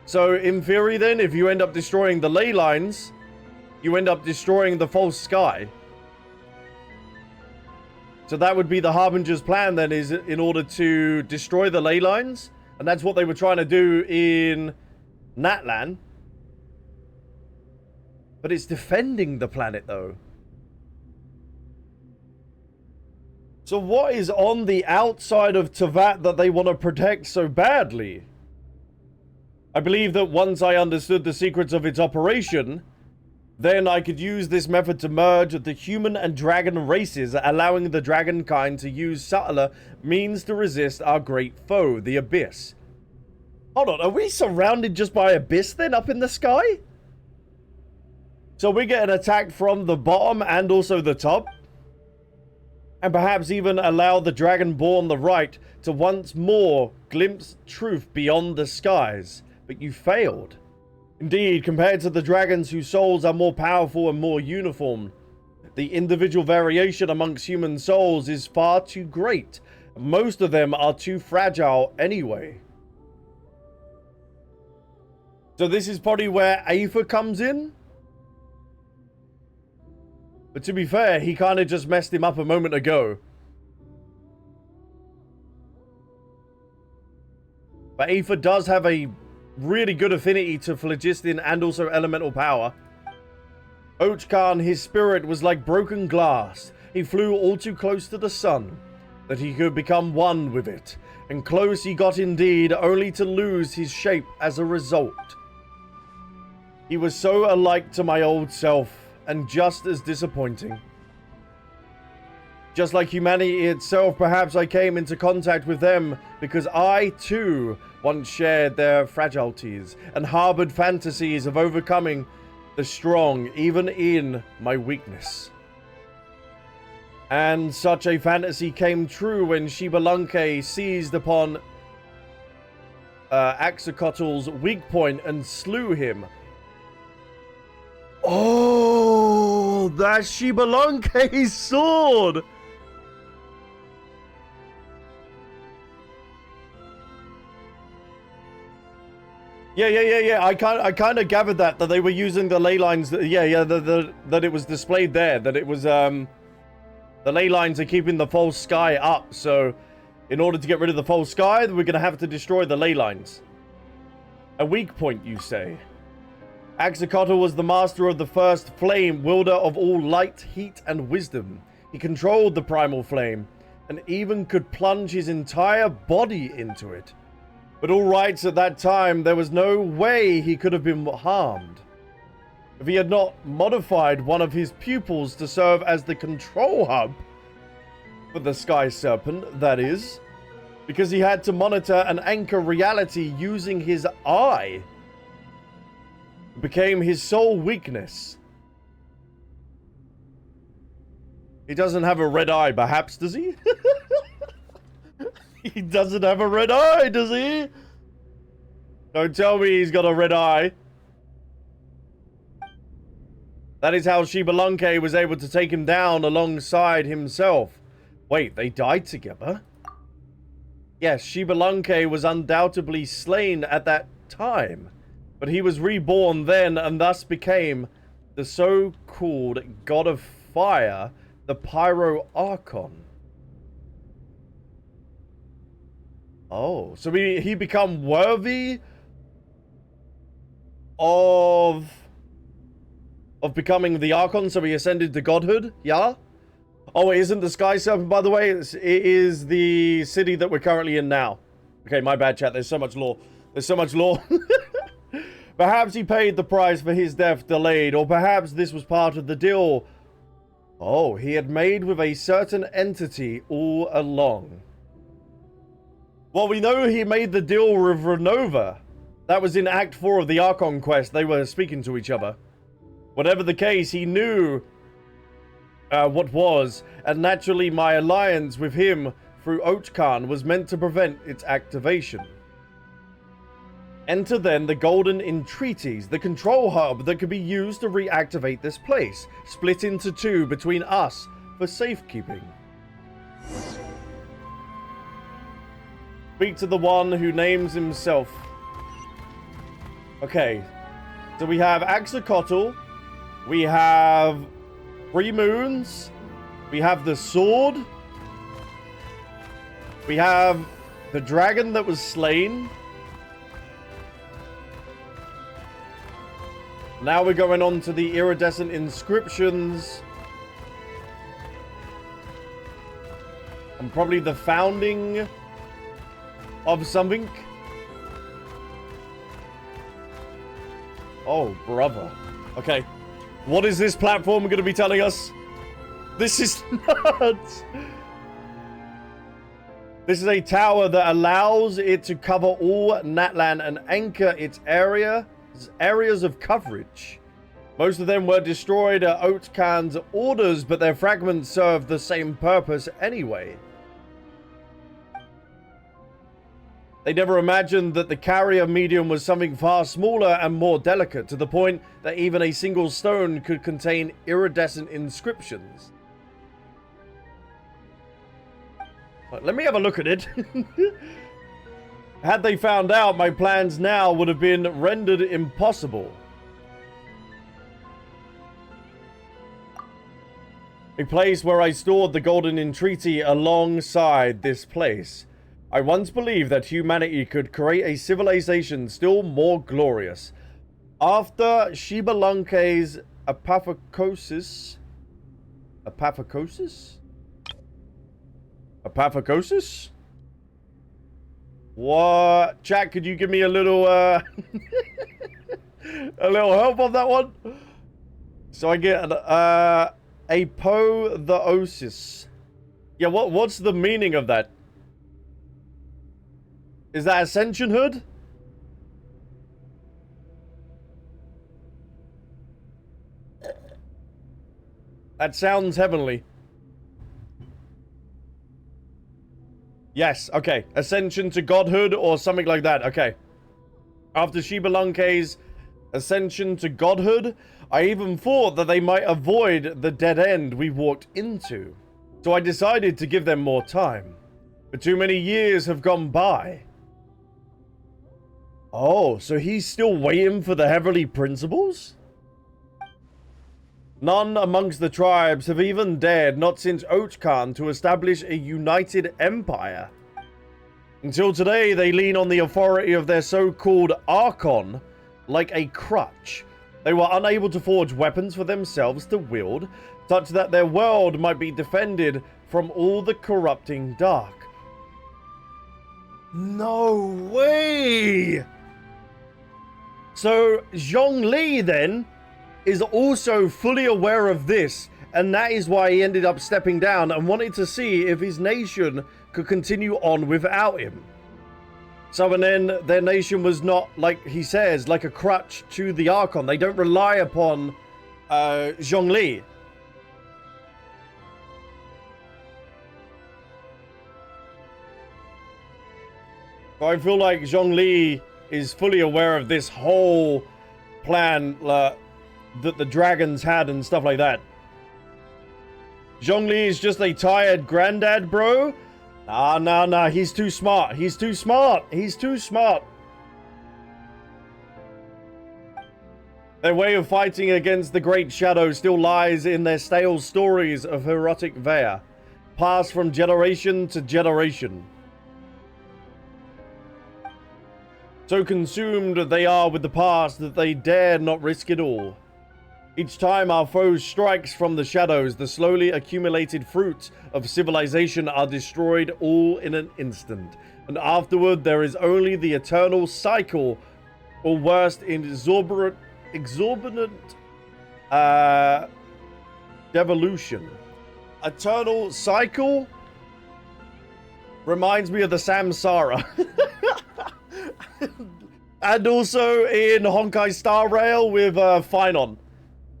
So, in theory then, if you end up destroying the ley lines, you end up destroying the false sky. So that would be the Harbinger's plan then, is in order to destroy the ley lines. And that's what they were trying to do in Natlan. But it's defending the planet, though. So what is on the outside of Teyvat that they want to protect so badly? I believe that once I understood the secrets of its operation, then I could use this method to merge the human and dragon races, allowing the dragon kind to use subtler means to resist our great foe, the Abyss. Hold on, are we surrounded just by Abyss then, up in the sky? So we're getting attacked from the bottom and also the top? And perhaps even allow the Dragonborn the right to once more glimpse truth beyond the skies. But you failed. Indeed, compared to the dragons whose souls are more powerful and more uniform, The individual variation amongst human souls is far too great. Most of them are too fragile anyway. So this is probably where Aether comes in. But to be fair, he kind of just messed him up a moment ago. But Aether does have a really good affinity to phlogiston and also elemental power. Ochkan, his spirit was like broken glass. He flew all too close to the sun, that he could become one with it. And close he got indeed, only to lose his shape as a result. He was so alike to my old self, and just as disappointing. Just like humanity itself, perhaps I came into contact with them because I, too, once shared their fragilities and harbored fantasies of overcoming the strong, even in my weakness. And such a fantasy came true when Shibelunke seized upon Axocotl's weak point and slew him. Oh, that's Shibelunke's sword! Yeah. I kind of gathered that they were using the ley lines. That it was displayed there. That it was the ley lines are keeping the false sky up. So, in order to get rid of the false sky, we're gonna have to destroy the ley lines. A weak point, you say? Axocotl was the master of the first flame, wielder of all light, heat, and wisdom. He controlled the primal flame, and even could plunge his entire body into it. But all rights at that time, there was no way he could have been harmed. If he had not modified one of his pupils to serve as the control hub for the Sky Serpent, that is, because he had to monitor and anchor reality using his eye. It became his sole weakness. He doesn't have a red eye, perhaps, does he? He doesn't have a red eye, does he? Don't tell me he's got a red eye. That is how Shibelunke was able to take him down alongside himself. Wait, they died together? Yes, Shibelunke was undoubtedly slain at that time, but he was reborn then and thus became the so-called God of Fire, the Pyro Archon. Oh, so he become worthy of becoming the Archon, so he ascended to godhood, yeah? Oh, it isn't the Sky Serpent, by the way. It is the city that we're currently in now. Okay, my bad, chat. There's so much lore. There's so much lore. Perhaps he paid the price for his death delayed, or perhaps this was part of the deal. Oh, he had made with a certain entity all along. Well, we know he made the deal with Renova. That was in Act 4 of the Archon quest. They were speaking to each other. Whatever the case, he knew what was, and naturally my alliance with him through Ochkan was meant to prevent its activation. Enter then the Golden Entreaties, the control hub that could be used to reactivate this place, split into two between us for safekeeping. Speak to the one who names himself. Okay, so we have Axocotl, we have 3 moons, we have the sword, we have the dragon that was slain. Now we're going on to the iridescent inscriptions. And probably the founding of something. Oh, brother. Okay. What is this platform going to be telling us? This is nuts. This is a tower that allows it to cover all Natlan and anchor its areas of coverage. Most of them were destroyed at Ochkan's orders, but their fragments served the same purpose anyway. They never imagined that the carrier medium was something far smaller and more delicate, to the point that even a single stone could contain iridescent inscriptions. But let me have a look at it. Had they found out, my plans now would have been rendered impossible. A place where I stored the golden entreaty alongside this place. I once believed that humanity could create a civilization still more glorious. After Shibelunke's apophacosis... Apophacosis? Apophacosis? What? Chat, could you give me a little, a little help on that one? So I get, apotheosis. Yeah, what's the meaning of that? Is that ascension hood? That sounds heavenly. Yes, okay. Ascension to godhood or something like that. Okay. After Shibelunke's ascension to godhood, I even thought that they might avoid the dead end we walked into. So I decided to give them more time. But too many years have gone by. Oh, so he's still waiting for the heavenly principles? None amongst the tribes have even dared, not since Ochkan, to establish a united empire. Until today, they lean on the authority of their so-called Archon like a crutch. They were unable to forge weapons for themselves to wield, such that their world might be defended from all the corrupting dark. No way! So, Zhongli, then, is also fully aware of this, and that is why he ended up stepping down and wanted to see if his nation could continue on without him. So, and then their nation was not, like he says, like a crutch to the Archon. They don't rely upon Zhongli. So I feel like Zhongli is fully aware of this whole plan that the dragons had and stuff like that. Zhongli is just a tired granddad, bro. Nah, he's too smart. He's too smart. He's too smart. Their way of fighting against the Great Shadow still lies in their stale stories of heroic valor, passed from generation to generation. So consumed they are with the past that they dare not risk it all. Each time our foe strikes from the shadows, the slowly accumulated fruits of civilization are destroyed all in an instant. And afterward, there is only the eternal cycle, or worst, exorbitant devolution. Eternal cycle reminds me of the Samsara. And also in Honkai Star Rail with Finon,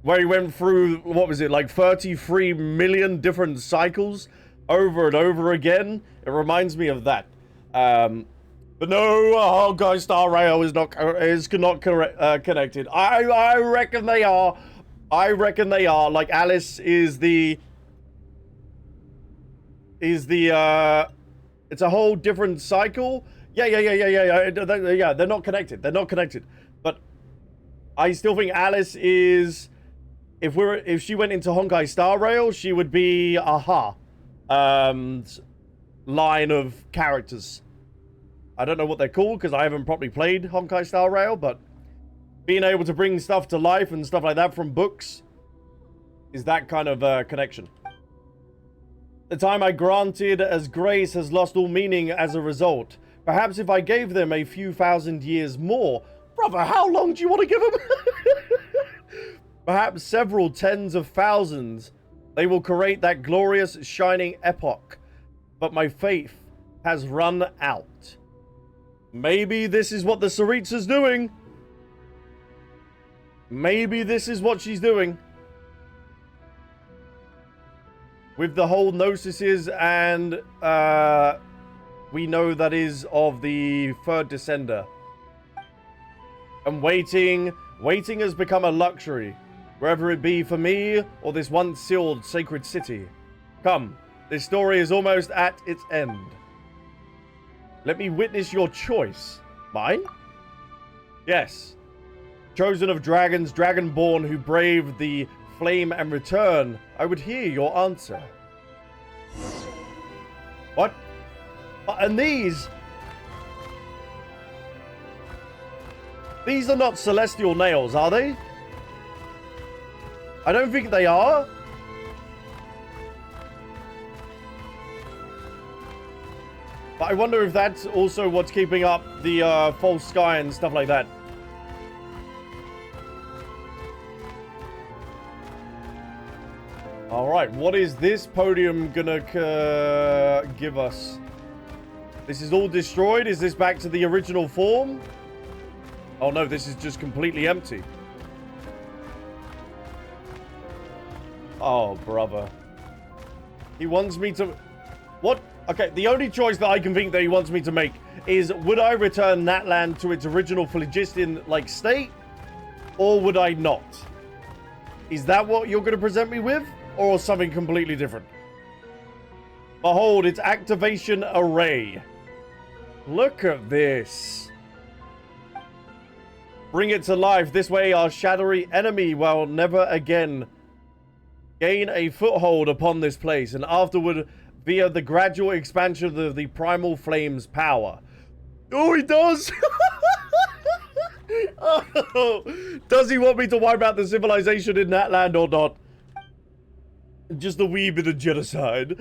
where he went through, what was it, like 33 million different cycles over and over again. It reminds me of that. But no, Honkai Star Rail is not connected. I reckon they are. I reckon they are. Like Alice is the it's a whole different cycle. Yeah, they're not connected. They're not connected. But I still think Alice is, if she went into Honkai Star Rail, she would be line of characters. I don't know what they're called because I haven't properly played Honkai Star Rail, but being able to bring stuff to life and stuff like that from books is that kind of connection. The time I granted as grace has lost all meaning as a result. Perhaps if I gave them a few thousand years more... Brother, how long do you want to give them? Perhaps several tens of thousands. They will create that glorious, shining epoch. But my faith has run out. Maybe this is what the Saritsa's doing. Maybe this is what she's doing. With the whole Gnosises and... we know that is of the third descender. And waiting has become a luxury, wherever it be for me or this once sealed sacred city. Come, this story is almost at its end. Let me witness your choice. Mine? Yes. Chosen of dragons, dragonborn who braved the flame and return, I would hear your answer. What? And these? These are not celestial nails, are they? I don't think they are. But I wonder if that's also what's keeping up the false sky and stuff like that. Alright, what is this podium gonna give us? This is all destroyed? Is this back to the original form? Oh no, this is just completely empty. Oh, brother. He wants me to... What? Okay, the only choice that I can think that he wants me to make is, would I return Natlan to its original phlogiston-like state? Or would I not? Is that what you're going to present me with? Or something completely different? Behold, its activation array. Look at this. Bring it to life. This way our shadowy enemy will never again gain a foothold upon this place, and afterward via the gradual expansion of the primal flame's power. Oh, he does! Oh, does he want me to wipe out the civilization in that land or not? Just a wee bit of genocide.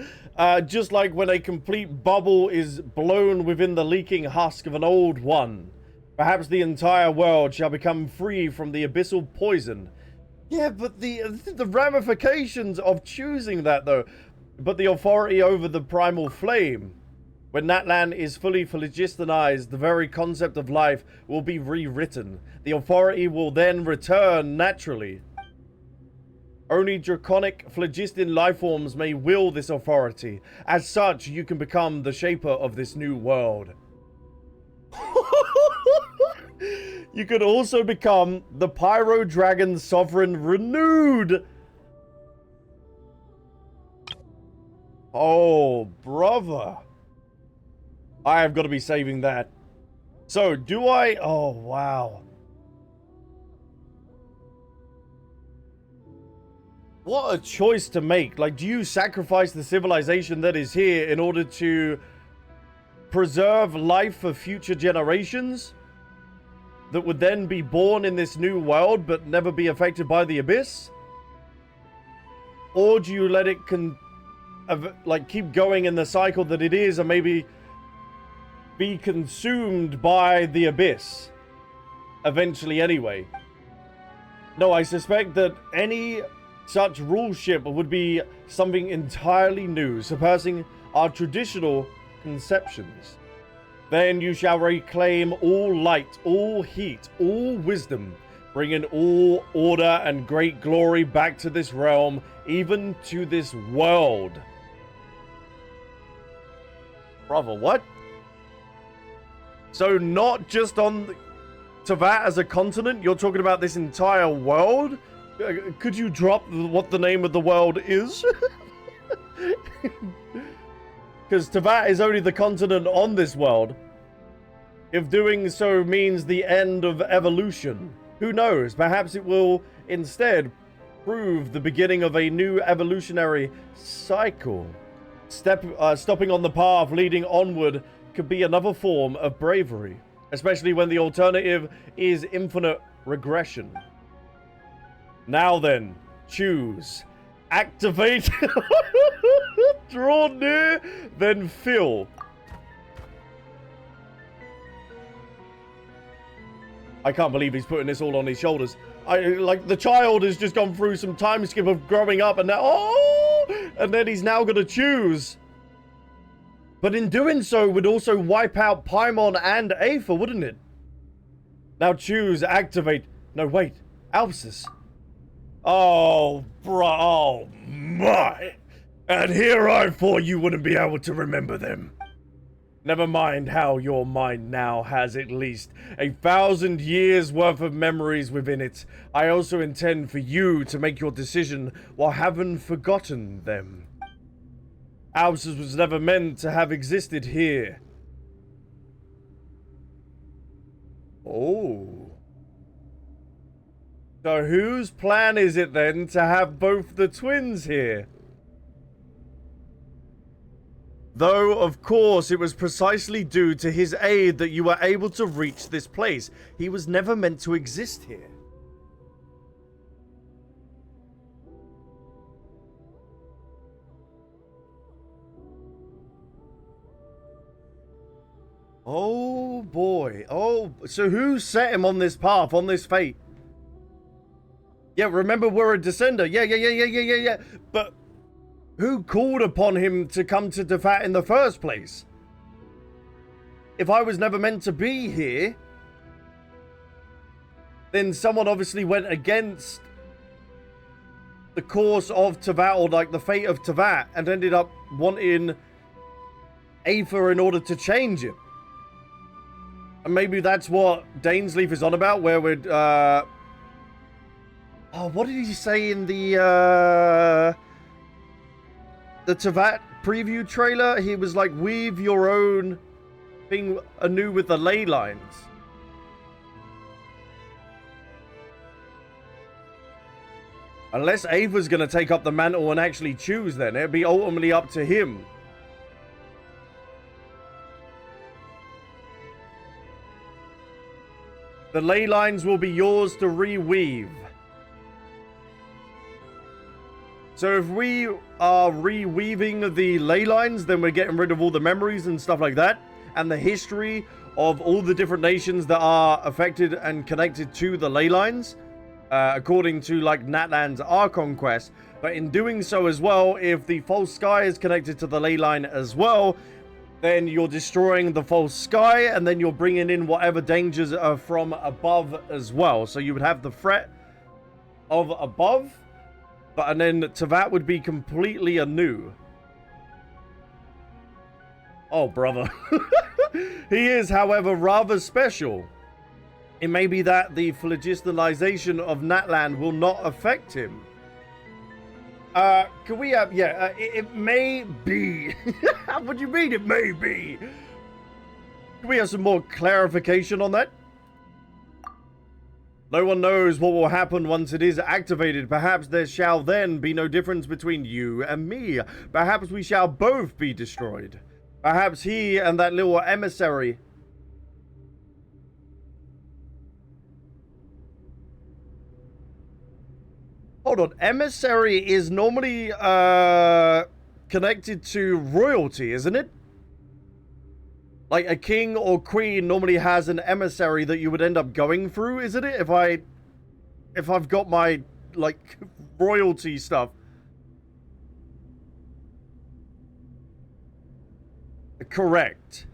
Just like when a complete bubble is blown within the leaking husk of an old one. Perhaps the entire world shall become free from the abyssal poison. Yeah, but the ramifications of choosing that, though. But the authority over the primal flame. When Natlan is fully phlogistonized, the very concept of life will be rewritten. The authority will then return naturally. Only draconic phlogiston lifeforms may will this authority. As such, you can become the shaper of this new world. You could also become the Pyro Dragon Sovereign Renewed. Oh, brother. I have got to be saving that. So, do I... Oh, wow. What a choice to make. Like, do you sacrifice the civilization that is here in order to preserve life for future generations that would then be born in this new world but never be affected by the abyss? Or do you let it keep going in the cycle that it is and maybe be consumed by the abyss eventually anyway? No, I suspect that any such ruleship would be something entirely new, surpassing our traditional conceptions. Then you shall reclaim all light, all heat, all wisdom, bringing all order and great glory back to this realm, even to this world. Brother, what? So not just on Teyvat as a continent, you're talking about this entire world? Could you drop what the name of the world is? Because Teyvat is only the continent on this world. If doing so means the end of evolution, who knows? Perhaps it will instead prove the beginning of a new evolutionary cycle. Stopping on the path leading onward could be another form of bravery, especially when the alternative is infinite regression. Now then, choose. Activate. Draw near, then fill. I can't believe he's putting this all on his shoulders. Like, the child has just gone through some time skip of growing up and now, and then he's now going to choose. But in doing so, would also wipe out Paimon and Aether, wouldn't it? Now choose, activate. No, wait. Albsterz. Oh, bro. Oh, my. And here I thought you wouldn't be able to remember them. Never mind how your mind now has at least 1,000 years worth of memories within it. I also intend for you to make your decision while having forgotten them. Albsterz was never meant to have existed here. Oh. So whose plan is it then to have both the twins here? Though, of course, it was precisely due to his aid that you were able to reach this place. He was never meant to exist here. Oh, boy. Oh, so who set him on this path, on this fate? Yeah, remember we're a descender. Yeah. But who called upon him to come to Teyvat in the first place? If I was never meant to be here, then someone obviously went against the course of Teyvat, or like the fate of Teyvat, and ended up wanting Aether in order to change it. And maybe that's what Dainsleif is on about, where we'd, oh, what did he say in the Teyvat preview trailer? He was like, weave your own thing anew with the ley lines. Unless Aether's going to take up the mantle and actually choose, then it'd be ultimately up to him. The ley lines will be yours to reweave. So if we are reweaving the ley lines, then we're getting rid of all the memories and stuff like that, and the history of all the different nations that are affected and connected to the ley lines, according to like Natlan's Archon quest. But in doing so as well, if the false sky is connected to the ley line as well, then you're destroying the false sky, and then you're bringing in whatever dangers are from above as well. So you would have the threat of above, and then Teyvat would be completely anew. Oh, brother. He is, however, rather special. It may be that the phlogistonization of Natlan will not affect him. Can we have, it may be. What do you mean it may be? Can we have some more clarification on that? No one knows what will happen once it is activated. Perhaps there shall then be no difference between you and me. Perhaps we shall both be destroyed. Perhaps he and that little emissary. Hold on. Emissary is normally connected to royalty, isn't it? Like a king or queen normally has an emissary that you would end up going through, isn't it? If I've got my like royalty stuff. Correct.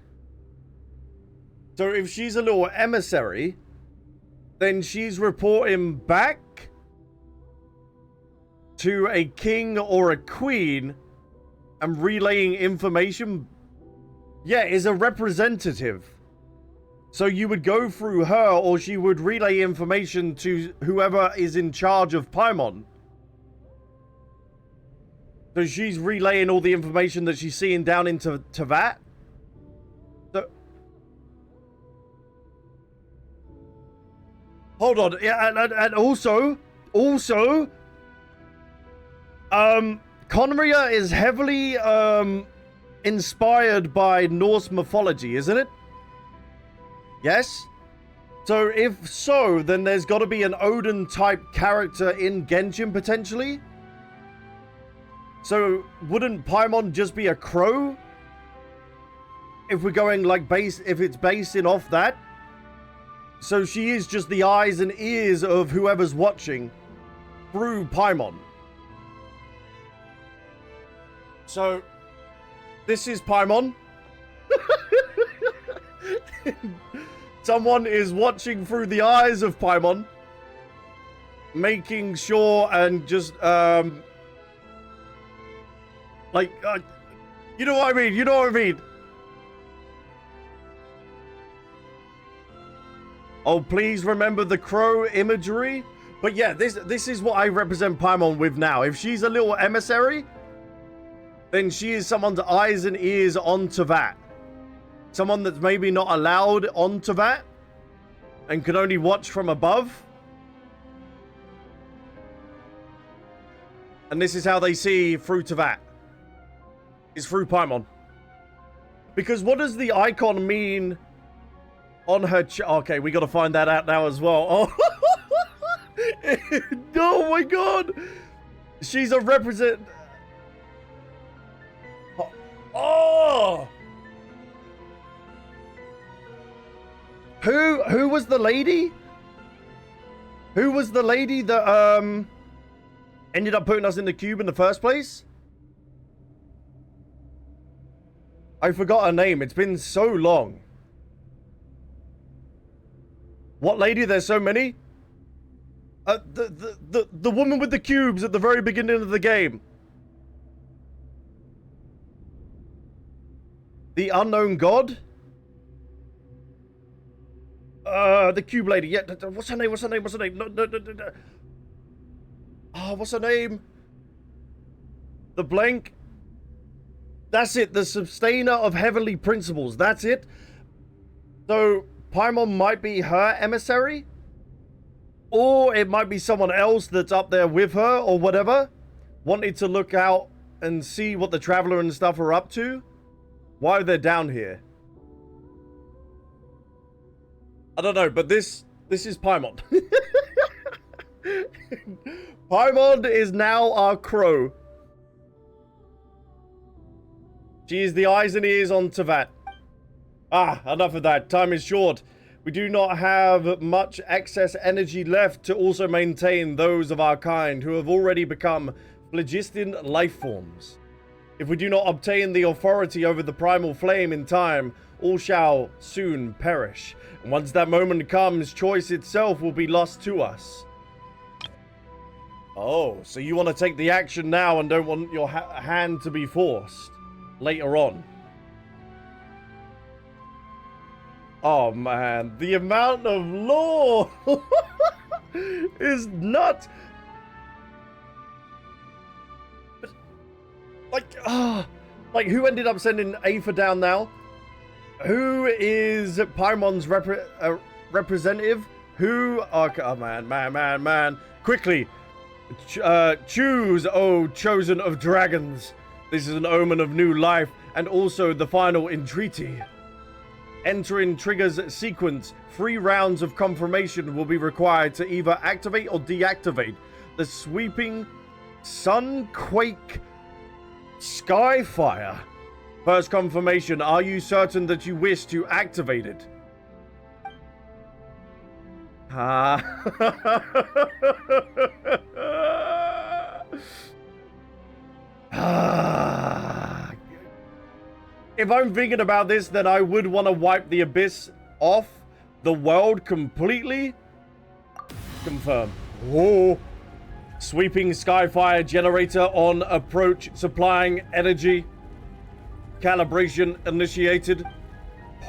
So if she's a little emissary, then she's reporting back to a king or a queen and relaying information. Yeah, is a representative. So you would go through her, or she would relay information to whoever is in charge of Paimon. So she's relaying all the information that she's seeing down into Teyvat. So, hold on. Yeah, and also, Conria is heavily inspired by Norse mythology, isn't it? Yes? So if so, then there's got to be an Odin type character in Genshin potentially. So wouldn't Paimon just be a crow? If we're going like if it's basing off that. So she is just the eyes and ears of whoever's watching through Paimon. So this is Paimon. Someone is watching through the eyes of Paimon, making sure and just you know what I mean? You know what I mean? Oh, please remember the crow imagery. But yeah, this is what I represent Paimon with now. If she's a little emissary, then she is someone's eyes and ears on Teyvat. Someone that's maybe not allowed on Teyvat and can only watch from above. And this is how they see through Teyvat. It's through Paimon. Because what does the icon mean on her okay, we got to find that out now as well. Oh, oh my god. She's a represent... Oh! Who was the lady? Who was the lady that ended up putting us in the cube in the first place? I forgot her name. It's been so long. What lady? There's so many. The woman with the cubes at the very beginning of the game. The unknown god? The cube lady. Yeah, what's her name? What's her name? What's her name? No. Oh, what's her name? The blank. That's it. The sustainer of heavenly principles. That's it. So, Paimon might be her emissary? Or it might be someone else that's up there with her or whatever. Wanted to look out and see what the Traveler and stuff are up to. Why they're down here. I don't know, but this is Paimon. Paimon is now our crow. She is the eyes and ears on Teyvat. Ah, enough of that. Time is short. We do not have much excess energy left to also maintain those of our kind who have already become phlogiston life forms. If we do not obtain the authority over the primal flame in time, all shall soon perish. And once that moment comes, choice itself will be lost to us. Oh, so you want to take the action now and don't want your hand to be forced later on. Oh man, the amount of lore is nuts. But, like who ended up sending Aether down now? Who is Paimon's representative? Who? Oh man. Quickly, choose, oh chosen of dragons. This is an omen of new life and also the final entreaty. Entering triggers sequence. 3 rounds of confirmation will be required to either activate or deactivate the sweeping Sunquake Skyfire. First confirmation. Are you certain that you wish to activate it? If I'm thinking about this, then I would want to wipe the abyss off the world completely. Confirm. Whoa. Sweeping Skyfire generator on approach, supplying energy. Calibration initiated.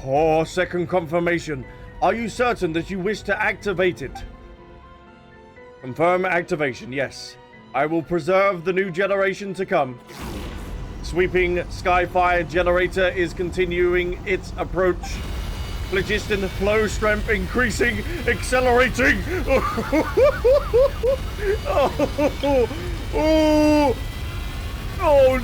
Oh, second confirmation. Are you certain that you wish to activate it? Confirm activation, yes. I will preserve the new generation to come. Sweeping Skyfire generator is continuing its approach. Phlogiston flow strength increasing, accelerating. Oh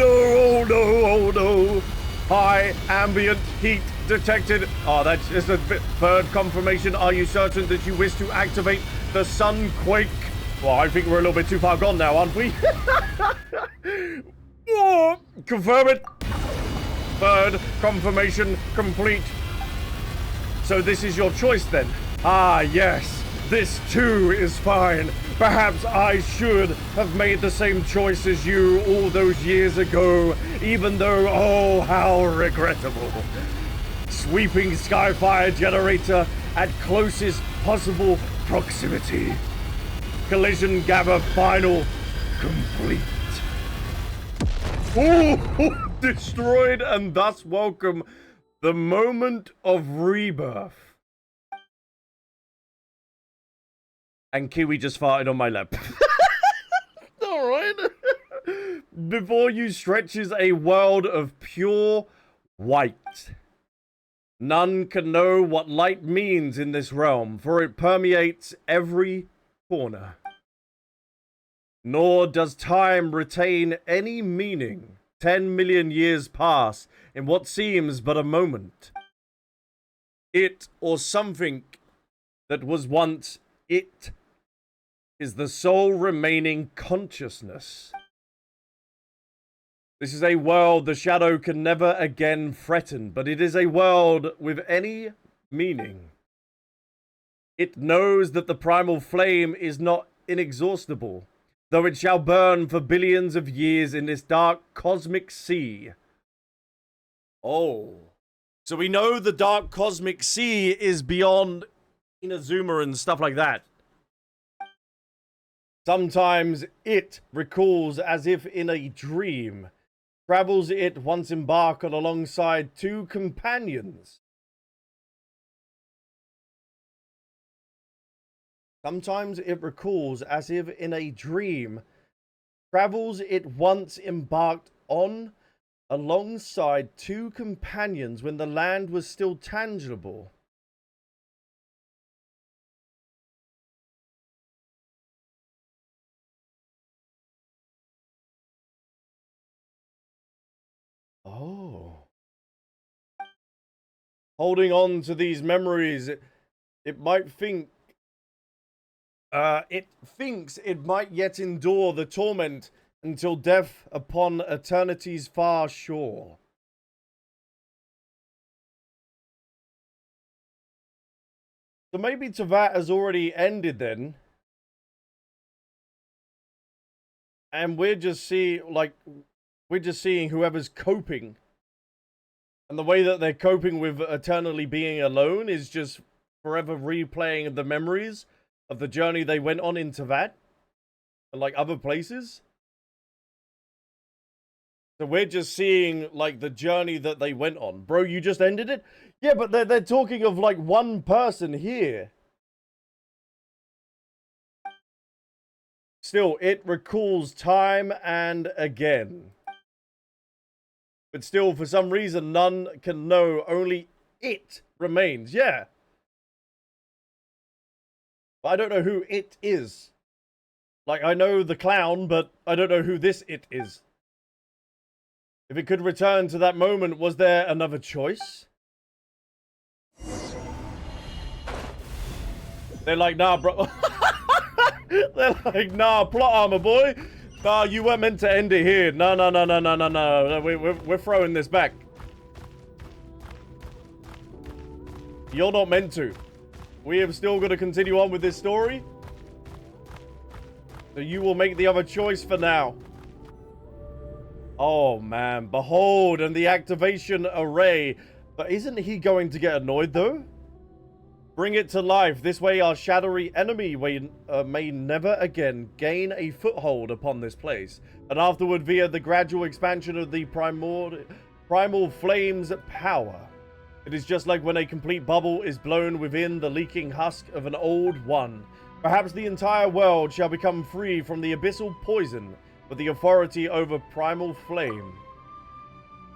no. High ambient heat detected. Oh, that's just a bit. Third confirmation. Are you certain that you wish to activate the Sunquake? Well, I think we're a little bit too far gone now, aren't we? Oh, confirm it. Third confirmation complete. So this is your choice then? Ah, yes. This too is fine. Perhaps I should have made the same choice as you all those years ago, even though, oh, how regrettable. Sweeping Skyfire generator at closest possible proximity. Collision gather final complete. Oh, destroyed and thus welcome the moment of rebirth. And Kiwi just farted on my lap. Alright. Before you stretches a world of pure white. None can know what light means in this realm, for it permeates every corner. Nor does time retain any meaning. 10 million years pass in what seems but a moment. It, or something that was once it, is the sole remaining consciousness. This is a world the shadow can never again threaten, but it is a world with any meaning. It knows that the primal flame is not inexhaustible, though it shall burn for billions of years in this dark cosmic sea. Oh. So we know the dark cosmic sea is beyond Inazuma and stuff like that. Sometimes it recalls as if in a dream. Travels it once embarked on alongside two companions. Sometimes it recalls as if in a dream. Travels it once embarked on alongside two companions when the land was still tangible. Oh. Holding on to these memories, it might think... it thinks it might yet endure the torment until death upon eternity's far shore. So maybe Teyvat has already ended then. And we're just seeing whoever's coping. And the way that they're coping with eternally being alone is just forever replaying the memories of the journey they went on in Teyvat. And like other places. So we're just seeing like the journey that they went on. Bro, you just ended it? Yeah, but they're talking of like one person here. Still, it recalls time and again. But still, for some reason, none can know. Only it remains. Yeah. But I don't know who it is. Like, I know the clown, but I don't know who this it is. If it could return to that moment, was there another choice? They're like, nah, bro. They're like, nah, plot armor, boy. Nah, you weren't meant to end it here. No. We're throwing this back. You're not meant to. We have still got to continue on with this story. So you will make the other choice for now. Oh, man. Behold, and the activation array. But isn't he going to get annoyed, though? Bring it to life. This way our shadowy enemy may never again gain a foothold upon this place. And afterward, via the gradual expansion of the primal flame's power. It is just like when a complete bubble is blown within the leaking husk of an old one. Perhaps the entire world shall become free from the abyssal poison with the authority over primal flame.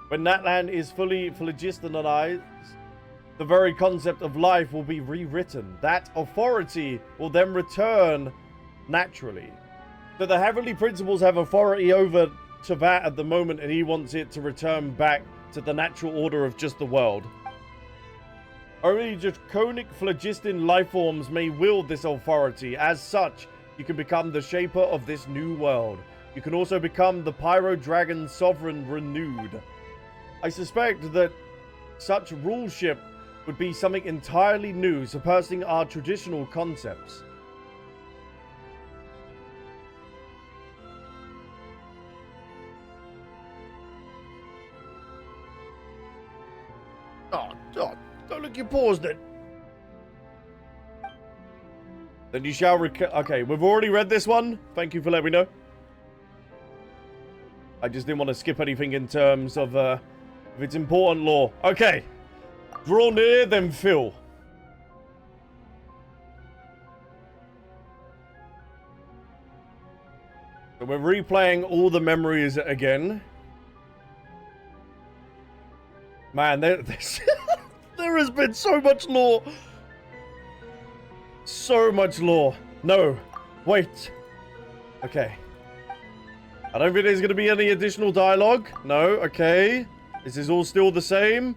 When that land is fully phlogistenized, the very concept of life will be rewritten. That authority will then return naturally. So the heavenly principles have authority over Teyvat at the moment, and he wants it to return back to the natural order of just the world. Only draconic phlogiston lifeforms may wield this authority. As such, you can become the shaper of this new world. You can also become the Pyro Dragon Sovereign Renewed. I suspect that such ruleship would be something entirely new, surpassing our traditional concepts. Oh, don't look your paws then. Then you shall okay, we've already read this one. Thank you for letting me know. I just didn't want to skip anything in terms of if it's important lore. Okay. Draw near, then fill. we're replaying all the memories again. Man, there has been so much lore. So much lore. No, wait. Okay. I don't think there's going to be any additional dialogue. No, okay. This is all still the same.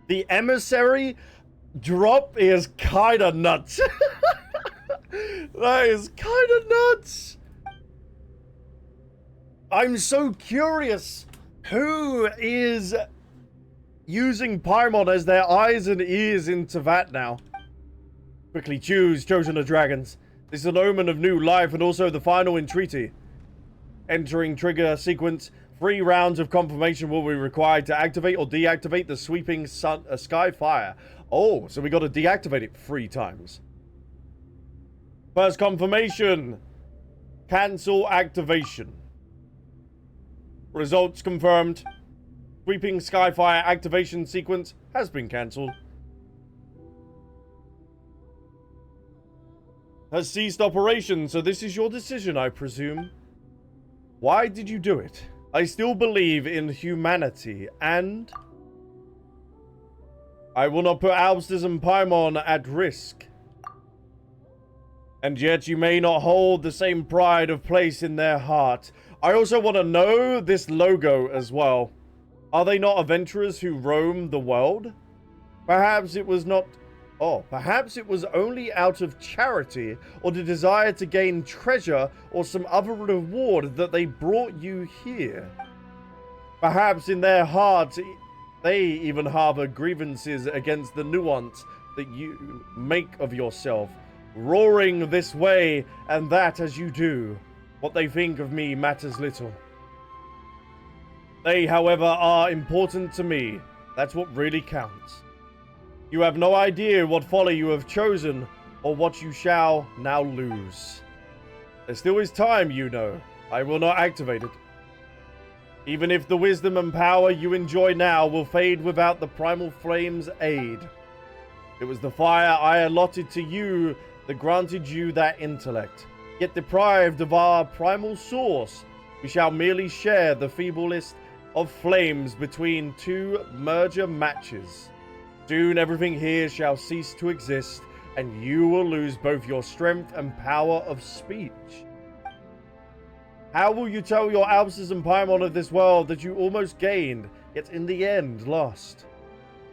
The emissary drop is kind of nuts. That is kind of nuts. I'm so curious. Who is using Paimon as their eyes and ears into that now? Quickly choose Chosen of Dragons. This is an omen of new life and also the final entreaty. Entering trigger sequence. 3 rounds of confirmation will be required to activate or deactivate the sweeping sky fire. Oh, so we got to deactivate it 3 times. First confirmation. Cancel activation. Results confirmed. Sweeping Skyfire activation sequence has been cancelled. Has ceased operation, so this is your decision, I presume. Why did you do it? I still believe in humanity, and I will not put Albsterz and Paimon at risk. And yet you may not hold the same pride of place in their heart. I also want to know this logo as well. Are they not adventurers who roam the world? Perhaps it was not... Oh, perhaps it was only out of charity or the desire to gain treasure or some other reward that they brought you here. Perhaps in their heart, they even harbor grievances against the nuance that you make of yourself. Roaring this way and that as you do. What they think of me matters little. They, however, are important to me. That's what really counts. You have no idea what folly you have chosen, or what you shall now lose. There still is time, you know. I will not activate it. Even if the wisdom and power you enjoy now will fade without the primal flame's aid. It was the fire I allotted to you that granted you that intellect. Yet deprived of our primal source, we shall merely share the feeblest of flames between 2 merger matches. Soon everything here shall cease to exist, and you will lose both your strength and power of speech. How will you tell your Albsterz and Paimon of this world that you almost gained, yet in the end lost?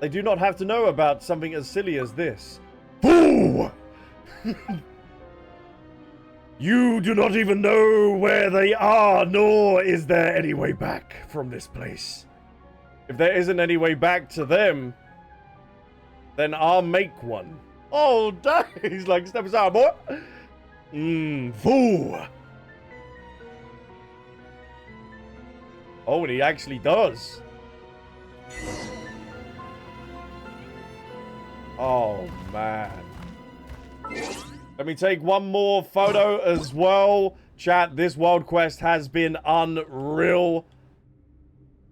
They do not have to know about something as silly as this. Fool! You do not even know where they are, nor is there any way back from this place. If there isn't any way back to them, then I'll make one. Oh, dang! He's like, step aside, boy. Fool! Oh, and he actually does. Oh, man. Let me take one more photo as well. Chat, this world quest has been unreal.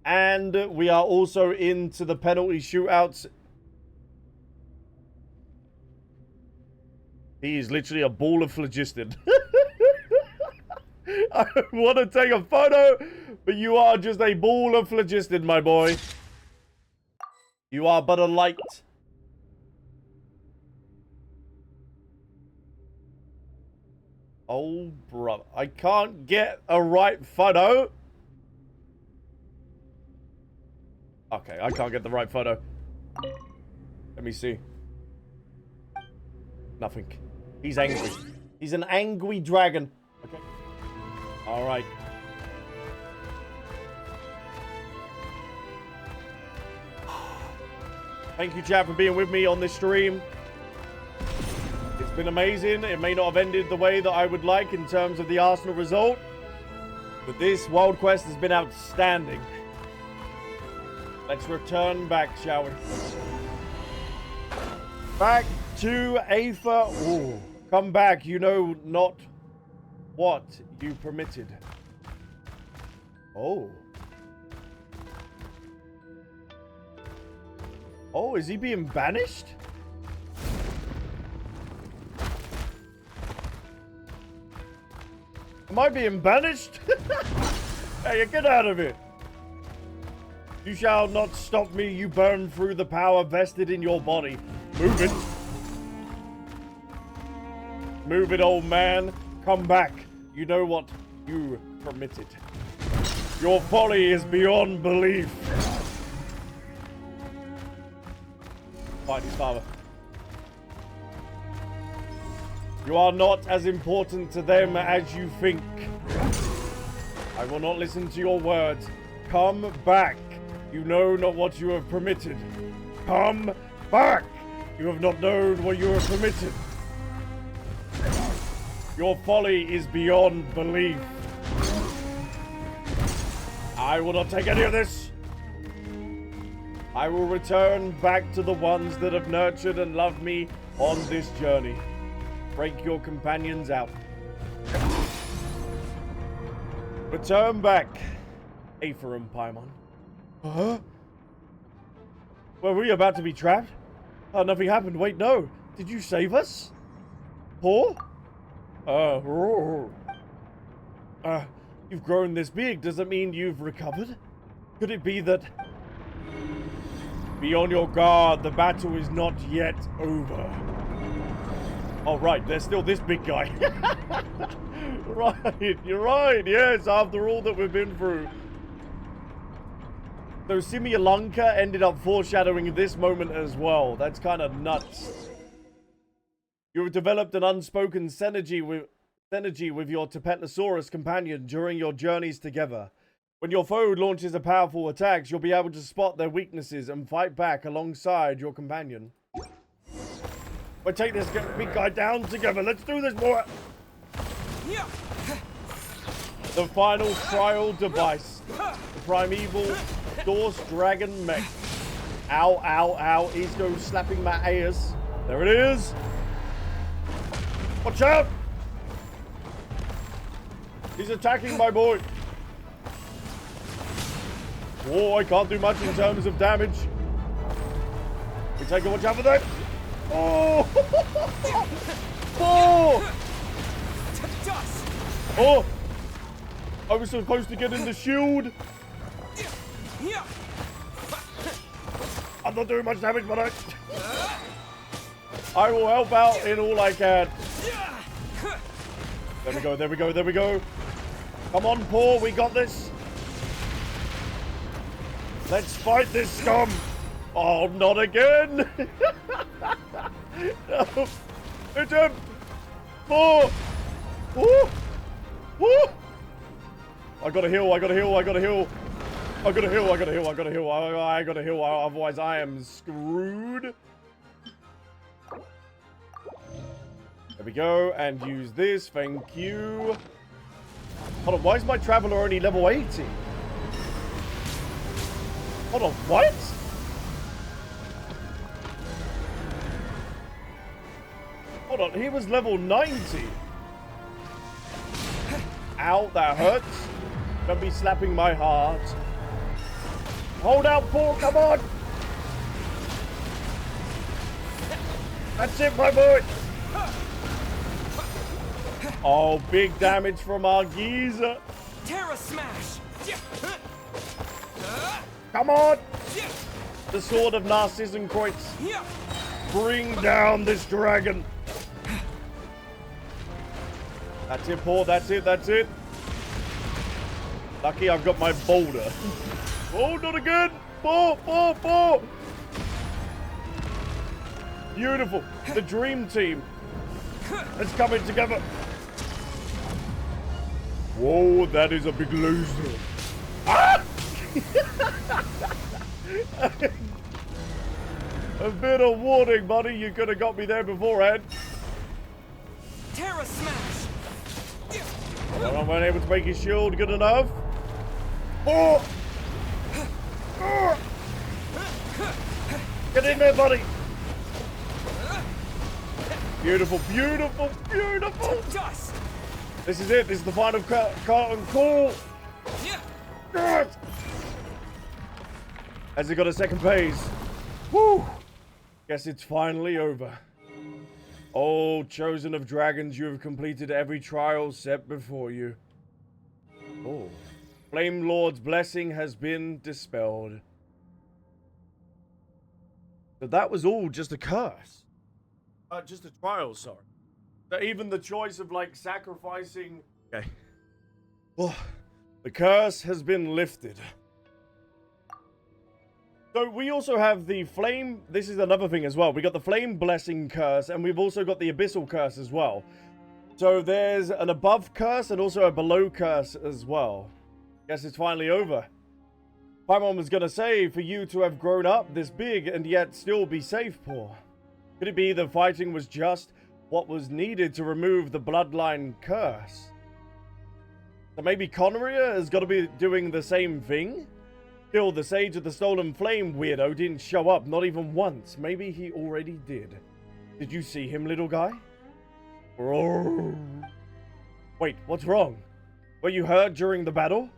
And we are also into the penalty shootouts. He is literally a ball of phlogiston. I want to take a photo, but you are just a ball of phlogiston, my boy. You are but a light. Oh, brother. I can't get a right photo. Okay, I can't get the right photo. Let me see. Nothing. He's angry. He's an angry dragon. Okay. Alright. Thank you, chat, for being with me on this stream. It's been amazing. It may not have ended the way that I would like in terms of the Arsenal result, but this world quest has been outstanding. Let's return back, shall we? Back to Aether. Ooh. Come back, you know not what you permitted. Oh. Oh, is he being banished? Am I being banished? Hey, get out of it. You shall not stop me. You burn through the power vested in your body. Move it. Move it, old man. Come back. You know what you permitted. Your folly is beyond belief. Fight his father. You are not as important to them as you think. I will not listen to your words. Come back. You know not what you have permitted. Come back. You have not known what you have permitted. Your folly is beyond belief. I will not take any of this. I will return back to the ones that have nurtured and loved me on this journey. Break your companions out. Return back, Aether and Paimon. Huh? Were we about to be trapped? Oh, nothing happened. Wait, no. Did you save us? Paul? You've grown this big. Does it mean you've recovered? Could it be that... Be on your guard. The battle is not yet over. Oh, right. There's still this big guy. Right. You're right. Yes, after all that we've been through. So Simulalanka ended up foreshadowing this moment as well. That's kind of nuts. You have developed an unspoken synergy with your Tepetlosaurus companion during your journeys together. When your foe launches a powerful attack, you'll be able to spot their weaknesses and fight back alongside your companion. We'll take this big guy down together. Let's do this, boy. The final trial device. The primeval Dorse Dragon Mech. Ow, ow, ow. He's going slapping my ears. There it is. Watch out. He's attacking my boy. Oh, I can't do much in terms of damage. We take a watch out for that. Oh! Oh! Oh! I was supposed to get in the shield. I'm not doing much damage, but I will help out in all I can. There we go, there we go, there we go. Come on, Paul, we got this. Let's fight this scum. Oh, not again. No. Hit him. Paul. Woo. Woo. I gotta heal, I gotta heal, I gotta heal. I gotta heal, I gotta heal, I gotta heal, I gotta heal, otherwise I am screwed. There we go, and use this, thank you. Hold on, why is my Traveler only level 80? Hold on, what? Hold on, he was level 90. Ow, that hurts. Don't be slapping my heart. Hold out, Paul, come on! That's it, my boy! Oh, big damage from our geezer. Terra Smash! Come on! The Sword of Narcissus Kreutz. Bring down this dragon. That's it, Paul. That's it. That's it. Lucky I've got my boulder. Oh, not again! Paul! Paul! Paul! Beautiful. The dream team. Let's come in together. Whoa, that is a big loser. Ah! A bit of warning, buddy. You could have got me there beforehand. Terra Smash! I wasn't able to make his shield good enough. Oh! Oh! Get in there, buddy. Beautiful, beautiful, beautiful. Dust! This is it. This is the final curtain call. Yes! Has he got a second phase? Woo! Guess it's finally over. Oh, chosen of dragons, you have completed every trial set before you. Oh. Flame Lord's blessing has been dispelled. So that was all just a curse. Just a trial, sorry. So even the choice of, like, sacrificing... Okay. Oh, the curse has been lifted. So we also have the flame... This is another thing as well. We got the flame blessing curse, and we've also got the abyssal curse as well. So there's an above curse and also a below curse as well. Guess it's finally over. Paimon was gonna say, for you to have grown up this big and yet still be safe, Paul. Could it be that fighting was just what was needed to remove the bloodline curse? So maybe Conria has got to be doing the same thing? Still, the Sage of the Stolen Flame weirdo didn't show up, not even once. Maybe he already did. Did you see him, little guy? Roar. Wait, what's wrong? Were you hurt during the battle?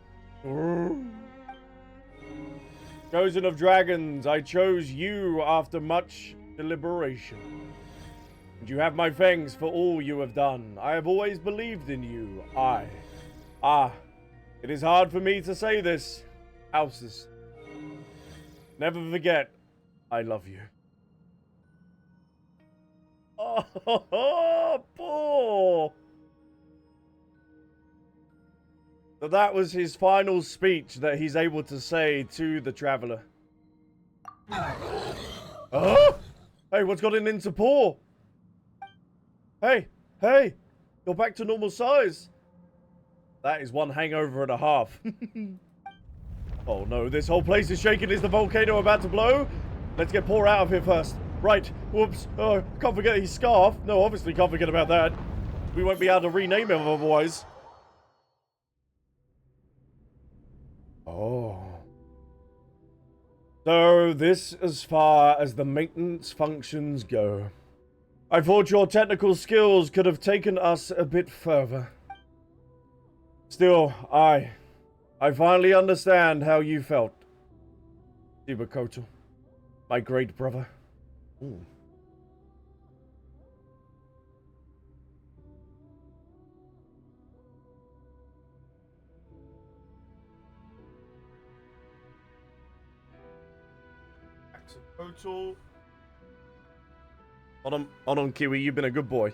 Roar. Chosen of dragons, I chose you after much deliberation. And you have my thanks for all you have done. I have always believed in you. It is hard for me to say this. Albsterz. Never forget, I love you. Oh, poor. So that was his final speech that he's able to say to the traveler. Oh! Hey, what's gotten into Paul? Hey, you're back to normal size. That is one hangover and a half. Oh no, this whole place is shaking. Is the volcano about to blow? Let's get Paul out of here first. Right, whoops. Oh, can't forget his scarf. No, obviously can't forget about that. We won't be able to rename him otherwise. Oh. So, this as far as the maintenance functions go. I thought your technical skills could have taken us a bit further. Still, I finally understand how you felt. Sibakoto, my great brother. Ooh. Total. Hold on, Kiwi, you've been a good boy.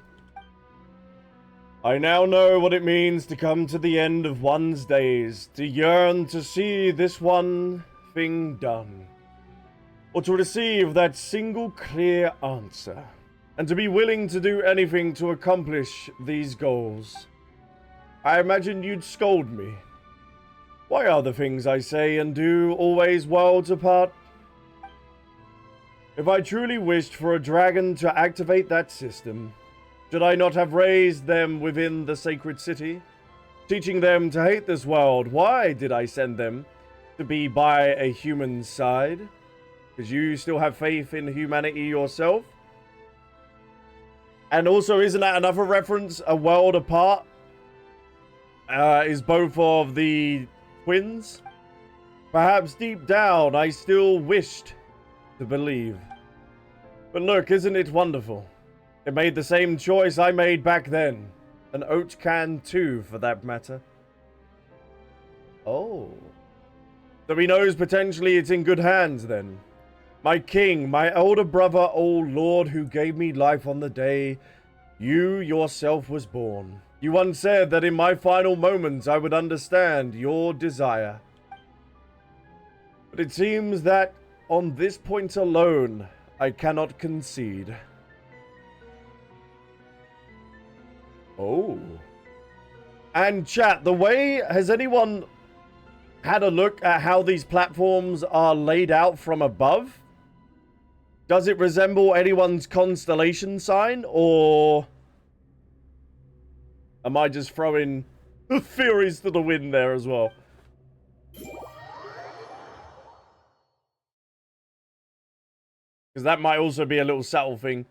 I now know what it means to come to the end of one's days, to yearn to see this one thing done, or to receive that single clear answer, and to be willing to do anything to accomplish these goals. I imagine you'd scold me. Why are the things I say and do always worlds apart? If I truly wished for a dragon to activate that system, should I not have raised them within the sacred city, teaching them to hate this world? Why did I send them to be by a human side? Because you still have faith in humanity yourself? And also, isn't that another reference? A world apart is both of the twins? Perhaps deep down, I still wished to believe. But look, isn't it wonderful? It made the same choice I made back then. An oat can too, for that matter. Oh. So he knows potentially it's in good hands then. My king, my older brother, oh lord, who gave me life on the day you yourself was born. You once said that in my final moments I would understand your desire. But it seems that on this point alone, I cannot concede. Oh. And chat, the way, has anyone had a look at how these platforms are laid out from above? Does it resemble anyone's constellation sign, or am I just throwing theories to the wind there as well? Because that might also be a little subtle thing.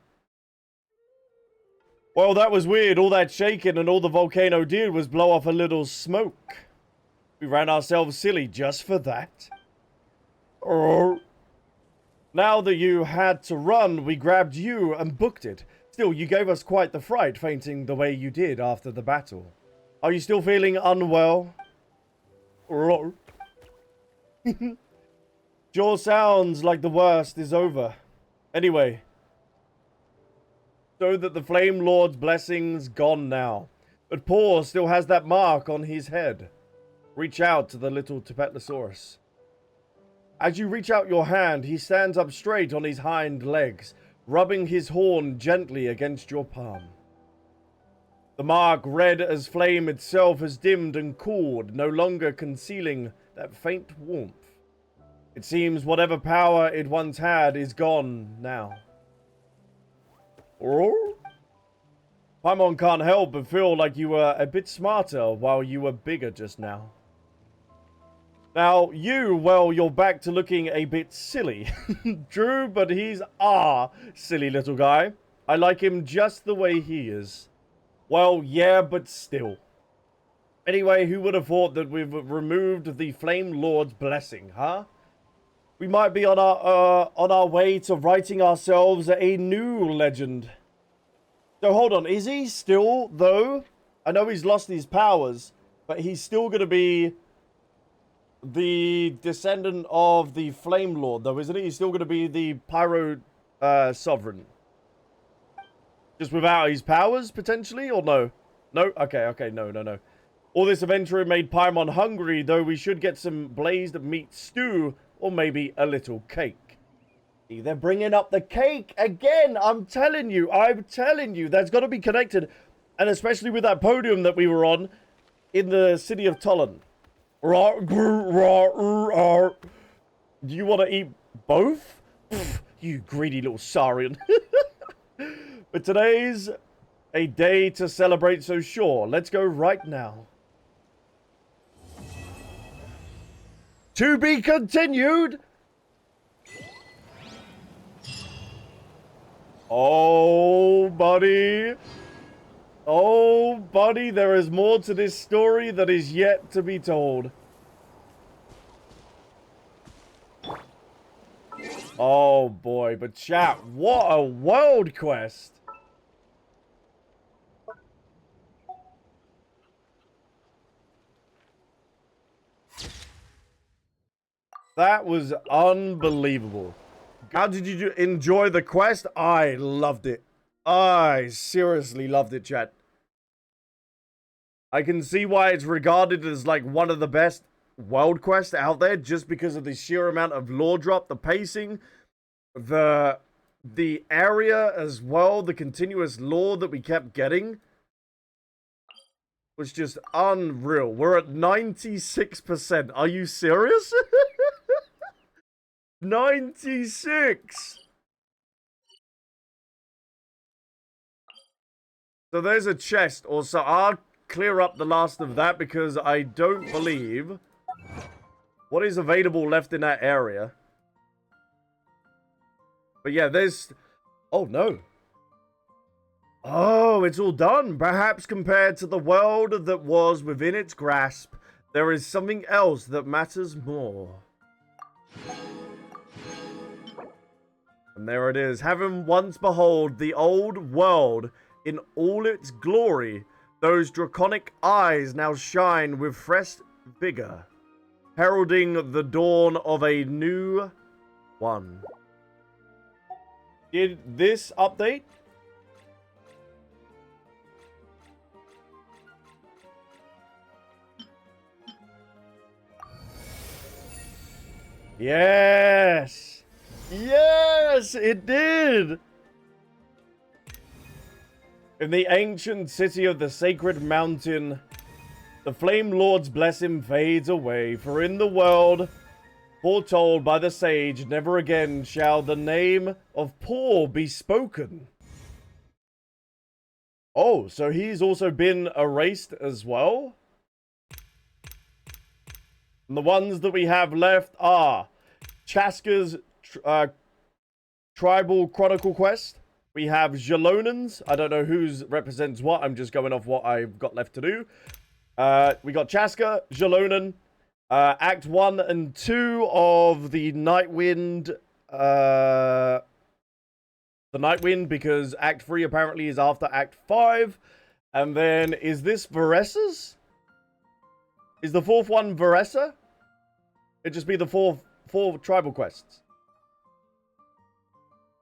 Well, that was weird. All that shaking and all the volcano did was blow off a little smoke. We ran ourselves silly just for that. Now that you had to run, we grabbed you and booked it. Still, you gave us quite the fright, fainting the way you did after the battle. Are you still feeling unwell? Sure sounds like the worst is over. Anyway. So that the Flame Lord's blessing's gone now. But Paw still has that mark on his head. Reach out to the little Tepetlosaurus. As you reach out your hand, he stands up straight on his hind legs, rubbing his horn gently against your palm. The mark, red as flame itself, has dimmed and cooled, no longer concealing that faint warmth. It seems whatever power it once had is gone now. Paimon can't help but feel like you were a bit smarter while you were bigger just now. Now, well, you're back to looking a bit silly. True, but he's silly little guy. I like him just the way he is. Well, yeah, but still. Anyway, who would have thought that we've removed the Flame Lord's blessing, huh? We might be on our way to writing ourselves a new legend. So hold on, is he still, though? I know he's lost his powers, but he's still going to be the descendant of the Flame Lord, though, isn't he? He's still going to be the Pyro Sovereign. Just without his powers, potentially, or no? No? Okay, no. All this adventure made Paimon hungry, though we should get some blazed meat stew, or maybe a little cake. See, they're bringing up the cake again! I'm telling you, that's got to be connected, and especially with that podium that we were on in the city of Tollan. Do you want to eat both? You greedy little Saurian. But today's a day to celebrate, so sure, let's go right now. To be continued. Oh, buddy. Oh, buddy, there is more to this story that is yet to be told. Oh, boy, but chat, what a world quest. That was unbelievable. How did you enjoy the quest? I loved it. I seriously loved it, chat. I can see why it's regarded as like one of the best world quests out there, just because of the sheer amount of lore drop, the pacing, the area as well, the continuous lore that we kept getting was just unreal. We're at 96%. Are you serious? 96. So there's a chest also. I'll clear up the last of that because I don't believe what is available left in that area. But yeah, there's... Oh, no. Oh, it's all done. Perhaps compared to the world that was within its grasp, there is something else that matters more. And there it is. Having once behold the old world in all its glory, those draconic eyes now shine with fresh vigor, heralding the dawn of a new one. Did this update? Yes! Yes, it did! In the ancient city of the Sacred Mountain, the Flame Lord's blessing fades away, for in the world foretold by the sage, never again shall the name of Paw be spoken. Oh, so he's also been erased as well? And the ones that we have left are Chaska's Tribal Chronicle Quest. We have Jalonan's. I don't know whose represents what. I'm just going off what I've got left to do. We got Chaska, Jalonan, Act 1 and 2 of the Nightwind. The Nightwind, because Act 3 apparently is after Act 5. And then, is this Varessa's? Is the fourth one Varesa? It'd just be the four tribal quests.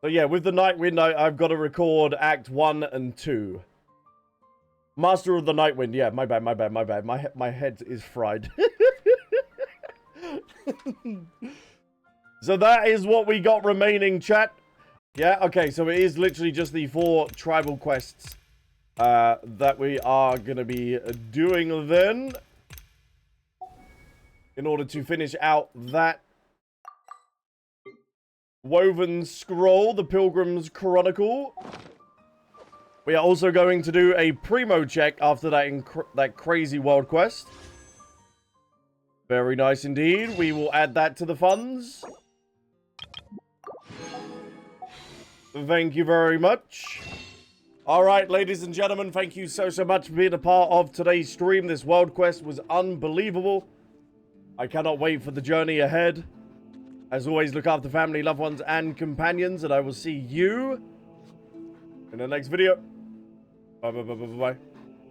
So yeah, with the Nightwind, I've got to record Act 1 and 2. Master of the Nightwind. Yeah, my bad. My head is fried. So that is what we got remaining, chat. Yeah, okay, so it is literally just the 4 tribal quests that we are going to be doing then. In order to finish out that Woven Scroll, the Pilgrim's Chronicle. We are also going to do a primo check after that crazy world quest. Very nice indeed. We will add that to the funds. Thank you very much. Alright, ladies and gentlemen, thank you so much for being a part of today's stream. This world quest was unbelievable. I cannot wait for the journey ahead. As always, look after family, loved ones, and companions, and I will see you in the next video. Bye.